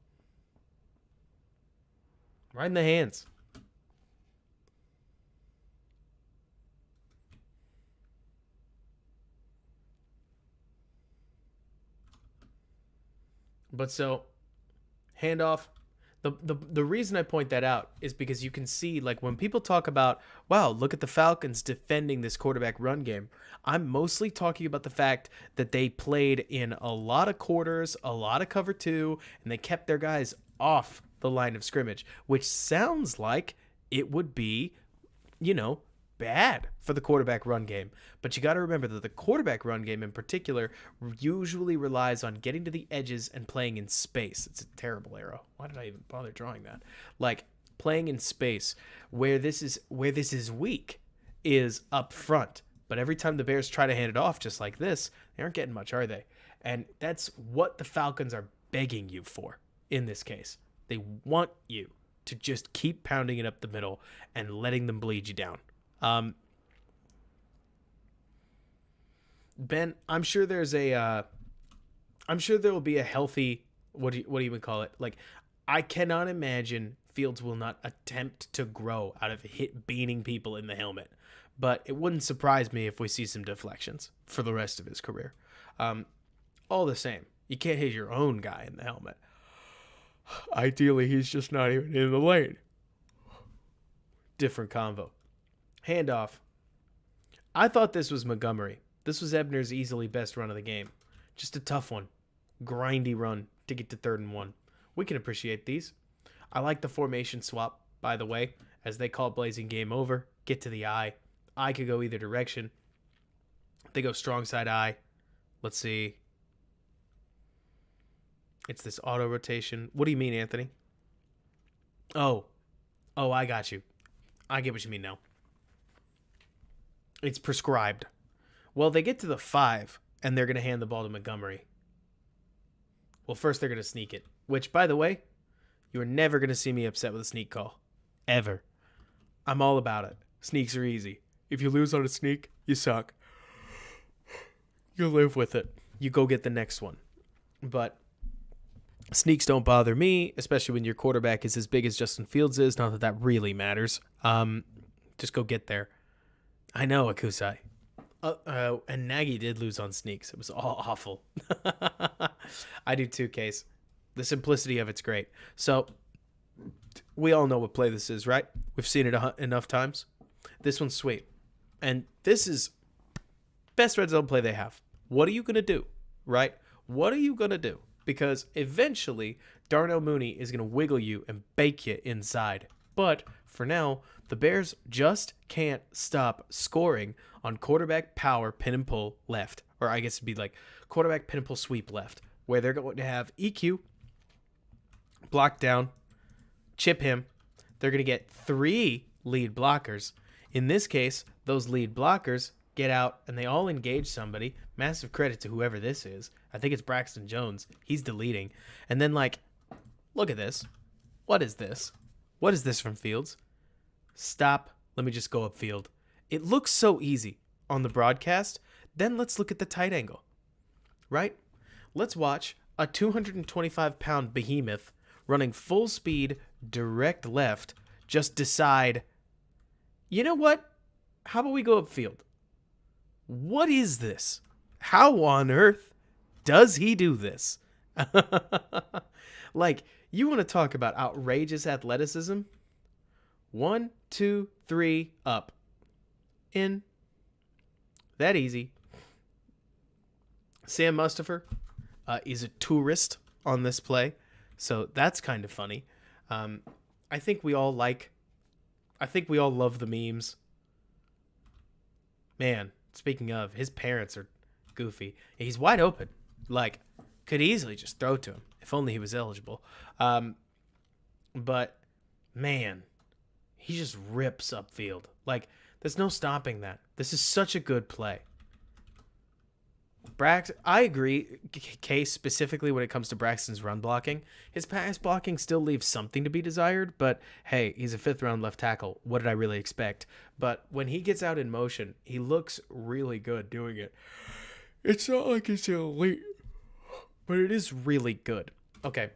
Right in the hands. But so, handoff. The reason I point that out is because you can see, like, when people talk about, wow, look at the Falcons defending this quarterback run game, I'm mostly talking about the fact that they played in a lot of quarters, a lot of cover two, and they kept their guys off the line of scrimmage, which sounds like it would be, bad for the quarterback run game. But you got to remember that the quarterback run game in particular usually relies on getting to the edges and playing in space. It's a terrible arrow. Why did I even bother drawing that? Like, playing in space, where this is weak is up front. But every time the Bears try to hand it off just like this, they aren't getting much, are they? And that's what the Falcons are begging you for in this case. They want you to just keep pounding it up the middle and letting them bleed you down. Ben, I'm sure there will be a healthy, what do you even call it? Like, I cannot imagine Fields will not attempt to grow out of beating people in the helmet, but it wouldn't surprise me if we see some deflections for the rest of his career. All the same, you can't hit your own guy in the helmet. Ideally, he's just not even in the lane. Different convo. Handoff. I thought this was Montgomery. This was Ebner's easily best run of the game. Just a tough one. Grindy run to get to 3rd and 1. We can appreciate these. I like the formation swap, by the way, as they call blazing game over. Get to the eye. Eye could go either direction. They go strong side eye. Let's see. It's this auto rotation. What do you mean, Anthony? Oh, I got you. I get what you mean now. It's prescribed. Well, they get to the 5, and they're going to hand the ball to Montgomery. Well, first they're going to sneak it, which, by the way, you are never going to see me upset with a sneak call. Ever. I'm all about it. Sneaks are easy. If you lose on a sneak, you suck. You live with it. You go get the next one. But sneaks don't bother me, especially when your quarterback is as big as Justin Fields is. Not that that really matters. Just go get there. I know, Akusai. And Nagy did lose on sneaks. It was all awful. I do too, Case. The simplicity of it's great. So, we all know what play this is, right? We've seen it enough times. This one's sweet. And this is best red zone play they have. What are you going to do, right? What are you going to do? Because eventually, Darnell Mooney is going to wiggle you and bake you inside. But for now, the Bears just can't stop scoring on quarterback power pin and pull left. Or I guess it'd be like quarterback pin and pull sweep left, where they're going to have EQ, block down, chip him. They're going to get 3 lead blockers. In this case, those lead blockers get out and they all engage somebody. Massive credit to whoever this is. I think it's Braxton Jones. He's deleting. And then, like, look at this. What is this? What is this from Fields? Stop. Let me just go upfield. It looks so easy on the broadcast. Then let's look at the tight angle, right? Let's watch a 225-pound behemoth running full speed, direct left, just decide, you know what? How about we go upfield? What is this? How on earth does he do this? Like, you want to talk about outrageous athleticism? 1, 2, 3, up. In. That easy. Sam Mustipher is a tourist on this play, so that's kind of funny. I think we all love the memes. Man, speaking of, his parents are goofy. He's wide open. Like, could easily just throw to him if only he was eligible. But, man, he just rips upfield. Like, there's no stopping that. This is such a good play. I agree. Case specifically when it comes to Braxton's run blocking, his pass blocking still leaves something to be desired. But hey, he's a fifth round left tackle. What did I really expect? But when he gets out in motion, he looks really good doing it. It's not like it's elite, but it is really good. Okay,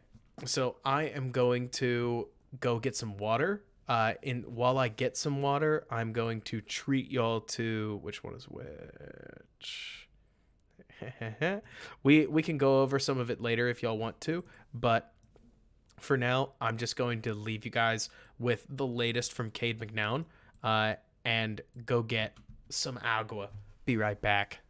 so I am going to go get some water. While I get some water, I'm going to treat y'all to which one is which. We can go over some of it later if y'all want to, but for now, I'm just going to leave you guys with the latest from Cade McNown, and go get some agua. Be right back.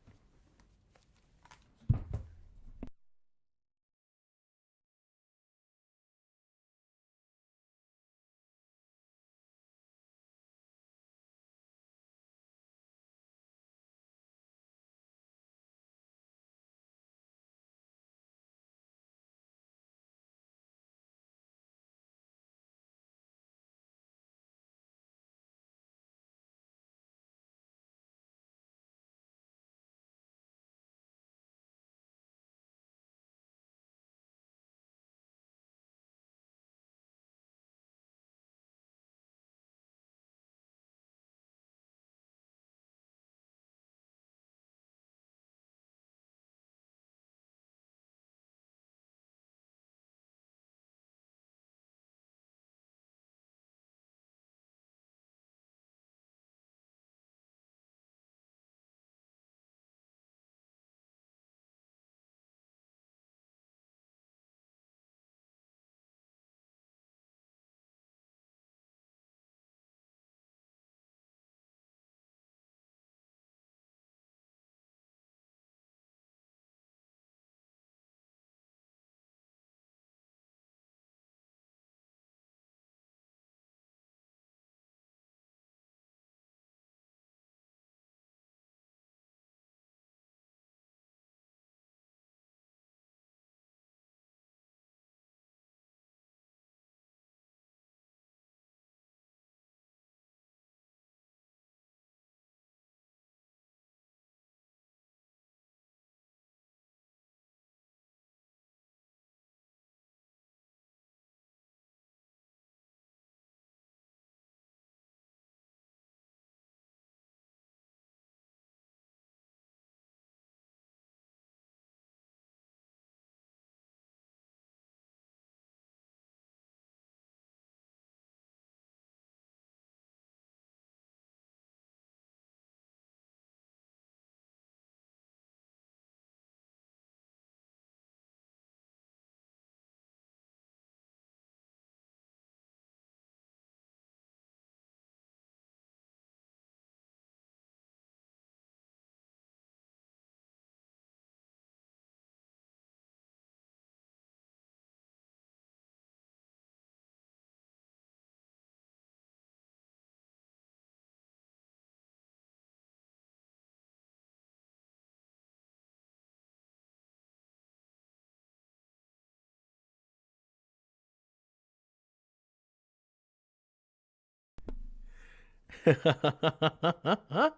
I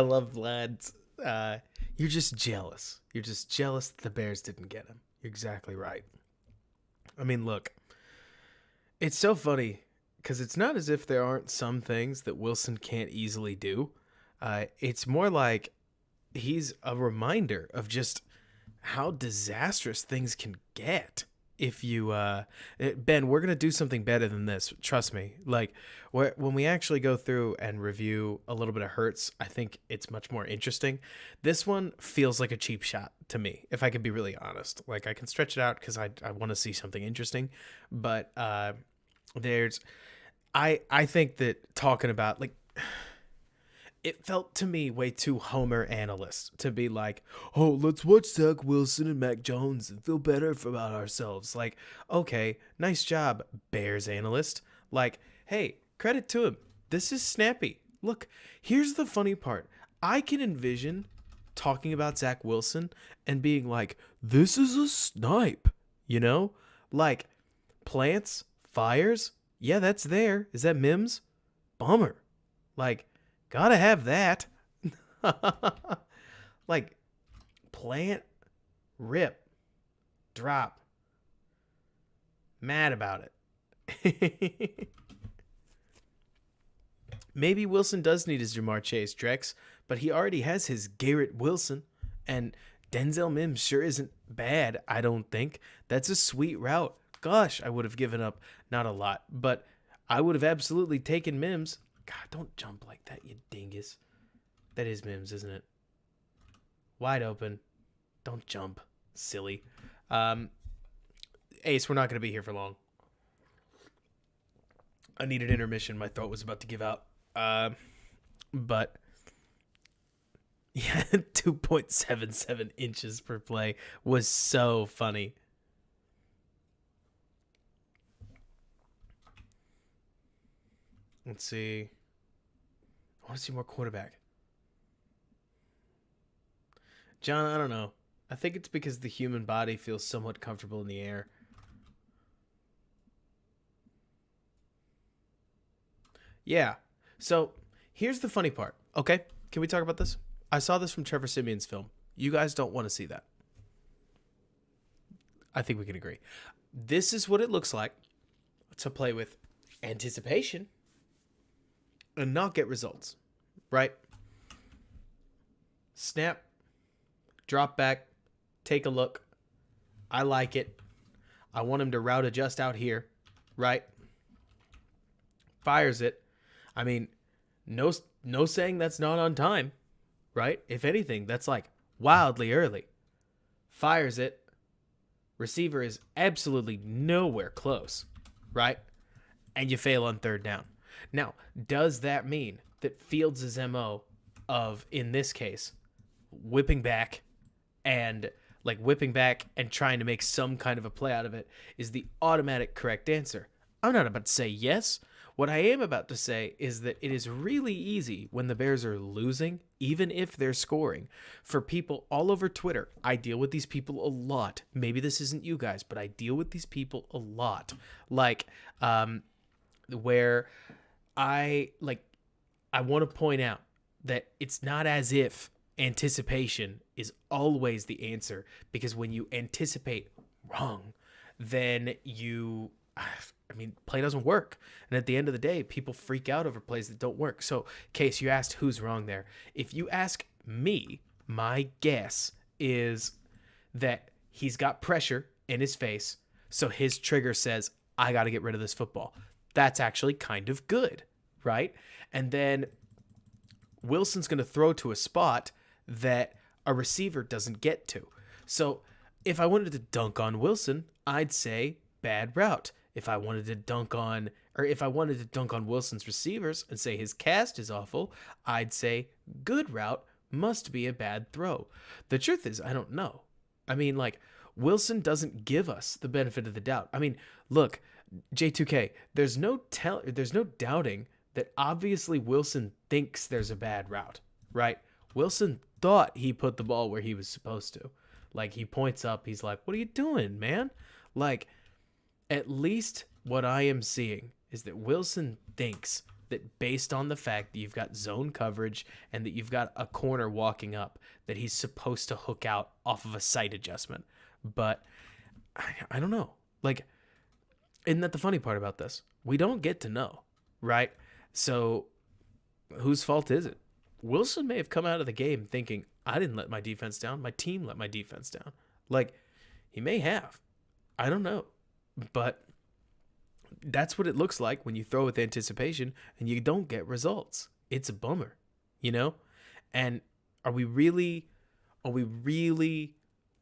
love Vlad's. You're just jealous. You're just jealous that the Bears didn't get him. You're exactly right. I mean, look, it's so funny because it's not as if there aren't some things that Wilson can't easily do. It's more like he's a reminder of just how disastrous things can get if you Ben, we're gonna do something better than this, trust me. Like when we actually go through and review a little bit of Hurts, I think it's much more interesting. This one feels like a cheap shot to me, if I could be really honest. Like I can stretch it out because I want to see something interesting, but there's I think that talking about like it felt to me way too Homer analyst to be like, oh, let's watch Zach Wilson and Mac Jones and feel better about ourselves. Like, okay, nice job, Bears analyst. Like, hey, credit to him. This is snappy. Look, here's the funny part. I can envision talking about Zach Wilson and being like, this is a snipe, you know? Like, plants, fires, yeah, that's there. Is that Mims? Bummer. Like, gotta have that. Like, plant, rip, drop. Mad about it. Maybe Wilson does need his Jamar Chase, Drex, but he already has his Garrett Wilson, and Denzel Mims sure isn't bad, I don't think. That's a sweet route. Gosh, I would have given up not a lot, but I would have absolutely taken Mims. God, don't jump like that, you dingus. That is Mims, isn't it? Wide open. Don't jump. Silly. Ace, we're not going to be here for long. I needed intermission. My throat was about to give out. But yeah, 2.77 inches per play was so funny. Let's see. I want to see more quarterback. John, I don't know. I think it's because the human body feels somewhat comfortable in the air. Yeah. So here's the funny part. Okay. Can we talk about this? I saw this from Trevor Simeon's film. You guys don't want to see that. I think we can agree. This is what it looks like to play with anticipation and not get results, right? Snap, drop back, take a look. I like it. I want him to route adjust out here, right? Fires it. I mean, no saying that's not on time, right? If anything, that's like wildly early. Fires it. Receiver is absolutely nowhere close, right? And you fail on third down. Now, does that mean that Fields' MO of, in this case, whipping back and trying to make some kind of a play out of it is the automatic correct answer? I'm not about to say yes. What I am about to say is that it is really easy when the Bears are losing, even if they're scoring, for people all over Twitter. I deal with these people a lot. Maybe this isn't you guys, but I deal with these people a lot. Where I want to point out that it's not as if anticipation is always the answer, because when you anticipate wrong, then play doesn't work. And at the end of the day, people freak out over plays that don't work. So, Case, you asked who's wrong there. If you ask me, my guess is that he's got pressure in his face, so his trigger says, I got to get rid of this football. That's actually kind of good, right? And then Wilson's going to throw to a spot that a receiver doesn't get to. So if I wanted to dunk on Wilson, I'd say bad route. If I wanted to dunk on Wilson's receivers and say his cast is awful, I'd say good route, must be a bad throw. The truth is, I don't know. I mean, Wilson doesn't give us the benefit of the doubt. I mean, look, J2K, there's no doubting that obviously Wilson thinks there's a bad route, right? Wilson thought he put the ball where he was supposed to. He points up, he's like, what are you doing, man? At least what I am seeing is that Wilson thinks that based on the fact that you've got zone coverage and that you've got a corner walking up, that he's supposed to hook out off of a sight adjustment. But I don't know. Isn't that the funny part about this? We don't get to know, right? So whose fault is it? Wilson may have come out of the game thinking, I didn't let my defense down. My team let my defense down. He may have. I don't know. But that's what it looks like when you throw with anticipation and you don't get results. It's a bummer, And are we really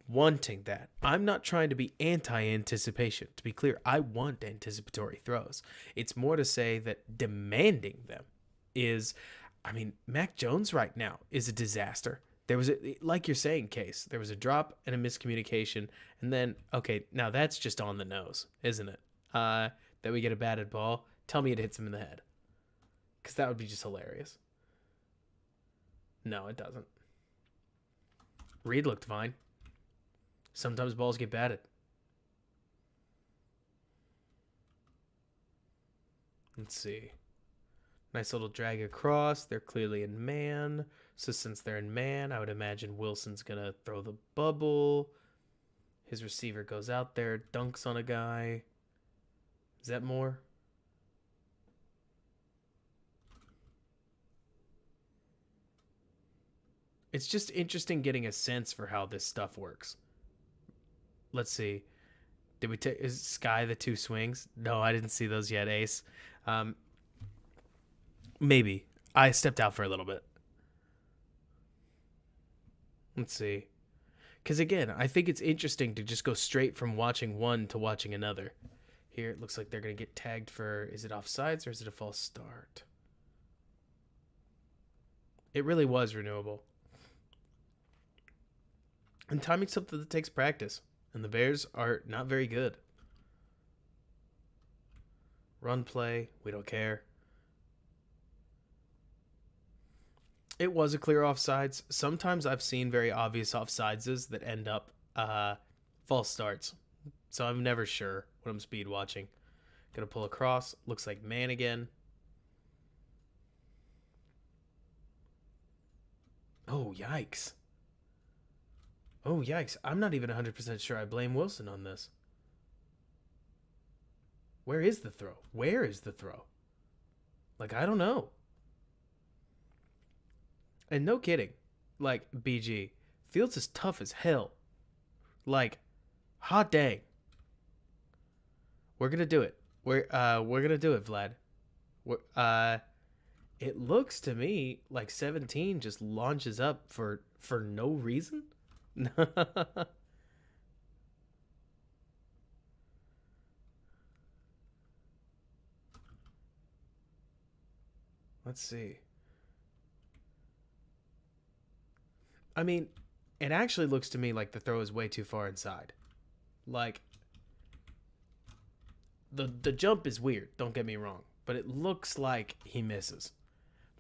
wanting that? I'm not trying to be anti-anticipation. To be clear, I want anticipatory throws. It's more to say that demanding them is, Mac Jones right now is a disaster. There was like you're saying, Case, there was a drop and a miscommunication, and then, okay, now that's just on the nose, isn't it? That we get a batted ball. Tell me it hits him in the head, because that would be just hilarious. No, it doesn't. Reed looked fine. Sometimes balls get batted. Let's see. Nice little drag across. They're clearly in man. So since they're in man, I would imagine Wilson's going to throw the bubble. His receiver goes out there, dunks on a guy. Is that more? It's just interesting getting a sense for how this stuff works. Let's see. Did we take is Sky the two swings? No, I didn't see those yet, Ace. Maybe. I stepped out for a little bit. Let's see. Because again, I think it's interesting to just go straight from watching one to watching another. Here, it looks like they're going to get tagged for, is it offsides or is it a false start? It really was renewable. And timing's something that takes practice. And the Bears are not very good. Run play, we don't care. It was a clear offsides. Sometimes I've seen very obvious offsides that end up false starts. So I'm never sure when I'm speed watching. Gonna pull across. Looks like man again. Oh, yikes. Oh, yikes. I'm not even 100% sure I blame Wilson on this. Where is the throw? Where is the throw? Like, I don't know. And no kidding. Like, BG. Fields is tough as hell. Like, hot dang. We're gonna do it. We're gonna do it, Vlad. It looks to me like 17 just launches up for no reason. Let's see. I mean, it actually looks to me like the throw is way too far inside. Like, the jump is weird, don't get me wrong, but it looks like he misses.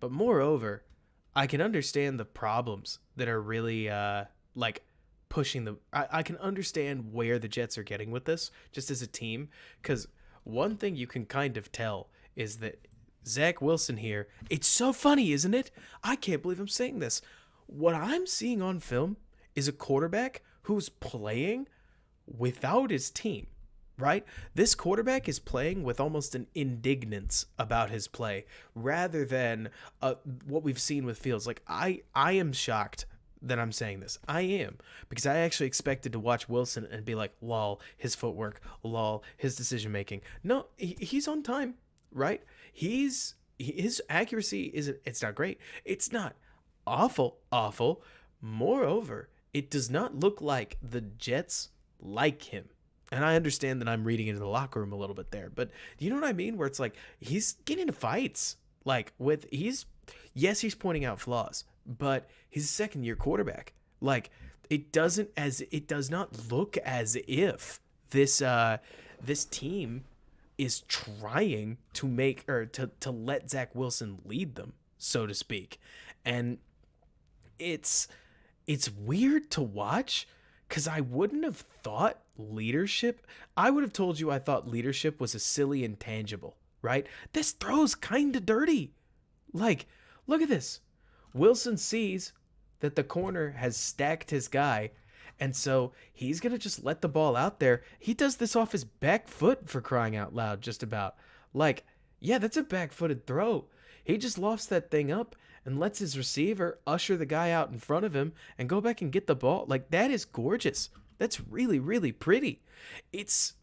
But moreover, I can understand the problems that are really like pushing the I can understand where the Jets are getting with this just as a team, because one thing you can kind of tell is that Zach Wilson here, it's so funny, isn't it? I can't believe I'm saying this. What I'm seeing on film is a quarterback who's playing without his team, right? This quarterback is playing with almost an indignance about his play rather than what we've seen with Fields. Like, I am shocked that I'm saying this. I am, because I actually expected to watch Wilson and be like, lol, his footwork, lol, his decision making. No, he's on time, right? His accuracy it's not great. It's not awful. Moreover, it does not look like the Jets like him. And I understand that I'm reading into the locker room a little bit there, but you know what I mean? Where it's like, he's getting into fights. Like, yes, he's pointing out flaws, but he's a second-year quarterback. Like, it does not look as if this team is trying to make, or to let Zach Wilson lead them, so to speak. And it's weird to watch, because I wouldn't have thought leadership. I would have told you I thought leadership was a silly intangible, right? This throw's kind of dirty. Like, look at this. Wilson sees that the corner has stacked his guy, and so he's going to just let the ball out there. He does this off his back foot, for crying out loud, just about. Like, yeah, that's a back-footed throw. He just lofts that thing up and lets his receiver usher the guy out in front of him and go back and get the ball. Like, that is gorgeous. That's really, really pretty. It's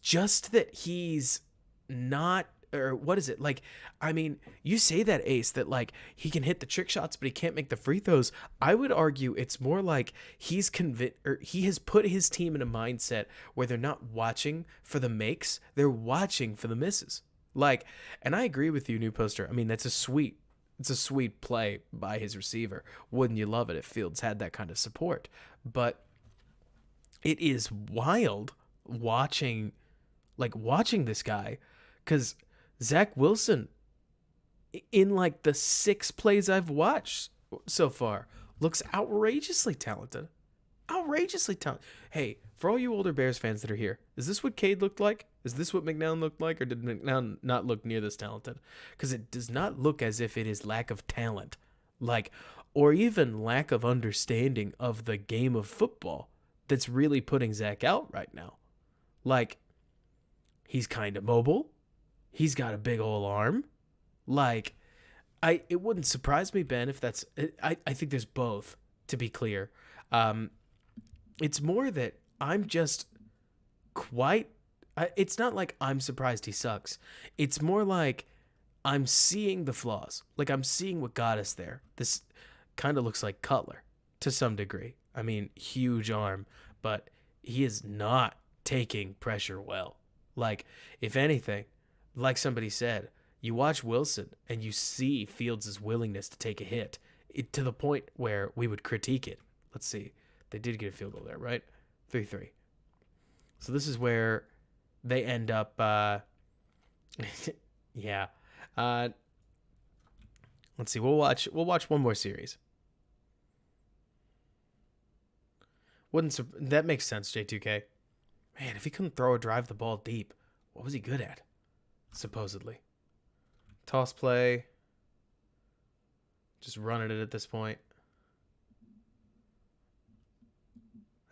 just that he's not, or what is it? Like, I mean, you say that, Ace, that like he can hit the trick shots, but he can't make the free throws. I would argue it's more like he's convinced, or he has put his team in a mindset where they're not watching for the makes, they're watching for the misses. Like, and I agree with you, New Poster. I mean, it's a sweet play by his receiver. Wouldn't you love it if Fields had that kind of support? But it is wild watching this guy, because Zach Wilson, in like the 6 plays I've watched so far, looks outrageously talented. outrageously talented. Hey, for all you older Bears fans that are here, is this what Cade looked like? Is this what McNown looked like, or did McNown not look near this talented? Because it does not look as if it is lack of talent, like, or even lack of understanding of the game of football that's really putting Zach out right now. Like, he's kind of mobile. He's got a big old arm. Like, it wouldn't surprise me, Ben, if that's. I think there's both. To be clear, it's more that I'm just quite. It's not like I'm surprised he sucks. It's more like I'm seeing the flaws. Like I'm seeing what got us there. This kind of looks like Cutler to some degree. I mean, huge arm, but he is not taking pressure well. Like, if anything, like somebody said, you watch Wilson and you see Fields' willingness to take a hit to the point where we would critique it. Let's see. They did get a field goal there, right? 3-3. So this is where they end up, yeah. Let's see. We'll watch one more series. That makes sense, J2K. Man, if he couldn't throw or drive the ball deep, what was he good at? Supposedly. Toss play. Just running it at this point.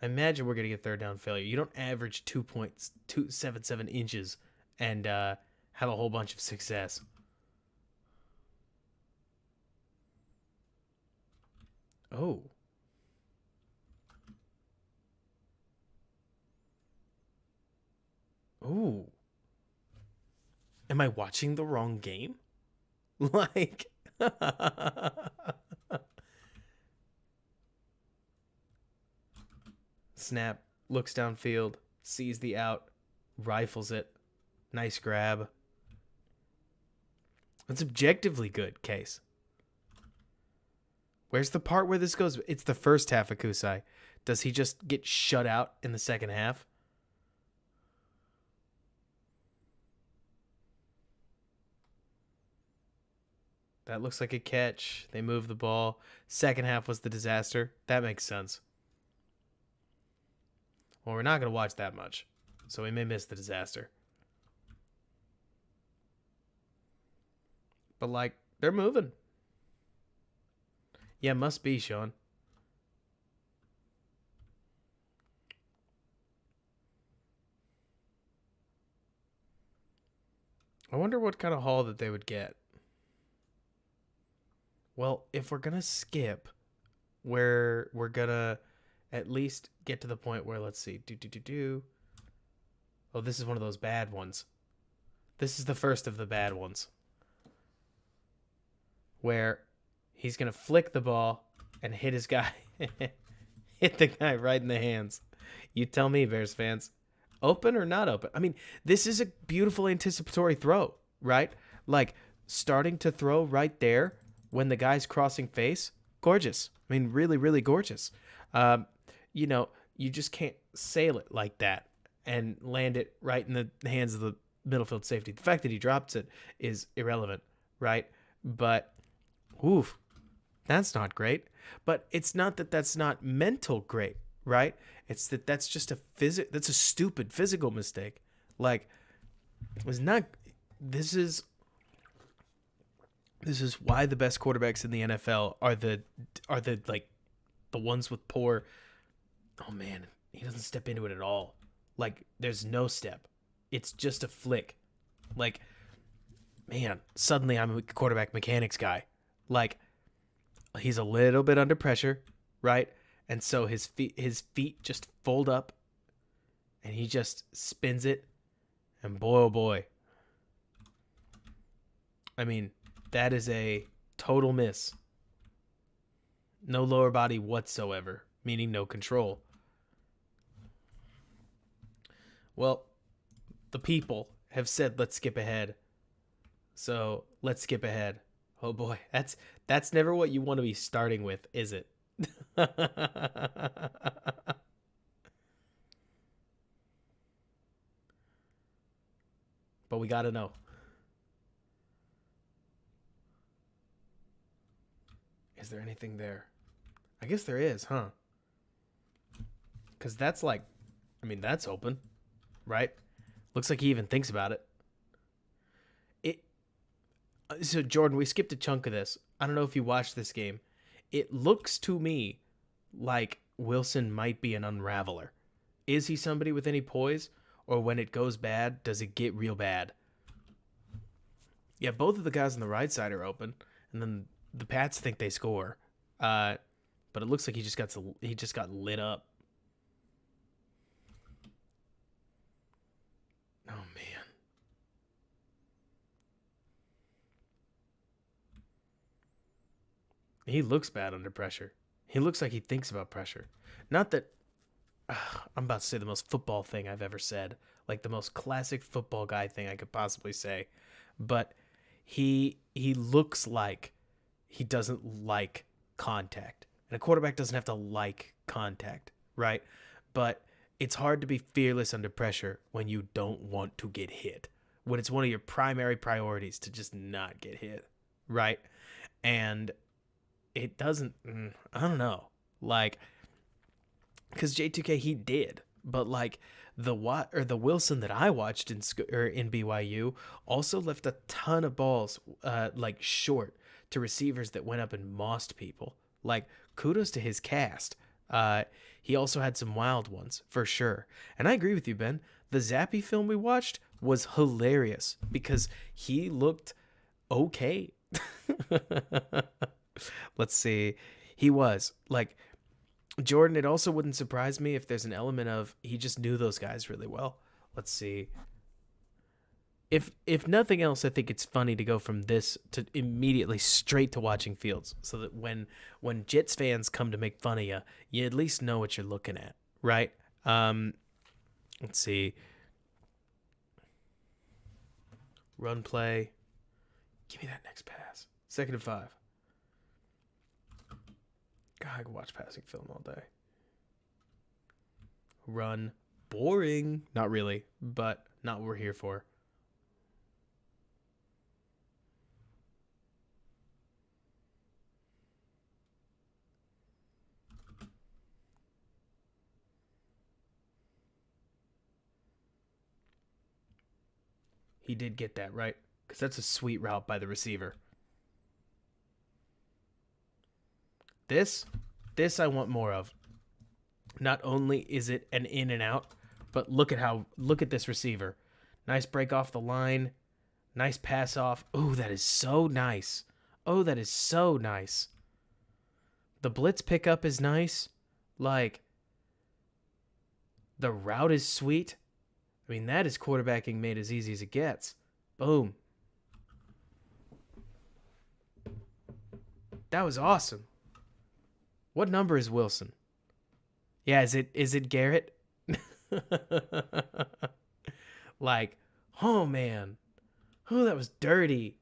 I imagine we're going to get third down failure. You don't average 2.277 inches and have a whole bunch of success. Oh. Ooh. Am I watching the wrong game? Like, snap, looks downfield, sees the out, rifles it. Nice grab. It's objectively good, Case. Where's the part where this goes? It's the first half of Kusai. Does he just get shut out in the second half? That looks like a catch. They move the ball. Second half was the disaster. That makes sense. Well, we're not going to watch that much, so we may miss the disaster. But, like, they're moving. Yeah, must be, Sean. I wonder what kind of haul that they would get. Well, if we're going to skip, where we're going to at least get to the point where, let's see, Oh, this is one of those bad ones. This is the first of the bad ones. Where he's going to flick the ball and hit his guy. Hit the guy right in the hands. You tell me, Bears fans. Open or not open? I mean, this is a beautiful anticipatory throw, right? Like, starting to throw right there when the guy's crossing face. Gorgeous. I mean, really, really gorgeous. You know, you just can't sail it like that and land it right in the hands of the middle field safety. The fact that he drops it is irrelevant, right? But, oof, that's not great. But it's not that that's not mental great, right? It's that that's just that's a stupid physical mistake. Like, it's not. This is why the best quarterbacks in the NFL are the like the ones with poor. Oh man, he doesn't step into it at all. Like, there's no step. It's just a flick. Like, man, suddenly I'm a quarterback mechanics guy. Like, he's a little bit under pressure, right? And so his feet just fold up, and he just spins it, and boy, oh boy. I mean, that is a total miss. No lower body whatsoever, meaning no control. Well, the people have said let's skip ahead. So let's skip ahead. Oh boy, that's never what you want to be starting with, is it? But we gotta know. Is there anything there? I guess there is, huh? Because that's like, I mean, that's open, right? Looks like he even thinks about it. So, Jordan, we skipped a chunk of this. I don't know if you watched this game. It looks to me like Wilson might be an unraveler. Is he somebody with any poise? Or when it goes bad, does it get real bad? Yeah, both of the guys on the right side are open. And then the Pats think they score. But it looks like he just got lit up. Oh, man. He looks bad under pressure. He looks like he thinks about pressure. Not that I'm about to say the most football thing I've ever said, like the most classic football guy thing I could possibly say, but he looks like he doesn't like contact. And a quarterback doesn't have to like contact, right? But it's hard to be fearless under pressure when you don't want to get hit. When it's one of your primary priorities to just not get hit, right? And it doesn't, I don't know, like, because J2K, he did, but like the Wilson that I watched in BYU also left a ton of balls like short to receivers that went up and mossed people. Like, kudos to his cast. He also had some wild ones for sure. And I agree with you, Ben. The Zappy film we watched was hilarious because he looked okay. Let's see. He was like, Jordan, it also wouldn't surprise me if there's an element of he just knew those guys really well. Let's see. If nothing else, I think it's funny to go from this to immediately straight to watching Fields, so that when Jets fans come to make fun of you, you at least know what you're looking at, right? Let's see. Run play. Give me that next pass. 2nd and 5. God, I could watch passing film all day. Run. Boring. Not really, but not what we're here for. He did get that, right? Because that's a sweet route by the receiver. This I want more of. Not only is it an in and out, but look at this receiver. Nice break off the line. Nice pass off. Oh, that is so nice. Oh, that is so nice. The blitz pickup is nice. Like, the route is sweet. I mean, that is quarterbacking made as easy as it gets. Boom. That was awesome. What number is Wilson? Yeah, is it Garrett? Like, oh man. Oh, that was dirty.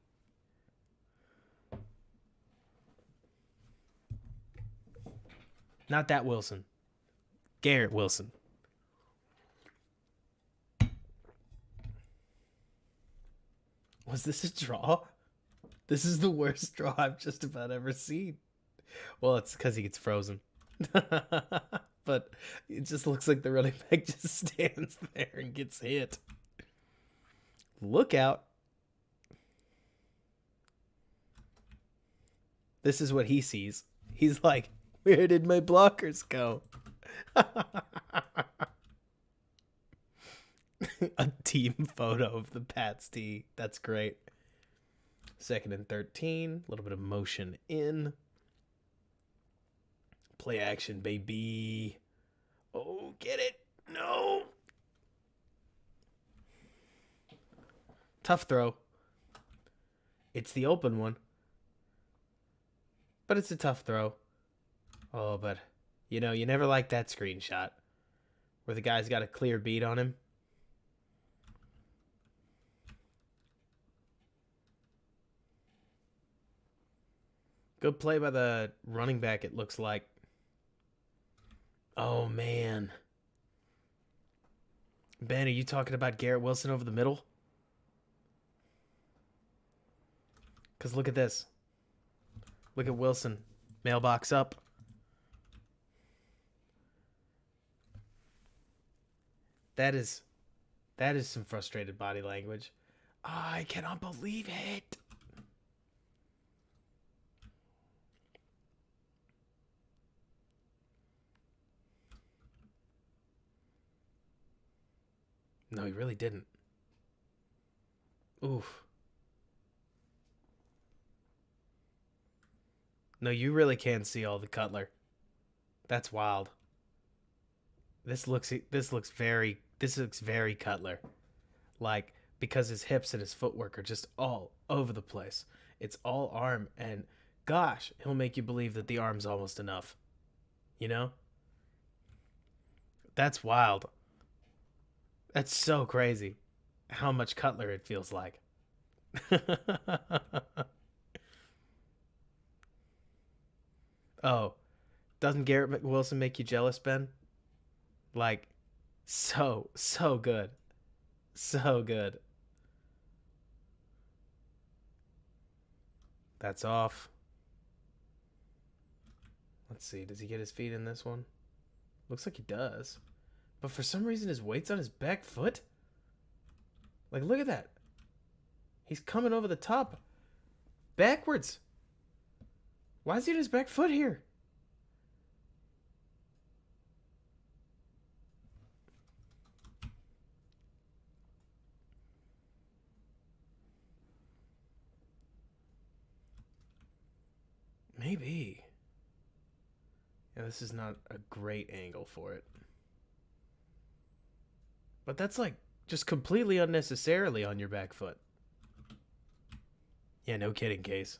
Not that Wilson. Garrett Wilson. Was this a draw? This is the worst draw I've just about ever seen. Well, it's because he gets frozen. But it just looks like the running back just stands there and gets hit. Look out. This is what he sees. He's like, where did my blockers go? A team photo of the Pats D. That's great. 2nd and 13. A little bit of motion in. Play action, baby. Oh, get it. No. Tough throw. It's the open one. But it's a tough throw. Oh, but, you know, you never like that screenshot where the guy's got a clear beat on him. Good play by the running back, it looks like. Oh, man. Ben, are you talking about Garrett Wilson over the middle? Because look at this. Look at Wilson. Mailbox up. That is some frustrated body language. I cannot believe it. No, he really didn't. Oof. No, you really can see all the Cutler. That's wild. This looks very Cutler. Like, because his hips and his footwork are just all over the place. It's all arm, and gosh, he'll make you believe that the arm's almost enough. You know? That's wild. That's so crazy how much Cutler it feels like. Oh, doesn't Garrett Wilson make you jealous, Ben? Like, so good. So good. That's off. Let's see. Does he get his feet in this one? Looks like he does. But for some reason, his weight's on his back foot. Like, look at that. He's coming over the top. Backwards. Why is he on his back foot here? Maybe. Yeah, this is not a great angle for it. But that's like just completely unnecessarily on your back foot. Yeah, no kidding, Case.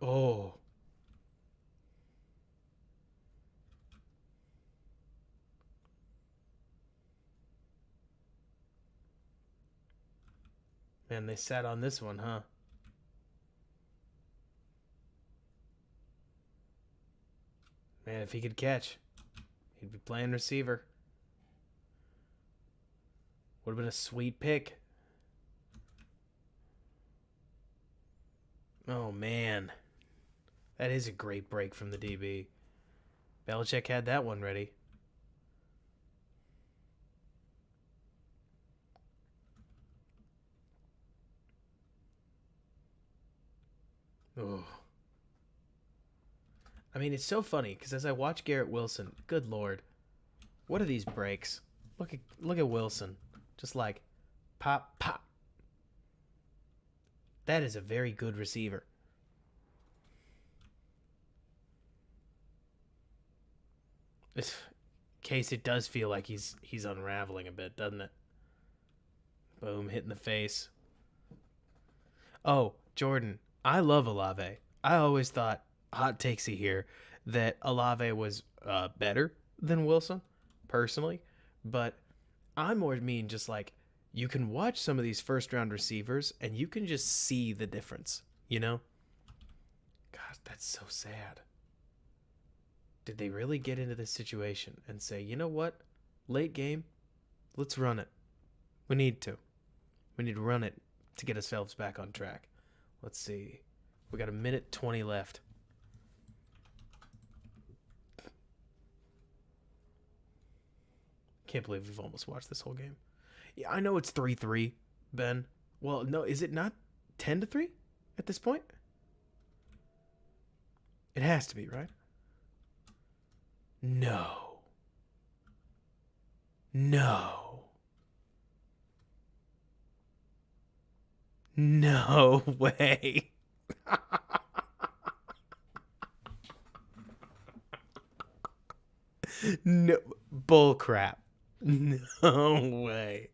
Oh. Man, they sat on this one, huh? Man, if he could catch, he'd be playing receiver. Would have been a sweet pick. Oh, man. That is a great break from the DB. Belichick had that one ready. Oh. I mean, it's so funny because as I watch Garrett Wilson, good lord, what are these breaks? Look at Wilson, just like pop pop. That is a very good receiver. This Case, it does feel like he's unraveling a bit, doesn't it? Boom, hit in the face. Oh, Jordan, I love Olave. I always thought, hot takesy here, that Olave was better than Wilson, personally. But I more mean just like, you can watch some of these first round receivers and you can just see the difference, you know? God, that's so sad. Did they really get into this situation and say, you know what? Late game, let's run it. We need to. We need to run it to get ourselves back on track. Let's see. We got a minute 20 left. Can't believe we've almost watched this whole game. Yeah, I know it's 3-3, Ben. Well, no, is it not 10-3 at this point? It has to be, right? No. No. No way. No, bull crap. No way.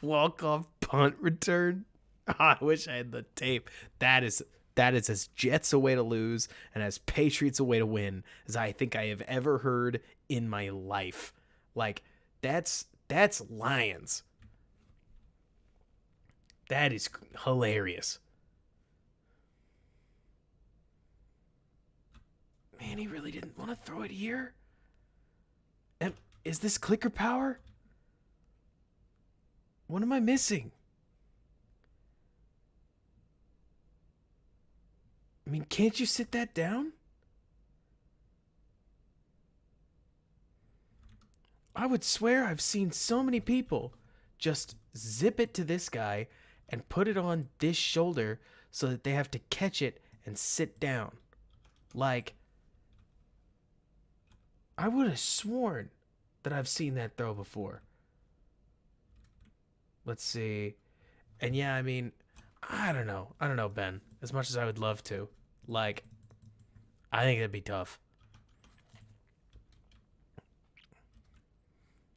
Walk off punt return. I wish I had the tape. That is as Jets a way to lose and as Patriots a way to win as I think I have ever heard in my life. Like, that's Lions. That is hilarious. Man, he really didn't want to throw it here. And is this clicker power? What am I missing? I mean, can't you sit that down? I would swear I've seen so many people just zip it to this guy and put it on this shoulder so that they have to catch it and sit down. Like, I would have sworn that I've seen that throw before. Let's see. And yeah, I mean, I don't know. I don't know, Ben. As much as I would love to. Like, I think it'd be tough.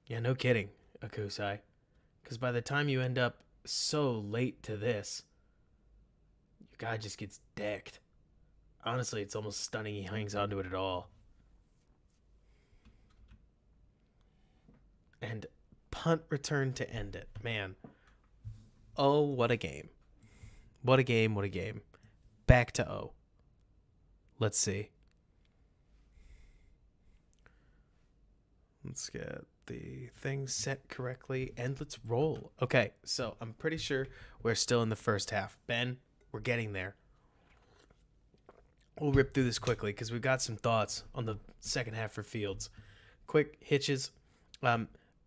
Yeah, no kidding, Akusai. Because by the time you end up so late to this, your guy just gets decked. Honestly, it's almost stunning he hangs onto it at all. And punt return to end it. Man. Oh, what a game. What a game, what a game. Back to O. Let's see. Let's get the thing set correctly and let's roll. Okay, so I'm pretty sure we're still in the first half. Ben, we're getting there. We'll rip through this quickly because we've got some thoughts on the second half for Fields. Quick hitches.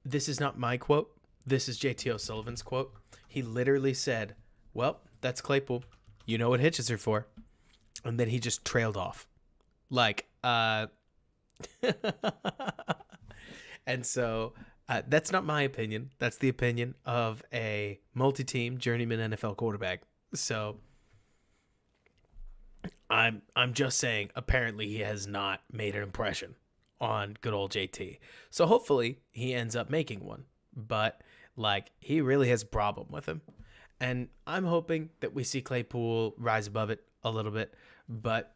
This is not my quote. This is JT O'Sullivan's quote. He literally said, well, that's Claypool. You know what hitches are for. And then he just trailed off. Like, and so that's not my opinion. That's the opinion of a multi-team journeyman NFL quarterback. So I'm just saying, apparently he has not made an impression on good old JT. So hopefully he ends up making one. But like, he really has a problem with him. And I'm hoping that we see Claypool rise above it a little bit. But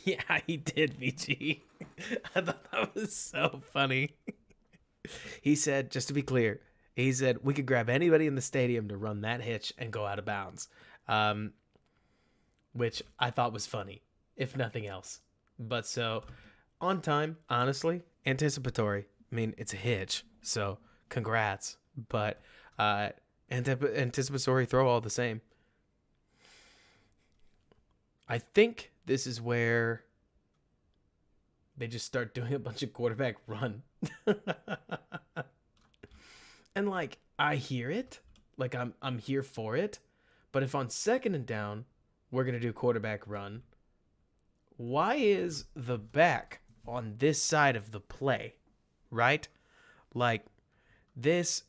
yeah, he did, VG. I thought that was so funny. He said, just to be clear, he said we could grab anybody in the stadium to run that hitch and go out of bounds. Which I thought was funny, if nothing else. But so, on time, honestly, anticipatory. I mean, it's a hitch, so congrats. But anticipatory throw all the same. I think this is where they just start doing a bunch of quarterback run. And like, I hear it. Like, I'm here for it. But if on second and down, we're going to do quarterback run, why is the back on this side of the play, right? Like, this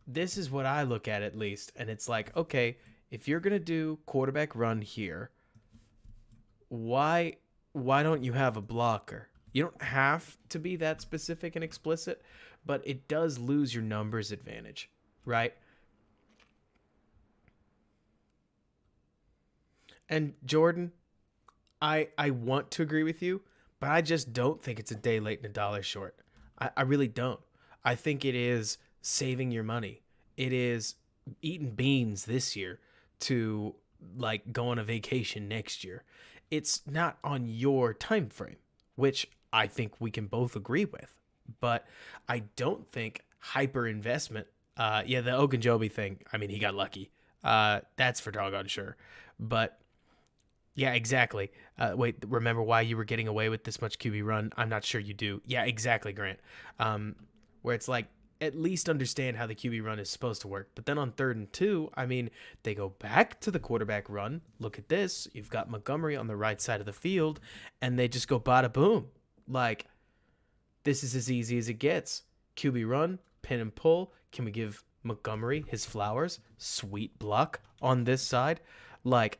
is what I look at least. And it's like, okay, if you're going to do quarterback run here, why don't you have a blocker? You don't have to be that specific and explicit, but it does lose your numbers advantage, right? And Jordan, I want to agree with you, but I just don't think it's a day late and a dollar short. I really don't. I think it is saving your money. It is eating beans this year to like go on a vacation next year. It's not on your time frame, which I think we can both agree with. But I don't think hyper investment. The Ogunjobi thing, I mean, he got lucky. That's for doggone sure. But yeah, exactly. Wait, remember why you were getting away with this much QB run? I'm not sure you do. Yeah, exactly, Grant. Where it's like, at least understand how the QB run is supposed to work. But then on 3rd and 2, I mean, they go back to the quarterback run. Look at this. You've got Montgomery on the right side of the field, and they just go bada boom. Like, this is as easy as it gets. QB run, pin and pull. Can we give Montgomery his flowers? Sweet block on this side. Like,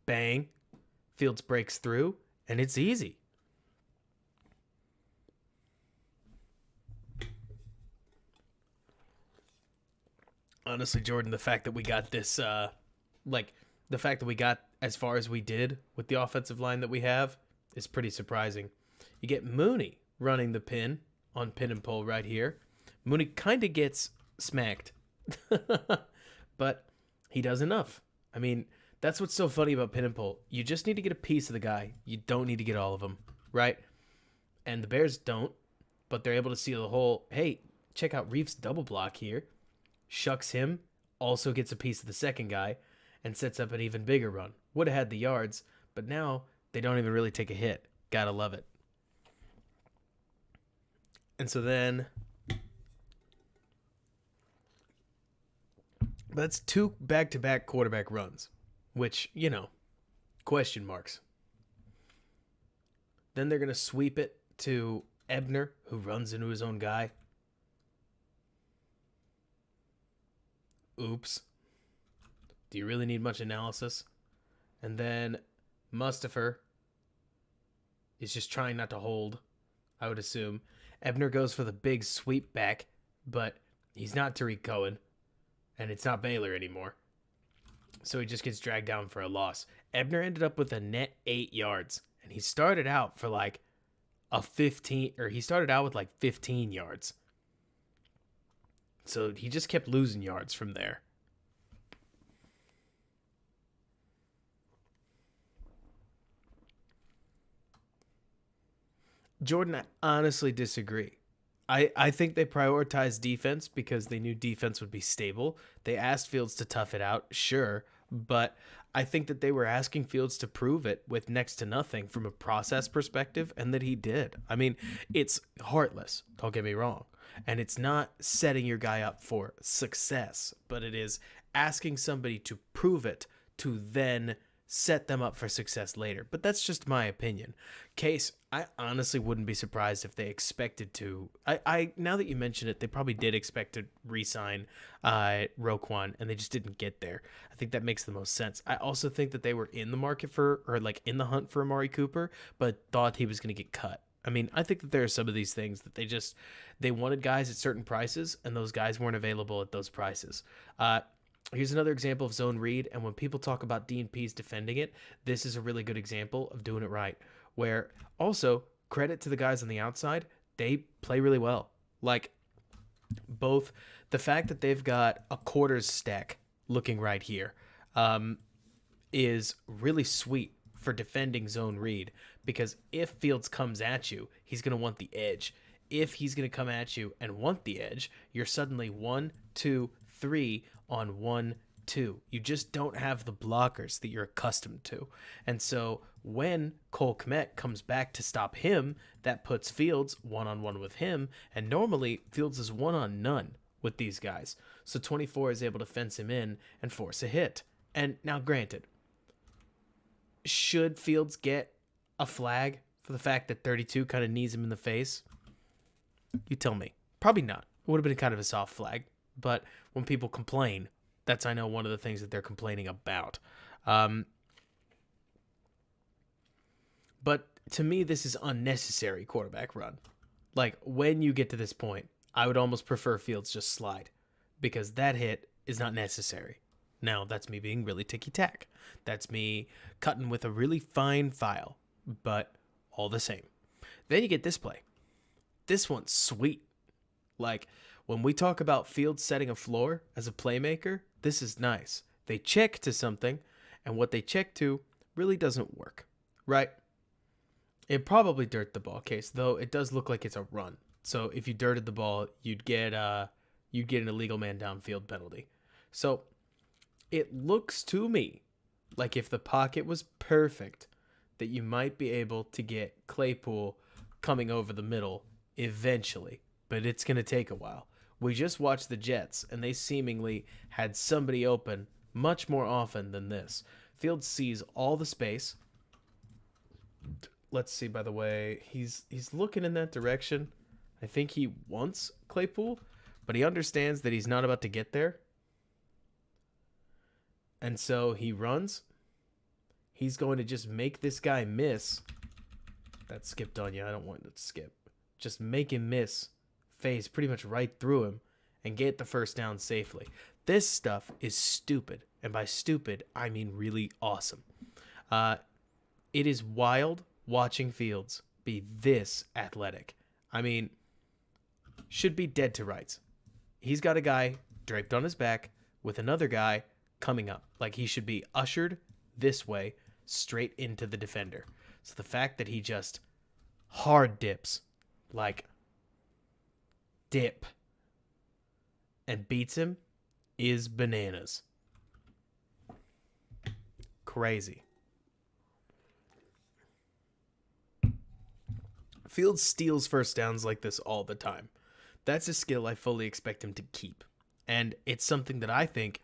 bang. Fields breaks through, and it's easy. Honestly, Jordan, the fact that we got this, the fact that we got as far as we did with the offensive line that we have is pretty surprising. You get Mooney running the pin on pin and pull right here. Mooney kind of gets smacked, but he does enough. I mean, that's what's so funny about pin and pull. You just need to get a piece of the guy. You don't need to get all of them, right? And the Bears don't, but they're able to see the whole, hey, check out Reef's double block here. Shucks him, also gets a piece of the second guy, and sets up an even bigger run. Would have had the yards, but now they don't even really take a hit. Gotta love it. And so then, that's 2 back-to-back quarterback runs, which, question marks. Then they're going to sweep it to Ebner, who runs into his own guy. Oops. Do you really need much analysis? And then Mustafa is just trying not to hold, I would assume. Ebner goes for the big sweep back, but he's not Tariq Cohen, and it's not Baylor anymore. So he just gets dragged down for a loss. Ebner ended up with a net 8 yards, and he started out for like he started out with like 15 yards. So he just kept losing yards from there. Jordan, I honestly disagree. I think they prioritized defense because they knew defense would be stable. They asked Fields to tough it out, sure, but I think that they were asking Fields to prove it with next to nothing from a process perspective, and that he did. I mean, it's heartless, don't get me wrong, and it's not setting your guy up for success, but it is asking somebody to prove it to then set them up for success later. But that's just my opinion. Case, I honestly wouldn't be surprised if they expected to. I now that you mention it, they probably did expect to re-sign Roquan, and they just didn't get there. I think that makes the most sense. I also think that they were in the market in the hunt for Amari Cooper, but thought he was going to get cut. I mean, I think that there are some of these things that they wanted guys at certain prices, and those guys weren't available at those prices. Here's another example of zone read, and when people talk about D&Ps defending it, this is a really good example of doing it right, where also credit to the guys on the outside, they play really well. Like, both the fact that they've got a quarters stack looking right here is really sweet for defending zone read, because if Fields comes at you, he's going to want the edge. If he's going to come at you and want the edge, you're suddenly 1, 2, 3 on 1, 2. You just don't have the blockers that you're accustomed to. And so when Cole Kmet comes back to stop him, that puts Fields 1-on-1 with him, and normally Fields is 1-on-none with these guys. So 24 is able to fence him in and force a hit. And now granted, should Fields get a flag for the fact that 32 kind of knees him in the face? You tell me. Probably not. It would have been kind of a soft flag. But when people complain, that's, I know, one of the things that they're complaining about. But to me, this is unnecessary quarterback run. Like, when you get to this point, I would almost prefer Fields just slide, because that hit is not necessary. Now, that's me being really ticky-tack. That's me cutting with a really fine file, but all the same. Then you get this play. This one's sweet. Like, when we talk about Fields setting a floor as a playmaker, this is nice. They check to something, and what they check to really doesn't work, right? It probably dirt the ball, Case, though it does look like it's a run. So if you dirted the ball, you'd get an illegal man downfield penalty. So it looks to me like if the pocket was perfect, that you might be able to get Claypool coming over the middle eventually, but it's going to take a while. We just watched the Jets, and they seemingly had somebody open much more often than this. Fields sees all the space. Let's see, by the way, he's looking in that direction. I think he wants Claypool, but he understands that he's not about to get there. And so he runs. He's going to just make this guy miss. That skipped on you. I don't want it to skip. Just make him miss. Phase pretty much right through him and get the first down safely. This stuff is stupid. And by stupid, I mean really awesome. It is wild watching Fields be this athletic. I mean, should be dead to rights. He's got a guy draped on his back with another guy coming up. Like, he should be ushered this way straight into the defender. So the fact that he just hard dips, like dip, and beats him is bananas. crazy. Fields steals first downs like this all the time. That's a skill I fully expect him to keep. And it's something that I think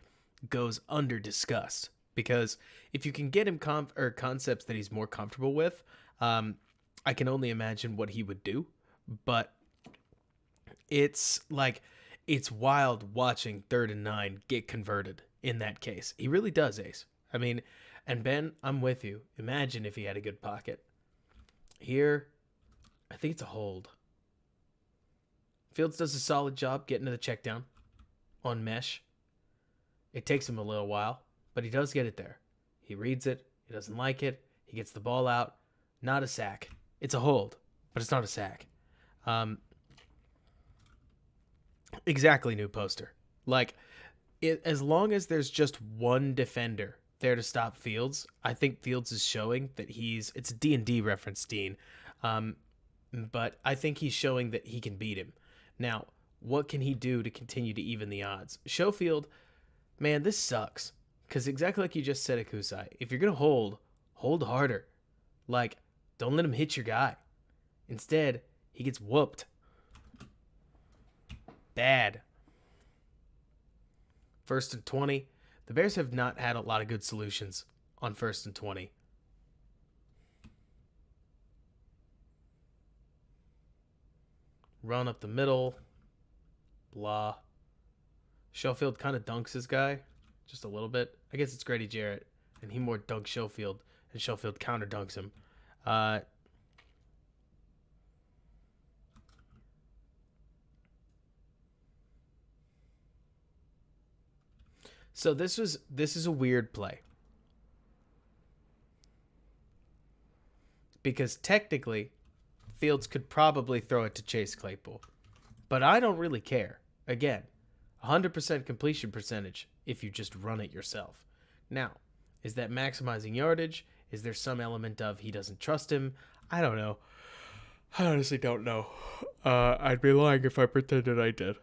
goes under discussed. Because if you can get him concepts that he's more comfortable with, I can only imagine what he would do. But it's wild watching 3rd and 9 get converted in that case. He really does, Ace. I mean, and Ben, I'm with you. Imagine if he had a good pocket. Here, I think it's a hold. Fields does a solid job getting to the check down on mesh. It takes him a little while, but he does get it there. He reads it. He doesn't like it. He gets the ball out. Not a sack. It's a hold, but it's not a sack. Exactly, new poster. As long as there's just one defender there to stop Fields, I think Fields is showing that it's a D&D reference, Dean. But I think he's showing that he can beat him. Now, what can he do to continue to even the odds? Schofield, man, this sucks. Because exactly like you just said, Akusai, if you're going to hold harder. Don't let him hit your guy. Instead, he gets whooped. Bad. 1st and 20. The Bears have not had a lot of good solutions on 1st and 20. Run up the middle. Blah. Schofield kind of dunks his guy. Just a little bit. I guess it's Grady Jarrett. And he more dunks Schofield. And Schofield counter dunks him. So this is a weird play. Because technically, Fields could probably throw it to Chase Claypool. But I don't really care. Again, 100% completion percentage if you just run it yourself. Now, is that maximizing yardage? Is there some element of he doesn't trust him? I don't know. I honestly don't know. I'd be lying if I pretended I did.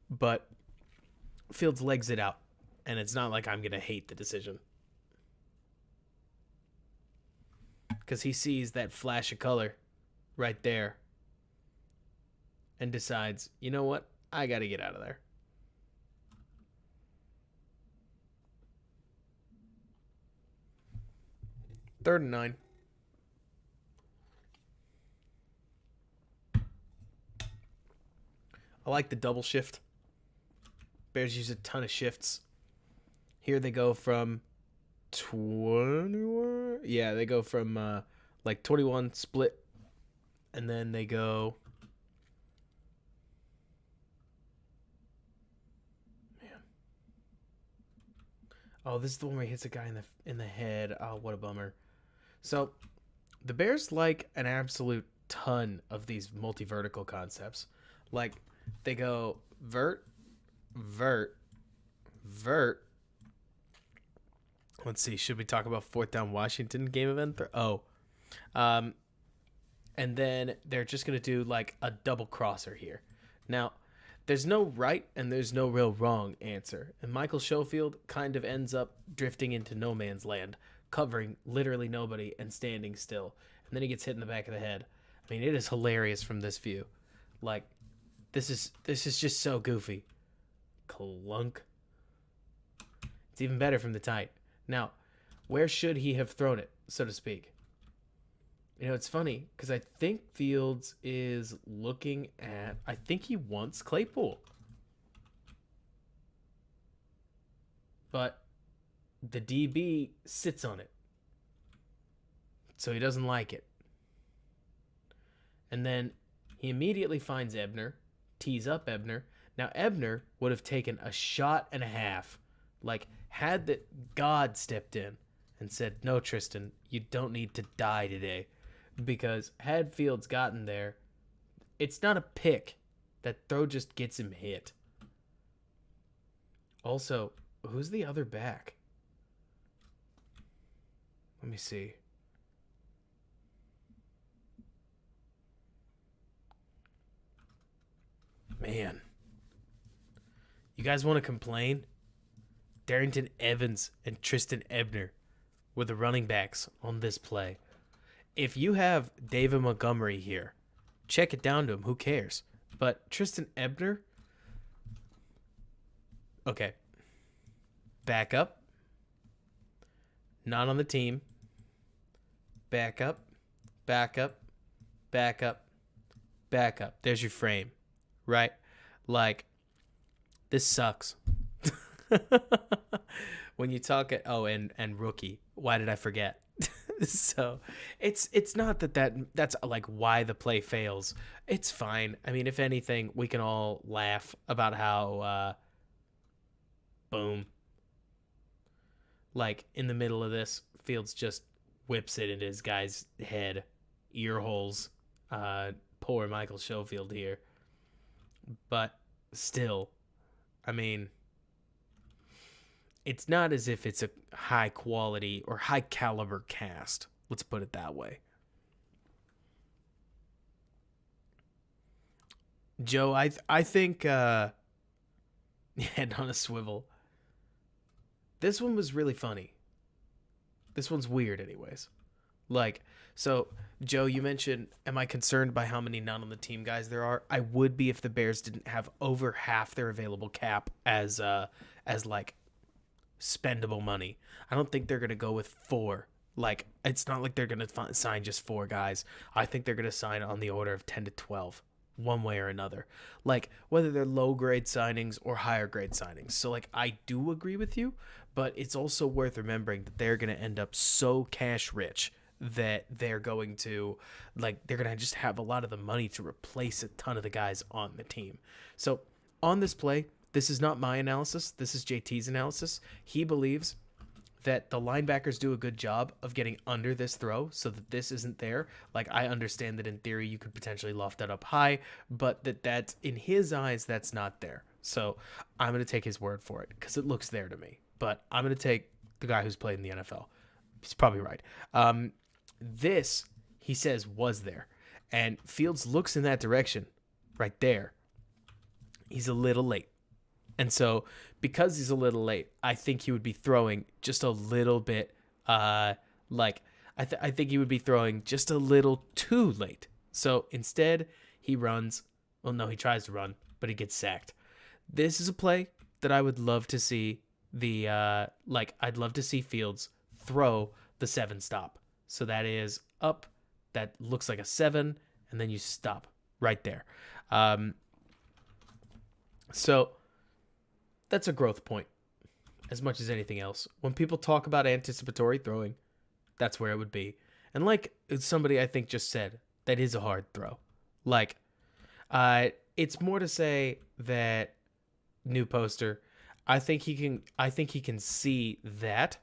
But Fields legs it out. And it's not like I'm going to hate the decision. Because he sees that flash of color right there. And decides, you know what? I got to get out of there. Third and 9. I like the double shift. Bears use a ton of shifts. Here they go from 21. Yeah, they go from 21 split. And then they go. Man. Oh, this is the one where he hits a guy in the head. Oh, what a bummer. So, the Bears like an absolute ton of these multi-vertical concepts. They go vert, vert, vert. Let's see. Should we talk about 4th down Washington game event? And then they're just going to do a double crosser here. Now, there's no right and there's no real wrong answer. And Michael Schofield kind of ends up drifting into no man's land, covering literally nobody and standing still. And then he gets hit in the back of the head. I mean, it is hilarious from this view. This is just so goofy. Clunk. It's even better from the tight. Now, where should he have thrown it, so to speak? It's funny because I think Fields is looking at. I think he wants Claypool, but the DB sits on it, so he doesn't like it. And then he immediately finds Ebner, tees up Ebner. Now Ebner would have taken a shot and a half, had that God stepped in and said, "No, Tristan, you don't need to die today." Because had Fields gotten there, it's not a pick. That throw just gets him hit. Also, who's the other back? Let me see. Man. You guys want to complain? Darrington Evans and Tristan Ebner with the running backs on this play. If you have David Montgomery here, check it down to him. Who cares? But Tristan Ebner, okay. Back up. Not on the team. Back up. Back up. Back up. Back up. There's your frame. Right? Like, this sucks. When you talk at and rookie, why did I forget? So it's not that's like why the play fails. It's fine. I mean, if anything, we can all laugh about how boom, like in the middle of this, Fields just whips it into his guy's head, ear holes. Poor Michael Schofield here. But still, I mean, it's not as if it's a high quality or high caliber cast. Let's put it that way. Joe, I think head on a swivel. This one was really funny. This one's weird anyways. Like, so Joe, you mentioned, am I concerned by how many not on the team guys there are? I would be if the Bears didn't have over half their available cap as like spendable money. I don't think they're going to go with 4. Like, it's not like they're going to sign just 4 guys. I think they're going to sign on the order of 10 to 12, one way or another. Like, whether they're low grade signings or higher grade signings. So, like, I do agree with you, but it's also worth remembering that they're going to end up so cash rich that they're going to just have a lot of the money to replace a ton of the guys on the team. So, on this play, this is not my analysis. This is JT's analysis. He believes that the linebackers do a good job of getting under this throw so that this isn't there. Like, I understand that in theory you could potentially loft that up high, but that's in his eyes, that's not there. So I'm going to take his word for it because it looks there to me. But I'm going to take the guy who's played in the NFL. He's probably right. This, he says, was there. And Fields looks in that direction right there. He's a little late. And so, because he's a little late, I think he would be throwing just a little bit, I think he would be throwing just a little too late. So, instead, he runs. Well, no, he tries to run, but he gets sacked. This is a play that I would love to see I'd love to see Fields throw the 7 stop. So, that is up. That looks like a 7, and then you stop right there. So, that's a growth point as much as anything else. When people talk about anticipatory throwing, that's where it would be. And like somebody I think just said, that is a hard throw. Like, it's more to say that new poster, I think he can see that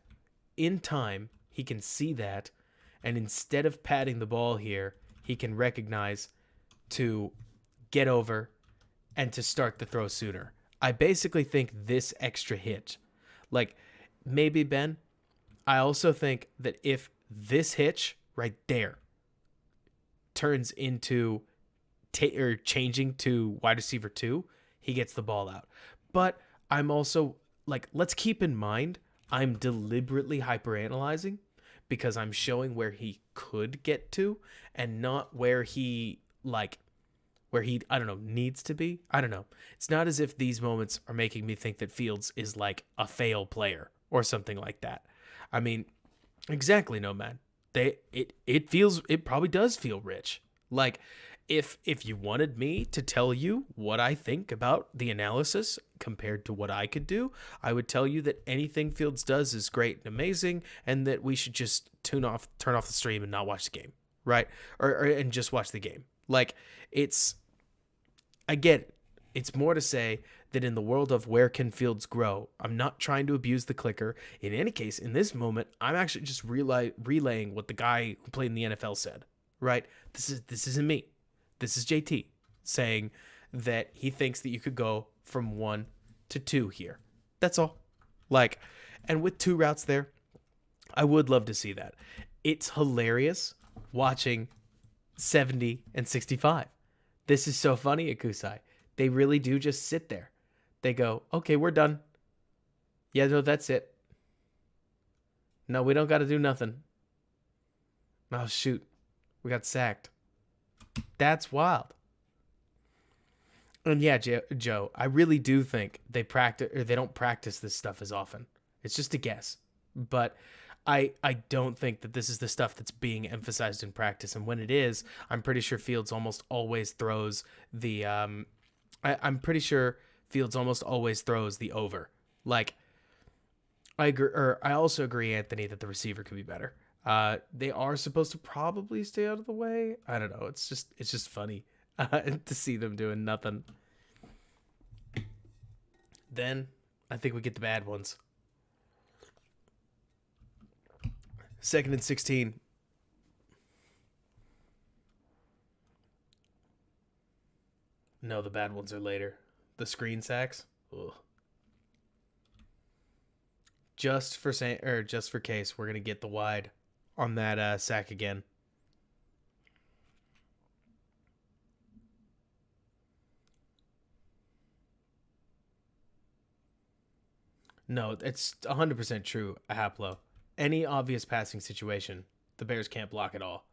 in time. He can see that. And instead of patting the ball here, he can recognize to get over and to start the throw sooner. I basically think this extra hitch, like maybe Ben, I also think that if this hitch right there turns into changing to wide receiver 2, he gets the ball out. But I'm also like, let's keep in mind, I'm deliberately hyperanalyzing because I'm showing where he could get to and not where he I don't know, needs to be. I don't know. It's not as if these moments are making me think that Fields is like a fail player or something like that. I mean, exactly, no, man. It probably does feel rich. Like, if you wanted me to tell you what I think about the analysis compared to what I could do, I would tell you that anything Fields does is great and amazing, and that we should just turn off the stream and not watch the game, right? And just watch the game. Like, I get it. It's more to say that in the world of where can Fields grow, I'm not trying to abuse the clicker. In any case, in this moment, I'm actually just relaying what the guy who played in the NFL said, right? This isn't me. This is JT saying that he thinks that you could go from 1 to 2 here. That's all. Like, and with 2 routes there, I would love to see that. It's hilarious watching 70 and 65. This is so funny at Kusai. They really do just sit there. They go, okay, we're done. Yeah, no, that's it. No, we don't got to do nothing. Oh, shoot. We got sacked. That's wild. And yeah, Joe, I really do think they don't practice this stuff as often. It's just a guess. But I don't think that this is the stuff that's being emphasized in practice. And when it is, I'm pretty sure Fields almost always throws the I'm pretty sure Fields almost always throws the over. Like, I agree, or I also agree, Anthony, that the receiver could be better. They are supposed to probably stay out of the way. I don't know. It's just funny to see them doing nothing. Then I think we get the bad ones. 2nd and 16. No, the bad ones are later. The screen sacks. Ugh. Just for case, we're gonna get the wide on that sack again. No, it's 100% true, Haplo. Any obvious passing situation, the Bears can't block at all.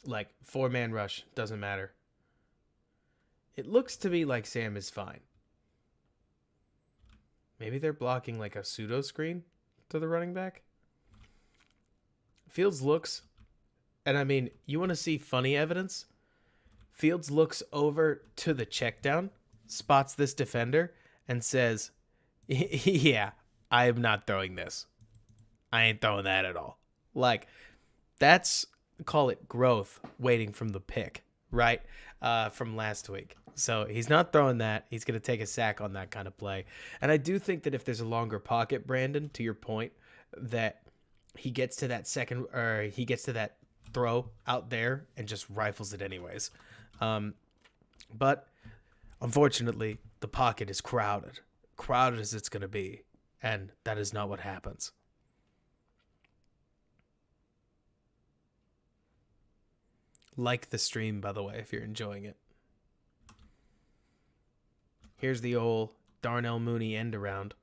Like, 4-man rush, doesn't matter. It looks to me like Sam is fine. Maybe they're blocking like a pseudo screen to the running back. Fields looks, and I mean, you want to see funny evidence? Fields looks over to the check down, spots this defender, and says, yeah, I am not throwing this. I ain't throwing that at all. Like, that's, call it growth waiting from the pick, right? From last week. So he's not throwing that. He's going to take a sack on that kind of play. And I do think that if there's a longer pocket, Brandon, to your point, that he gets to that he gets to that throw out there and just rifles it anyways. But unfortunately, the pocket is crowded. Crowded as it's going to be. And that is not what happens. Like the stream, by the way, if you're enjoying it. Here's the old Darnell Mooney end around.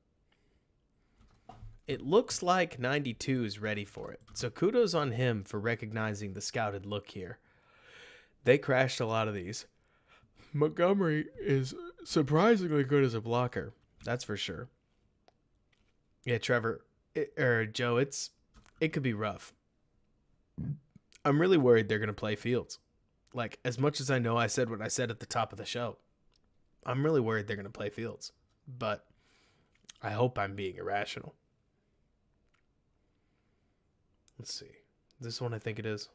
It looks like 92 is ready for it. So kudos on him for recognizing the scouted look here. They crashed a lot of these. Montgomery is surprisingly good as a blocker. That's for sure. Yeah, Trevor, Joe, it could be rough. I'm really worried they're going to play Fields. Like, as much as I know I said what I said at the top of the show, I'm really worried they're going to play Fields. But I hope I'm being irrational. Let's see. This one I think it is.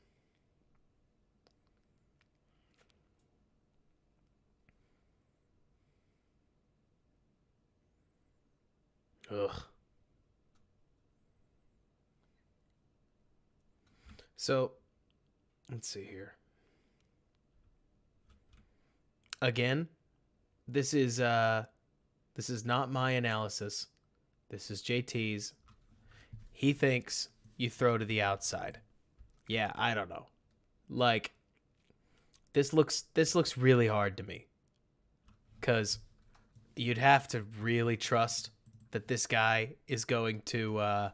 Ugh. So, let's see here. Again, this is not my analysis. This is JT's. He thinks you throw to the outside. Yeah, I don't know. Like, this looks really hard to me. 'Cause you'd have to really trust that this guy is going to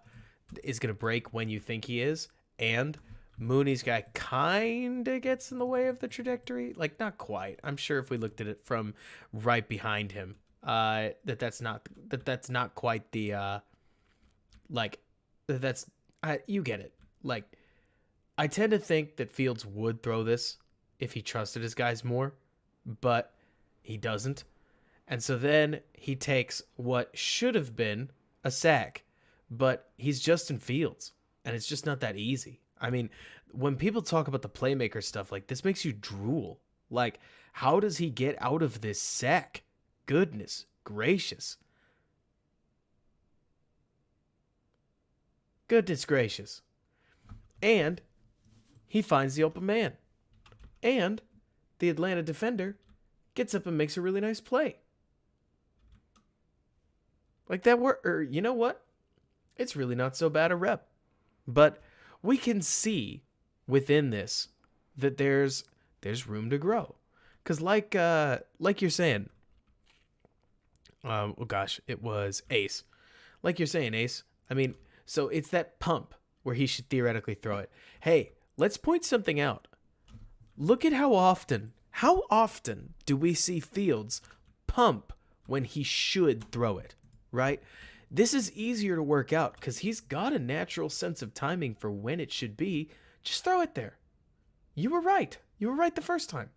break when you think he is, and Mooney's guy kind of gets in the way of the trajectory. Like, not quite. I'm sure if we looked at it from right behind him, that's not quite the you get it. Like, I tend to think that Fields would throw this if he trusted his guys more, but he doesn't. And so then he takes what should have been a sack, but he's Justin Fields, and it's just not that easy. I mean, when people talk about the playmaker stuff, like, this makes you drool. Like, how does he get out of this sack? Goodness gracious. Goodness gracious. And he finds the open man. And the Atlanta defender gets up and makes a really nice play. Like, that you know what? It's really not so bad a rep. But we can see within this that there's room to grow. Because like you're saying, it was Ace. Like you're saying, Ace, I mean, So it's that pump where he should theoretically throw it. Hey, let's point something out. Look at how often do we see Fields pump when he should throw it, right? This is easier to work out because he's got a natural sense of timing for when it should be. Just throw it there. You were right. You were right the first time.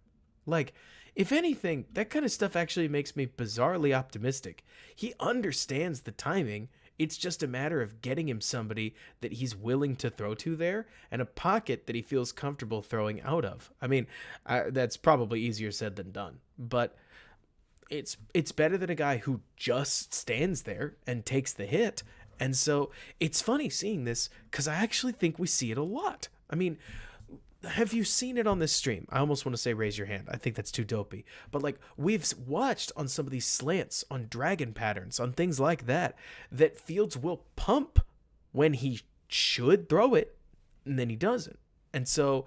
Like, if anything, that kind of stuff actually makes me bizarrely optimistic. He understands the timing. It's just a matter of getting him somebody that he's willing to throw to there and a pocket that he feels comfortable throwing out of. I mean, that's probably easier said than done, but it's better than a guy who just stands there and takes the hit. And so it's funny seeing this because I actually think we see it a lot. I mean, have you seen it on this stream? I almost want to say raise your hand. I think that's too dopey. But like we've watched on some of these slants, on dragon patterns, on things like that, that Fields will pump when he should throw it, and then he doesn't. And so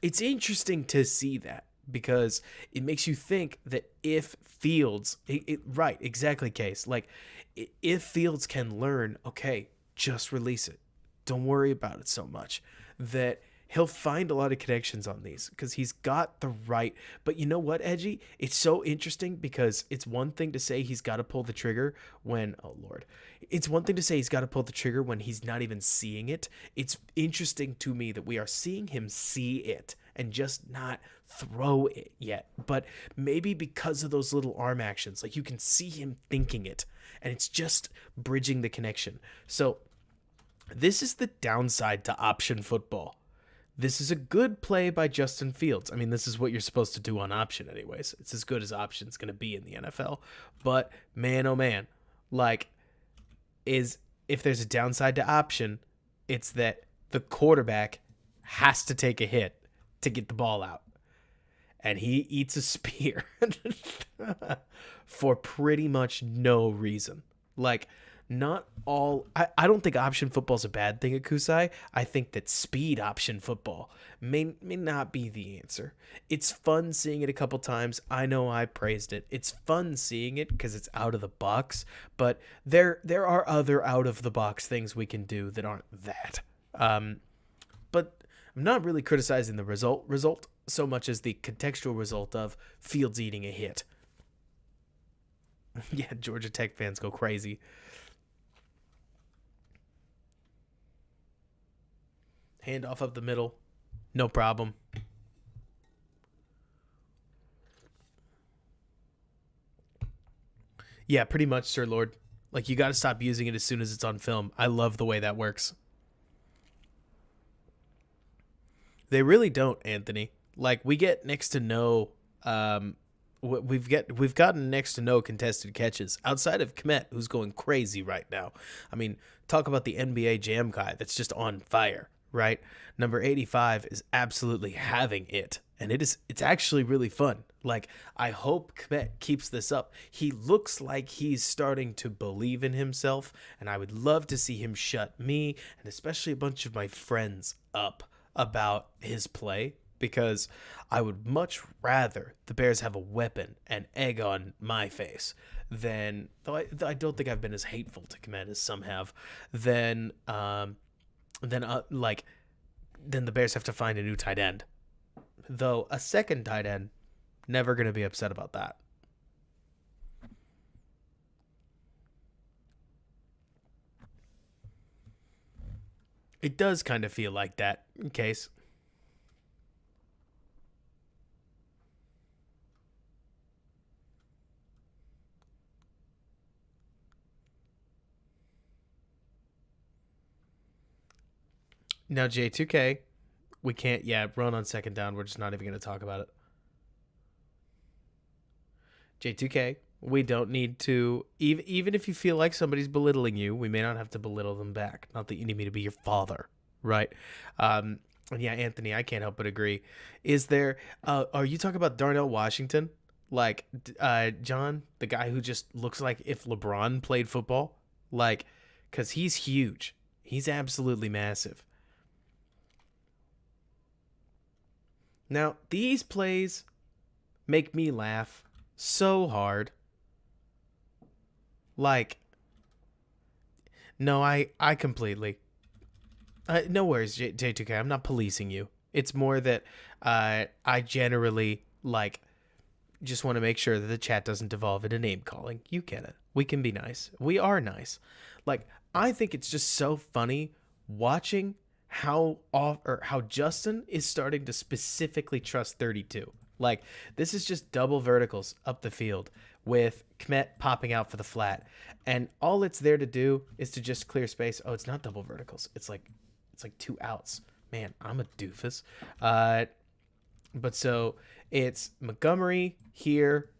it's interesting to see that because it makes you think that if Fields, right, exactly, Case. Like if Fields can learn, okay, just release it. Don't worry about it so much, that he'll find a lot of connections on these because he's got the right. But you know what, Edgy? It's so interesting because it's one thing to say he's got to pull the trigger when, oh Lord, it's one thing to say he's got to pull the trigger when he's not even seeing it. It's interesting to me that we are seeing him see it and just not throw it yet. But maybe because of those little arm actions, like you can see him thinking it and it's just bridging the connection. So this is the downside to option football. This is a good play by Justin Fields. I mean, this is what you're supposed to do on option anyways. It's as good as option's going to be in the NFL. But man, oh man, like if there's a downside to option, it's that the quarterback has to take a hit to get the ball out. And he eats a spear for pretty much no reason. Like, not all... I don't think option football is a bad thing at Kusai. I think that speed option football may not be the answer. It's fun seeing it a couple times. I know I praised it. It's fun seeing it because it's out of the box. But there are other out-of-the-box things we can do that aren't that. But I'm not really criticizing the result so much as the contextual result of Fields eating a hit. Yeah, Georgia Tech fans go crazy. Hand off up the middle. No problem. Yeah, pretty much, Sir Lord. Like, you got to stop using it as soon as it's on film. I love the way that works. They really don't, Anthony. Like, we get next to no... we've gotten next to no contested catches outside of Kmet, who's going crazy right now. I mean, talk about the NBA Jam guy that's just on fire. Right? Number 85 is absolutely having it. And it's actually really fun. Like, I hope Kmet keeps this up. He looks like he's starting to believe in himself. And I would love to see him shut me and especially a bunch of my friends up about his play. Because I would much rather the Bears have a weapon and egg on my face than, though I don't think I've been as hateful to Kmet as some have, then the Bears have to find a new tight end. Though a second tight end, never going to be upset about that. It does kind of feel like that, in case. Now, J2K, we can't, run on second down. We're just not even going to talk about it. J2K, we don't need to, even if you feel like somebody's belittling you, we may not have to belittle them back. Not that you need me to be your father, right? And yeah, Anthony, I can't help but agree. Is there, are you talking about Darnell Washington? Like, John, the guy who just looks like if LeBron played football? Like, because he's huge. He's absolutely massive. Now, these plays make me laugh so hard. Like, No, I completely. No worries, J2K. I'm not policing you. It's more that I generally like just want to make sure that the chat doesn't devolve into name calling. You get it. We can be nice. We are nice. Like, I think it's just so funny watching how Justin is starting to specifically trust 32. Like, this is just double verticals up the field with Kmet popping out for the flat. And all it's there to do is to just clear space. Oh, it's not double verticals. It's like 2 outs. Man, I'm a doofus. But so it's Montgomery here,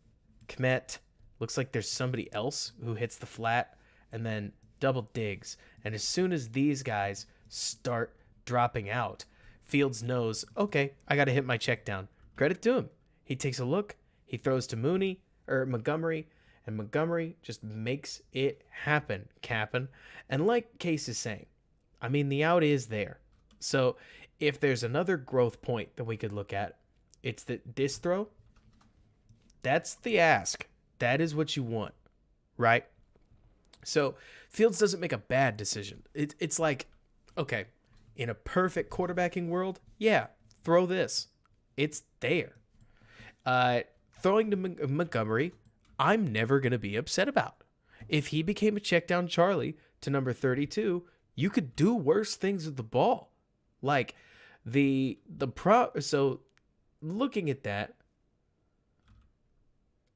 Kmet. Looks like there's somebody else who hits the flat, and then double digs. And as soon as these guys start dropping out, Fields knows, okay, I got to hit my check down. Credit to him. He takes a look. He throws to Montgomery, and Montgomery just makes it happen, Cap'n. And like Case is saying, I mean, the out is there. So if there's another growth point that we could look at, it's that this throw, that's the ask. That is what you want, right? So Fields doesn't make a bad decision. It's like, okay, in a perfect quarterbacking world, yeah, throw this. It's there. Throwing to Montgomery, I'm never going to be upset about. If he became a check down Charlie to number 32, you could do worse things with the ball. Like so looking at that,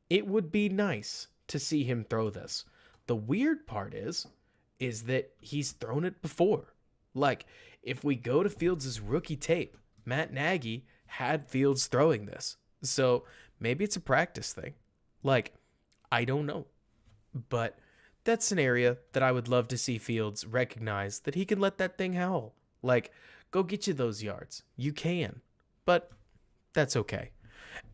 it would be nice to see him throw this. The weird part is that he's thrown it before. Like, if we go to Fields' rookie tape, Matt Nagy had Fields throwing this. So maybe it's a practice thing. Like, I don't know. But that's an area that I would love to see Fields recognize that he can let that thing howl. Like, go get you those yards. You can. But that's okay.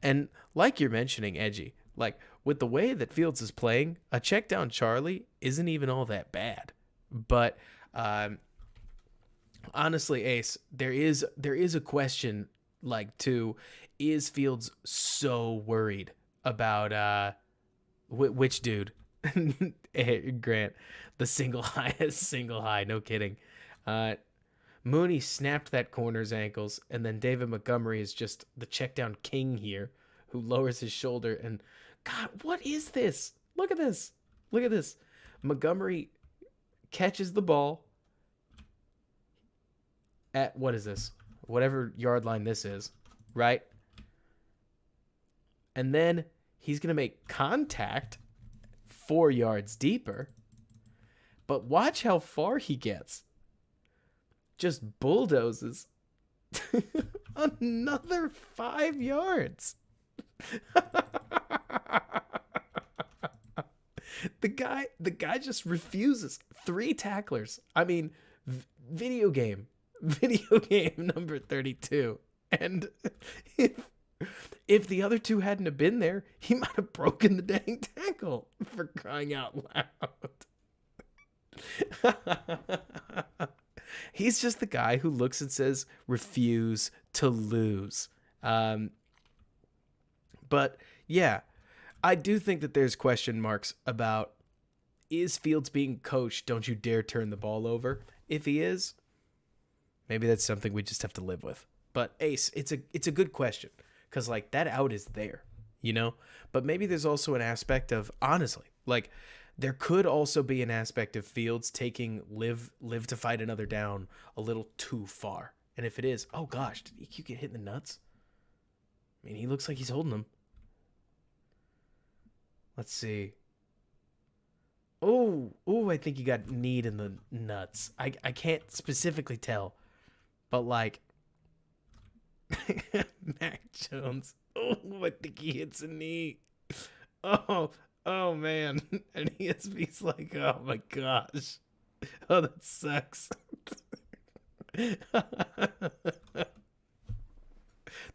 And like you're mentioning, Edgy, like, with the way that Fields is playing, a check down Charlie isn't even all that bad. But honestly, Ace, there is a question, like, is Fields so worried about which dude? Grant, the single high, no kidding. Mooney snapped that corner's ankles, and then David Montgomery is just the check down king here, who lowers his shoulder. And God, what is this? Look at this. Montgomery catches the ball at, what is this? Whatever yard line this is, right? And then he's going to make contact 4 yards deeper. But watch how far he gets. Just bulldozes another 5 yards. The guy just refuses. 3 tacklers. I mean, video game number 32. And if the other 2 hadn't have been there, he might have broken the dang tackle, for crying out loud. He's just the guy who looks and says, refuse to lose. But yeah, I do think that there's question marks about, is Fields being coached, don't you dare turn the ball over? If he is, maybe that's something we just have to live with. But Ace, it's a good question, because like, that out is there, you know? But maybe there's also an aspect of, honestly, like, there could also be an aspect of Fields taking live to fight another down a little too far. And if it is, oh gosh, did EQ get hit in the nuts? I mean, he looks like he's holding them. Let's see. Oh, I think he got kneed in the nuts. I can't specifically tell. But like, Mac Jones. Oh, I think he hits a knee. Oh man. And ESP's like, oh my gosh. Oh, that sucks.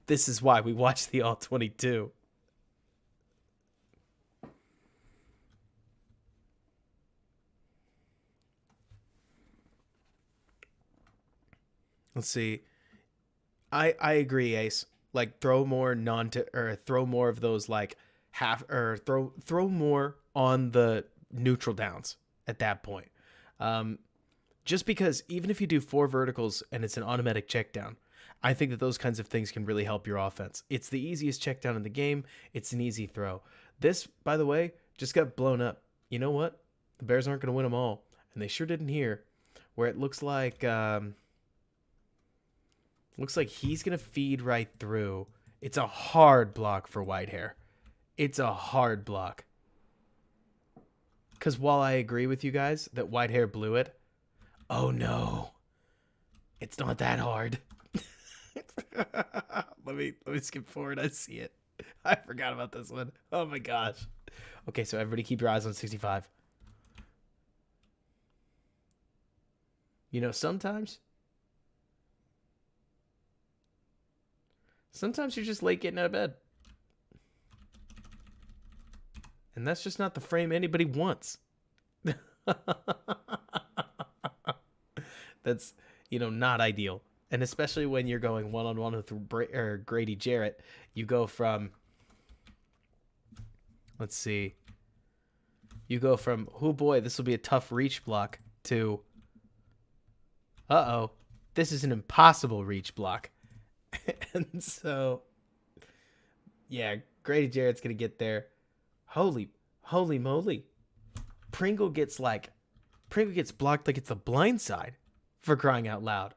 This is why we watch the All 22. Let's see. I agree, Ace. Like, throw more throw more of those like throw more on the neutral downs at that point. Just because even if you do 4 verticals and it's an automatic check down, I think that those kinds of things can really help your offense. It's the easiest check down in the game. It's an easy throw. This, by the way, just got blown up. You know what? The Bears aren't going to win them all, and they sure didn't here, where it looks like he's going to feed right through. It's a hard block for Whitehair. It's a hard block. Because while I agree with you guys that Whitehair blew it, oh no, it's not that hard. let me skip forward. I see it. I forgot about this one. Oh my gosh. Okay, so everybody keep your eyes on 65. You know, sometimes you're just late getting out of bed. And that's just not the frame anybody wants. That's, not ideal. And especially when you're going one-on-one with Grady Jarrett, you go from, let's see, oh boy, this will be a tough reach block, to, uh-oh, this is an impossible reach block. And so, yeah, Grady Jarrett's going to get there. Holy moly. Pringle gets blocked like it's the blind side, for crying out loud.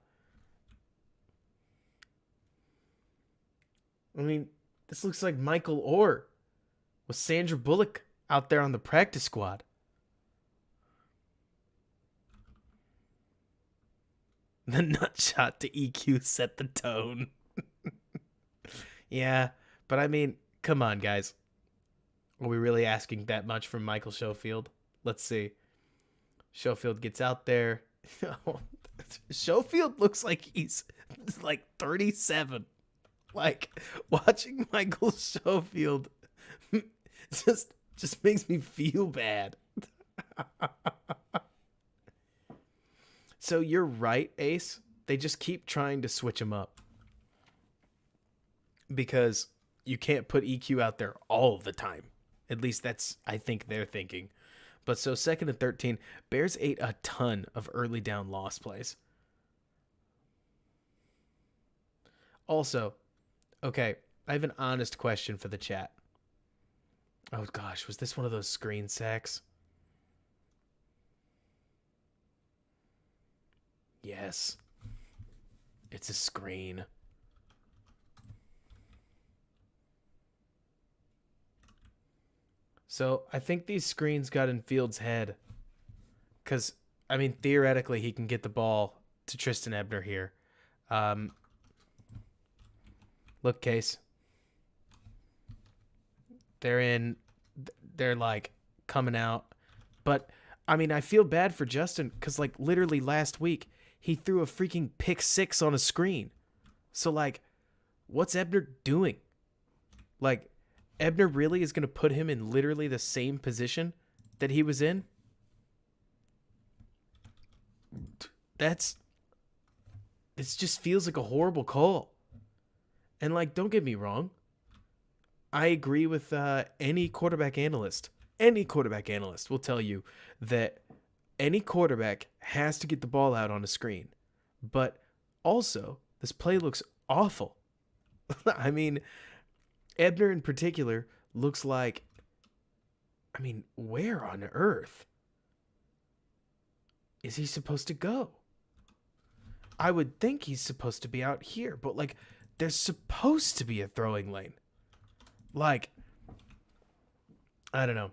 I mean, this looks like Michael Orr with Sandra Bullock out there on the practice squad. The nut shot to EQ set the tone. Yeah, but I mean, come on, guys. Are we really asking that much from Michael Schofield? Let's see. Schofield gets out there. Schofield looks like he's like 37. Like, watching Michael Schofield just makes me feel bad. So you're right, Ace. They just keep trying to switch him up. Because you can't put EQ out there all the time. At least that's, I think, they're thinking. But so 2nd and 13, Bears ate a ton of early down loss plays. Also, okay, I have an honest question for the chat. Oh gosh, was this one of those screen sacks? Yes. It's a screen. So I think these screens got in Fields' head. Because, I mean, theoretically, he can get the ball to Tristan Ebner here. Look, Case. They're like coming out. But, I mean, I feel bad for Justin because, like, literally last week, he threw a freaking pick 6 on a screen. So, like, what's Ebner doing? Like, Ebner really is going to put him in literally the same position that he was in? This just feels like a horrible call. And, like, don't get me wrong. I agree with any quarterback analyst. Any quarterback analyst will tell you that any quarterback has to get the ball out on a screen. But also, this play looks awful. I mean, Ebner in particular looks like, I mean, where on earth is he supposed to go? I would think he's supposed to be out here, but like, there's supposed to be a throwing lane. Like, I don't know.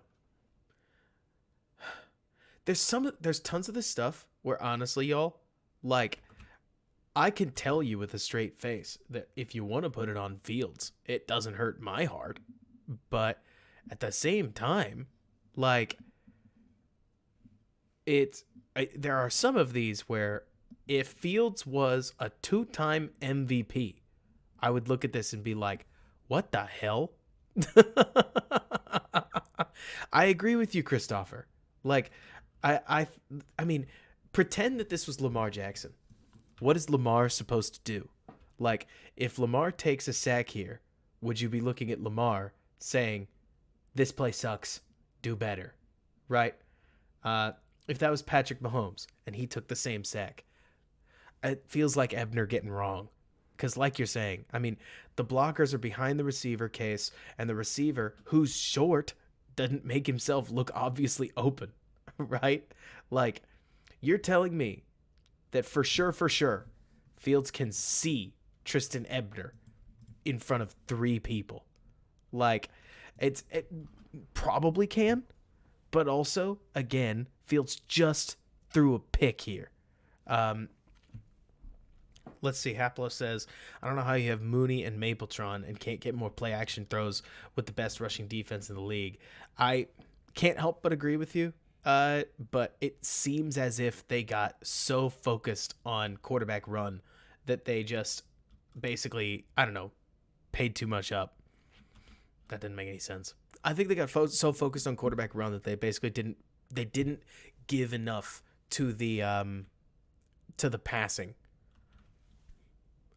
There's tons of this stuff where honestly, y'all, like, I can tell you with a straight face that if you want to put it on Fields, it doesn't hurt my heart. But at the same time, like, there are some of these where if Fields was a 2-time MVP, I would look at this and be like, what the hell? I agree with you, Christopher. Like, I mean, pretend that this was Lamar Jackson. What is Lamar supposed to do? Like, if Lamar takes a sack here, would you be looking at Lamar saying, this play sucks, do better, right? if that was Patrick Mahomes and he took the same sack, it feels like Ebner getting wrong. Because like you're saying, I mean, the blockers are behind the receiver case, and the receiver, who's short, doesn't make himself look obviously open, right? Like, you're telling me that for sure, Fields can see Tristan Ebner in front of 3 people. Like, it probably can, but also, again, Fields just threw a pick here. Let's see. Haplo says, I don't know how you have Mooney and Mapletron and can't get more play action throws with the best rushing defense in the league. I can't help but agree with you. But it seems as if they got so focused on quarterback run that they just basically, I don't know, paid too much up. That didn't make any sense. I think they got so focused on quarterback run that they basically didn't give enough to the passing.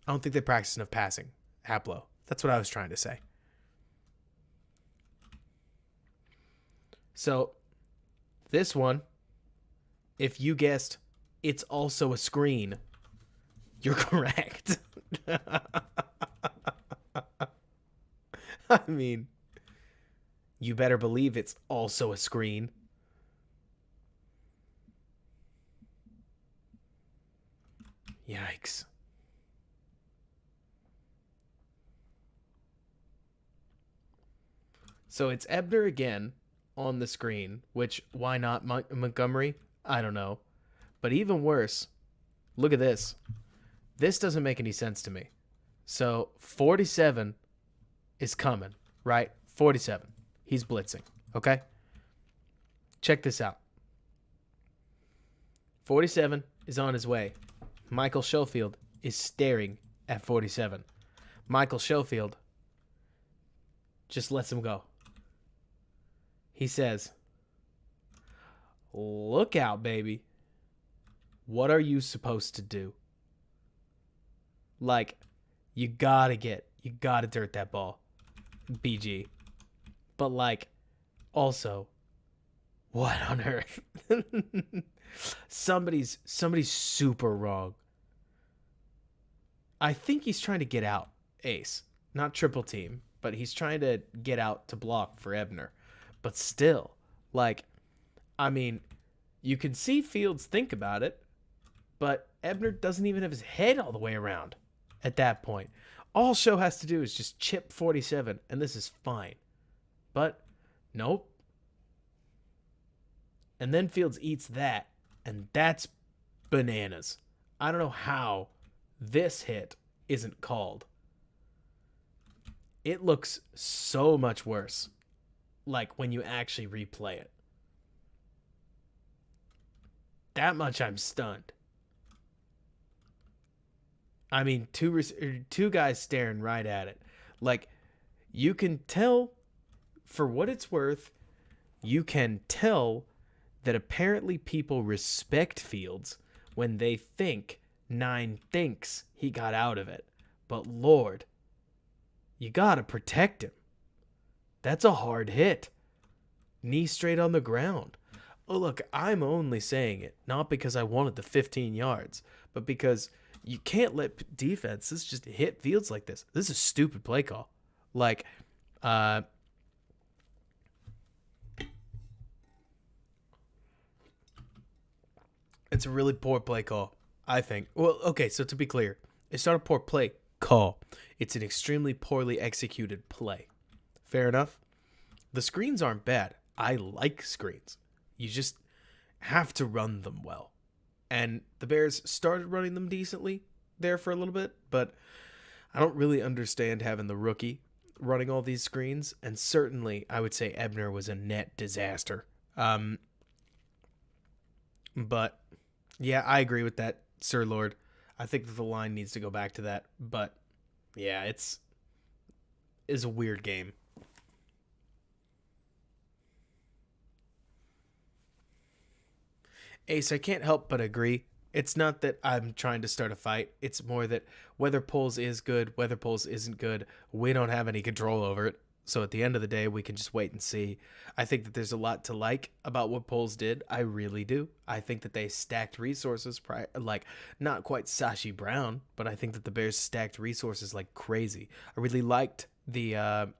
I don't think they practiced enough passing. Haplo. That's what I was trying to say. So, this one, if you guessed it's also a screen, you're correct. I mean, you better believe it's also a screen. Yikes. So it's Ebner again on the screen, which, why not Montgomery? I don't know. But even worse, look at this. This doesn't make any sense to me. So 47 is coming, right? 47. He's blitzing, okay? Check this out. 47 is on his way. Michael Schofield is staring at 47. Michael Schofield just lets him go. He says, look out, baby. What are you supposed to do? Like, you gotta dirt that ball, BG. But, like, also, what on earth? Somebody's super wrong. I think he's trying to get out, Ace. Not triple team, but he's trying to get out to block for Ebner. But still, like, I mean, you can see Fields think about it, but Ebner doesn't even have his head all the way around at that point. All Show has to do is just chip 47, and this is fine. But, nope. And then Fields eats that, and that's bananas. I don't know how this hit isn't called. It looks so much worse. Like, when you actually replay it. That much I'm stunned. I mean, two guys staring right at it. Like, you can tell, for what it's worth, you can tell that apparently people respect Fields when they think 9 thinks he got out of it. But Lord, you gotta protect him. That's a hard hit. Knee straight on the ground. Oh, look, I'm only saying it, not because I wanted the 15 yards, but because you can't let defenses just hit Fields like this. This is a stupid play call. Like, it's a really poor play call, I think. Well, okay, so to be clear, it's not a poor play call. It's an extremely poorly executed play. Fair enough. The screens aren't bad. I like screens. You just have to run them well. And the Bears started running them decently there for a little bit, but I don't really understand having the rookie running all these screens. And certainly, I would say Ebner was a net disaster. But yeah, I agree with that, Sir Lord. I think that the line needs to go back to that. But yeah, it's a weird game. Ace, I can't help but agree. It's not that I'm trying to start a fight. It's more that weather polls is good, weather polls isn't good. We don't have any control over it. So at the end of the day, we can just wait and see. I think that there's a lot to like about what Poles did. I really do. I think that they stacked resources, like not quite Sashi Brown, but I think that the Bears stacked resources like crazy. I really liked the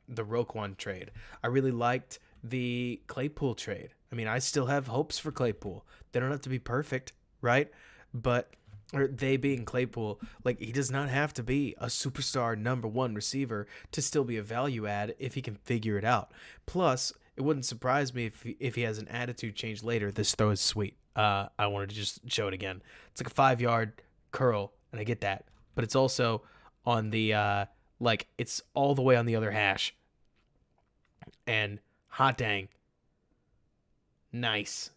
Roquan trade. I really liked the Claypool trade. I mean, I still have hopes for Claypool. They don't have to be perfect, right? But or they being Claypool, like he does not have to be a superstar number one receiver to still be a value add if he can figure it out. Plus, it wouldn't surprise me if he has an attitude change later. This throw is sweet. I wanted to just show it again. It's like a 5-yard curl, and I get that, but it's also on the like it's all the way on the other hash. And hot dang, nice.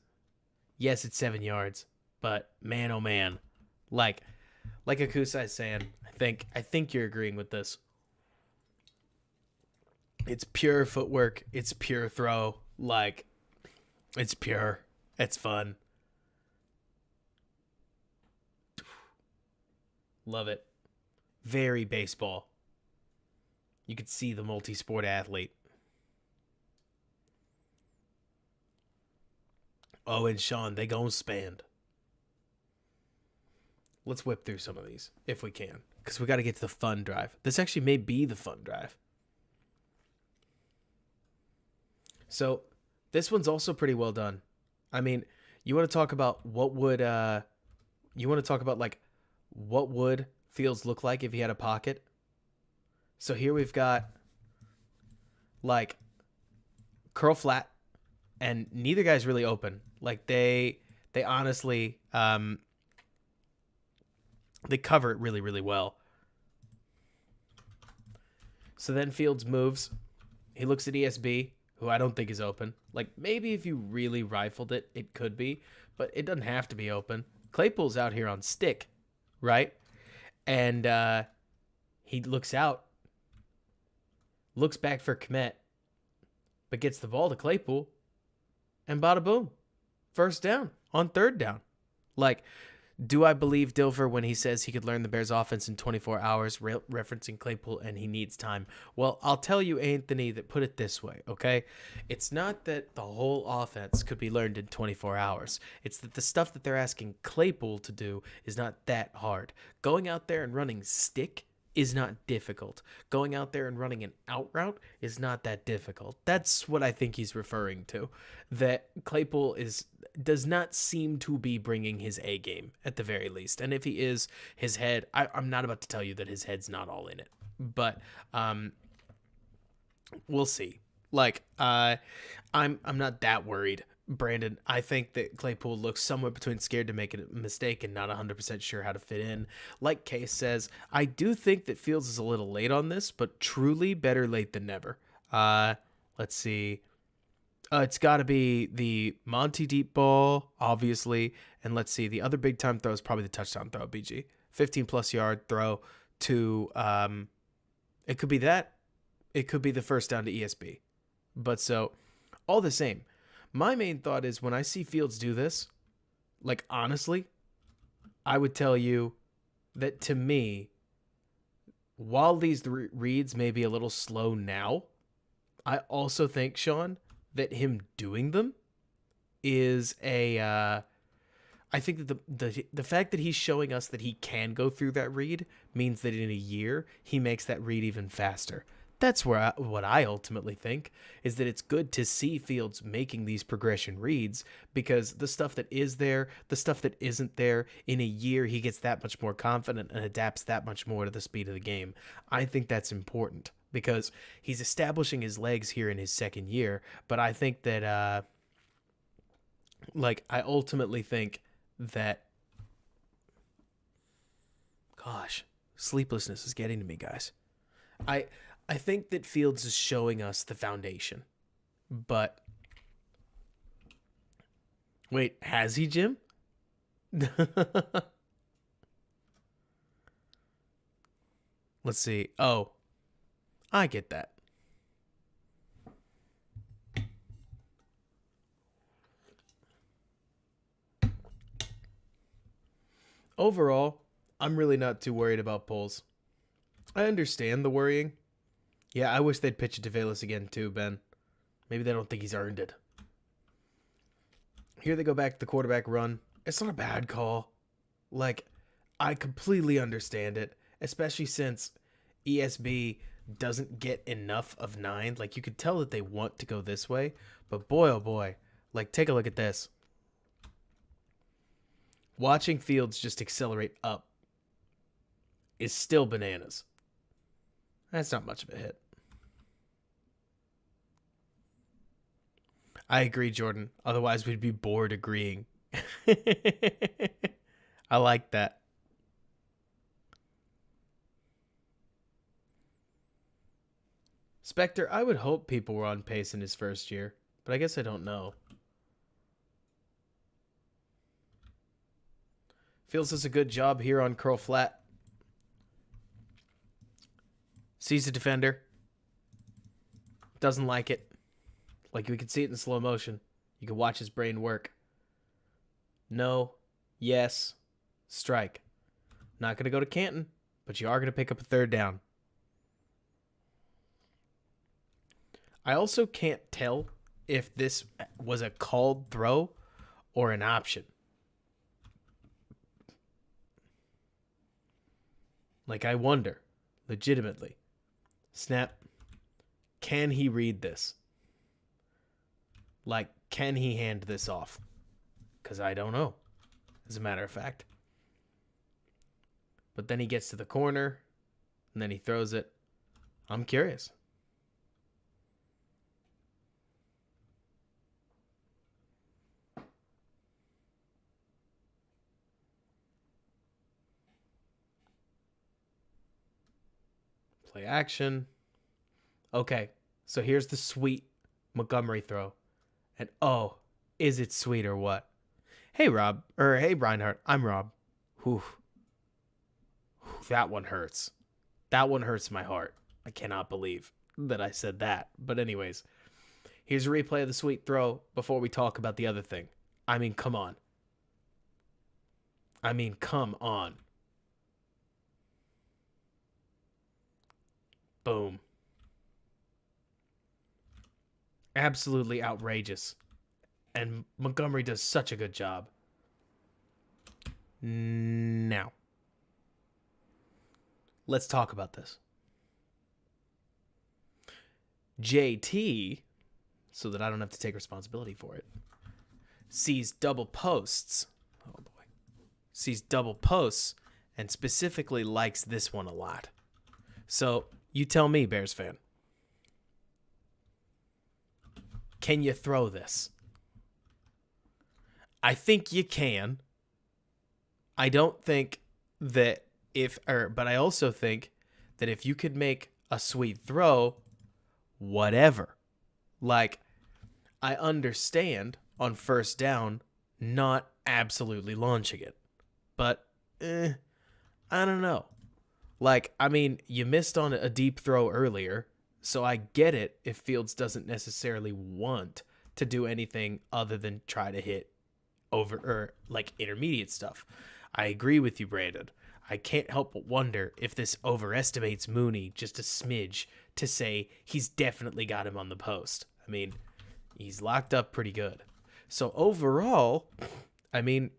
Yes, it's 7 yards, but man, oh man. Like Akusai is saying, I think you're agreeing with this. It's pure footwork. It's pure throw. Like, it's pure. It's fun. Love it. Very baseball. You could see the multi-sport athlete. Oh, and Sean, they gon' spend. Let's whip through some of these if we can, because we got to get to the fun drive. This actually may be the fun drive. So this one's also pretty well done. I mean, you want to talk about what would Fields look like if he had a pocket? So here we've got like curl flat, and neither guy's really open. Like they honestly they cover it really, really well. So then Fields moves. He looks at ESB, who I don't think is open. Like, maybe if you really rifled it, it could be. But it doesn't have to be open. Claypool's out here on stick, right? And he looks out. Looks back for Kmet. But gets the ball to Claypool. And bada boom. First down on third down. Like, do I believe Dilfer when he says he could learn the Bears offense in 24 hours, referencing Claypool, and he needs time? Well, I'll tell you, Anthony, that put it this way, okay? It's not that the whole offense could be learned in 24 hours. It's that the stuff that they're asking Claypool to do is not that hard. Going out there and running stick is not difficult. Going out there and running an out route is not that difficult. That's what I think he's referring to. That Claypool does not seem to be bringing his A game at the very least. And if he is, his head, I'm not about to tell you that his head's not all in it. But we'll see. Like I'm not that worried, Brandon. I think that Claypool looks somewhere between scared to make a mistake and not 100% sure how to fit in. Like Case says, I do think that Fields is a little late on this, but truly better late than never. Let's see. It's got to be the Monty deep ball, obviously. And let's see. The other big time throw is probably the touchdown throw, BG. 15-plus yard throw to, it could be that. It could be the first down to ESB. But so, all the same, my main thought is when I see Fields do this, like, honestly, I would tell you that to me, while these reads may be a little slow now, I also think, Sean, that him doing them is I think that the fact that he's showing us that he can go through that read means that in a year he makes that read even faster. That's what I ultimately think is that it's good to see Fields making these progression reads, because the stuff that is there, the stuff that isn't there, in a year he gets that much more confident and adapts that much more to the speed of the game. I think that's important because he's establishing his legs here in his second year, but I think that I ultimately think that, gosh, sleeplessness is getting to me, guys. I think that Fields is showing us the foundation, but wait, has he, Jim? Let's see. Oh, I get that. Overall, I'm really not too worried about Poles. I understand the worrying. Yeah, I wish they'd pitch it to Velus again too, Ben. Maybe they don't think he's earned it. Here they go back to the quarterback run. It's not a bad call. Like, I completely understand it, especially since ESB doesn't get enough of 9. Like, you could tell that they want to go this way, but boy, oh boy. Like, take a look at this. Watching Fields just accelerate up is still bananas. That's not much of a hit. I agree, Jordan. Otherwise, we'd be bored agreeing. I like that. Spectre, I would hope people were on pace in his first year, but I guess I don't know. Fields does a good job here on curl flat. Sees the defender. Doesn't like it. Like, we can see it in slow motion. You can watch his brain work. No. Yes. Strike. Not going to go to Canton, but you are going to pick up a third down. I also can't tell if this was a called throw or an option. Like, I wonder, legitimately. Snap. Can he read this? Like, can he hand this off? Because I don't know, as a matter of fact. But then he gets to the corner, and then he throws it. I'm curious. Play action. Okay, so here's the sweet Montgomery throw. And oh, is it sweet or what? Hey, Rob. Or hey, Reinhardt. I'm Rob. Whew. That one hurts. That one hurts my heart. I cannot believe that I said that. But anyways, here's a replay of the sweet throw before we talk about the other thing. I mean, come on. Come on. Boom. Absolutely outrageous. And Montgomery does such a good job. Now, let's talk about this. JT, so that I don't have to take responsibility for it, sees double posts. Oh boy. Sees double posts and specifically likes this one a lot. So, you tell me, Bears fan. Can you throw this? I think you can. I don't think that but I also think that if you could make a sweet throw, whatever. Like, I understand on first down not absolutely launching it. But, I don't know. Like, I mean, you missed on a deep throw earlier, so I get it if Fields doesn't necessarily want to do anything other than try to hit over or like intermediate stuff. I agree with you, Brandon. I can't help but wonder if this overestimates Mooney just a smidge to say he's definitely got him on the post. I mean, he's locked up pretty good. So overall, I mean,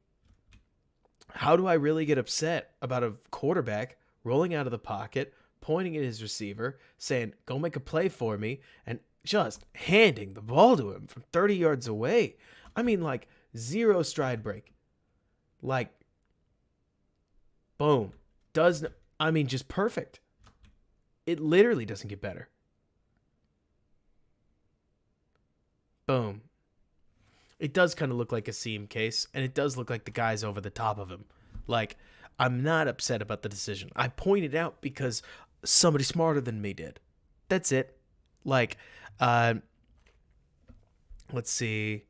how do I really get upset about a quarterback rolling out of the pocket, pointing at his receiver, saying, go make a play for me, and just handing the ball to him from 30 yards away? I mean, like, zero stride break. Like, boom. Just perfect. It literally doesn't get better. Boom. It does kind of look like a seam case, and it does look like the guy's over the top of him. Like, I'm not upset about the decision. I pointed out because somebody smarter than me did. That's it. Like, let's see.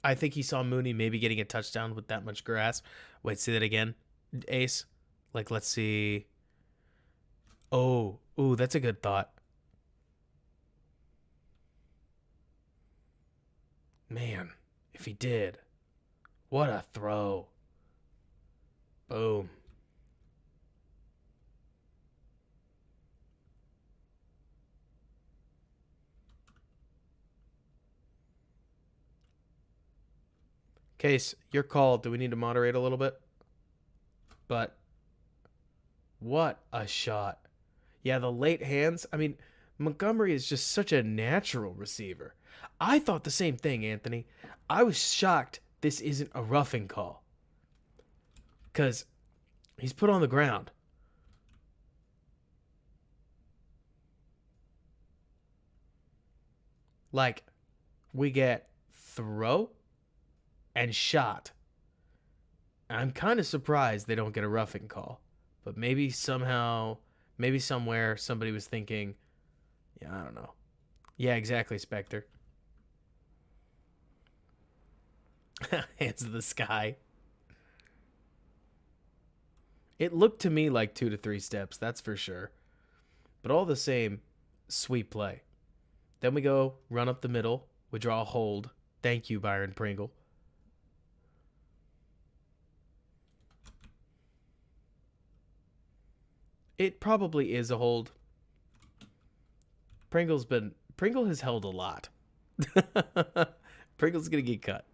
I think he saw Mooney maybe getting a touchdown with that much grass. Wait, say that again, Ace. Like, let's see. Oh, ooh, that's a good thought. Man, if he did. What a throw. Boom. Case, your call. Do we need to moderate a little bit? But what a shot. Yeah, the late hands. I mean, Montgomery is just such a natural receiver. I thought the same thing, Anthony. I was shocked this isn't a roughing call. Because he's put on the ground. Like, we get throw and shot. I'm kind of surprised they don't get a roughing call. But maybe somehow, maybe somewhere somebody was thinking, yeah, I don't know. Yeah, exactly, Spectre. Hands to the sky. It looked to me like 2 to 3 steps, that's for sure. But all the same, sweet play. Then we go, run up the middle. We draw a hold. Thank you, Byron Pringle. It probably is a hold. Pringle has held a lot. Pringle's going to get cut.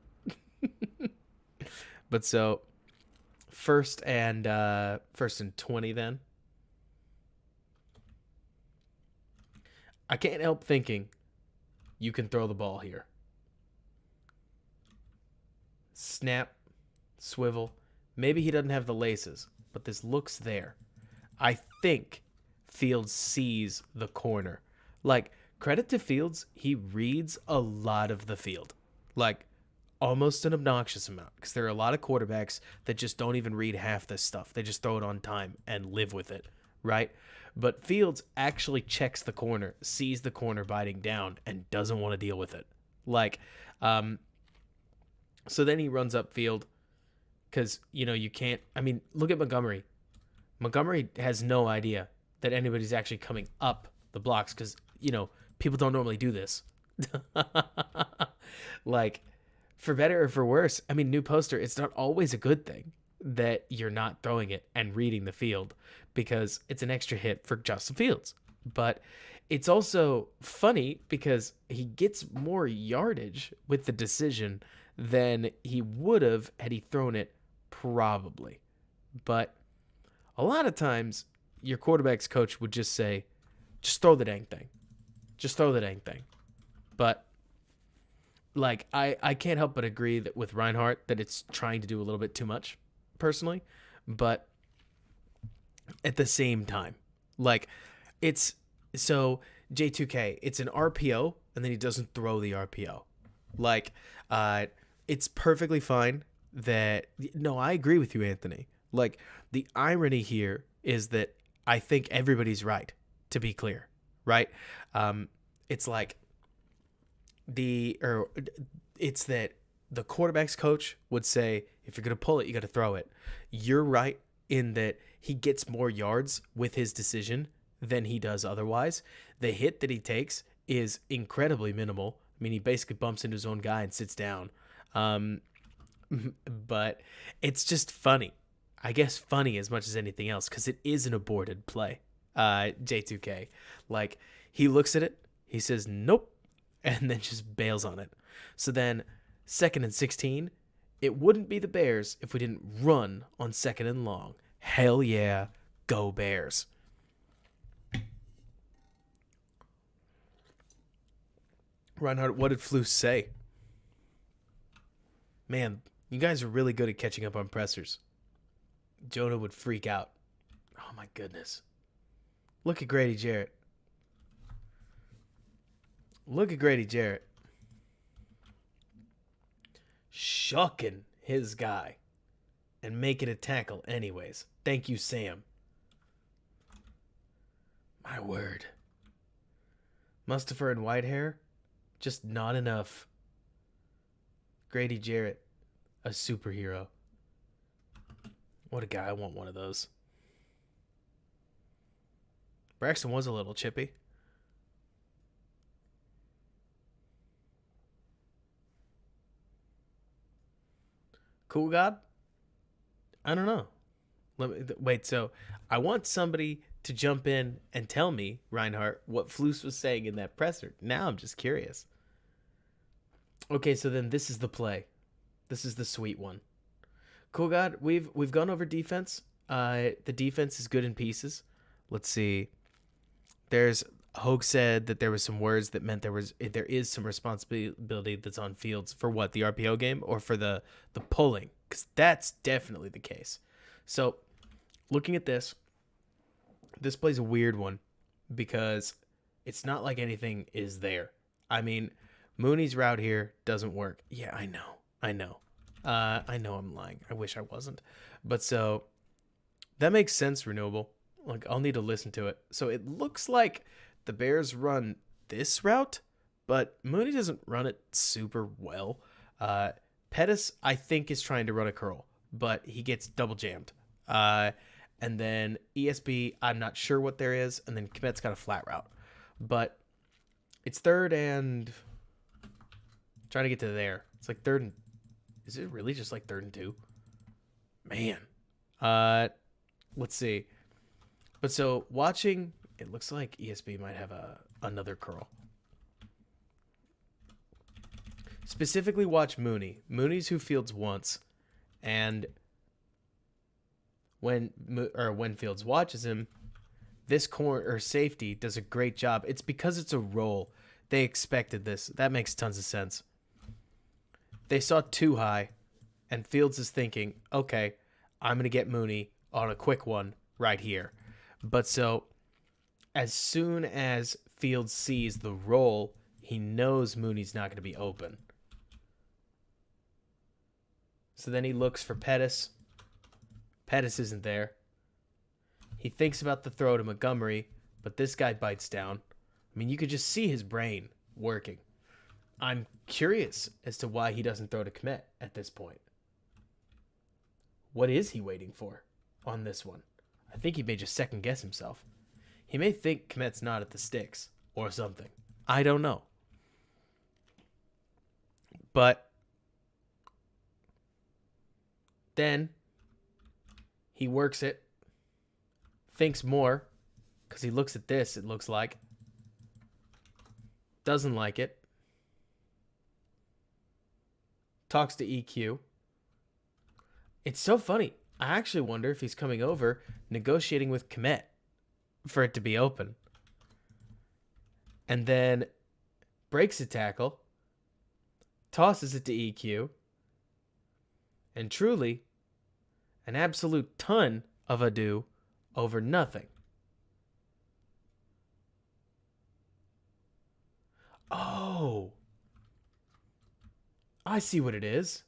But so, first and 20 then. I can't help thinking you can throw the ball here. Snap, swivel. Maybe he doesn't have the laces, but this looks there. I think Fields sees the corner. Like, credit to Fields, he reads a lot of the field. Like, almost an obnoxious amount. Because there are a lot of quarterbacks that just don't even read half this stuff. They just throw it on time and live with it, right? But Fields actually checks the corner, sees the corner biting down, and doesn't want to deal with it. Like, so then he runs upfield because, you can't. I mean, look at Montgomery. Montgomery has no idea that anybody's actually coming up the blocks because, people don't normally do this. Like, for better or for worse, I mean, new poster, it's not always a good thing that you're not throwing it and reading the field because it's an extra hit for Justin Fields. But it's also funny because he gets more yardage with the decision than he would have had he thrown it probably. But a lot of times your quarterback's coach would just say, just throw the dang thing. Just throw the dang thing. But like, I can't help but agree that with Reinhardt that it's trying to do a little bit too much personally, but at the same time, like, it's so J2K, it's an RPO and then he doesn't throw the RPO. Like, it's perfectly fine that, no, I agree with you, Anthony. Like, the irony here is that I think everybody's right, to be clear, right? It's like it's that the quarterback's coach would say, if you're going to pull it, you got to throw it. You're right in that he gets more yards with his decision than he does otherwise. The hit that he takes is incredibly minimal. I mean, he basically bumps into his own guy and sits down. But it's just funny. I guess funny as much as anything else because it is an aborted play. J2K. Like, he looks at it, he says, nope, and then just bails on it. So then, 2nd and 16, it wouldn't be the Bears if we didn't run on 2nd and long. Hell yeah, go Bears. Reinhardt, what did Flus say? Man, you guys are really good at catching up on pressers. Jonah would freak out. Oh my goodness. Look at Grady Jarrett. Look at Grady Jarrett. Shucking his guy and making a tackle anyways. Thank you, Sam. My word. Mustapher and Whitehair, just not enough. Grady Jarrett, a superhero. What a guy. I want one of those. Braxton was a little chippy. Cool God? I don't know. Wait, so I want somebody to jump in and tell me, Reinhardt, what Flus was saying in that presser. Now I'm just curious. Okay, so then this is the play. This is the sweet one. Cool God, we've gone over defense. The defense is good in pieces. Let's see. There's Hogue said that there was some words that meant there is some responsibility that's on Fields for what, the RPO game or for the pulling, because that's definitely the case. So looking at this plays a weird one because it's not like anything is there. I mean, Mooney's route here doesn't work. Yeah, I know. I know I'm lying. I wish I wasn't. But so that makes sense, Renewable. Like, I'll need to listen to it. So it looks like the Bears run this route, but Mooney doesn't run it super well. Pettis, I think, is trying to run a curl, but he gets double jammed. And then ESB, I'm not sure what there is. And then Kmet's got a flat route. But it's third and... trying to get to there. It's like third and... is it really just like 3rd and 2? Man. Let's see. But so watching, it looks like ESB might have another curl. Specifically watch Mooney. Mooney's who Fields wants. And when Fields watches him, this corner or safety does a great job. It's because it's a roll. They expected this. That makes tons of sense. They saw too high, and Fields is thinking, okay, I'm going to get Mooney on a quick one right here. But so as soon as Fields sees the roll, he knows Mooney's not going to be open. So then he looks for Pettis. Pettis isn't there. He thinks about the throw to Montgomery, but this guy bites down. I mean, you could just see his brain working. I'm curious as to why he doesn't throw to Kmet at this point. What is he waiting for on this one? I think he may just second guess himself. He may think Kmet's not at the sticks or something. I don't know. But then he works it, thinks more, because he looks at this, it looks like. Doesn't like it. Talks to EQ. It's so funny. I actually wonder if he's coming over negotiating with Kmet for it to be open. And then breaks a tackle, tosses it to EQ, and truly an absolute ton of ado over nothing. Oh, I see what it is.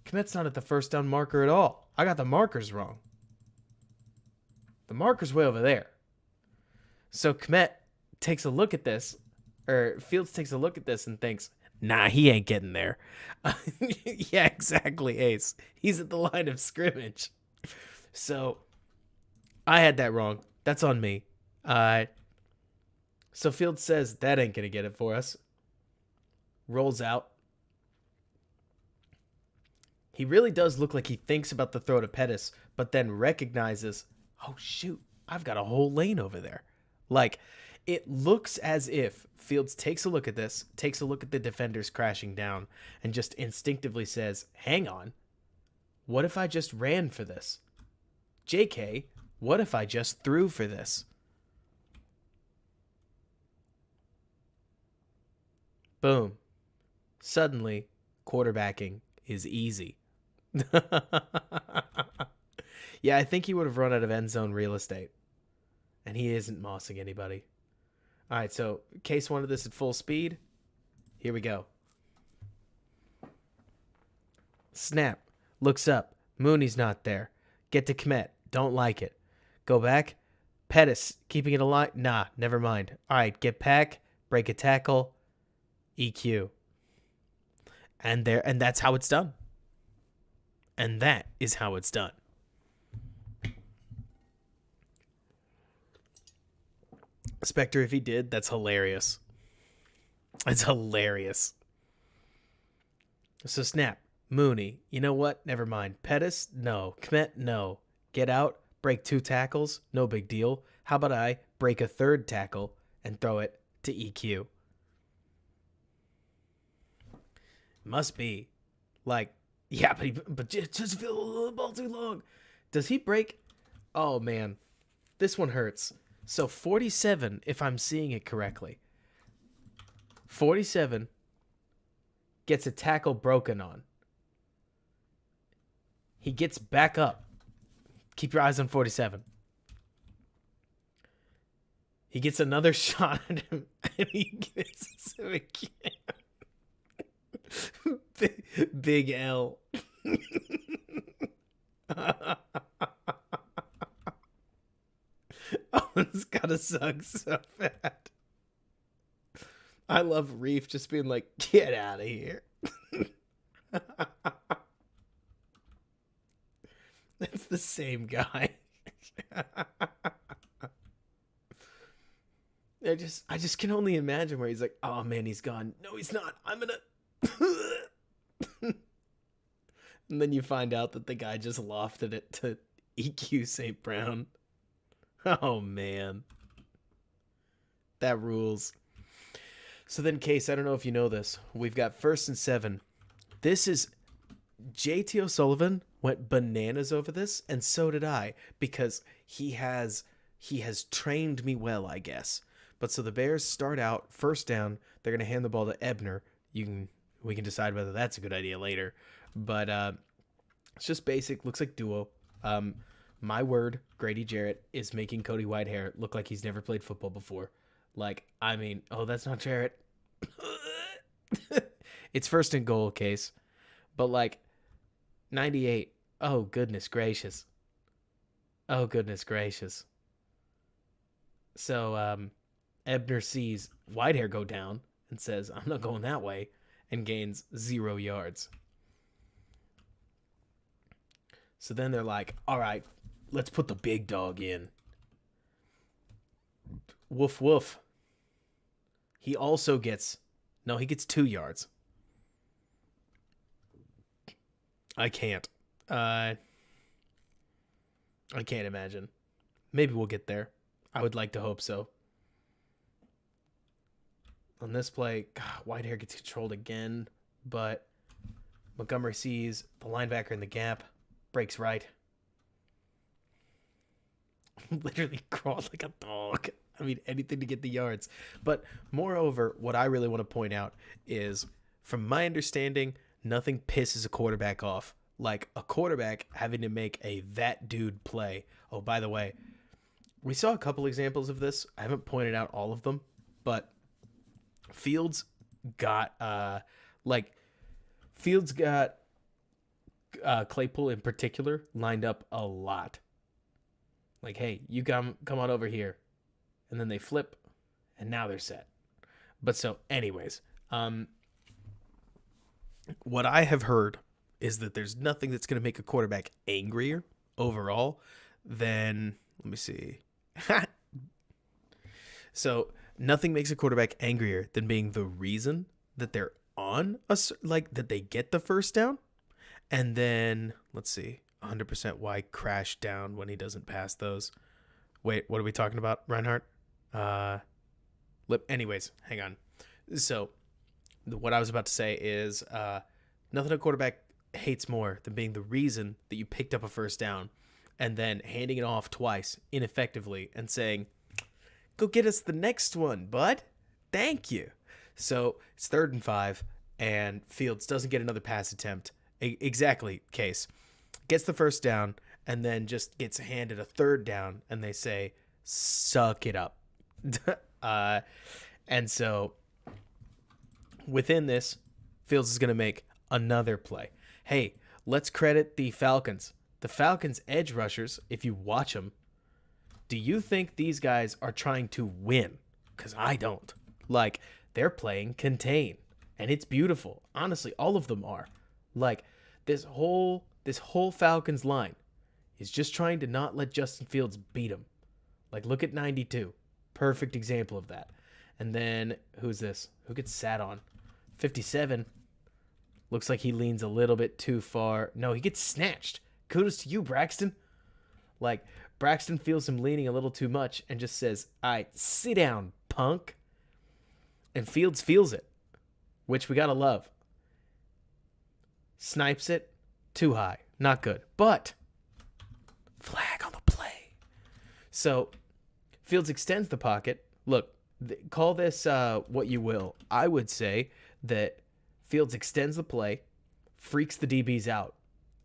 Kmet's not at the first down marker at all. I got the markers wrong. The marker's way over there. So Kmet takes a look at this, or Fields takes a look at this and thinks, nah, he ain't getting there. Yeah, exactly, Ace. He's at the line of scrimmage. So I had that wrong. That's on me. So Fields says, that ain't going to get it for us. Rolls out. He really does look like he thinks about the throw to Pettis, but then recognizes, oh, shoot, I've got a whole lane over there. Like, it looks as if Fields takes a look at this, takes a look at the defenders crashing down, and just instinctively says, hang on, what if I just ran for this? JK, what if I just threw for this? Boom. Suddenly, quarterbacking is easy. Yeah, I think he would have run out of end zone real estate. And he isn't mossing anybody. All right, so Case wanted this at full speed. Here we go. Snap. Looks up. Mooney's not there. Get to Kmet. Don't like it. Go back. Pettis. Keeping it alive. Nah, never mind. All right, get back. Break a tackle. EQ. And that's how it's done. And that is how it's done. Spectre, if he did, that's hilarious. It's hilarious. So snap. Mooney. You know what? Never mind. Pettis? No. Kmet? No. Get out. Break 2 tackles? No big deal. How about I break a 3rd tackle and throw it to EQ? Must be Like, yeah, but just feel the ball too long. Does he break? Oh, man. This one hurts. So 47, if I'm seeing it correctly. 47 gets a tackle broken on. He gets back up. Keep your eyes on 47. He gets another shot at him, and he gets him again. Big L. Oh, it's gotta suck so bad. I love Reef just being like, get out of here. It's the same guy. I just can only imagine where he's like, oh man, he's gone. No, he's not. I'm gonna. And then you find out that the guy just lofted it to EQ St. Brown. Oh man, that rules. So then, Case, I don't know if you know this. We've got 1st and 7. This is JT O'Sullivan went bananas over this, and so did I, because he has trained me well, I guess. But so the Bears start out 1st down. They're gonna hand the ball to Ebner. We can decide whether that's a good idea later. But it's just basic. Looks like duo. My word, Grady Jarrett is making Cody Whitehair look like he's never played football before. Like, I mean, oh, that's not Jarrett. It's 1st and goal, Case. But like 98. Oh, goodness gracious. Oh, goodness gracious. So Ebner sees Whitehair go down and says, I'm not going that way, and gains 0 yards. So then they're like, all right, let's put the big dog in. Woof, woof. He also gets 2 yards. I can't imagine. Maybe we'll get there. I would like to hope so. On this play, Whitehair gets controlled again, but Montgomery sees the linebacker in the gap, breaks right. Literally crawled like a dog. I mean, anything to get the yards. But moreover, what I really want to point out is, from my understanding, nothing pisses a quarterback off like a quarterback having to make a that dude play. Oh, by the way, we saw a couple examples of this. I haven't pointed out all of them, but Fields got Claypool in particular lined up a lot. Like, hey, you come on over here. And then they flip, and now they're set. But so, anyways, what I have heard is that there's nothing that's going to make a quarterback angrier overall than, let me see. So, nothing makes a quarterback angrier than being the reason that they're on that they get the 1st down. And then, let's see, 100% why crash down when he doesn't pass those. Wait, what are we talking about, Reinhardt? Anyways, hang on. So what I was about to say is nothing a quarterback hates more than being the reason that you picked up a 1st down and then handing it off twice ineffectively and saying, go get us the next one, bud. Thank you. So it's 3rd and 5, and Fields doesn't get another pass attempt. Exactly, Case. Gets the 1st down and then just gets handed a 3rd down, and they say, suck it up. And so within this, Fields is going to make another play. Hey, let's credit the Falcons. The Falcons edge rushers, if you watch them, do you think these guys are trying to win? Because I don't. Like, they're playing contain, and it's beautiful. Honestly, all of them are. Like, this whole Falcons line is just trying to not let Justin Fields beat him. Like, look at 92. Perfect example of that. And then, who's this? Who gets sat on? 57. Looks like he leans a little bit too far. No, he gets snatched. Kudos to you, Braxton. Like, Braxton feels him leaning a little too much and just says, all right, sit down, punk. And Fields feels it, which we got to love. snipes it too high. Not good. But flag on the play. So Fields extends the pocket. Look, call this what you will. I would say that Fields extends the play, freaks the DBs out,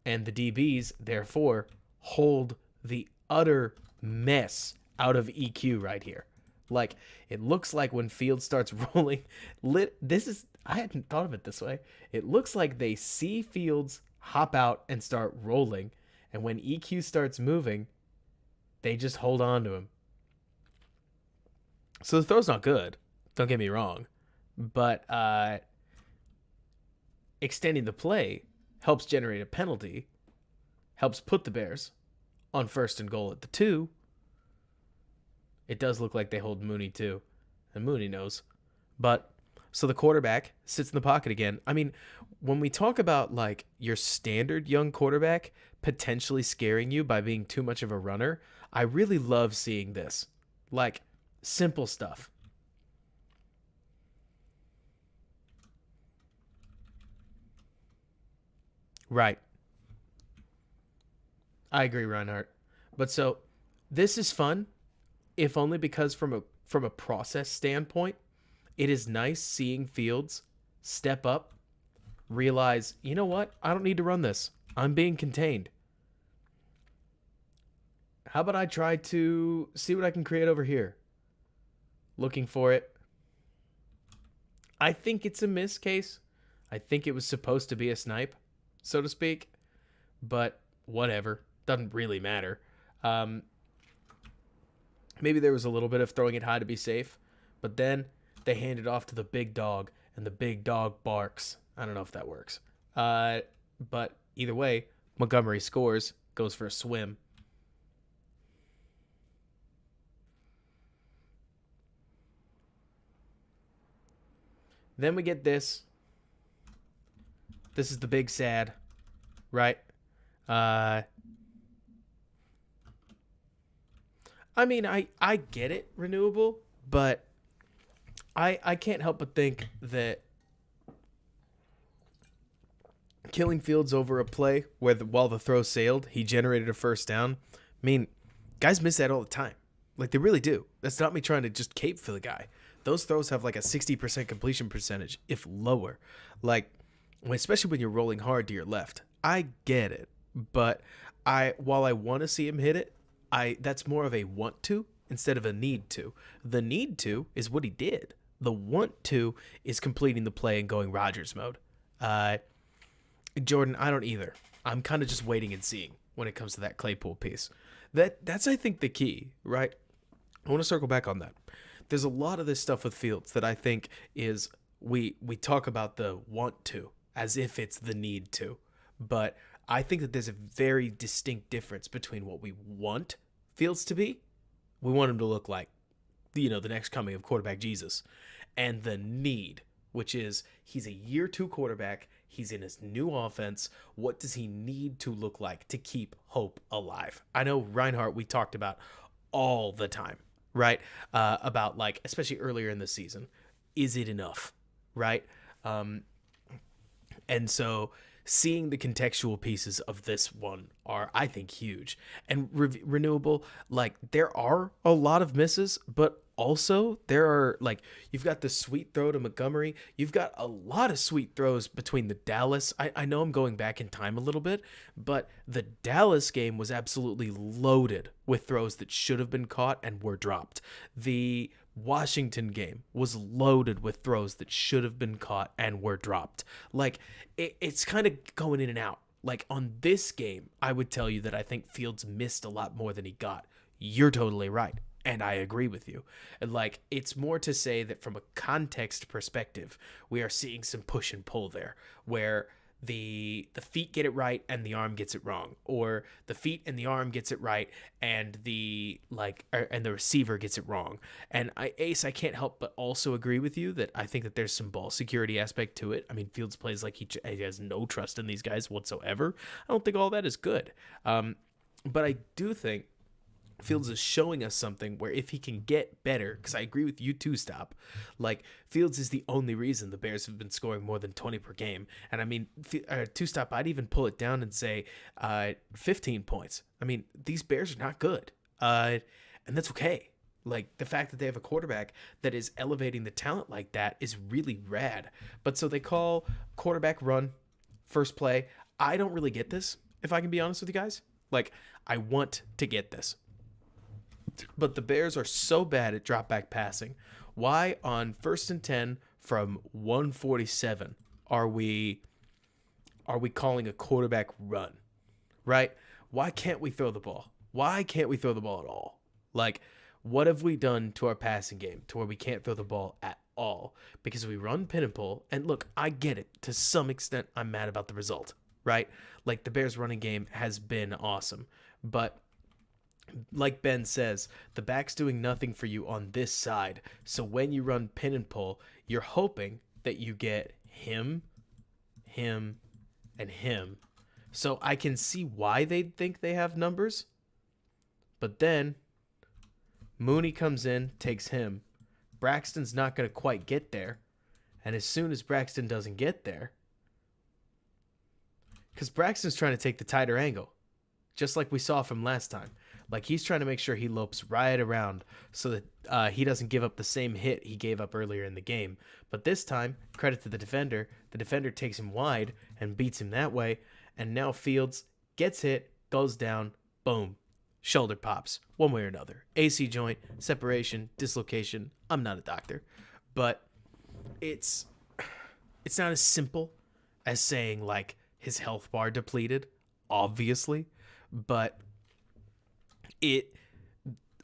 and the DBs, therefore, hold the utter mess out of EQ right here. Like, it looks like when Fields starts rolling, I hadn't thought of it this way. It looks like they see Fields hop out and start rolling, and when EQ starts moving, they just hold on to him. So the throw's not good, don't get me wrong, but extending the play helps generate a penalty, helps put the Bears on 1st and goal at the 2. It does look like they hold Mooney too, and Mooney knows. But so the quarterback sits in the pocket again. I mean, when we talk about like your standard young quarterback potentially scaring you by being too much of a runner, I really love seeing this. Like, simple stuff. Right. I agree, Reinhardt. But so this is fun, if only because from a process standpoint, it is nice seeing Fields step up, realize, you know what? I don't need to run this. I'm being contained. How about I try to see what I can create over here? Looking for it. I think it's a miss case. I think it was supposed to be a snipe, so to speak. But whatever. Doesn't really matter. Maybe there was a little bit of throwing it high to be safe. But then they hand it off to the big dog, and the big dog barks. I don't know if that works. But either way, Montgomery scores, goes for a swim. Then we get this. This is the big sad, right? I mean, I get it, renewable, but I can't help but think that killing Fields over a play where while the throw sailed, he generated a 1st down. I mean, guys miss that all the time. Like, they really do. That's not me trying to just cape for the guy. Those throws have like a 60% completion percentage, if lower. Like, especially when you're rolling hard to your left. I get it, but while I want to see him hit it, that's more of a want to instead of a need to. The need to is what he did. The want to is completing the play and going Rodgers mode. Jordan, I don't either. I'm kind of just waiting and seeing when it comes to that Claypool piece. That's I think the key, right? I want to circle back on that. There's a lot of this stuff with Fields that I think is we talk about the want to as if it's the need to. But I think that there's a very distinct difference between what we want Fields to be. We want him to look like, the next coming of quarterback Jesus. And the need, which is he's a year 2 quarterback. He's in his new offense. What does he need to look like to keep hope alive? I know, Reinhardt, we talked about all the time, right? About, like, especially earlier in the season. Is it enough, right? And so seeing the contextual pieces of this one are, I think, huge. And renewable, like, there are a lot of misses, but also there are, like, you've got the sweet throw to Montgomery. You've got a lot of sweet throws between the Dallas. I know I'm going back in time a little bit, but the Dallas game was absolutely loaded with throws that should have been caught and were dropped. The Washington game was loaded with throws that should have been caught and were dropped. Like, it's kind of going in and out. Like, on this game, I would tell you that I think Fields missed a lot more than he got. You're totally right, and I agree with you. And, like, it's more to say that from a context perspective, we are seeing some push and pull there, where the feet get it right and the arm gets it wrong, or the feet and the arm gets it right and the receiver gets it wrong. And Ace, I can't help but also agree with you that I think that there's some ball security aspect to it. I mean, Fields plays like he has no trust in these guys whatsoever. I don't think all that is good. But I do think Fields is showing us something where if he can get better, because I agree with you too, Stop. Like, Fields is the only reason the Bears have been scoring more than 20 per game. And I mean, Two Stop, I'd even pull it down and say 15 points. I mean, these Bears are not good. And that's okay. Like, the fact that they have a quarterback that is elevating the talent like that is really rad. But so they call quarterback run, first play. I don't really get this, if I can be honest with you guys. Like, I want to get this. But the Bears are so bad at drop back passing. Why on 1st and 10 from 147 are we calling a quarterback run? Right? Why can't we throw the ball? Why can't we throw the ball at all? Like, what have we done to our passing game to where we can't throw the ball at all? Because we run pin and pull. And look, I get it. To some extent, I'm mad about the result, right? Like, the Bears running game has been awesome. But like Ben says, the back's doing nothing for you on this side. So when you run pin and pull, you're hoping that you get him, and him. So I can see why they'd think they have numbers. But then Mooney comes in, takes him. Braxton's not going to quite get there. And as soon as Braxton doesn't get there, because Braxton's trying to take the tighter angle, just like we saw from last time. Like, he's trying to make sure he lopes right around so that he doesn't give up the same hit he gave up earlier in the game. But this time, credit to the defender takes him wide and beats him that way. And now Fields gets hit, goes down, boom, shoulder pops, one way or another. AC joint, separation, dislocation. I'm not a doctor. But it's not as simple as saying, like, his health bar depleted, obviously. But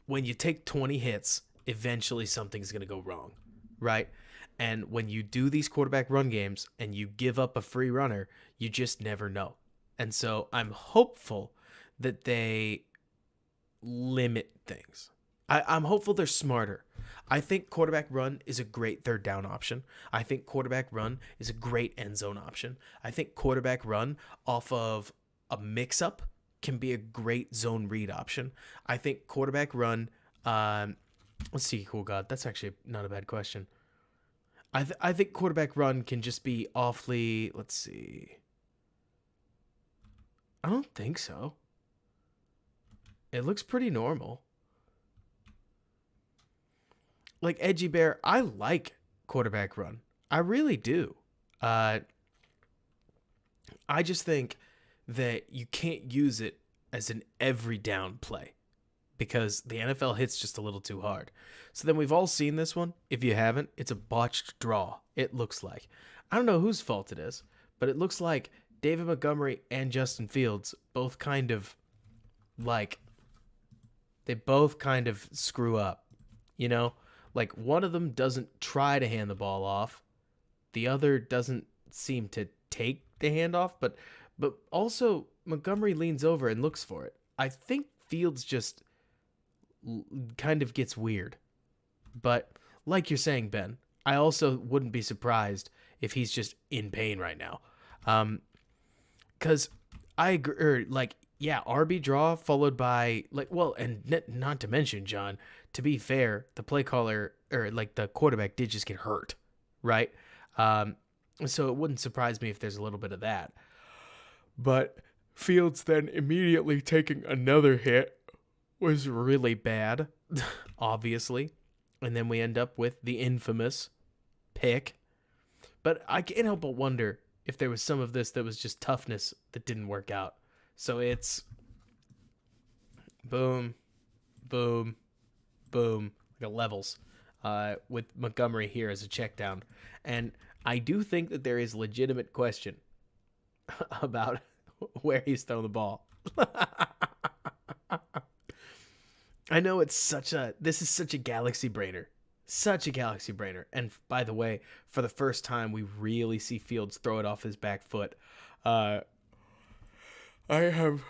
when you take 20 hits, eventually something's going to go wrong, right? And when you do these quarterback run games and you give up a free runner, you just never know. And so I'm hopeful that they limit things. I'm hopeful they're smarter. I think quarterback run is a great third down option. I think quarterback run is a great end zone option. I think quarterback run off of a mix-up can be a great zone read option. I think quarterback run, let's see, cool God, that's actually not a bad question. I think quarterback run can just be awfully, let's see. I don't think so. It looks pretty normal. Like, Edgy Bear, I like quarterback run. I really do. I just think that you can't use it as an every down play because the NFL hits just a little too hard. So then we've all seen this one. If you haven't, it's a botched draw. It looks like. I don't know whose fault it is, but it looks like David Montgomery and Justin Fields both kind of screw up, you know? Like, one of them doesn't try to hand the ball off. The other doesn't seem to take the handoff, but also Montgomery leans over and looks for it. I think Fields just kind of gets weird. But like you're saying, Ben, I also wouldn't be surprised if he's just in pain right now. Because I agree, RB draw followed by, and not to mention, John, to be fair, the play caller, the quarterback did just get hurt, right? So it wouldn't surprise me if there's a little bit of that. But Fields then immediately taking another hit was really bad, obviously. And then we end up with the infamous pick. But I can't help but wonder if there was some of this that was just toughness that didn't work out. So it's boom, boom, boom, like a levels with Montgomery here as a check down. And I do think that there is legitimate question about where he's throwing the ball. I know this is such a galaxy brainer. Such a galaxy brainer. And by the way, for the first time, we really see Fields throw it off his back foot. I have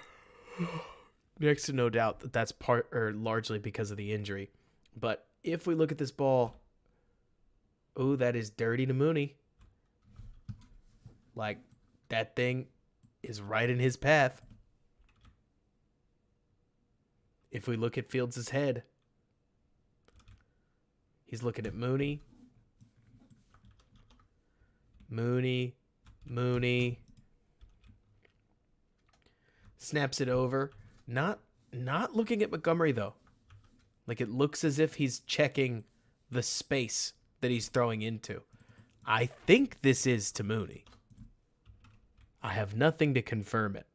next to no doubt that that's largely because of the injury. But if we look at this ball, that is dirty to Mooney. Like, that thing is right in his path. if we look at Fields' head, he's looking at Mooney. Mooney. Snaps it over. Not looking at Montgomery, though. Like, it looks as if he's checking the space that he's throwing into. I think this is to Mooney. I have nothing to confirm it,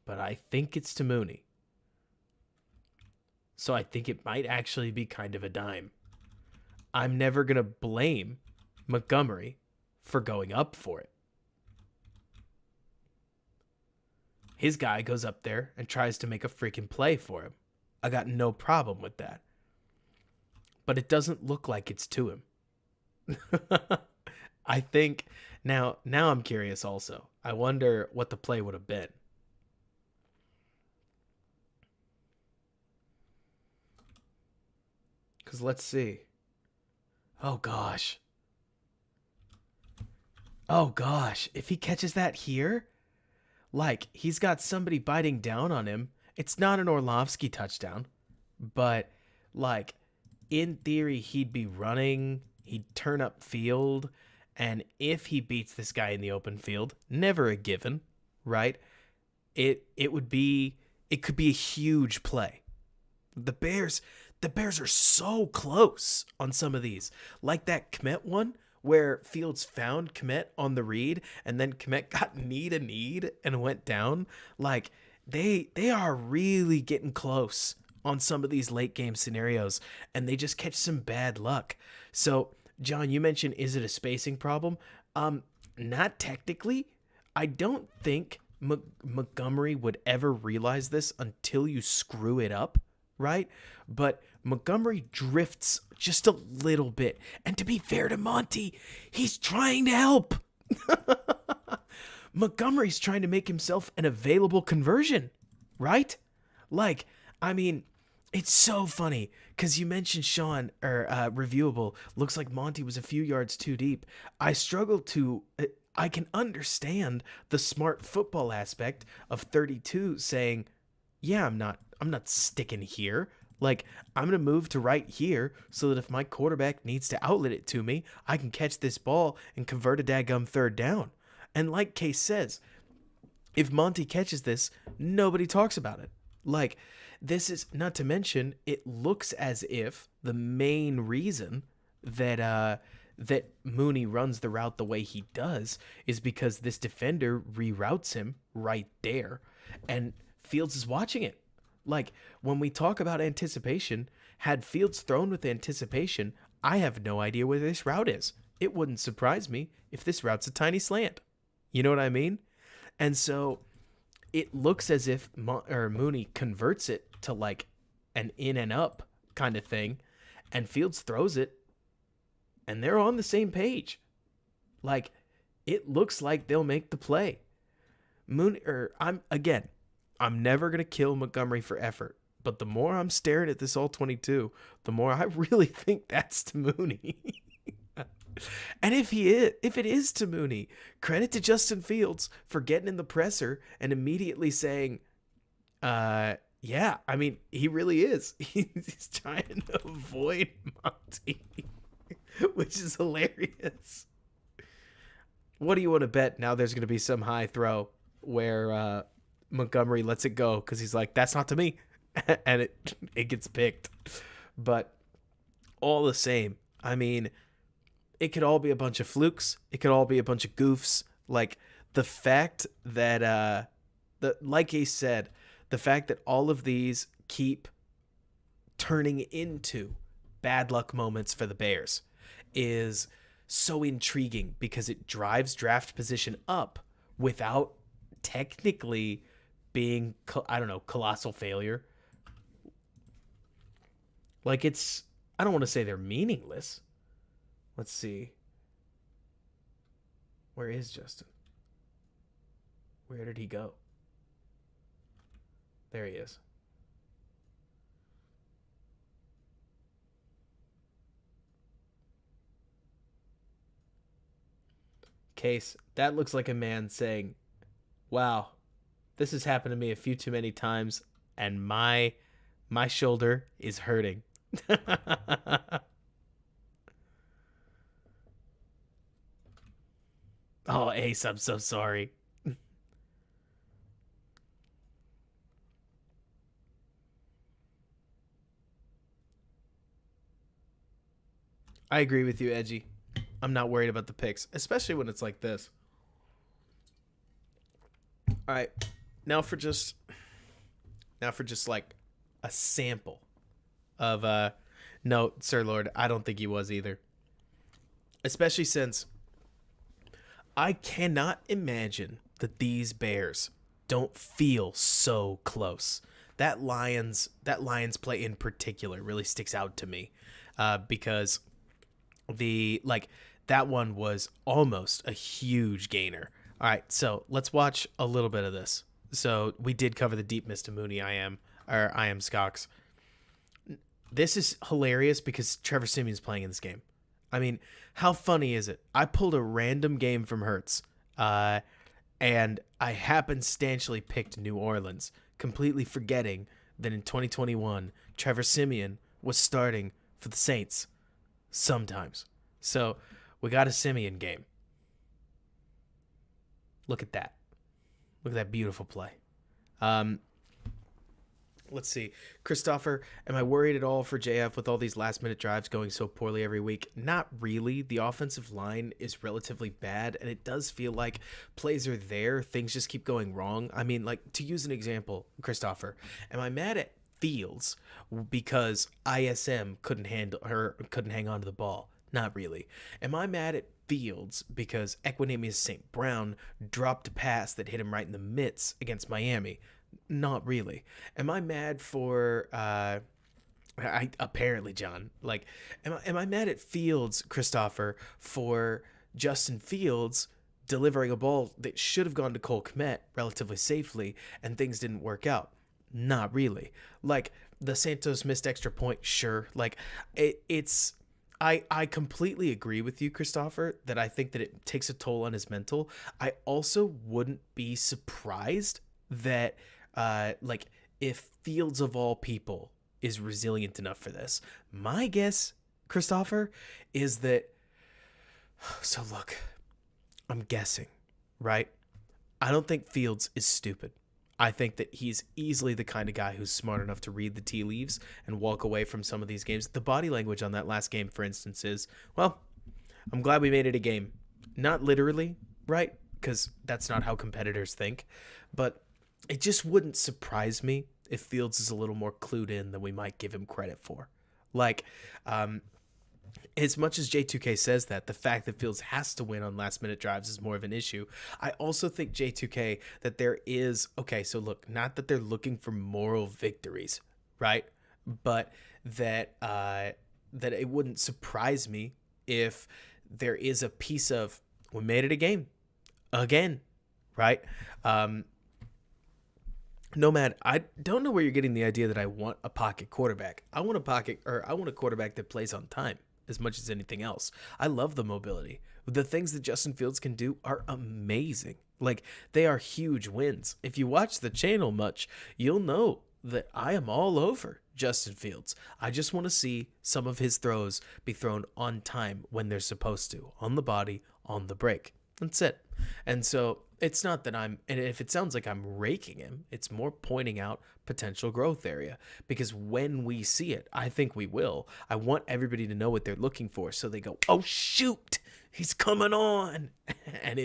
but I think it's to Mooney. So I think it might actually be kind of a dime. I'm never going to blame Montgomery for going up for it. His guy goes up there and tries to make a freaking play for him. I got no problem with that. But it doesn't look like it's to him. I think now I'm curious also. I wonder what the play would have been. Because let's see. Oh gosh. If he catches that here, like, he's got somebody biting down on him. It's not an Orlovsky touchdown, but, like, in theory, he'd be running, he'd turn up field, and if he beats this guy in the open field, never a given, right? It could be a huge play. The Bears are so close on some of these. Like that Kmet one, where Fields found Kmet on the read, and then Kmet got knee to knee and went down. Like, they are really getting close on some of these late game scenarios, and they just catch some bad luck. So, John, you mentioned, is it a spacing problem? Not technically. I don't think Montgomery would ever realize this until you screw it up, right? But Montgomery drifts just a little bit. And to be fair to Monty, he's trying to help. Montgomery's trying to make himself an available conversion, right? Like, I mean, it's so funny because you mentioned Sean, or reviewable, looks like Monty was a few yards too deep. I can understand the smart football aspect of 32 saying, yeah, I'm not sticking here. Like, I'm going to move to right here so that if my quarterback needs to outlet it to me, I can catch this ball and convert a daggum third down. And like Case says, if Monty catches this, nobody talks about it. Like, this is, not to mention, it looks as if the main reason that Mooney runs the route the way he does is because this defender reroutes him right there, and Fields is watching it. Like, when we talk about anticipation, had Fields thrown with anticipation, I have no idea where this route is. It wouldn't surprise me if this route's a tiny slant. You know what I mean? And so it looks as if Mooney converts it to like an in and up kind of thing, and Fields throws it, and they're on the same page. Like, it looks like they'll make the play. I'm never going to kill Montgomery for effort, but the more I'm staring at this all-22, the more I really think that's to Mooney. And if it is to Mooney, credit to Justin Fields for getting in the presser and immediately saying, yeah, I mean, he really is. He's trying to avoid Monty, which is hilarious. What do you want to bet now there's going to be some high throw where Montgomery lets it go because he's like, that's not to me, and it gets picked. But all the same, I mean, it could all be a bunch of flukes. It could all be a bunch of goofs. Like, the fact that like he said, the fact that all of these keep turning into bad luck moments for the Bears is so intriguing because it drives draft position up without technically being, I don't know, colossal failure. Like, it's, I don't want to say they're meaningless. Let's see. Where is Justin? Where did he go? There he is. Case, that looks like a man saying, wow, this has happened to me a few too many times, and my My shoulder is hurting. Oh, Ace, I'm so sorry. I agree with you, Edgy. I'm not worried about the picks, especially when it's like this. All right, now for just like a sample of no, Sir Lord, I don't think he was either. Especially since I cannot imagine that these Bears don't feel so close. That Lions play in particular really sticks out to me, because the like that one was almost a huge gainer. All right, so let's watch a little bit of this. So we did cover the deep Mr. Mooney. I am Skox. This is hilarious because Trevor Siemian's playing in this game. I mean, how funny is it? I pulled a random game from Hertz, and I happenstantially picked New Orleans, completely forgetting that in 2021, Trevor Siemian was starting for the Saints sometimes. So we got a Siemian game. Look at that. Look at that beautiful play. Let's see. Christopher, am I worried at all for JF with all these last-minute drives going so poorly every week? Not really. The offensive line is relatively bad, and it does feel like plays are there. Things just keep going wrong. I mean, like, to use an example, Christopher, am I mad at Fields because ISM couldn't hang on to the ball? Not really. Am I mad at Fields because Equanimous St. Brown dropped a pass that hit him right in the mitts against Miami? Not really. Am I mad for apparently John? Like, am I mad at Fields, Christopher, for Justin Fields delivering a ball that should have gone to Cole Kmet relatively safely and things didn't work out? Not really. Like, the Santos missed extra point, sure. Like, I completely agree with you, Christopher, that I think that it takes a toll on his mental. I also wouldn't be surprised that like, if Fields of all people is resilient enough for this. My guess, Christopher, is that, so look, I'm guessing, right? I don't think Fields is stupid. I think that he's easily the kind of guy who's smart enough to read the tea leaves and walk away from some of these games. The body language on that last game, for instance, is, well, I'm glad we made it a game. Not literally, right? Because that's not how competitors think. But it just wouldn't surprise me if Fields is a little more clued in than we might give him credit for. Like, as much as J2K says that, the fact that Fields has to win on last-minute drives is more of an issue. I also think, J2K, that there is... Okay, so look, not that they're looking for moral victories, right? But that that it wouldn't surprise me if there is a piece of, we made it a game again, right? Nomad, I don't know where you're getting the idea that I want a pocket quarterback. I want a quarterback that plays on time as much as anything else. I love the mobility. The things that Justin Fields can do are amazing. Like, they are huge wins. If you watch the channel much, you'll know that I am all over Justin Fields. I just want to see some of his throws be thrown on time when they're supposed to, on the body, on the break. That's it. And so it's not that and if it sounds like I'm raking him, it's more pointing out potential growth area, because when we see it, I think we will. I want everybody to know what they're looking for, so they go, oh shoot, he's coming on. And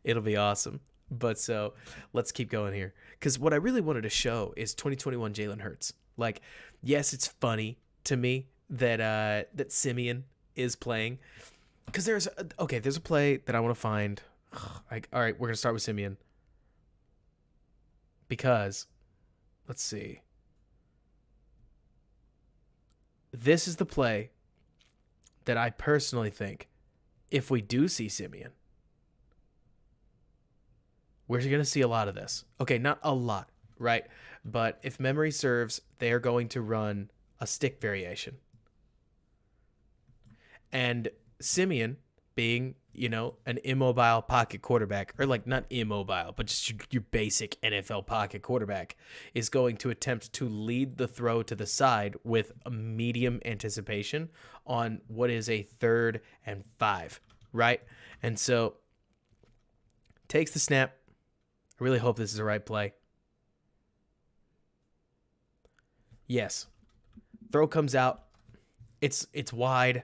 it'll be awesome. But so let's keep going here, because what I really wanted to show is 2021 Jalen Hurts. Like, yes, it's funny to me that that Siemian is playing, because there's a play that I want to find. All right, we're going to start with Siemian. Because, let's see. This is the play that I personally think, if we do see Siemian, we're going to see a lot of this. Okay, not a lot, right? But if memory serves, they are going to run a stick variation. And Siemian being, an immobile pocket quarterback, or like not immobile, but just your basic NFL pocket quarterback, is going to attempt to lead the throw to the side with a medium anticipation on what is a 3rd and 5, right? And so takes the snap. I really hope this is the right play. Yes. Throw comes out. It's wide.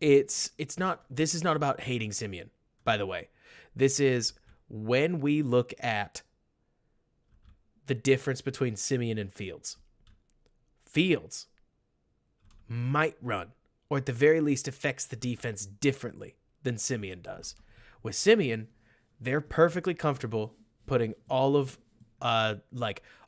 This is not about hating Simeon, by the way. This is when we look at the difference between Simeon and Fields. Fields might run, or at the very least affects the defense differently than Simeon does. With Simeon, they're perfectly comfortable putting all of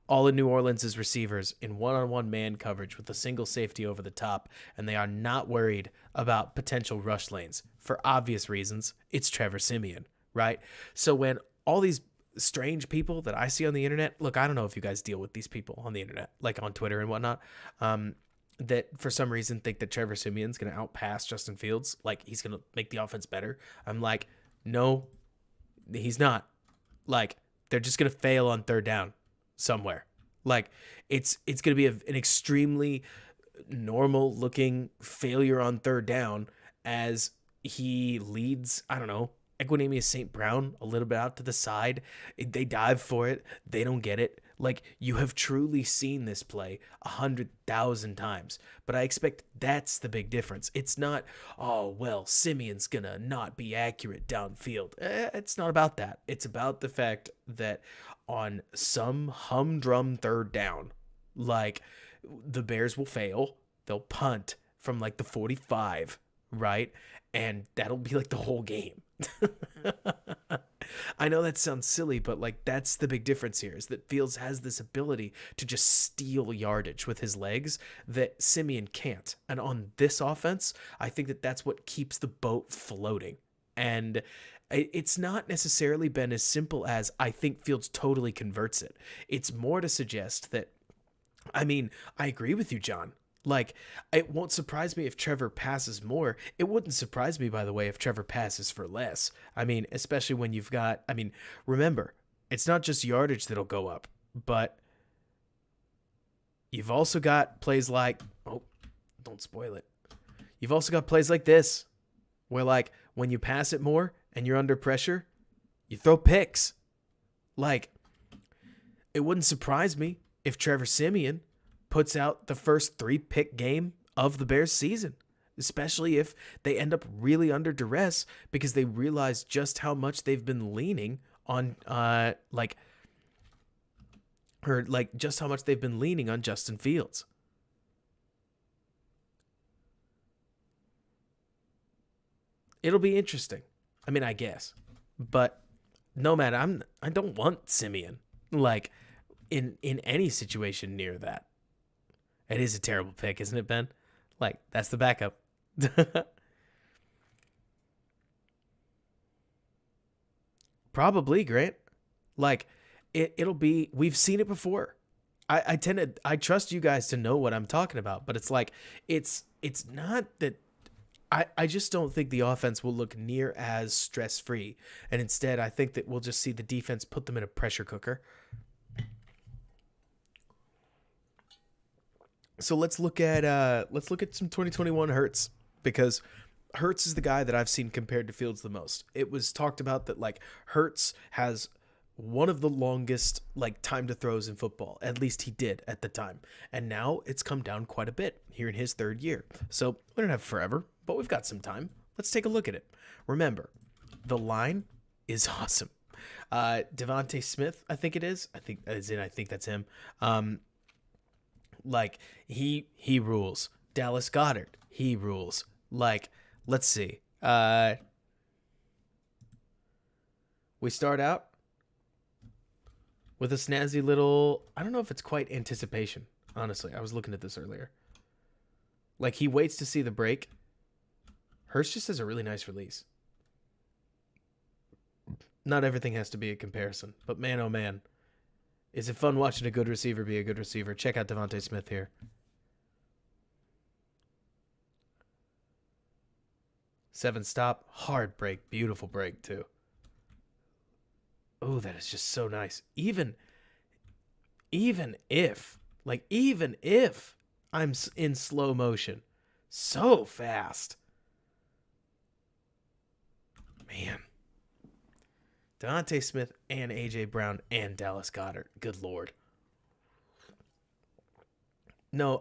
New Orleans' receivers in one-on-one man coverage with a single safety over the top, and they are not worried about potential rush lanes. For obvious reasons, it's Trevor Siemian, right? So when all these strange people that I see on the internet, look, I don't know if you guys deal with these people on the internet, like on Twitter and whatnot, that for some reason think that Trevor Siemian's going to outpass Justin Fields, like he's going to make the offense better. I'm like, no, he's not. Like, they're just going to fail on 3rd down somewhere. Like, it's going to be an extremely normal looking failure on 3rd down as he leads, I don't know, Equanimeous St. Brown a little bit out to the side. They dive for it. They don't get it. Like, you have truly seen this play 100,000 times, but I expect that's the big difference. It's not, oh, well, Simeon's going to not be accurate downfield. It's not about that. It's about the fact that on some humdrum 3rd down, like, the Bears will fail. They'll punt from like the 45, right? And that'll be like the whole game. I know that sounds silly, but like that's the big difference here, is that Fields has this ability to just steal yardage with his legs that Simeon can't. And on this offense, I think that that's what keeps the boat floating. And it's not necessarily been as simple as I think Fields totally converts it. It's more to suggest that, I mean, I agree with you, John. Like, it won't surprise me if Trevor passes more. It wouldn't surprise me, by the way, if Trevor passes for less. I mean, especially when you've got, remember, it's not just yardage that'll go up, but you've also got plays like, oh, don't spoil it. You've also got plays like this, where like when you pass it more and you're under pressure, you throw picks. Like, it wouldn't surprise me if Trevor Siemian puts out the first 3-pick game of the Bears season, especially if they end up really under duress because they realize just how much they've been leaning on, just how much they've been leaning on Justin Fields. It'll be interesting. I mean, I guess, but no, man, I don't want Simeon like in any situation near that. It is a terrible pick, isn't it, Ben? Like, that's the backup. Probably, Grant. Like, it'll be, we've seen it before. I trust you guys to know what I'm talking about, but it's like, it's not that, I just don't think the offense will look near as stress-free. And instead, I think that we'll just see the defense put them in a pressure cooker. So let's look at some 2021 Hurts, because Hurts is the guy that I've seen compared to Fields the most. It was talked about that like Hurts has one of the longest like time to throws in football. At least he did at the time. And now it's come down quite a bit here in his 3rd year. So we don't have forever, but we've got some time. Let's take a look at it. Remember, the line is awesome. Devontae Smith, I think it is. I think that's him. Like, he rules. Dallas Goedert, he rules. Like, let's see. We start out with a snazzy little, I don't know if it's quite anticipation, honestly. I was looking at this earlier. Like, he waits to see the break. Hurts just has a really nice release. Not everything has to be a comparison, but man, oh man. Is it fun watching a good receiver be a good receiver? Check out Devontae Smith here. 7 stop, hard break, beautiful break too. Oh, that is just so nice. Even if I'm in slow motion, so fast. Man. Devontae Smith and A.J. Brown and Dallas Goedert. Good Lord. No,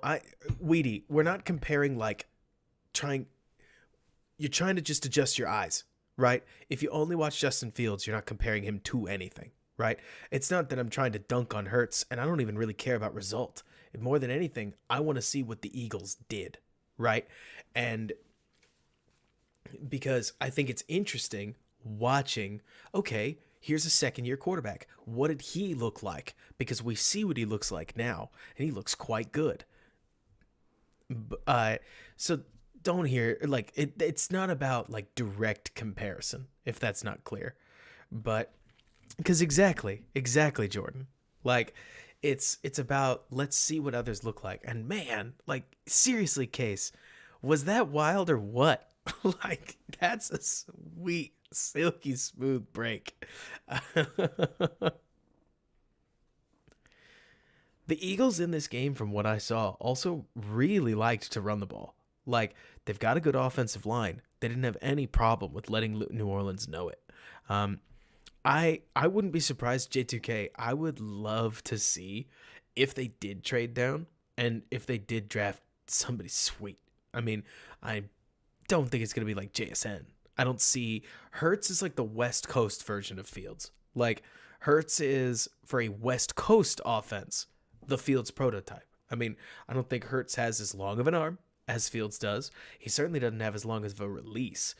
Weedy, we're not comparing you're trying to just adjust your eyes, right? If you only watch Justin Fields, you're not comparing him to anything, right? It's not that I'm trying to dunk on Hurts, and I don't even really care about result. More than anything, I want to see what the Eagles did, right? And because I think it's interesting watching, okay, here's a second-year quarterback. What did he look like? Because we see what he looks like now, and he looks quite good. So don't hear, it's not about, direct comparison, if that's not clear. But, because exactly, Jordan. It's about, let's see what others look like. And man, seriously, Case, was that wild or what? That's a sweet, silky smooth break. The Eagles in this game, from what I saw, also really liked to run the ball. They've got a good offensive line. They didn't have any problem with letting New Orleans know it. I wouldn't be surprised, J2K. I would love to see if they did trade down and if they did draft somebody sweet. I mean, I don't think it's going to be like JSN. I don't see Hurts is like the West Coast version of Fields. Hurts is, for a West Coast offense, the Fields prototype. I mean, I don't think Hurts has as long of an arm as Fields does. He certainly doesn't have as long of a release.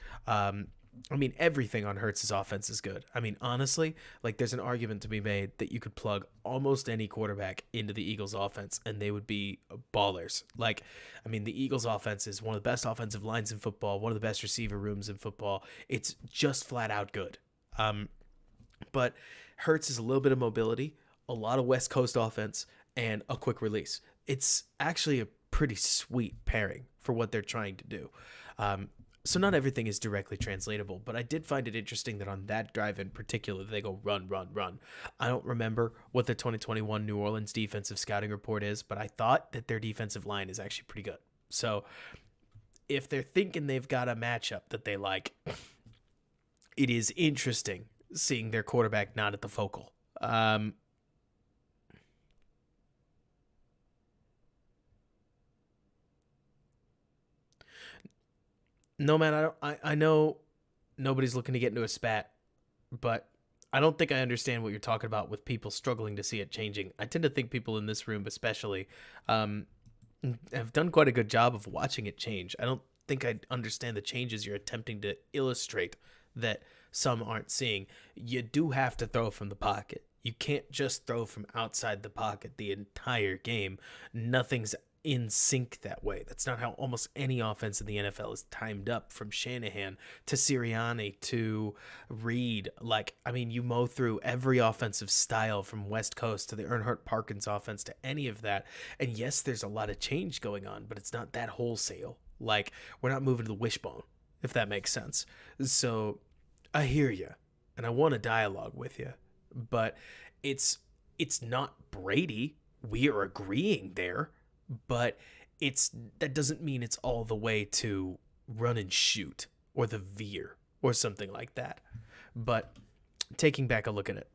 Everything on Hurts' offense is good. I mean, honestly, there's an argument to be made that you could plug almost any quarterback into the Eagles' offense and they would be ballers. The Eagles' offense is one of the best offensive lines in football, one of the best receiver rooms in football. It's just flat out good. But Hurts is a little bit of mobility, a lot of West Coast offense, and a quick release. It's actually a pretty sweet pairing for what they're trying to do. So not everything is directly translatable, but I did find it interesting that on that drive in particular, they go run, run, run. I don't remember what the 2021 New Orleans defensive scouting report is, but I thought that their defensive line is actually pretty good. So if they're thinking they've got a matchup that they like, it is interesting seeing their quarterback not at the focal. No, man, I know nobody's looking to get into a spat, but I don't think I understand what you're talking about with people struggling to see it changing. I tend to think people in this room especially have done quite a good job of watching it change. I don't think I understand the changes you're attempting to illustrate that some aren't seeing. You do have to throw from the pocket. You can't just throw from outside the pocket the entire game. Nothing's in sync that way. That's not how almost any offense in the NFL is timed up, from Shanahan to Sirianni to Reed. You mow through every offensive style from West Coast to the Earnhardt Parkins offense to any of that. And yes, there's a lot of change going on, but it's not that wholesale. We're not moving to the wishbone, if that makes sense. So I hear you, and I want a dialogue with you, but it's not Brady. We are agreeing there. But that doesn't mean it's all the way to run and shoot or the veer or something like that. But taking back a look at it,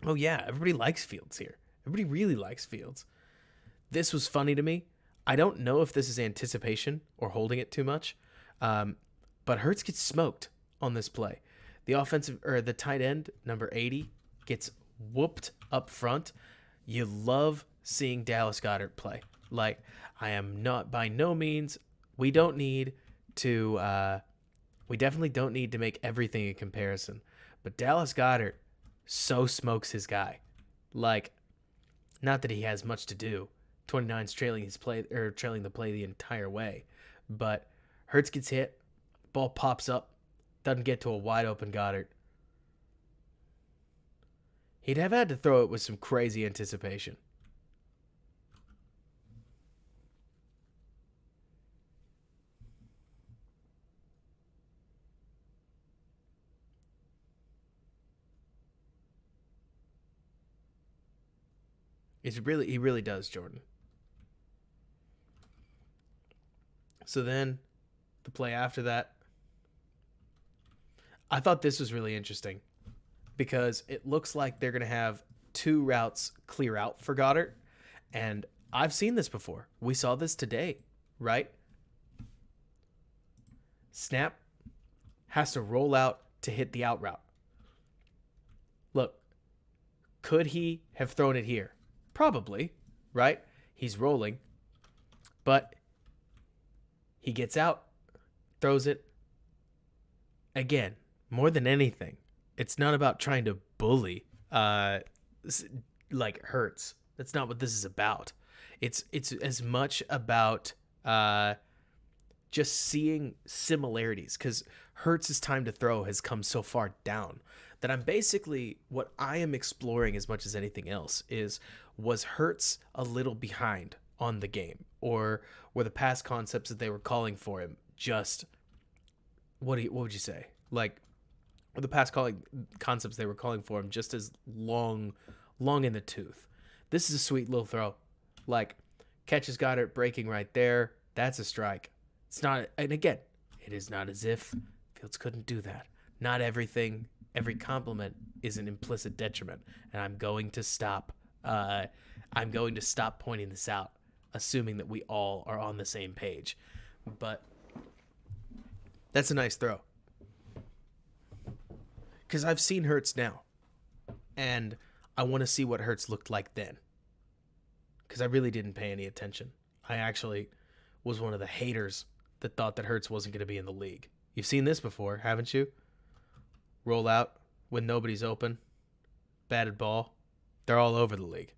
oh yeah, everybody likes Fields here. Everybody really likes Fields. This was funny to me. I don't know if this is anticipation or holding it too much, but Hurts gets smoked on this play. The tight end, number 80, gets whooped up front. You love seeing Dallas Goedert play. I am not, by no means, we definitely don't need to make everything a comparison, but Dallas Goedert so smokes his guy. Not that he has much to do. 29's trailing the play the entire way, but Hurts gets hit, ball pops up, doesn't get to a wide open Goddard. He'd have had to throw it with some crazy anticipation. He really does, Jordan. So then the play after that, I thought this was really interesting because it looks like they're going to have two routes clear out for Goddard. And I've seen this before. We saw this today, right? Snap has to roll out to hit the out route. Look, could he have thrown it here? Probably, right? He's rolling, but he gets out, throws it. Again, more than anything, it's not about trying to bully like Hurts. That's not what this is about. It's as much about just seeing similarities, because Hurts' time to throw has come so far down that what I am exploring as much as anything else is, was Hurts a little behind on the game, or were the past concepts that they were calling for him just, what would you say? Like, the past concepts they were calling for him just as long in the tooth. This is a sweet little throw. Like, catches Goddard breaking right there. That's a strike. It's not, and again, it is not as if Fields couldn't do that. Not every compliment is an implicit detriment. And I'm going to stop pointing this out, assuming that we all are on the same page. But that's a nice throw. Because I've seen Hurts now, and I want to see what Hurts looked like then. Because I really didn't pay any attention. I actually was one of the haters that thought that Hurts wasn't going to be in the league. You've seen this before, haven't you? Roll out when nobody's open. Batted ball. They're all over the league.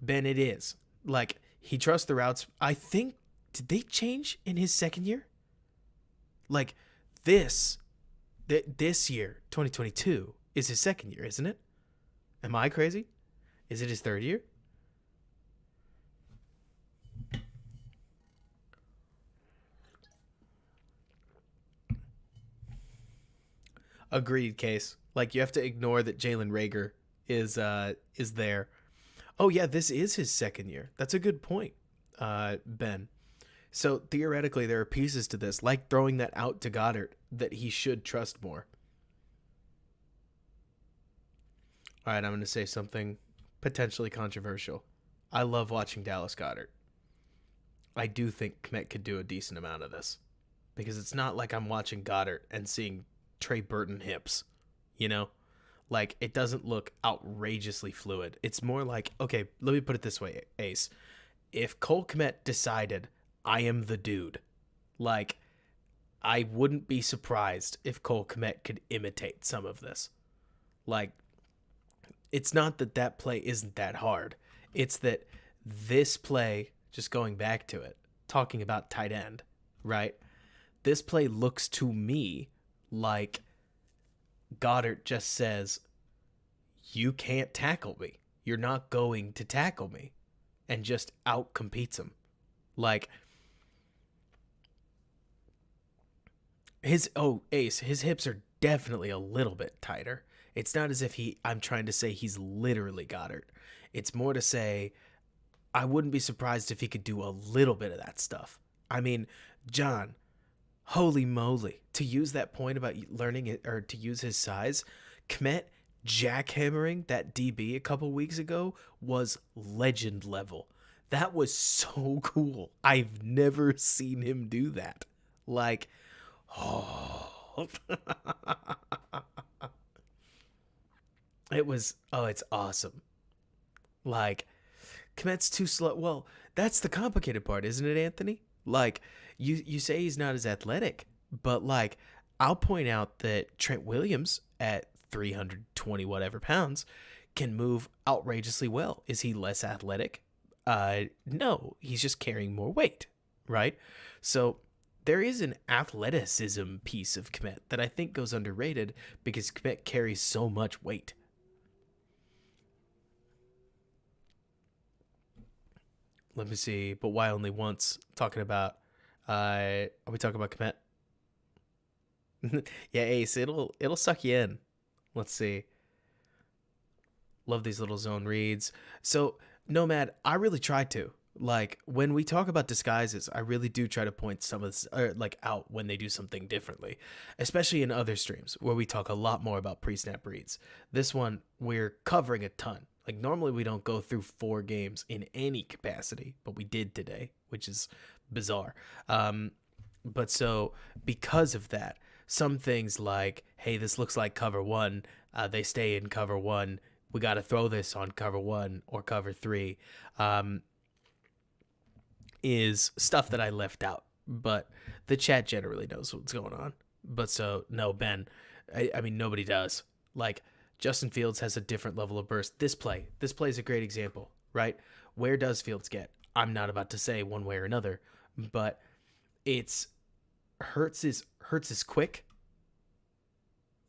Ben, it is. Like, he trusts the routes. I think, did they change in his second year? Like, this year, 2022, is his second year, isn't it? Am I crazy? Is it his third year? Agreed, Case. Like, you have to ignore that Jalen Reagor is there. Oh yeah, this is his second year. That's a good point, Ben. So theoretically, there are pieces to this, like throwing that out to Goddard, that he should trust more. All right, I'm going to say something potentially controversial. I love watching Dallas Goedert. I do think Kmet could do a decent amount of this, because it's not like I'm watching Goddard and seeing Trey Burton hips, you know? Like, it doesn't look outrageously fluid. It's more like, okay, let me put it this way, Ace. If Cole Kmet decided, I am the dude, like, I wouldn't be surprised if Cole Kmet could imitate some of this. Like, it's not that play isn't that hard. It's that this play, just going back to it, talking about tight end, right? This play looks to me like Goddard just says, you can't tackle me. You're not going to tackle me. And just out-competes him. Like, his hips are definitely a little bit tighter. It's not as if I'm trying to say he's literally Goddard. It's more to say, I wouldn't be surprised if he could do a little bit of that stuff. I mean, John, holy moly, to use that point about learning it, or to use his size, Kmet jackhammering that DB a couple weeks ago was legend level. That was so cool. I've never seen him do that. Like, oh. It's awesome. Like, Kmet's too slow. Well, that's the complicated part, isn't it, Anthony? Like, you say he's not as athletic, but, like, I'll point out that Trent Williams at 320 whatever pounds can move outrageously well. Is he less athletic? No, he's just carrying more weight, right? So there is an athleticism piece of Kmet that I think goes underrated, because Kmet carries so much weight. Let me see, but why only once? Talking about, are we talking about Kmet? Yeah, Ace, it'll suck you in. Let's see. Love these little zone reads. So, Nomad, I really try to. Like, when we talk about disguises, I really do try to point some of this, out when they do something differently, especially in other streams where we talk a lot more about pre-snap reads. This one, we're covering a ton. Like, normally we don't go through 4 games in any capacity, but we did today, which is bizarre. But so, because of that, some things like, hey, this looks like cover 1, they stay in cover 1, we got to throw this on cover 1 or cover 3, is stuff that I left out. But the chat generally knows what's going on. But so, no, Ben, I mean, nobody does. Like, Justin Fields has a different level of burst. This play is a great example, right? Where does Fields get? I'm not about to say one way or another, but it's Hurts is quick.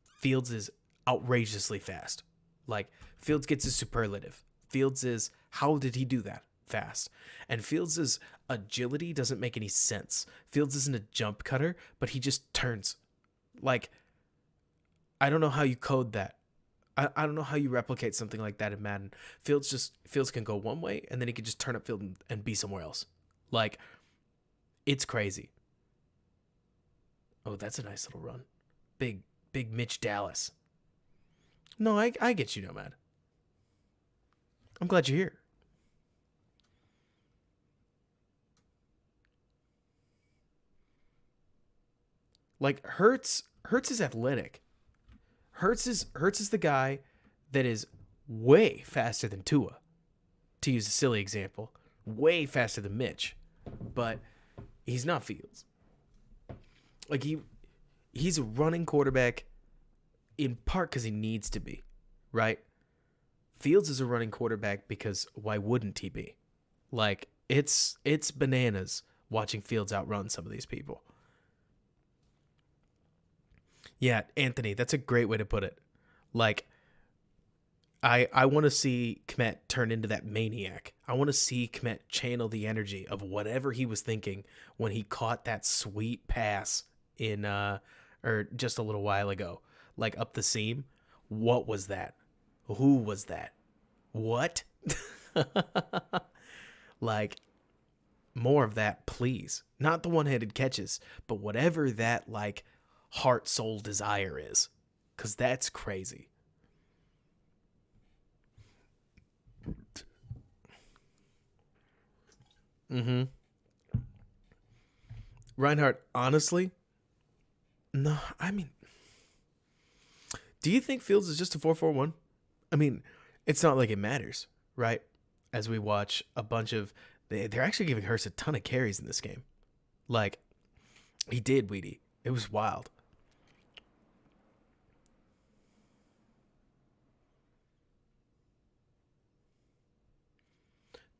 Fields is outrageously fast. Like, Fields gets a superlative. Fields is, how did he do that fast? And Fields' agility doesn't make any sense. Fields isn't a jump cutter, but he just turns. Like, I don't know how you code that. I don't know how you replicate something like that in Madden. Fields can go one way, and then he can just turn up field and be somewhere else. Like, it's crazy. Oh, that's a nice little run. Big Mitch Dallas. No, I get you, Nomad. I'm glad you're here. Like, Hurts is athletic. Hurts is the guy that is way faster than Tua, to use a silly example. Way faster than Mitch. But he's not Fields. Like, he's a running quarterback in part because he needs to be, right? Fields is a running quarterback because why wouldn't he be? Like, it's bananas watching Fields outrun some of these people. Yeah, Anthony, that's a great way to put it. Like, I want to see Kmet turn into that maniac. I want to see Kmet channel the energy of whatever he was thinking when he caught that sweet pass in or just a little while ago, like up the seam. What was that? Who was that? What? Like, more of that, please. Not the one-handed catches, but whatever that, like, heart, soul, desire is. Because that's crazy. Mm-hmm. Reinhardt, honestly, no, I mean, do you think Fields is just a 4-4-1? I mean, it's not like it matters, right? As we watch a bunch of, they're actually giving Hurst a ton of carries in this game. Like, he did, Weedy. It was wild.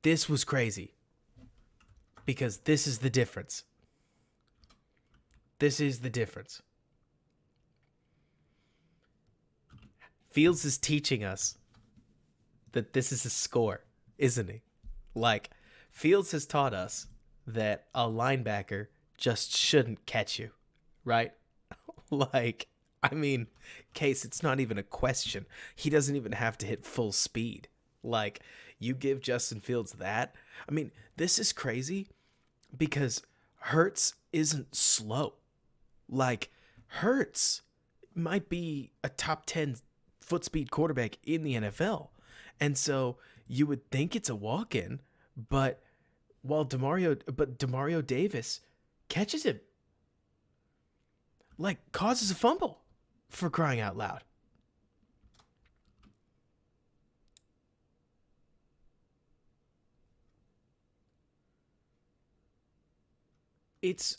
This was crazy. Because this is the difference. This is the difference. Fields is teaching us that this is a score, isn't he? Like, Fields has taught us that a linebacker just shouldn't catch you, right? Like, I mean, Case, it's not even a question. He doesn't even have to hit full speed. Like, you give Justin Fields that. I mean, this is crazy because Hurts isn't slow. Like, Hurts might be a top 10 foot speed quarterback in the NFL. And so you would think it's a walk-in, but Demario Davis catches him. Like, causes a fumble, for crying out loud. It's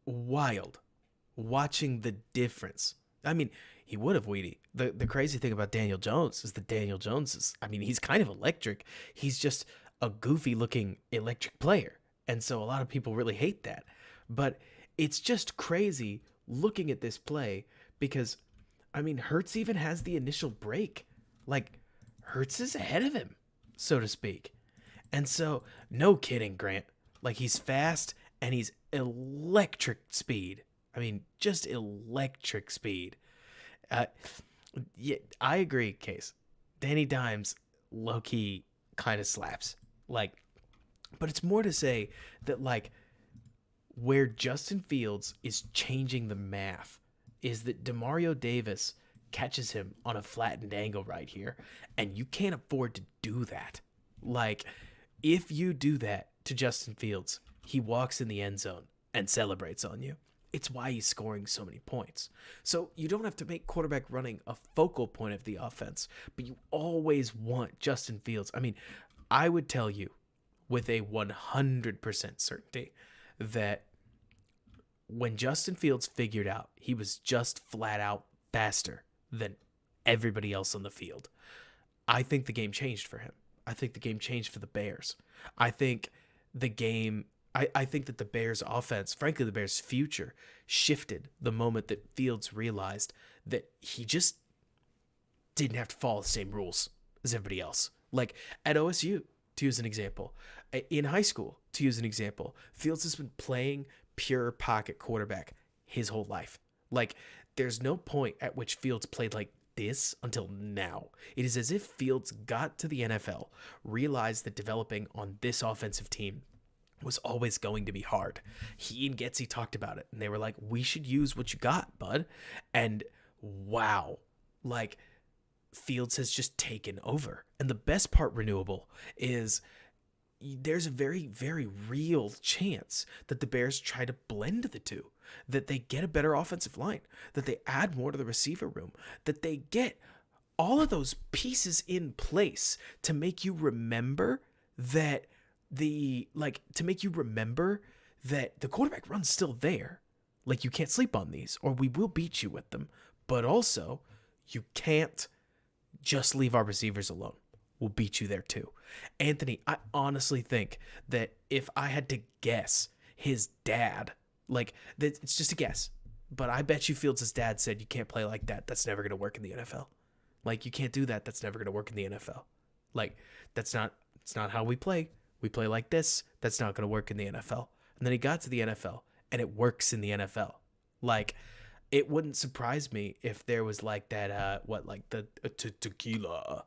wild watching the difference. I mean, he would have, Weedy. The crazy thing about Daniel Jones is that Daniel Jones is, I mean, he's kind of electric. He's just a goofy looking electric player. And so a lot of people really hate that. But it's just crazy looking at this play because, I mean, Hurts even has the initial break. Like, Hurts is ahead of him, so to speak. And so, no kidding, Grant. Like, he's fast and he's electric speed. I mean, just electric speed. Yeah, I agree, Case. Danny Dimes low-key kind of slaps. Like, but it's more to say that, like, where Justin Fields is changing the math is that Demario Davis catches him on a flattened angle right here, and you can't afford to do that. Like, if you do that to Justin Fields, he walks in the end zone and celebrates on you. It's why he's scoring so many points. So you don't have to make quarterback running a focal point of the offense, but you always want Justin Fields. I mean, I would tell you with a 100% certainty that when Justin Fields figured out he was just flat out faster than everybody else on the field, I think the game changed for him. I think the game changed for the Bears. I think the game, I think that the Bears offense, frankly, the Bears future shifted the moment that Fields realized that he just didn't have to follow the same rules as everybody else. Like at OSU, to use an example, in high school, to use an example, Fields has been playing pure pocket quarterback his whole life. Like, there's no point at which Fields played like this until now. It is as if Fields got to the NFL, realized that developing on this offensive team was always going to be hard. He and Getsy talked about it, and they were like, we should use what you got, bud. And wow, like, Fields has just taken over. And the best part, Renewable, is there's a very, very real chance that the Bears try to blend the two, that they get a better offensive line, that they add more to the receiver room, that they get all of those pieces in place to make you remember that the quarterback run's still there. Like, you can't sleep on these, or we will beat you with them. But also, you can't just leave our receivers alone. We'll beat you there too. Anthony, I honestly think that if I had to guess, his dad, like, it's just a guess, but I bet you Fields' dad said, you can't play like that. That's never going to work in the NFL. Like, you can't do that. That's never going to work in the NFL. Like, it's not how we play. We play like this. That's not going to work in the NFL. And then he got to the NFL, and it works in the NFL. Like, it wouldn't surprise me if there was like that, the tequila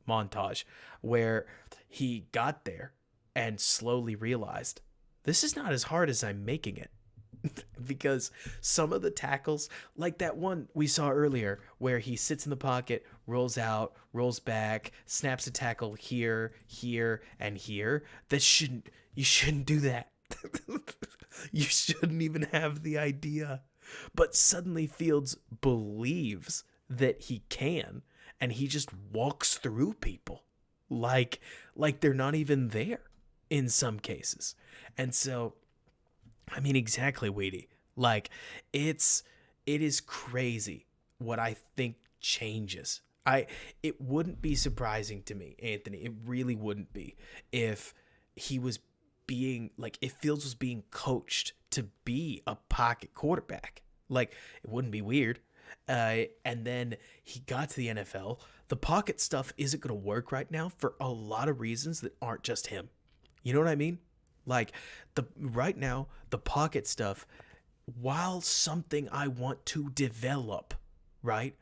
montage where he got there and slowly realized this is not as hard as I'm making it. Because some of the tackles, like that one we saw earlier where he sits in the pocket, rolls out, rolls back, snaps a tackle here, and here, you shouldn't do that. You shouldn't even have the idea. But suddenly Fields believes that he can, and he just walks through people like they're not even there in some cases. And so, I mean, exactly, Weedy. Like, it is crazy what I think changes. It wouldn't be surprising to me, Anthony. It really wouldn't be if he was if Fields was being coached to be a pocket quarterback. Like, it wouldn't be weird. And then he got to the NFL. The pocket stuff isn't going to work right now for a lot of reasons that aren't just him. You know what I mean? Like, right now, the pocket stuff, while something I want to develop, right,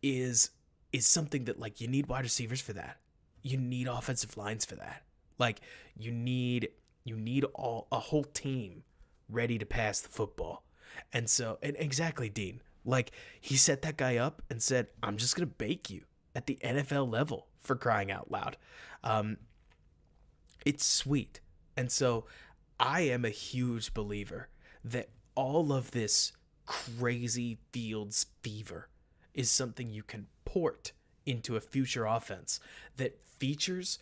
is something that, like, you need wide receivers for that. You need offensive lines for that. Like, you need a whole team ready to pass the football. And so, and exactly, Dean, like, he set that guy up and said, I'm just going to bake you at the NFL level, for crying out loud. It's sweet. And so I am a huge believer that all of this crazy Fields fever is something you can port into a future offense that features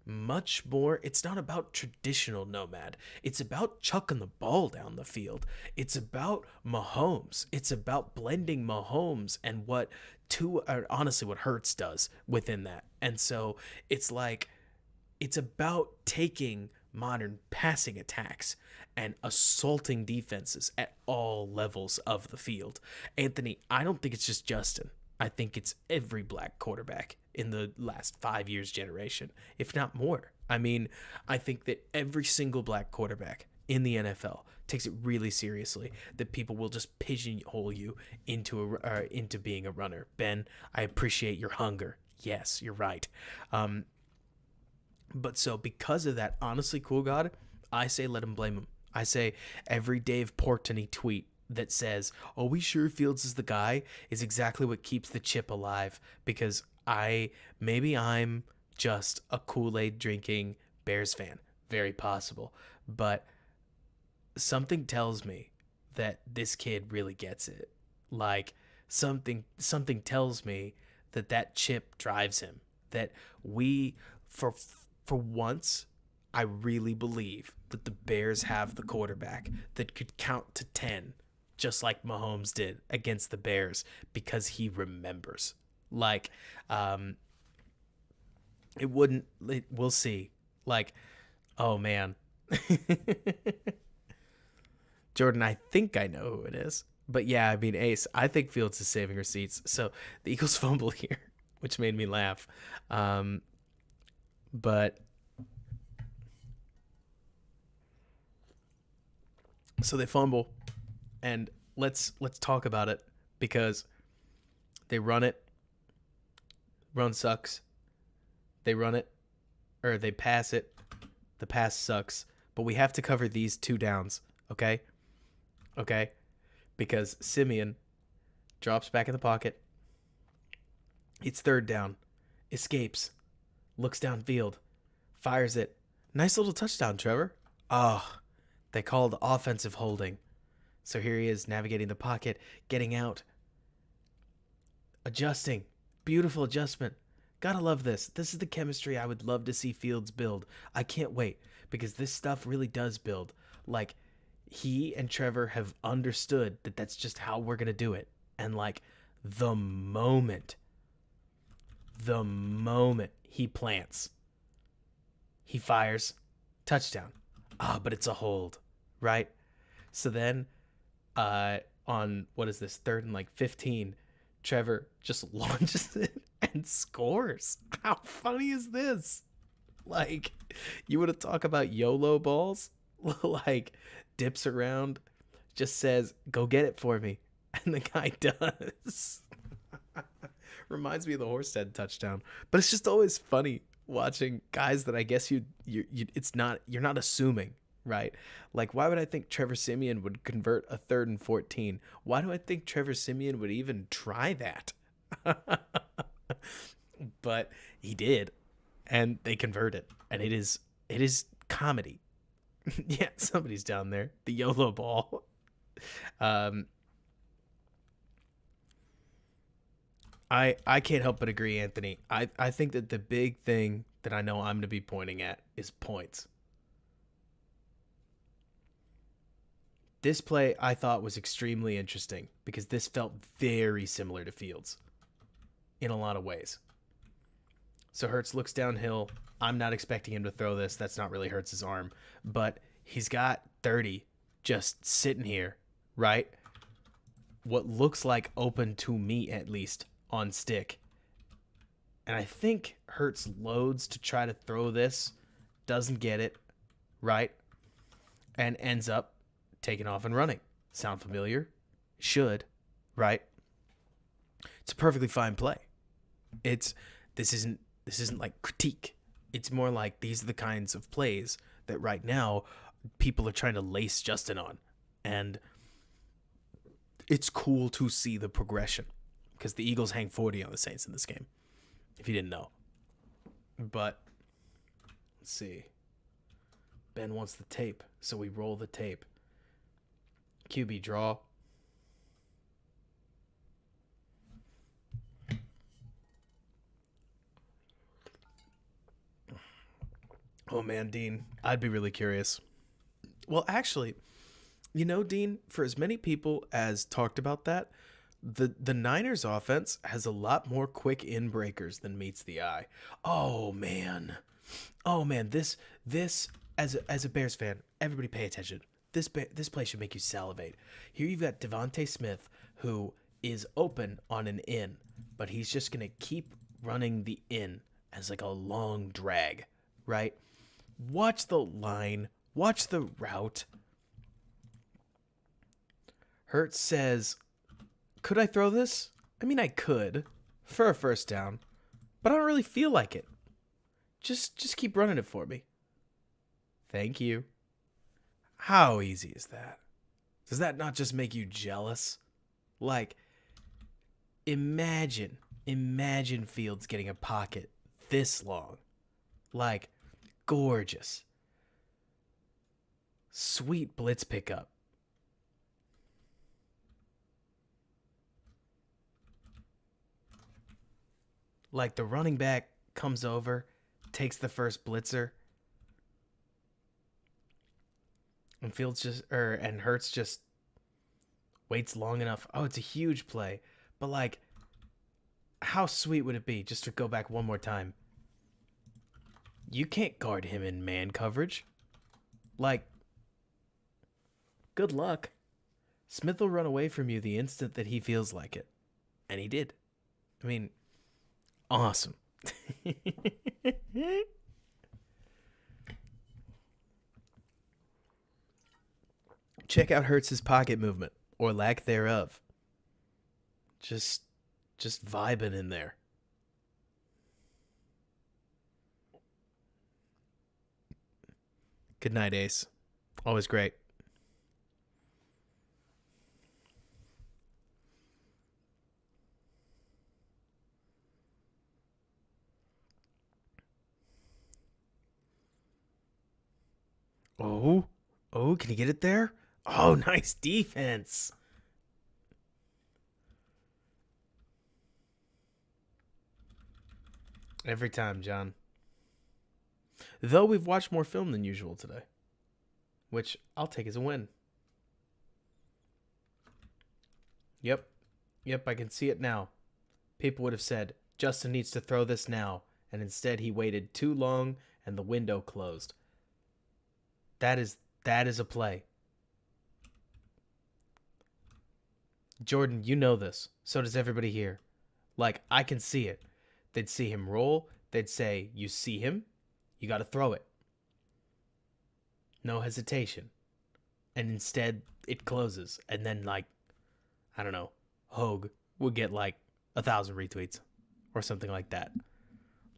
much more. It's not about traditional nomad. It's about chucking the ball down the field. It's about Mahomes. It's about blending Mahomes and what Hurts does within that. And so it's about taking modern passing attacks and assaulting defenses at all levels of the field. Anthony, I don't think it's just Justin. I think it's every black quarterback in the last 5 years generation, if not more. I mean, I think that every single black quarterback in the NFL takes it really seriously that people will just pigeonhole you into being a runner. Ben, I appreciate your hunger. Yes, you're right. But so because of that, honestly, Cool God, I say let him blame him. I say every Dave Portnoy tweet that says, "Are we sure Fields is the guy?" is exactly what keeps the chip alive, because maybe I'm just a Kool-Aid drinking Bears fan. Very possible. But something tells me that this kid really gets it. Like something tells me that chip drives him. That we for once, I really believe that the Bears have the quarterback that could count to 10 just like Mahomes did against the Bears, because he remembers. Like we'll see. Like, oh man. Jordan, I think I know who it is. But yeah, I mean, Ace, I think Fields is saving receipts. So the Eagles fumble here, which made me laugh. But so they fumble, and let's talk about it, because they run it. Run sucks. They run it, or they pass it. The pass sucks. But we have to cover these 2 downs, okay? Okay? Because Simeon drops back in the pocket. It's 3rd down. Escapes. Looks downfield. Fires it. Nice little touchdown, Trevor. Oh, they called offensive holding. So here he is navigating the pocket, getting out. Adjusting. Beautiful adjustment. Gotta love this. This is the chemistry I would love to see Fields build. I can't wait, because this stuff really does build. Like, he and Trevor have understood that that's just how we're going to do it. And like the moment he plants, he fires, touchdown. But it's a hold, right? So then on, what is this, 3rd and 15, Trevor just launches it and scores. How funny is this? Like, you want to talk about YOLO balls? Like, dips around, just says, "Go get it for me," and the guy does. Reminds me of the Horsted touchdown. But it's just always funny watching guys that I guess you're not assuming, right? Like, why would I think Trevor Siemian would convert a 3rd and 14? Why do I think Trevor Siemian would even try that? But he did, and they converted, and it is comedy. Yeah, somebody's down there. The YOLO ball. I can't help but agree, Anthony. I think that the big thing that I know I'm going to be pointing at is points. This play I thought was extremely interesting, because this felt very similar to Fields in a lot of ways. So Hurts looks downhill. I'm not expecting him to throw this. That's not really Hurts' arm. But he's got 30 just sitting here, right? What looks like open to me, at least, on stick. And I think Hurts loads to try to throw this. Doesn't get it, right? And ends up taking off and running. Sound familiar? Should, right? It's a perfectly fine play. This isn't like critique. It's more like these are the kinds of plays that right now people are trying to lace Justin on. And it's cool to see the progression, because the Eagles hang 40 on the Saints in this game, if you didn't know. But let's see. Ben wants the tape, so we roll the tape. QB draw. Oh man, Dean, I'd be really curious. Well, actually, Dean, for as many people as talked about that, the Niners offense has a lot more quick in breakers than meets the eye. Oh man, this as a Bears fan, everybody pay attention. This play should make you salivate. Here you've got Devontae Smith, who is open on an in, but he's just gonna keep running the in as like a long drag, right? Watch the line, watch the route, Hurts says, could I throw this? I mean, I could for a first down, but I don't really feel like it. Just keep running it for me. Thank you. How easy is that? Does that not just make you jealous? Like, imagine Fields getting a pocket this long. Like, gorgeous. Sweet blitz pickup. Like, the running back comes over, takes the first blitzer, and and Hurts just waits long enough. Oh, it's a huge play. But, like, how sweet would it be just to go back one more time? You can't guard him in man coverage. Like, good luck. Smith will run away from you the instant that he feels like it. And he did. I mean, awesome. Check out Hurts' pocket movement, or lack thereof. Just vibing in there. Good night, Ace. Always great. Oh, can you get it there? Oh, nice defense. Every time, John. Though we've watched more film than usual today, which I'll take as a win. Yep, I can see it now. People would have said, Justin needs to throw this now, and instead he waited too long and the window closed. That is a play. Jordan, you know this. So does everybody here. Like, I can see it. They'd see him roll. They'd say, you see him? You got to throw it. No hesitation. And instead, it closes. And then, like, I don't know, Hogue would get, like, 1,000 retweets or something like that.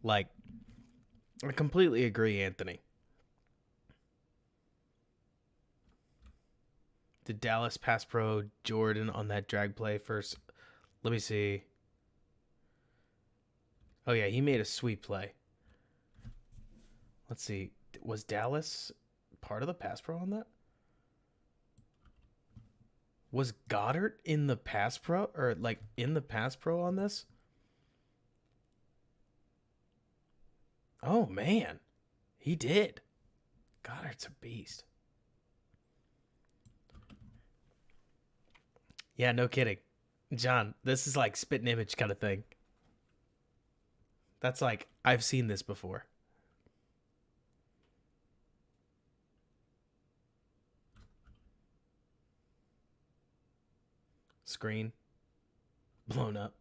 Like, I completely agree, Anthony. Did Dallas pass pro Jordan on that drag play first? Let me see. Oh, yeah, he made a sweet play. Let's see. Was Dallas part of the pass pro on that? Was Goddard in the pass pro? Or, like, in the pass pro on this? Oh, man. He did. Goddard's a beast. Yeah, no kidding. John, this is like spit and image kind of thing. That's like, I've seen this before. Screen. Blown up.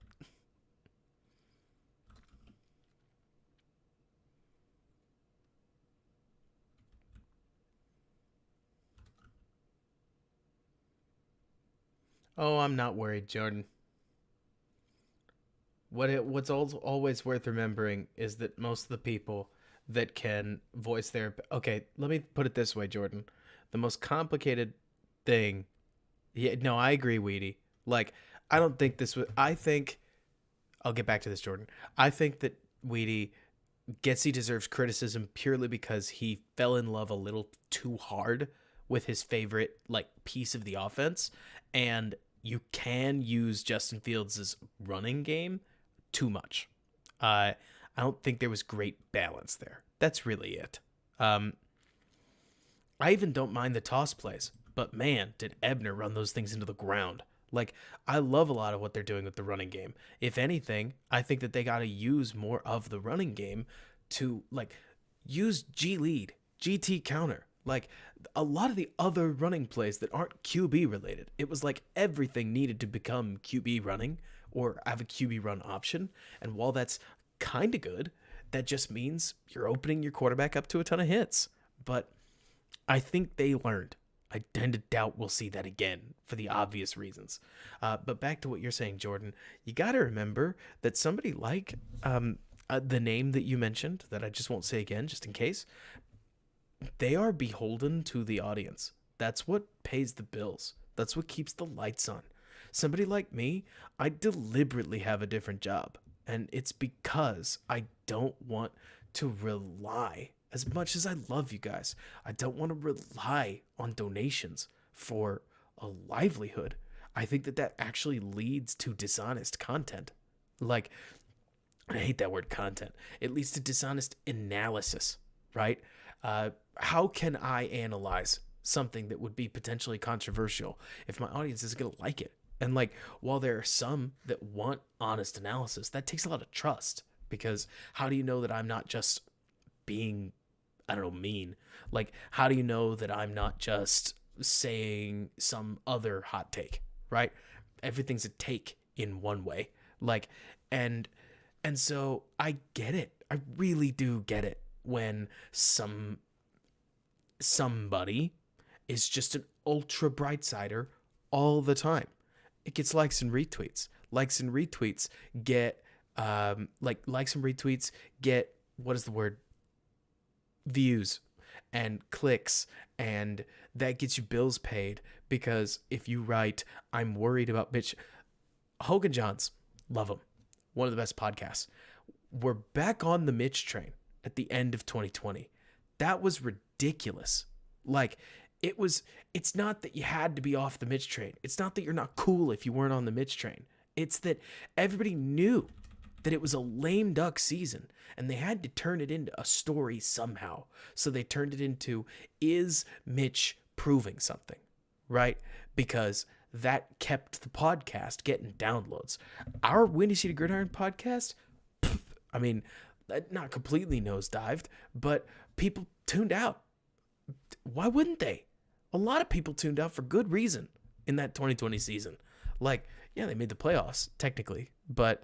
Oh, I'm not worried, Jordan. What's always worth remembering is that most of the people that can voice their... Okay, let me put it this way, Jordan. The most complicated thing... Yeah, no, I agree, Weedy. Like, I don't think this was... I think... I'll get back to this, Jordan. I think that Weedy Getsy deserves criticism purely because he fell in love a little too hard with his favorite, like, piece of the offense. And you can use Justin Fields' running game too much. I don't think there was great balance there. That's really it. I even don't mind the toss plays, but man, did Ebner run those things into the ground. Like, I love a lot of what they're doing with the running game. If anything, I think that they got to use more of the running game to, like, use G-lead, GT counter. Like, a lot of the other running plays that aren't QB related, it was like everything needed to become QB running or have a QB run option. And while that's kind of good, that just means you're opening your quarterback up to a ton of hits. But I think they learned. I tend to doubt we'll see that again for the obvious reasons. But back to what you're saying, Jordan, you got to remember that somebody like the name that you mentioned, that I just won't say again, just in case, they are beholden to the audience. That's what pays the bills. That's what keeps the lights on. Somebody like me, I deliberately have a different job. And it's because I don't want to rely, as much as I love you guys, I don't want to rely on donations for a livelihood. I think that that actually leads to dishonest content. Like, I hate that word content. It leads to dishonest analysis, right? How can I analyze something that would be potentially controversial if my audience isn't going to like it? And like, while there are some that want honest analysis, that takes a lot of trust, because how do you know that I'm not just being, I don't know, mean? Like, how do you know that I'm not just saying some other hot take, right? Everything's a take in one way. Like, and so I get it. I really do get it when somebody is just an ultra bright sider all the time. It gets likes and retweets. Likes and retweets get likes and retweets get, what is the word? Views and clicks, and that gets you bills paid, because if you write, I'm worried about bitch, Hogan Johns, love him. One of the best podcasts. We're back on the Mitch train at the end of 2020. That was ridiculous. Like, it's not that you had to be off the Mitch train. It's not that you're not cool if you weren't on the Mitch train. It's that everybody knew that it was a lame duck season, and they had to turn it into a story somehow. So they turned it into, is Mitch proving something, right? Because that kept the podcast getting downloads. Our Windy City Gridiron podcast, I mean, not completely nosedived, but people tuned out. Why wouldn't they? A lot of people tuned out for good reason in that 2020 season. Like, yeah, they made the playoffs technically, but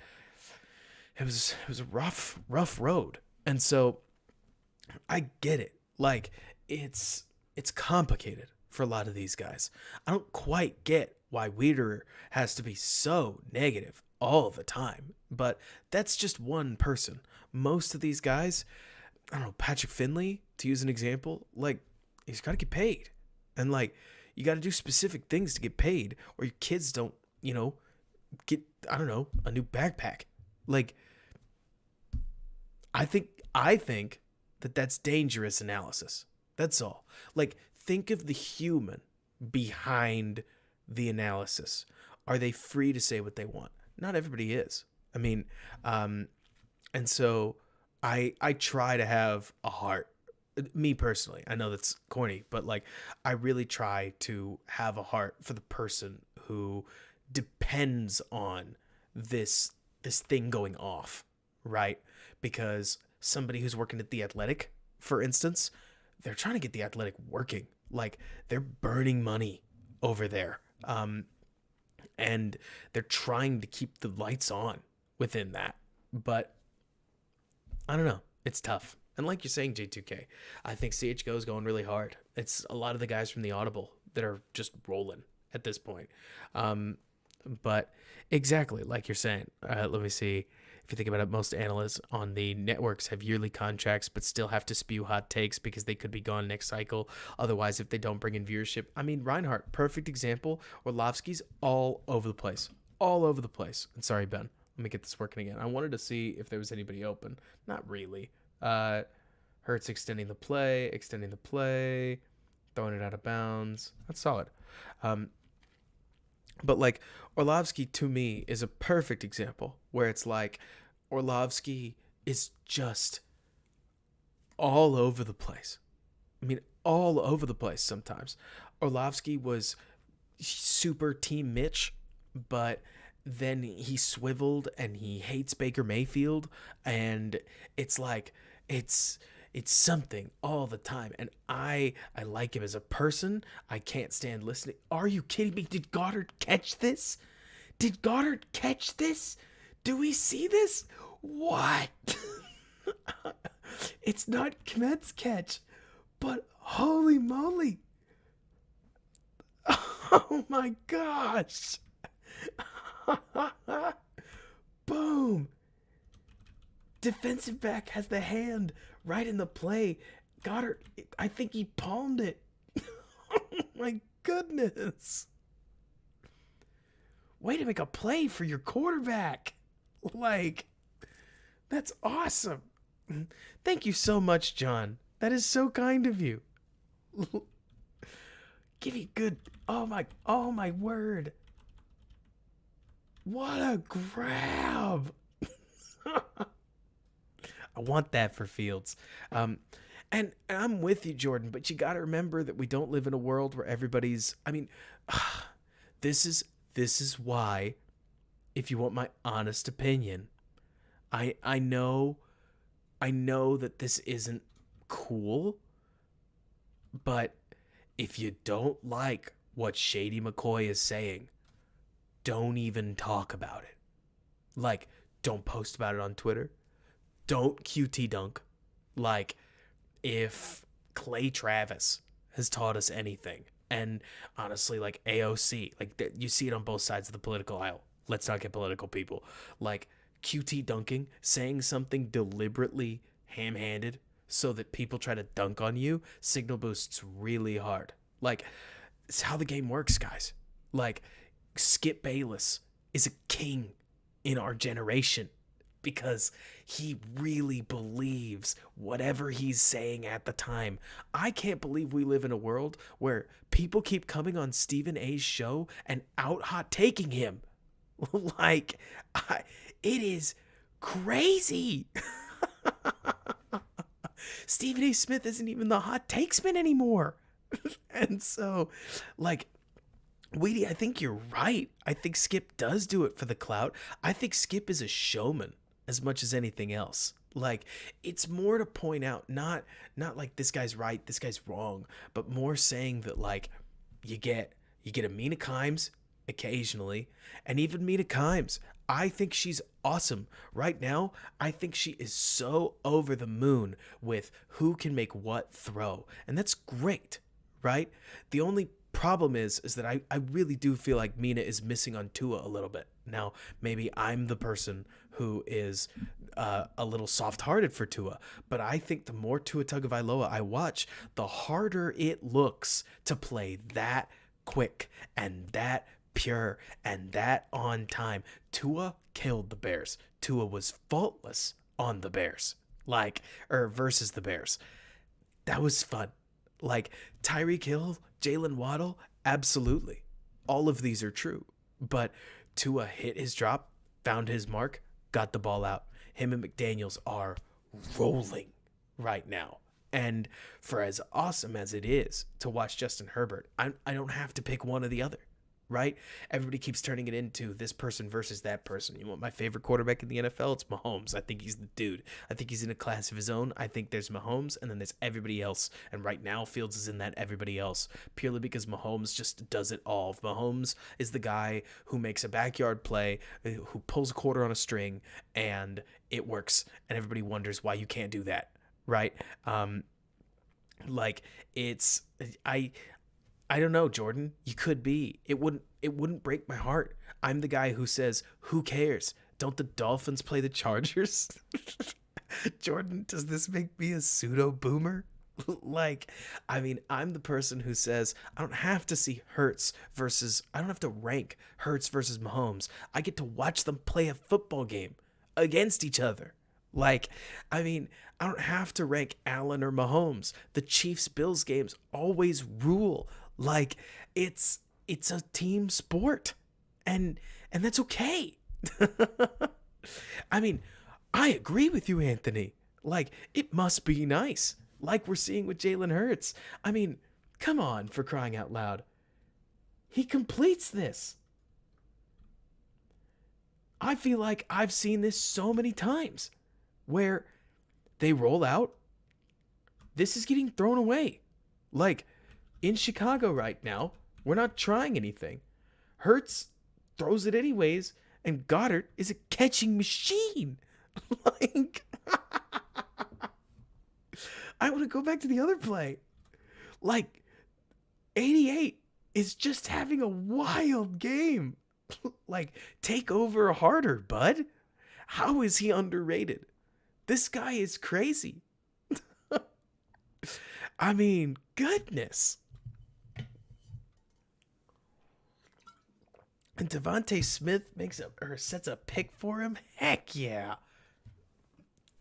it was a rough road. And so I get it. Like, it's complicated for a lot of these guys. I don't quite get why Wiederer has to be so negative all the time, but that's just one person. Most of these guys, I don't know, Patrick Finley, to use an example, like, he's got to get paid. And like, you got to do specific things to get paid, or your kids don't, get, I don't know, a new backpack. Like, I think that that's dangerous analysis. That's all. Like, think of the human behind the analysis. Are they free to say what they want? Not everybody is. I mean, and so I try to have a heart. Me personally, I know that's corny, but like, I really try to have a heart for the person who depends on this thing going off, right? Because somebody who's working at the Athletic, for instance, they're trying to get the Athletic working. Like, they're burning money over there. And they're trying to keep the lights on within that. But I don't know. It's tough. And like you're saying, J2K, I think CHGO is going really hard. It's a lot of the guys from the Audible that are just rolling at this point. But exactly like you're saying, let me see. If you think about it, most analysts on the networks have yearly contracts, but still have to spew hot takes because they could be gone next cycle. Otherwise, if they don't bring in viewership. I mean, Reinhardt, perfect example. Orlovsky's all over the place. All over the place. And sorry, Ben. Let me get this working again. I wanted to see if there was anybody open. Not really. Hurts extending the play, throwing it out of bounds. That's solid. But like, Orlovsky to me is a perfect example where it's like Orlovsky is just all over the place. I mean, all over the place sometimes. Orlovsky was super Team Mitch, but then he swiveled and he hates Baker Mayfield, and it's like it's something all the time. And I like him as a person. I can't stand listening. Are you kidding me? Did Goddard catch this? Did Goddard catch this? Do we see this? What? It's not Kmet's catch, but holy moly. Oh my gosh. Boom. Defensive back has the hand right in the play. Goddard, I think he palmed it. Oh my goodness. Way to make a play for your quarterback. Like, that's awesome. Thank you so much, John. That is so kind of you. Give me good. Oh my word. What a grab. I want that for Fields. And I'm with you, Jordan, but you got to remember that we don't live in a world where everybody's, this is why, if you want my honest opinion, I know that this isn't cool, but if you don't like what Shady McCoy is saying, don't even talk about it. Like, don't post about it on Twitter. Don't QT dunk. Like, if Clay Travis has taught us anything, and honestly, like AOC, like you see it on both sides of the political aisle. Let's not get political, people. Like, QT dunking, saying something deliberately ham-handed so that people try to dunk on you, signal boosts really hard. Like, it's how the game works, guys. Like, Skip Bayless is a king in our generation because he really believes whatever he's saying at the time. I can't believe we live in a world where people keep coming on Stephen A's show and out hot taking him. Like, it is crazy. Stephen A. Smith isn't even the hot takesman anymore. And so, like, Weedy, I think you're right. I think Skip does do it for the clout. I think Skip is a showman as much as anything else. Like, it's more to point out, not like this guy's right, this guy's wrong, but more saying that, like, you get a Mina Kimes occasionally, and even Mina Kimes, I think she's awesome. Right now, I think she is so over the moon with who can make what throw, and that's great, right? The only problem is that I really do feel like Mina is missing on Tua a little bit. Now, maybe I'm the person who is a little soft-hearted for Tua, but I think the more Tua Tagovailoa I watch, the harder it looks to play that quick and that pure and that on time. Tua killed the Bears. Tua was faultless on the Bears, versus the Bears. That was fun. Like, Tyreek Hill, Jalen Waddle, absolutely. All of these are true. But Tua hit his drop, found his mark, got the ball out. Him and McDaniels are rolling right now. And for as awesome as it is to watch Justin Herbert, I don't have to pick one or the other, right? Everybody keeps turning it into this person versus that person. You want my favorite quarterback in the NFL? It's Mahomes. I think he's the dude. I think he's in a class of his own. I think there's Mahomes, and then there's everybody else. And right now, Fields is in that everybody else, purely because Mahomes just does it all. Mahomes is the guy who makes a backyard play, who pulls a quarter on a string, and it works. And everybody wonders why you can't do that, right? I don't know, Jordan. You could be. It wouldn't break my heart. I'm the guy who says, who cares? Don't the Dolphins play the Chargers? Jordan, does this make me a pseudo boomer? I'm the person who says I don't have to see I don't have to rank Hurts versus Mahomes. I get to watch them play a football game against each other. I don't have to rank Allen or Mahomes. The Chiefs-Bills games always rule. It's a team sport, and that's okay. I agree with you, Anthony. It must be nice, like we're seeing with Jalen Hurts. Come on, for crying out loud. He completes this. I feel like I've seen this so many times where they roll out. This is getting thrown away. In Chicago right now, we're not trying anything. Hurts throws it anyways, and Goddard is a catching machine. I want to go back to the other play. 88 is just having a wild game. Like, take over harder, bud. How is he underrated? This guy is crazy. I mean, goodness. And Devontae Smith sets a pick for him. Heck yeah.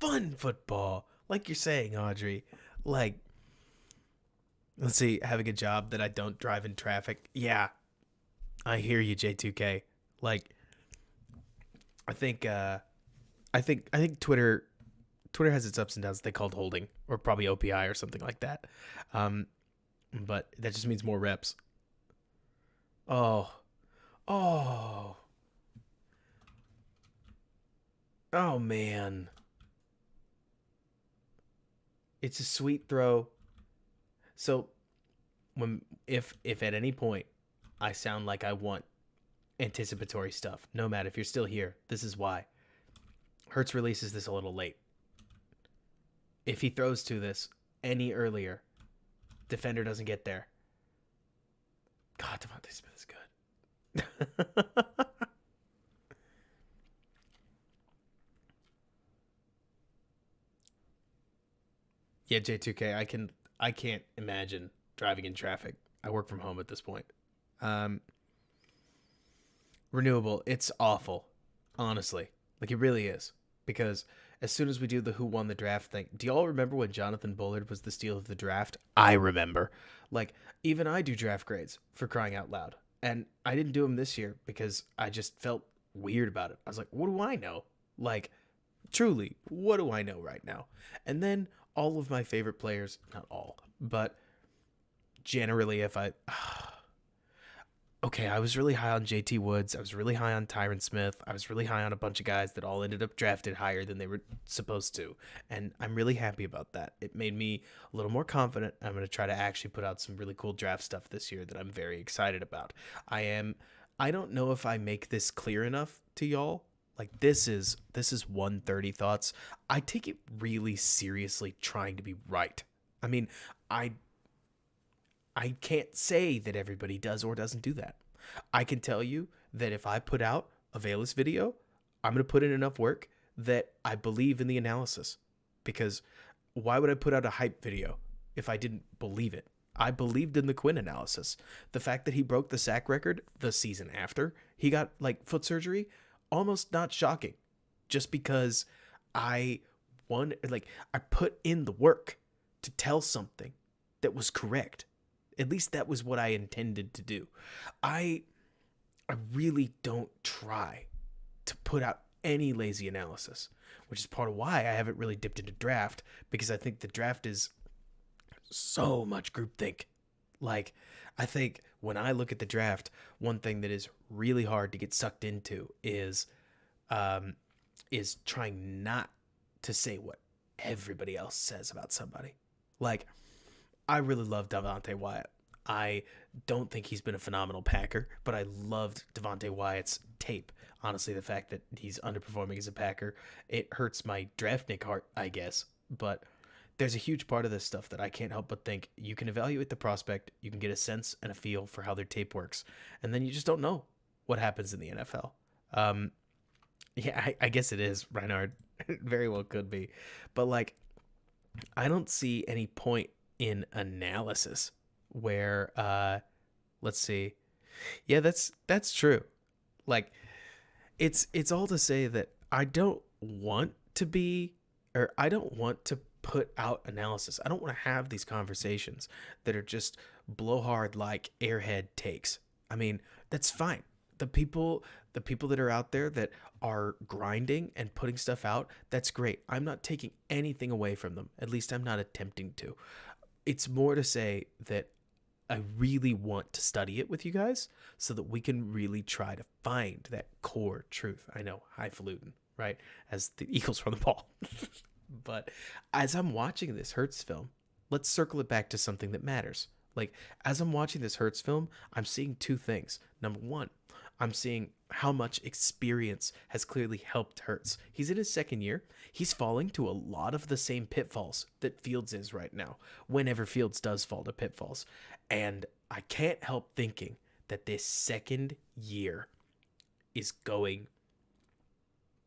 Fun football. Like you're saying, Audrey. Like, let's see, having a job that I don't drive in traffic. Yeah. I hear you, J2K. Like, I think Twitter has its ups and downs. They called holding, or probably OPI or something like that. But that just means more reps. Oh man. It's a sweet throw. So if at any point I sound like I want anticipatory stuff, no, Matt, if you're still here, this is why. Hurts releases this a little late. If he throws to this any earlier, defender doesn't get there. God, Devontae Smith is good. Yeah, J2K, I can't imagine driving in traffic. I work from home at this point. Renewable, it's awful, honestly. Like, it really is. Because as soon as we do the who won the draft thing, do y'all remember when Jonathan Bullard was the steal of the draft? I remember. Like, even I do draft grades, for crying out loud. And I didn't do them this year because I just felt weird about it. I was like, what do I know? Like, truly, what do I know right now? And then all of my favorite players, not all, but generally okay, I was really high on JT Woods. I was really high on Tyron Smith. I was really high on a bunch of guys that all ended up drafted higher than they were supposed to. And I'm really happy about that. It made me a little more confident. I'm going to try to actually put out some really cool draft stuff this year that I'm very excited about. I don't know if I make this clear enough to y'all. Like, this is 130 thoughts. I take it really seriously trying to be right. I mean, I can't say that everybody does or doesn't do that. I can tell you that if I put out a Velas video, I'm going to put in enough work that I believe in the analysis. Because why would I put out a hype video if I didn't believe it? I believed in the Quinn analysis. The fact that he broke the sack record the season after he got, like, foot surgery, almost not shocking. Just because I put in the work to tell something that was correct. At least that was what I intended to do. I really don't try to put out any lazy analysis, which is part of why I haven't really dipped into draft, because I think the draft is so much groupthink. Like, I think when I look at the draft, one thing that is really hard to get sucked into is trying not to say what everybody else says about somebody. Like, I really love Devontae Wyatt. I don't think he's been a phenomenal Packer, but I loved Devontae Wyatt's tape. Honestly, the fact that he's underperforming as a Packer, it hurts my draft Nick heart, I guess. But there's a huge part of this stuff that I can't help but think you can evaluate the prospect, you can get a sense and a feel for how their tape works, and then you just don't know what happens in the NFL. Yeah, I guess it is, Reinhard. It very well could be. But, like, I don't see any point in analysis where let's see. Yeah, that's true. Like, it's all to say that I don't want to put out analysis. I don't want to have these conversations that are just blowhard, like airhead takes. I mean, that's fine. The people that are out there that are grinding and putting stuff out, that's great. I'm not taking anything away from them. At least I'm not attempting to. It's more to say that I really want to study it with you guys so that we can really try to find that core truth. I know, highfalutin, right? As the Eagles run the ball. But as I'm watching this Hurts film, let's circle it back to something that matters. Like, as I'm watching this Hurts film, I'm seeing two things. Number one, I'm seeing how much experience has clearly helped Hurts. He's in his second year. He's falling to a lot of the same pitfalls that Fields is right now, whenever Fields does fall to pitfalls. And I can't help thinking that this second year is going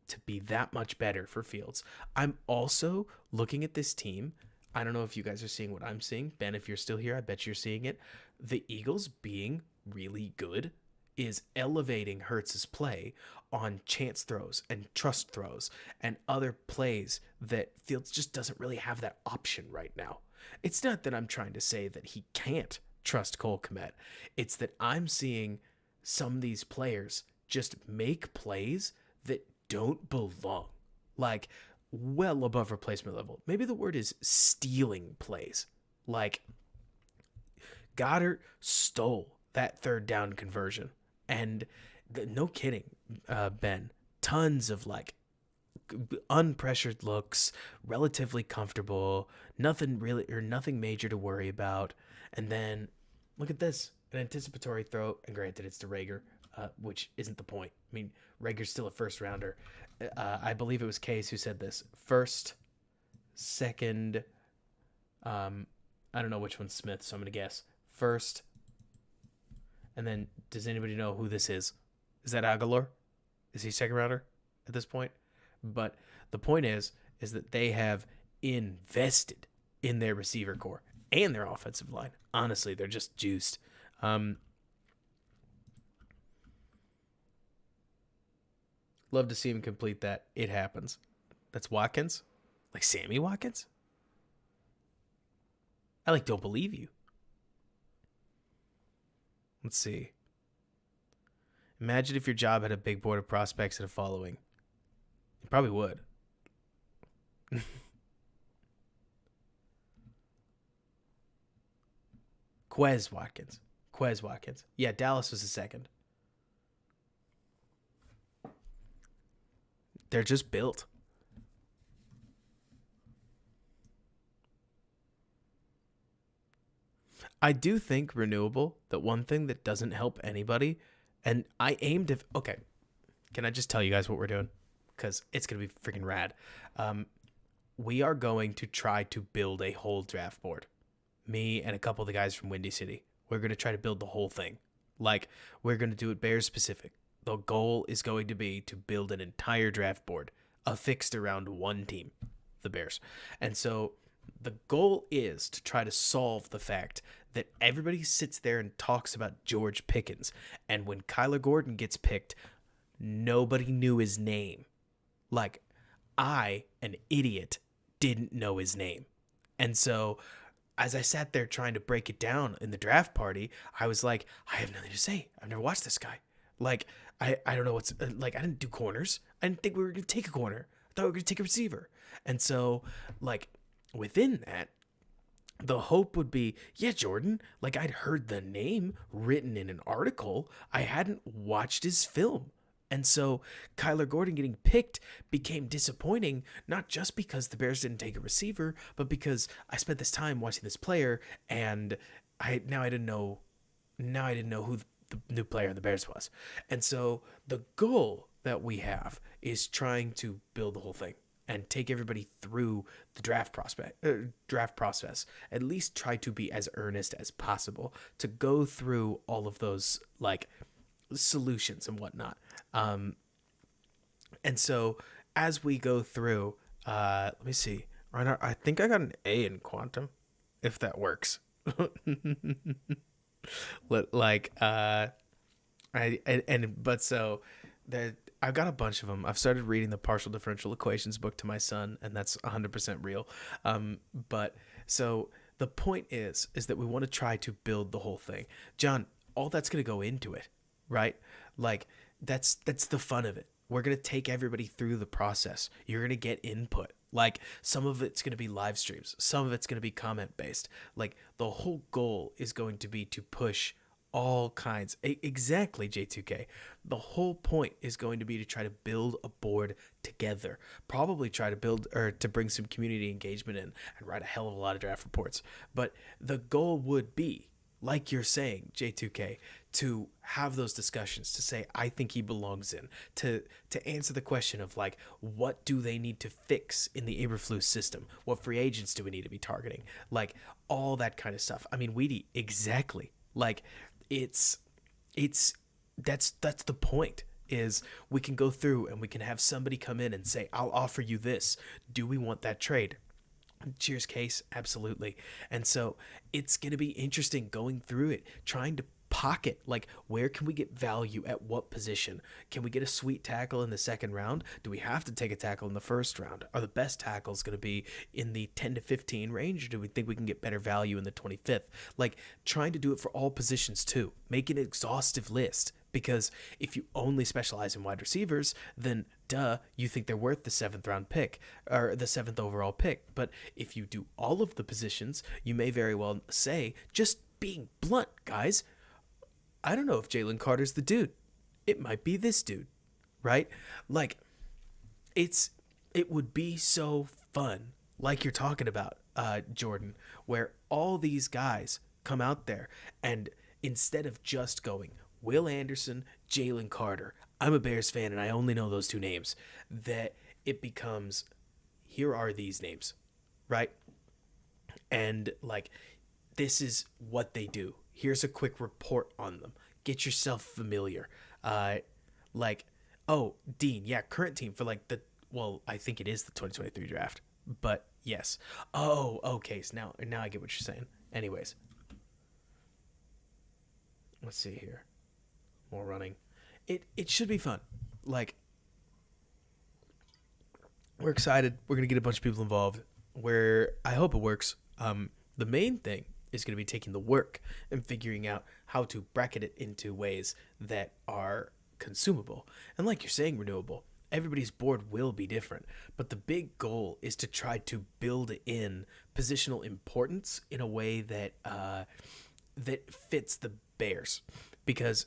to be that much better for Fields. I'm also looking at this team. I don't know if you guys are seeing what I'm seeing. Ben, if you're still here, I bet you're seeing it. The Eagles being really good is elevating Hurts's play on chance throws and trust throws and other plays that Fields just doesn't really have that option right now. It's not that I'm trying to say that he can't trust Cole Kmet. It's that I'm seeing some of these players just make plays that don't belong. Like, well above replacement level. Maybe the word is stealing plays. Like, Goddard stole that third down conversion. And no kidding, Ben, tons of like unpressured looks, relatively comfortable, nothing major to worry about. And then look at this, an anticipatory throw. And granted, it's to Rager, which isn't the point. I mean, Rager's still a first rounder. I believe it was Case who said this. First, second, I don't know which one's Smith, so I'm going to guess. First, and then does anybody know who this is? Is that Aguilar? Is he second rounder at this point? But the point is that they have invested in their receiver core and their offensive line. Honestly, they're just juiced. Love to see him complete that. It happens. That's Watkins? Like Sammy Watkins? I don't believe you. Let's see. Imagine if your job had a big board of prospects and a following. You probably would. Quez Watkins. Yeah, Dallas was the second. They're just built. I do think renewable, that one thing that doesn't help anybody, and I aimed if okay, can I just tell you guys what we're doing? Because it's going to be freaking rad. We are going to try to build a whole draft board. Me and a couple of the guys from Windy City. We're going to try to build the whole thing. Like, we're going to do it Bears specific. The goal is going to be to build an entire draft board affixed around one team, the Bears. And so the goal is to try to solve the fact that everybody sits there and talks about George Pickens. And when Kyler Gordon gets picked, nobody knew his name. Like, I, an idiot, didn't know his name. And so as I sat there trying to break it down in the draft party, I was like, I have nothing to say. I've never watched this guy. Like, I don't know what's, like, I didn't do corners. I didn't think we were going to take a corner. I thought we were going to take a receiver. And so, like, within that, the hope would be, yeah, Jordan, like, I'd heard the name written in an article. I hadn't watched his film. And so Kyler Gordon getting picked became disappointing, not just because the Bears didn't take a receiver, but because I spent this time watching this player, and I didn't know who the new player in the Bears was. And so the goal that we have is trying to build the whole thing and take everybody through the draft process. At least try to be as earnest as possible to go through all of those, like, solutions and whatnot. And so as we go through, let me see. I think I got an A in quantum, if that works. I've got a bunch of them. I've started reading the partial differential equations book to my son, and that's 100% real. But so the point is that we want to try to build the whole thing. John, all that's going to go into it, right? Like, that's the fun of it. We're going to take everybody through the process. You're going to get input. Like, some of it's going to be live streams. Some of it's going to be comment based. Like, the whole goal is going to be to push all kinds. Exactly, J2K. The whole point is going to be to try to build a board together. Probably try to build, or to bring some community engagement in and write a hell of a lot of draft reports. But the goal would be, like you're saying, J2K, to have those discussions, to say, I think he belongs in, to answer the question of, like, what do they need to fix in the Eberflus system? What free agents do we need to be targeting? Like, all that kind of stuff. I mean, Weedy, exactly. Like, it's that's the point, is we can go through and we can have somebody come in and say, I'll offer you this. Do we want that trade? Cheers case, absolutely. And so it's going to be interesting going through it, trying to pocket, like, where can we get value at what position? Can we get a sweet tackle in the second round? Do we have to take a tackle in the first round? Are the best tackles going to be in the 10 to 15 range, or do we think we can get better value in the 25th? Like, trying to do it for all positions too. Make an exhaustive list, because if you only specialize in wide receivers, then you think they're worth the 7th round pick, or the 7th overall pick. But if you do all of the positions, you may very well say, just being blunt, guys, I don't know if Jalen Carter's the dude. It might be this dude, right? Like, it would be so fun, like you're talking about, Jordan, where all these guys come out there, and instead of just going Will Anderson, Jalen Carter, I'm a Bears fan and I only know those two names, that it becomes, here are these names, right? And like, this is what they do. Here's a quick report on them. Get yourself familiar. Like, oh, Dean, yeah, current team for like I think it is the 2023 draft, but yes. Oh, okay, so now I get what you're saying. Anyways, let's see here. More running. It should be fun. Like, we're excited. We're gonna get a bunch of people involved. I hope it works. The main thing is going to be taking the work and figuring out how to bracket it into ways that are consumable. And like you're saying, renewable. Everybody's board will be different, but the big goal is to try to build in positional importance in a way that that fits the Bears. Because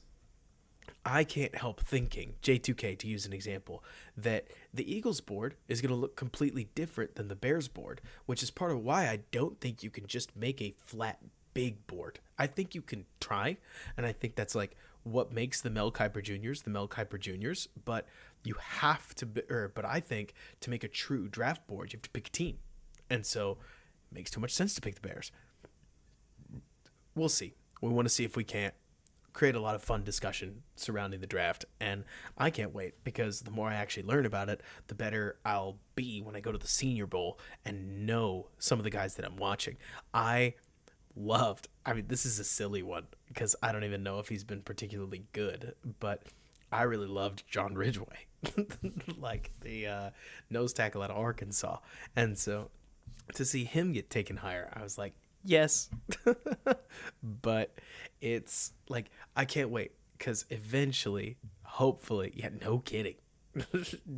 I can't help thinking, J2K to use an example, that the Eagles board is going to look completely different than the Bears board, which is part of why I don't think you can just make a flat big board. I think you can try, and I think that's like what makes the Mel Kiper Juniors, but you have to, but I think to make a true draft board, you have to pick a team. And so it makes too much sense to pick the Bears. We'll see. We want to see if we can't create a lot of fun discussion surrounding the draft, and I can't wait, because the more I actually learn about it, the better I'll be when I go to the Senior Bowl and know some of the guys that I'm watching. This is a silly one because I don't even know if he's been particularly good, but I really loved John Ridgeway, like the nose tackle out of Arkansas, and so to see him get taken higher, I was like, yes. But it's like, I can't wait, because eventually, hopefully, yeah, no kidding,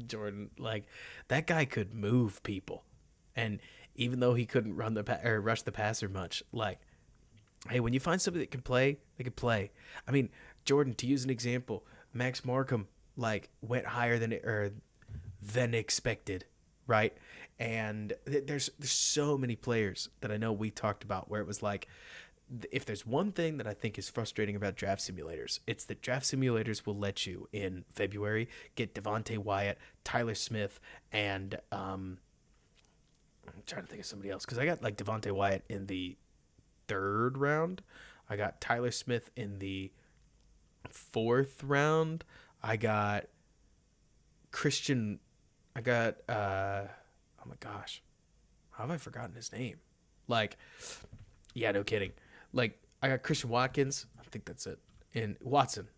Jordan, like, that guy could move people. And even though he couldn't rush the passer much, like, hey, when you find somebody that can play, they can play. I mean, Jordan, to use an example, Max Markham, like, went higher than expected, right? And there's so many players that I know we talked about where it was like, if there's one thing that I think is frustrating about draft simulators, it's that draft simulators will let you in February get Devontae Wyatt, Tyler Smith, and I'm trying to think of somebody else, because I got like Devontae Wyatt in the 3rd round. I got Tyler Smith in the 4th round. I got oh my gosh, how have I forgotten his name? Like, yeah, no kidding. Like, I got Christian Watkins, I think that's it, and Watson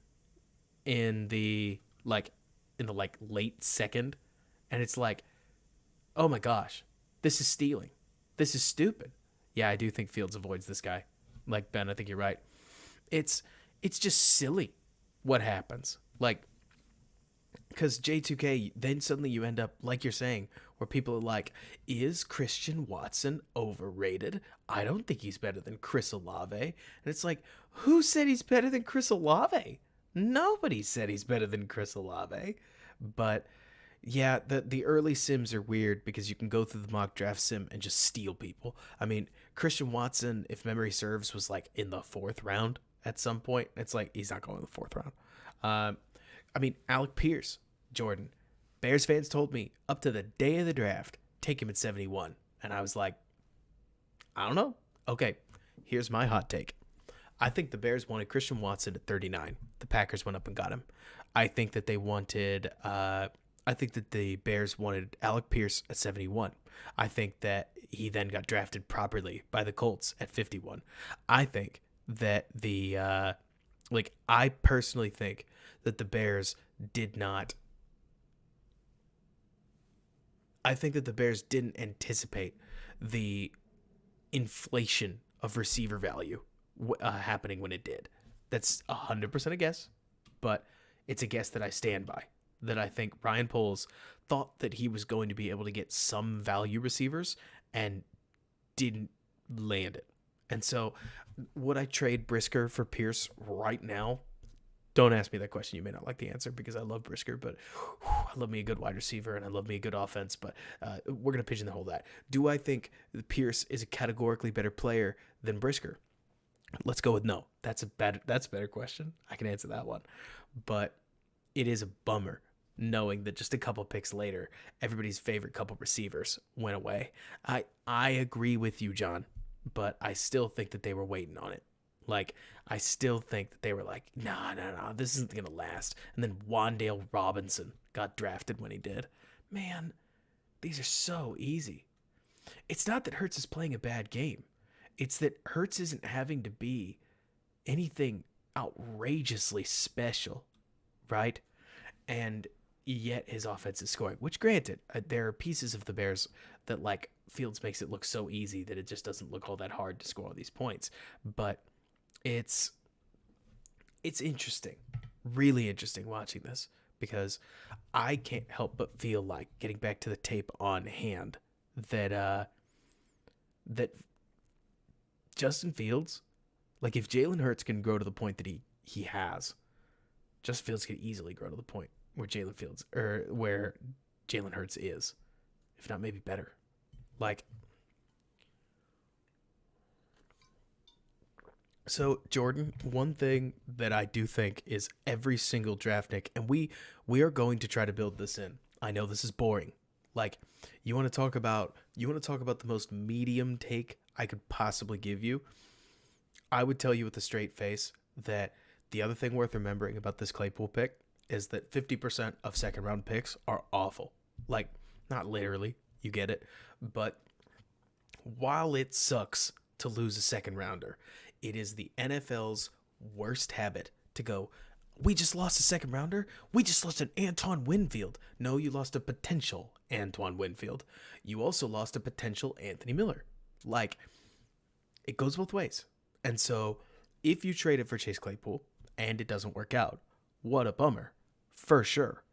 in the late 2nd, and it's like, oh my gosh, this is stealing. This is stupid. Yeah, I do think Fields avoids this guy. Like, Ben, I think you're right. It's just silly what happens. Like, because J2K, then suddenly you end up, like you're saying, where people are like, is Christian Watson overrated? I don't think he's better than Chris Olave. And it's like, who said he's better than Chris Olave? Nobody said he's better than Chris Olave. But yeah, the early sims are weird because you can go through the mock draft sim and just steal people. I mean, Christian Watson, if memory serves, was like in the 4th round at some point. It's like, he's not going in the 4th round. I mean, Alec Pierce, Jordan, Bears fans told me up to the day of the draft, take him at 71. And I was like, I don't know. Okay, here's my hot take. I think the Bears wanted Christian Watson at 39. The Packers went up and got him. I think that they wanted. I think that the Bears wanted Alec Pierce at 71. I think that he then got drafted properly by the Colts at 51. I think that I personally think that the Bears did not. I think that the Bears didn't anticipate the inflation of receiver value happening when it did. That's 100% a guess, but it's a guess that I stand by. That I think Ryan Poles thought that he was going to be able to get some value receivers and didn't land it. And so would I trade Brisker for Pierce right now? Don't ask me that question. You may not like the answer because I love Brisker, but I love me a good wide receiver and I love me a good offense, but we're going to pigeonhole that. Do I think Pierce is a categorically better player than Brisker? Let's go with no. That's a better question. I can answer that one. But it is a bummer knowing that just a couple picks later, everybody's favorite couple receivers went away. I agree with you, John, but I still think that they were waiting on it. Like, I still think that they were like, nah, this isn't going to last. And then Wan'Dale Robinson got drafted when he did. Man, these are so easy. It's not that Hurts is playing a bad game. It's that Hurts isn't having to be anything outrageously special, right? And yet his offense is scoring, which granted, there are pieces of the Bears that like Fields makes it look so easy that it just doesn't look all that hard to score all these points. But it's interesting, really interesting watching this because I can't help but feel like, getting back to the tape on hand, that Justin Fields, like if Jalen Hurts can grow to the point that he has, Justin Fields can easily grow to the point where where Jalen Hurts is, if not maybe better. Like, so Jordan, one thing that I do think is every single draft nick, and we are going to try to build this in. I know this is boring. Like, you want to talk about the most medium take I could possibly give you. I would tell you with a straight face that the other thing worth remembering about this Claypool pick is that 50% of second round picks are awful. Like, not literally, you get it. But while it sucks to lose a second rounder, it is the NFL's worst habit to go, we just lost a second rounder? We just lost an Antoine Winfield. No, you lost a potential Antoine Winfield. You also lost a potential Anthony Miller. Like, it goes both ways. And so if you trade it for Chase Claypool and it doesn't work out, what a bummer. For sure.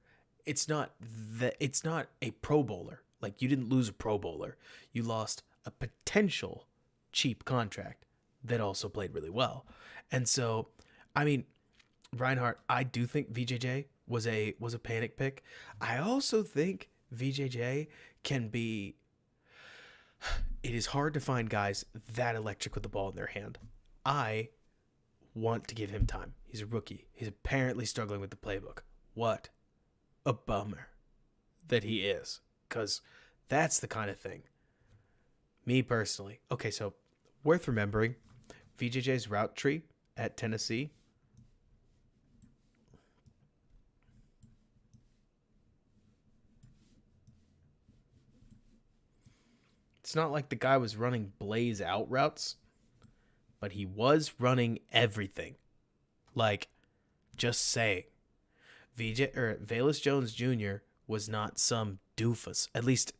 It's not a Pro Bowler. Like, you didn't lose a Pro Bowler. You lost a potential cheap contract that also played really well. And so, I mean, Reinhardt, I do think VJJ was a panic pick. I also think VJJ can be... It is hard to find guys that electric with the ball in their hand. I want to give him time. He's a rookie. He's apparently struggling with the playbook. What a bummer that he is, because that's the kind of thing. Me personally. Okay, so worth remembering, VJJ's route tree at Tennessee. It's not like the guy was running blaze out routes, but he was running everything. Like, just saying. Velus Jones Jr. was not some doofus. At least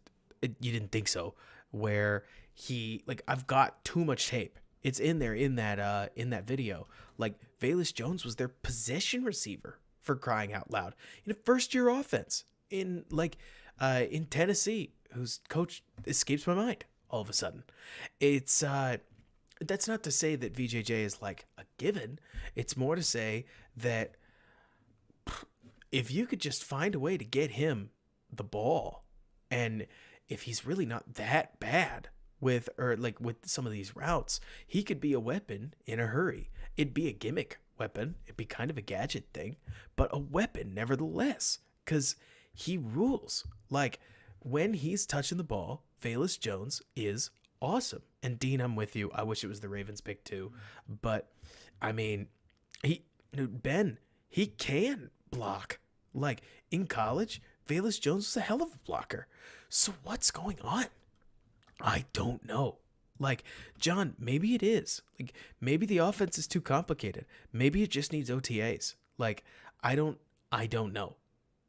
you didn't think so. Where he, like, I've got too much tape. It's in there in that video. Like, Velus Jones was their possession receiver, for crying out loud, in a first-year offense in Tennessee, whose coach escapes my mind all of a sudden. It's that's not to say that VJJ is like a given. It's more to say that if you could just find a way to get him the ball, and if he's really not that bad with some of these routes, he could be a weapon in a hurry. It'd be a gimmick weapon. It'd be kind of a gadget thing, but a weapon nevertheless, because he rules. Like, when he's touching the ball, Velus Jones is awesome. And Dean, I'm with you. I wish it was the Ravens pick too, but I mean, Ben, he can block. Like in college, Velus Jones was a hell of a blocker. So what's going on? I don't know. Like, John, maybe it is. Like, maybe the offense is too complicated. Maybe it just needs OTAs. Like, I don't I don't know.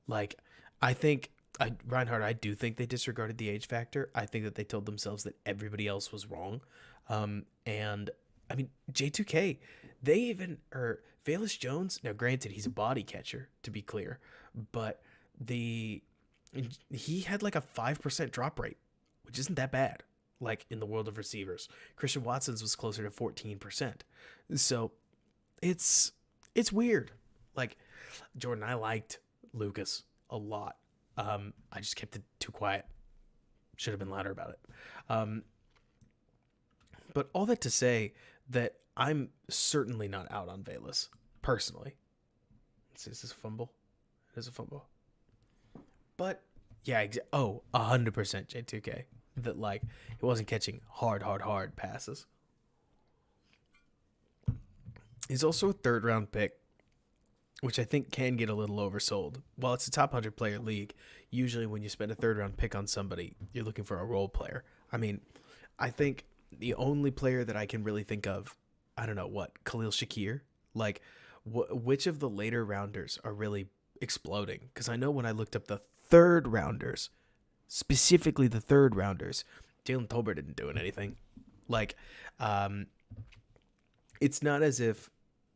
Like, I think Reinhardt, I do think they disregarded the age factor. I think that they told themselves that everybody else was wrong. And I mean, J2K, they even or Velus Jones. Now, granted, he's a body catcher to be clear, but the he had like a 5% drop rate, which isn't that bad. Like in the world of receivers, Christian Watson's was closer to 14%. So it's weird. Like Jordan, I liked Lucas a lot. I just kept it too quiet. Should have been louder about it. But all that to say that I'm certainly not out on Velus personally. Let's see, is this a fumble? It is a fumble. But yeah, 100% J2K. That like he wasn't catching hard passes. He's also a third round pick, which I think can get a little oversold. While it's a top 100 player league, usually when you spend a third round pick on somebody, you're looking for a role player. I mean, I think the only player that I can really think of, I don't know what, Khalil Shakir. Like, which of the later rounders are really exploding? Because I know when I looked up the third rounders, specifically the third rounders, Jalen Tolbert didn't do anything. Like, it's not as if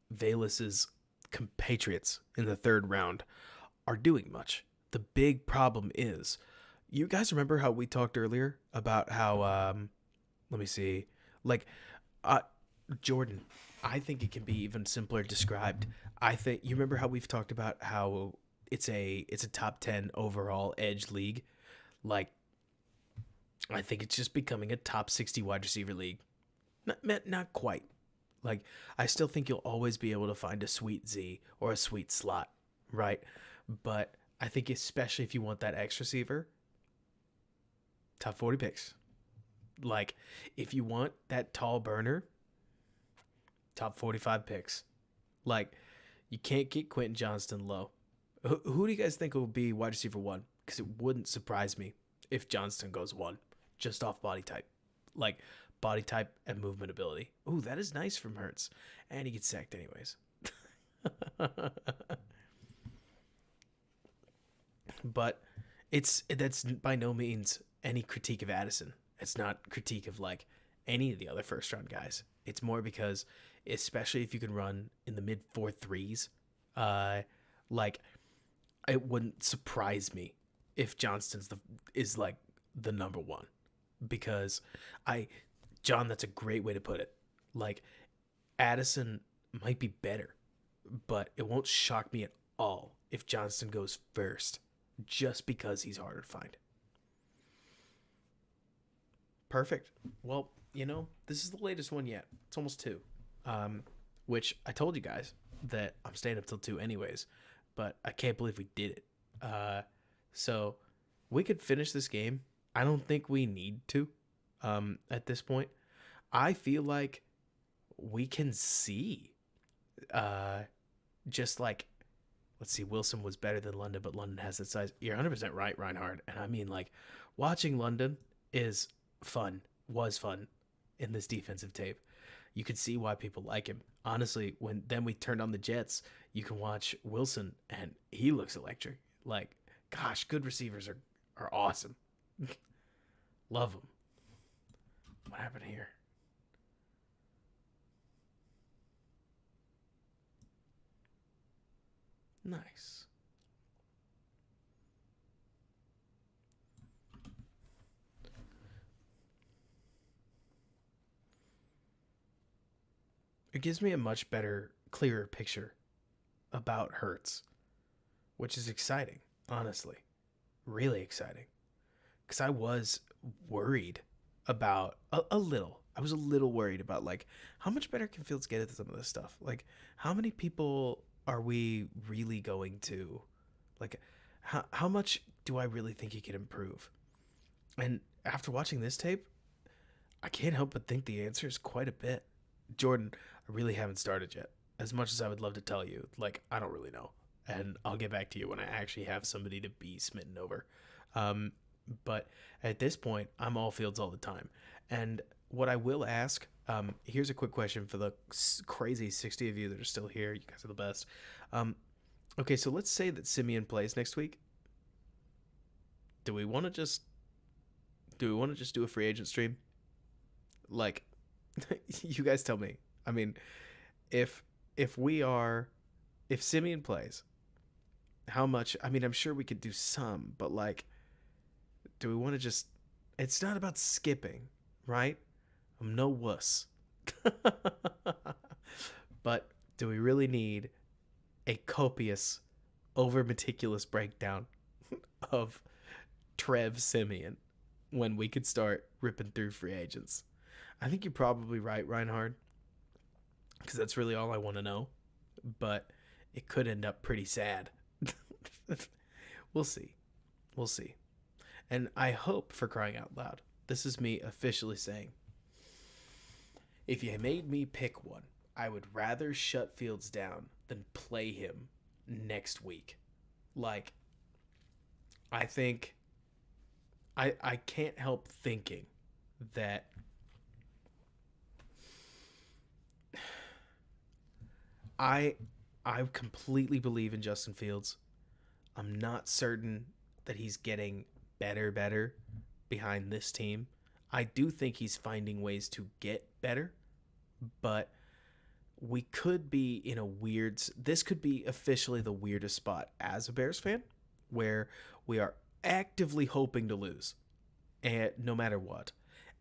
Velas's compatriots in the third round are doing much. The big problem is, you guys remember how we talked earlier about how, let me see, like, Jordan, I think it can be even simpler described. I think, you remember how we've talked about how it's a top 10 overall edge league? Like, I think it's just becoming a top 60 wide receiver league. Not quite. Like, I still think you'll always be able to find a sweet Z or a sweet slot, right? But I think especially if you want that X receiver, top 40 picks. Like, if you want that tall burner, top 45 picks. Like, you can't get Quentin Johnston low. Who do you guys think will be wide receiver 1? Because it wouldn't surprise me if Johnston goes 1, just off body type. Like, body type and movement ability. Ooh, that is nice from Hurts. And he gets sacked anyways. But that's by no means any critique of Addison. It's not critique of like any of the other first round guys. It's more because, especially if you can run in the mid 4.3s, like, it wouldn't surprise me if Johnston's is like the number 1, because John, that's a great way to put it. Like, Addison might be better, but it won't shock me at all if Johnston goes first, just because he's harder to find. Perfect. Well, this is the latest one yet. It's almost 2, which I told you guys that I'm staying up till 2 anyways, but I can't believe we did it. So we could finish this game. I don't think we need to at this point. I feel like we can see just like, let's see, Wilson was better than London, but London has that size. You're 100% right, Reinhardt. And I mean, like, watching London was fun in this defensive tape. You could see why people like him. Honestly, when then we turned on the Jets, you can watch Wilson and he looks electric. Like, gosh, good receivers are awesome. Love them. What happened here? Nice. It gives me a much better, clearer picture about Hurts, which is exciting, honestly. Really exciting. Because I was worried about a little. I was a little worried about, like, how much better can Fields get at some of this stuff? Like, how many people are we really going to, like, how much do I really think he can improve? And after watching this tape, I can't help but think the answer is quite a bit. Jordan, I really haven't started yet. As much as I would love to tell you, like, I don't really know. And I'll get back to you when I actually have somebody to be smitten over. Um, but at this point, I'm all fields all the time. And what I will ask, here's a quick question for the crazy 60 of you that are still here. You guys are the best. Okay, so let's say that Simeon plays next week. Do we want to just do a free agent stream? Like, you guys tell me. I mean, if if we are if Simeon plays, how much? I mean, I'm sure we could do some, but like, do we want to just? It's not about skipping, right? I'm no wuss. But do we really need a copious, over meticulous breakdown of Trev Simeon when we could start ripping through free agents? I think you're probably right, Reinhard, because that's really all I want to know. But it could end up pretty sad. We'll see. We'll see. And I hope, for crying out loud, this is me officially saying, if you made me pick one, I would rather shut Fields down than play him next week. Like, I think I can't help thinking that I completely believe in Justin Fields. I'm not certain that he's getting better behind this team. I do think he's finding ways to get better, but we could be in a weird... This could be officially the weirdest spot as a Bears fan, where we are actively hoping to lose, and no matter what.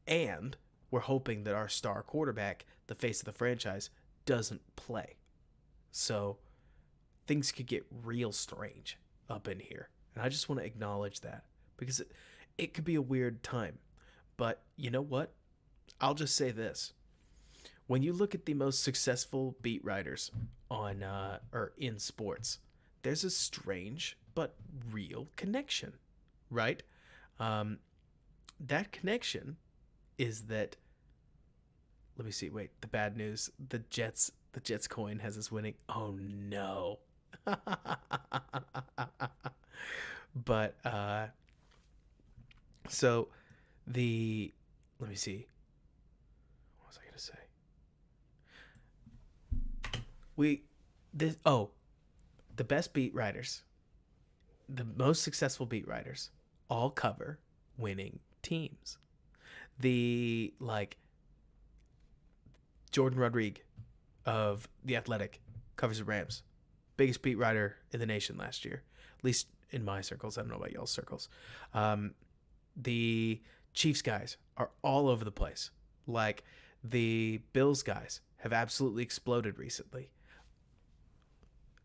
And we're hoping that our star quarterback, the face of the franchise, doesn't play. So things could get real strange up in here. And I just want to acknowledge that, because it could be a weird time. But you know what? I'll just say this. When you look at the most successful beat writers on or in sports, there's a strange but real connection, right? That connection is that... Let me see. Wait, the bad news. The Jets coin has us winning. Oh no. But so let me see. What was I gonna say? The best beat writers, the most successful beat writers, all cover winning teams. Jordan Rodriguez of The Athletic covers the Rams. Biggest beat writer in the nation last year, at least in my circles. I don't know about y'all's circles. The Chiefs guys are all over the place. Like, the Bills guys have absolutely exploded recently.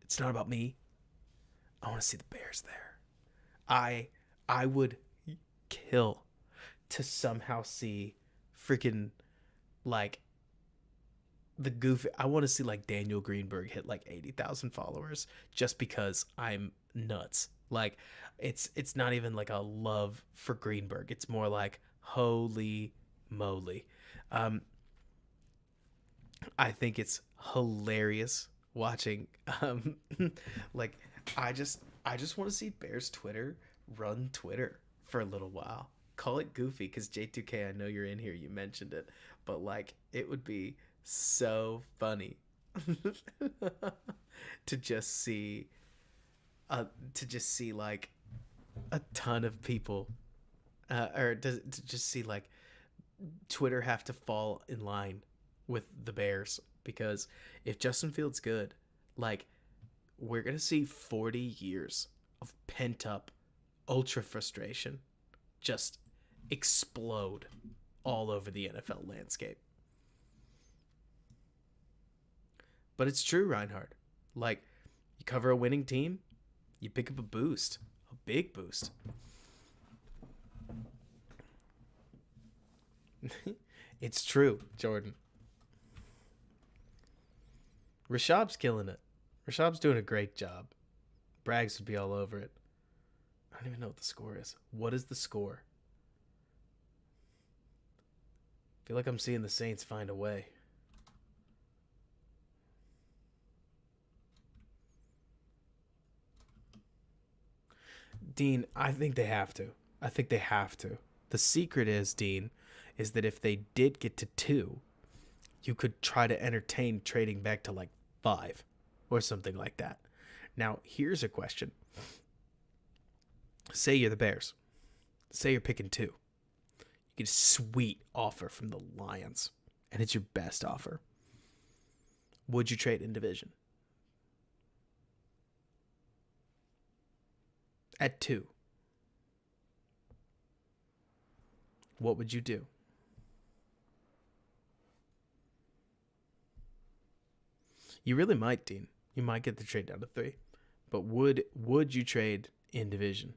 It's not about me. I want to see the Bears there. I would kill to somehow see freaking, like, the goofy... I want to see, like, Daniel Greenberg hit like 80,000 followers just because I'm nuts. Like, it's not even like a love for Greenberg. It's more like, holy moly. I think it's hilarious watching. Like, I just want to see Bears Twitter run Twitter for a little while. Call it goofy, because J2K, I know you're in here, you mentioned it, but like, it would be so funny to just see like a ton of people, or to just see like Twitter have to fall in line with the Bears, because if Justin Fields good, like, we're gonna see 40 years of pent up ultra frustration just explode all over the NFL landscape. But it's true, Reinhard. Like, you cover a winning team, you pick up a boost, a big boost. It's true, Jordan. Rashab's killing it. Rashab's doing a great job. Braggs would be all over it. I don't even know what the score is. What is the score? I feel like I'm seeing the Saints find a way. Dean, I think they have to. I think they have to. The secret is, Dean, is that if they did get to 2, you could try to entertain trading back to like 5 or something like that. Now, here's a question. Say you're the Bears. Say you're picking 2. You get a sweet offer from the Lions, and it's your best offer. Would you trade in division? At 2. What would you do? You really might, Dean. You might get the trade down to 3. But would you trade in division?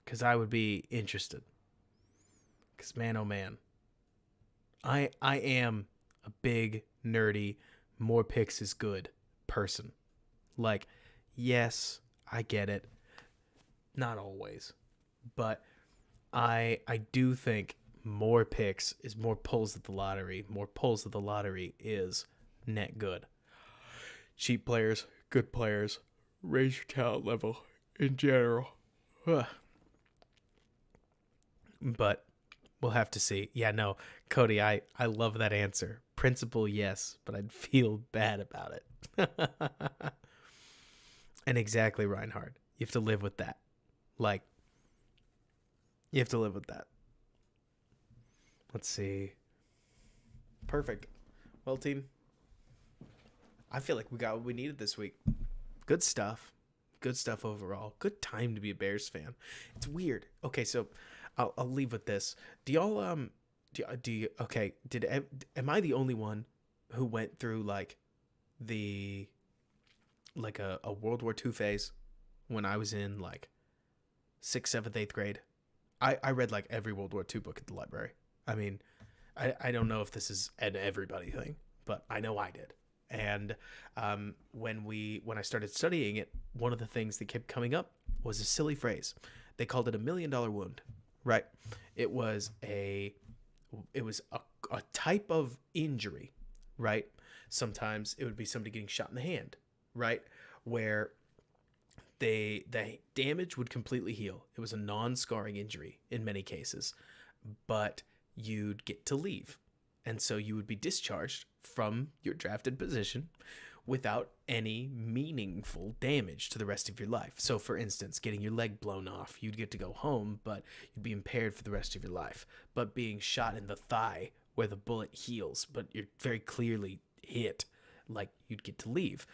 Because I would be interested. Because man, oh man. I am a big, nerdy, more picks is good person. Like, yes, I get it. Not always. But I do think more picks is more pulls at the lottery. More pulls at the lottery is net good. Cheap players, good players, raise your talent level in general. But we'll have to see. Yeah, no, Cody, I love that answer. Principle, yes, but I'd feel bad about it. And exactly, Reinhard. You have to live with that. Like, you have to live with that. Let's see. Perfect. Well, team, I feel like we got what we needed this week. Good stuff. Good stuff overall. Good time to be a Bears fan. It's weird. Okay, so I'll leave with this. Do y'all am I the only one who went through like a World War II phase when I was in like 6th, 7th, 8th grade? I read like every World War II book at the library. I mean, I don't know if this is an everybody thing, but I know I did. And when I started studying it, one of the things that kept coming up was a silly phrase. They called it $1 million wound, right? It was a type of injury, right? Sometimes it would be somebody getting shot in the hand, right? Where the damage would completely heal. It was a non-scarring injury in many cases, but you'd get to leave. And so you would be discharged from your drafted position without any meaningful damage to the rest of your life. So for instance, getting your leg blown off, you'd get to go home, but you'd be impaired for the rest of your life. But being shot in the thigh where the bullet heals, but you're very clearly hit, like you'd get to leave.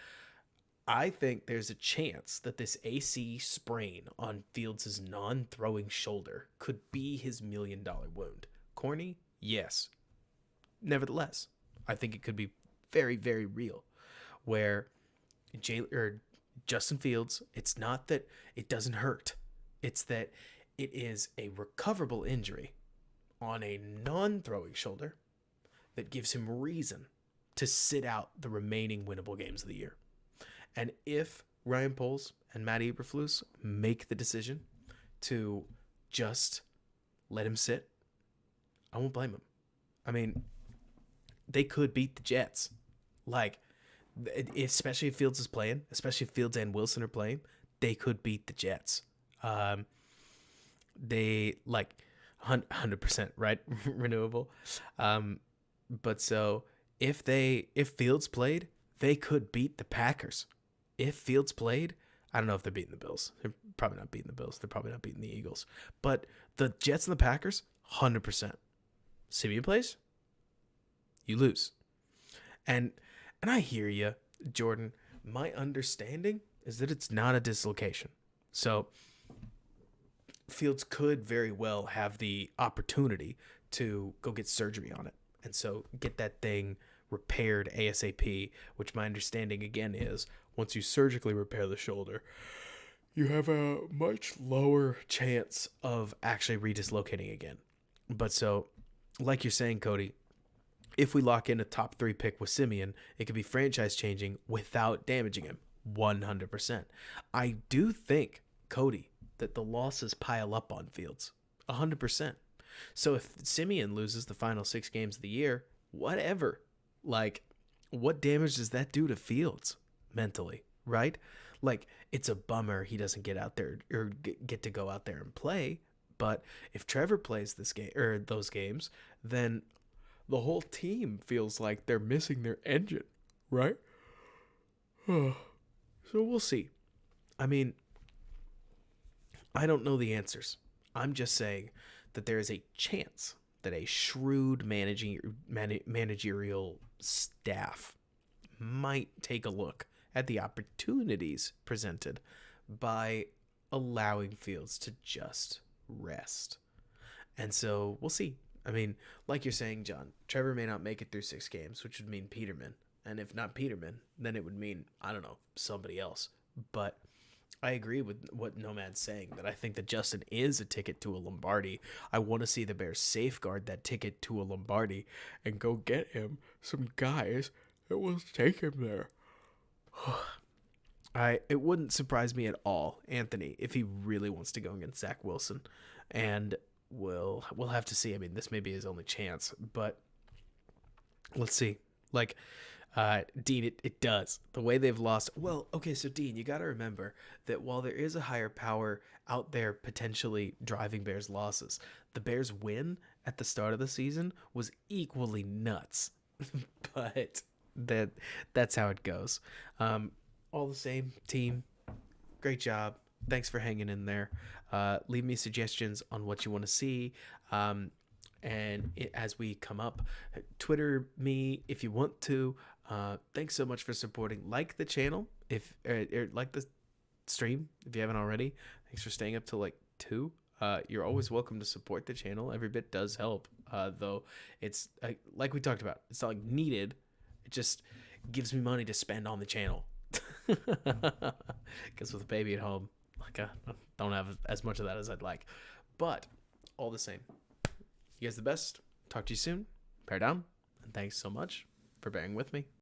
I think there's a chance that this AC sprain on Fields' non-throwing shoulder could be his $1 million wound. Corny? Yes. Nevertheless, I think it could be very, very real. Where Justin Fields, it's not that it doesn't hurt. It's that it is a recoverable injury on a non-throwing shoulder that gives him reason to sit out the remaining winnable games of the year. And if Ryan Poles and Matt Eberflus make the decision to just let him sit, I won't blame him. I mean, they could beat the Jets. Like, especially if Fields is playing, especially if Fields and Wilson are playing, they could beat the Jets. They, like, 100%, right? Renewable. But so if Fields played, they could beat the Packers. If Fields played, I don't know if they're beating the Bills. They're probably not beating the Bills. They're probably not beating the Eagles. But the Jets and the Packers, 100%. Simeon plays, you lose. And I hear you, Jordan. My understanding is that it's not a dislocation. So Fields could very well have the opportunity to go get surgery on it. And so get that thing repaired ASAP, which my understanding again is once you surgically repair the shoulder, you have a much lower chance of actually redislocating again. But so, like you're saying, Cody, if we lock in a top 3 pick with Simeon, it could be franchise changing without damaging him 100%. I do think, Cody, that the losses pile up on Fields 100%. So if Simeon loses the final 6 games of the year, whatever, like what damage does that do to Fields mentally, right? Like, it's a bummer he doesn't get out there or get to go out there and play. But if Trevor plays this game or those games, then the whole team feels like they're missing their engine, right? So we'll see. I mean, I don't know the answers. I'm just saying that there is a chance that a shrewd managerial staff might take a look at the opportunities presented by allowing Fields to just rest. And so we'll see. I mean, like you're saying, John, Trevor may not make it through 6 games, which would mean Peterman. And if not Peterman, then it would mean, I don't know, somebody else. But I agree with what Nomad's saying, that I think that Justin is a ticket to a Lombardi. I want to see the Bears safeguard that ticket to a Lombardi and go get him some guys that will take him there. It wouldn't surprise me at all, Anthony, if he really wants to go against Zach Wilson. And we'll have to see. I mean, this may be his only chance, but let's see. Like, Dean, it does. The way they've lost. Well, okay, so Dean, you got to remember that while there is a higher power out there potentially driving Bears losses, the Bears win at the start of the season was equally nuts. But that's how it goes. All the same, team, great job. Thanks for hanging in there. Leave me suggestions on what you want to see. As we come up, Twitter me if you want to. Thanks so much for supporting. Like the channel if or like the stream if you haven't already. Thanks for staying up till like 2. You're always welcome to support the channel. Every bit does help. Though it's like we talked about, it's not like needed. It just gives me money to spend on the channel. Because with a baby at home, like I don't have as much of that as I'd like. But all the same, you guys the best. Talk to you soon. Bear down, and thanks so much for bearing with me.